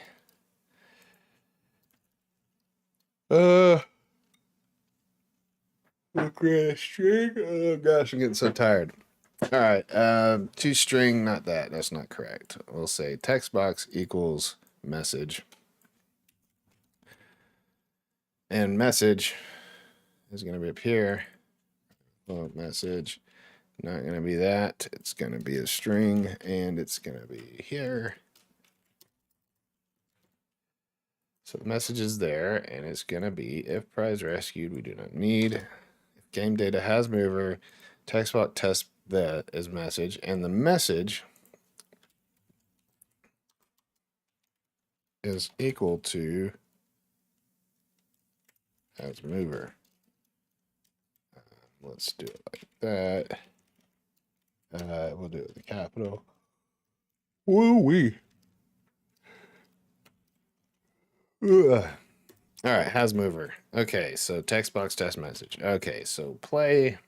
Speaker 1: we'll create a string. Oh gosh, I'm getting so tired. All right, to string, not that. That's not correct. We'll say text box equals message. And message is going to be up here. Oh, message. Not going to be that. It's going to be a string, and it's going to be here. So the message is there, and it's going to be if prize rescued, we do not need. If game data has mover, text box test that as message, and the message is equal to as mover. Let's do it like that. We'll do it with the capital. Woo wee. All right, has mover. Okay, so text box test message. Okay, so play.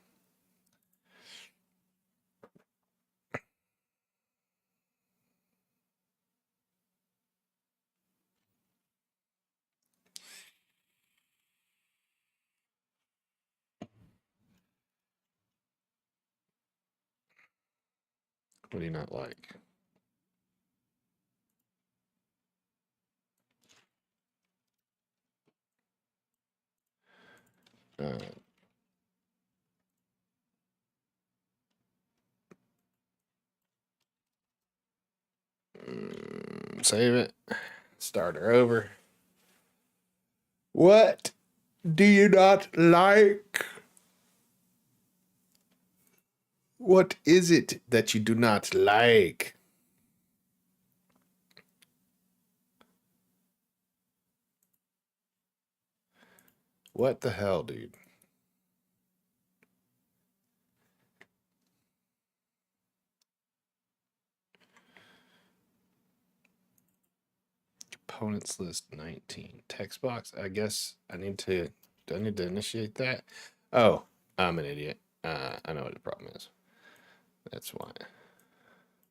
Speaker 1: What do you not like? Uh, save it. Start her over. What do you not like? What is it that you do not like? What the hell, dude? Components list 19. Text box. I guess I need to. Do I need to initiate that? Oh, I'm an idiot. I know what the problem is. That's why.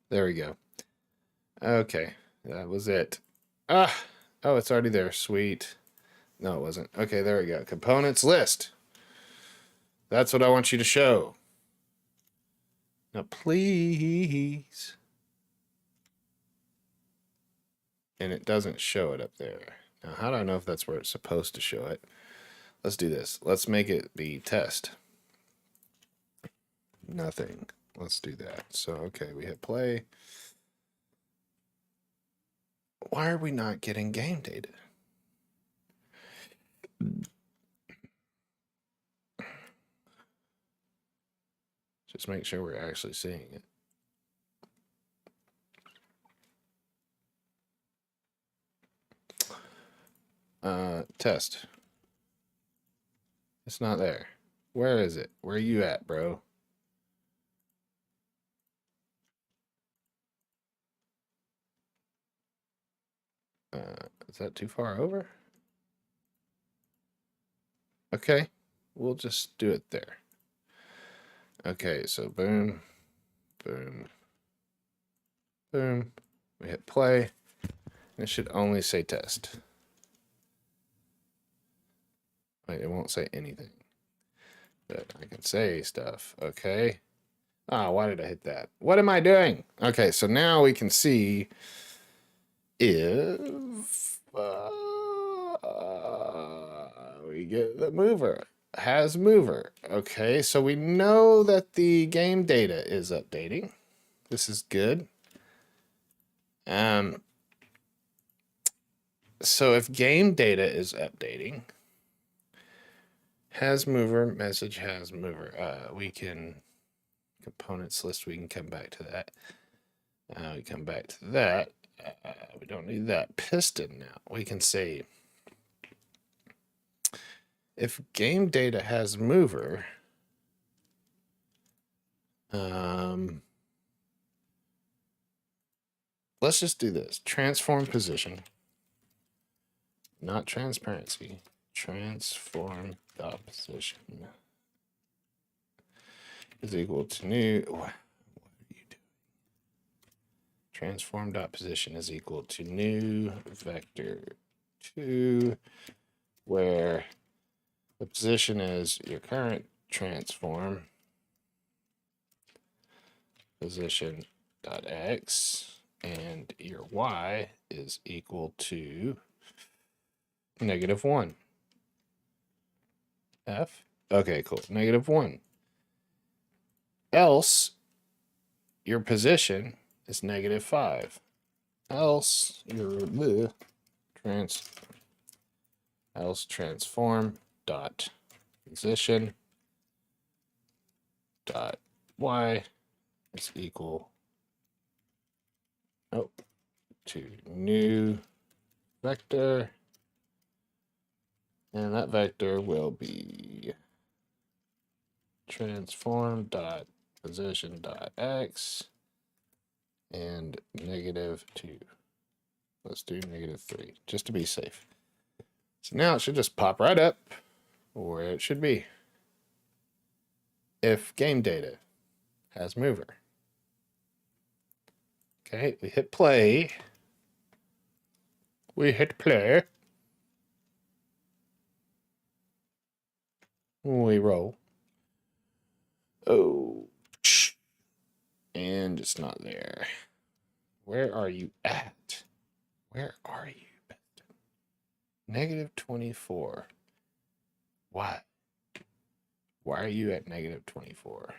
Speaker 1: There we go. Okay, that was it. Ah, oh, it's already there. Sweet. No, it wasn't. Okay, there we go. Components list. That's what I want you to show. Now, please. And it doesn't show it up there. Now, how do I know if that's where it's supposed to show it? Let's do this. Let's make it be test. Nothing. Let's do that. So, okay, we hit play. Why are we not getting game data? Just make sure we're actually seeing it. Test. It's not there. Where is it? Where are you at, bro? Is that too far over? Okay, we'll just do it there. Okay, so boom, boom, boom. We hit play. It should only say test. Wait, it won't say anything. But I can say stuff. Okay. Ah, why did I hit that? What am I doing? Okay, so now we can see if we get the mover. Has mover. Okay, so we know that the game data is updating. This is good. So if game data is updating, has mover, message has mover. We can components list. We can come back to that. We come back to that. We don't need that piston now. We can say if game data has mover, let's just do this. Transform position, not transparency. Transform dot position is equal to new. What are you doing? Transform dot position is equal to new vector 2, where the position is your current transform position dot x, and your y is equal to -1. F. Okay, cool. -1. Else your position is -5. Else your transform dot position dot y is equal to new vector, and that vector will be transform dot position dot x and -2. Let's do -3 just to be safe. So now it should just pop right up where it should be. If game data has mover. Okay, we hit play. We hit play. We roll. Oh, and it's not there. Where are you at? Where are you? -24. Why? Why are you at -24?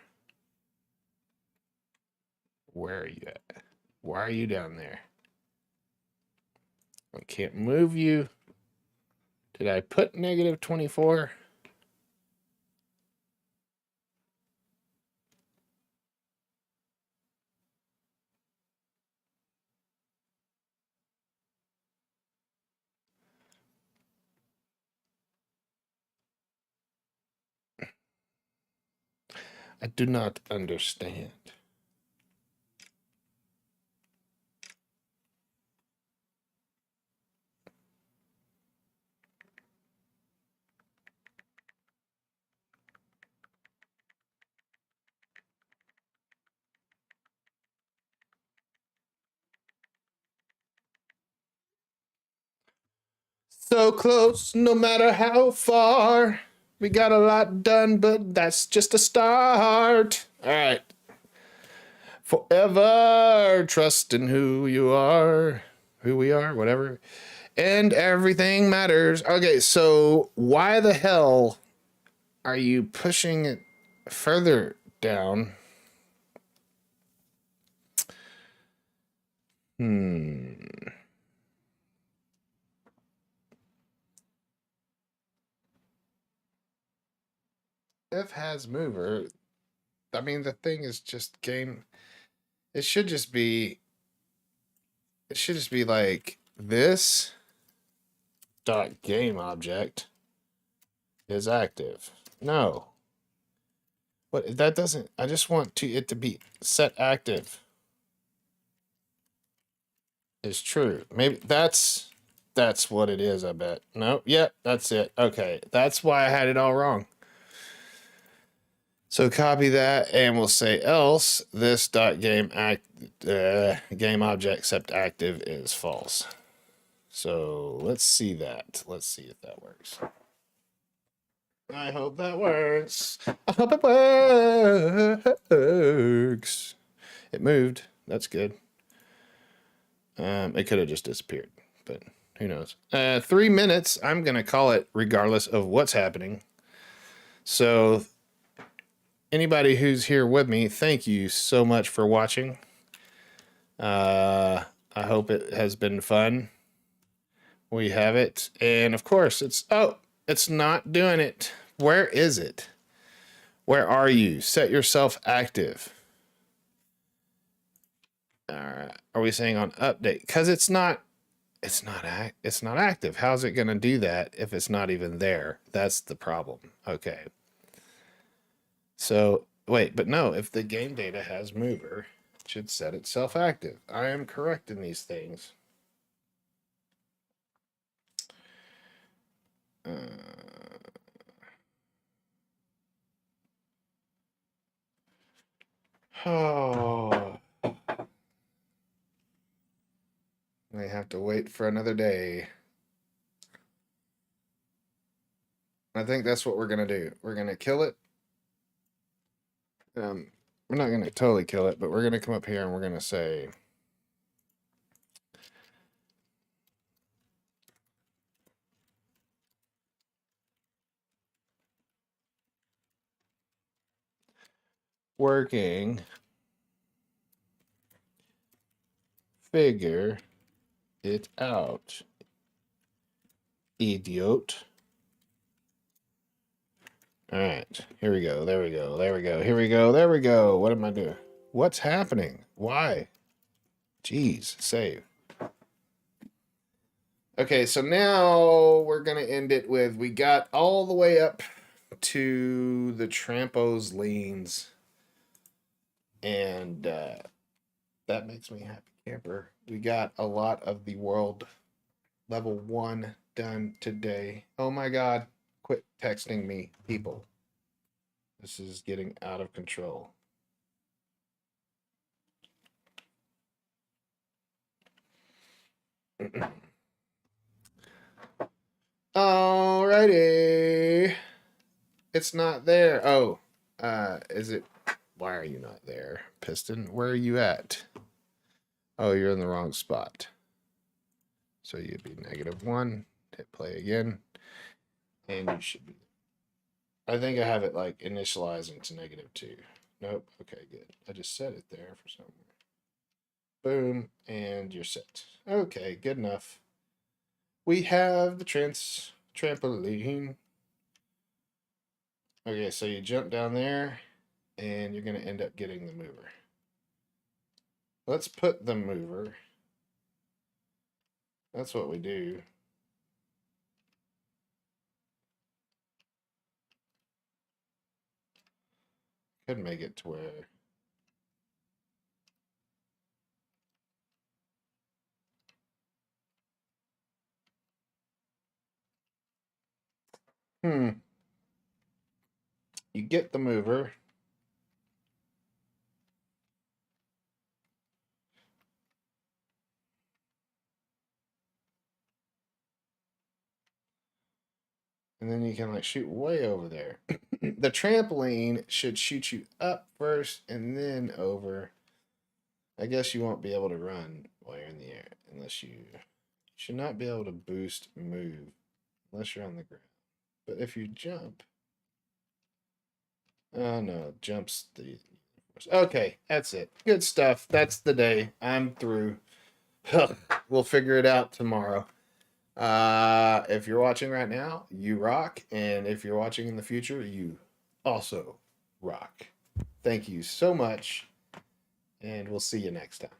Speaker 1: Where are you at? Why are you down there? I can't move you. Did I put -24? I do not understand. So close, no matter how far. We got a lot done, but that's just a start. All right. Forever trust in who you are, who we are, whatever. And everything matters. Okay, so why the hell are you pushing it further down? If has mover, I mean, the thing is just game. It should just be like this dot game object is active. No. What, that doesn't, I just want it to be set active is true. Maybe that's what it is, I bet. No, yep, that's it. Okay. That's why I had it all wrong. So copy that and we'll say else this dot game game object set active is false. So let's see that. Let's see if that works. I hope that works. I hope it works. It moved. That's good. It could have just disappeared, but who knows? 3 minutes. I'm going to call it regardless of what's happening. So anybody who's here with me, thank you so much for watching. I hope it has been fun. We have it. And of course, it's not doing it. Where is it? Where are you? Set yourself active. Are we saying on update? Because it's not active. How's it going to do that if it's not even there? That's the problem. Okay. So wait, but no, if the game data has mover, it should set itself active. I am correct in these things. Oh, I have to wait for another day. I think that's what we're gonna do. We're gonna kill it. We're not gonna totally kill it, but we're gonna come up here and we're gonna say working figure it out, idiot. All right, here we go. There we go. There we go. Here we go. There we go. What am I doing? What's happening? Why? Jeez, save. Okay, so now we're gonna end it with we got all the way up to the Trampo's leans. And that makes me happy camper. We got a lot of the world level 1 done today. Oh my god, quit texting me, people. This is getting out of control. Alrighty. It's not there. Oh, is it? Why are you not there, Piston? Where are you at? Oh, you're in the wrong spot. So you'd be -1. Hit play again. And you should be. I think I have it like initializing to -2. Nope. Okay, good. I just set it there for somewhere. Boom. And you're set. Okay, good enough. We have the trampoline. Okay, so you jump down there and you're going to end up getting the mover. Let's put the mover. That's what we do. Could make it to where. You get the mover. And then you can like shoot way over there. The trampoline should shoot you up first and then over. I guess you won't be able to run while you're in the air unless you should not be able to boost move unless you're on the ground. But if you jump, oh no, jumps the. Okay, that's it. Good stuff. That's the day. I'm through. We'll figure it out tomorrow. If you're watching right now, you rock. And if you're watching in the future, you also rock. Thank you so much. And we'll see you next time.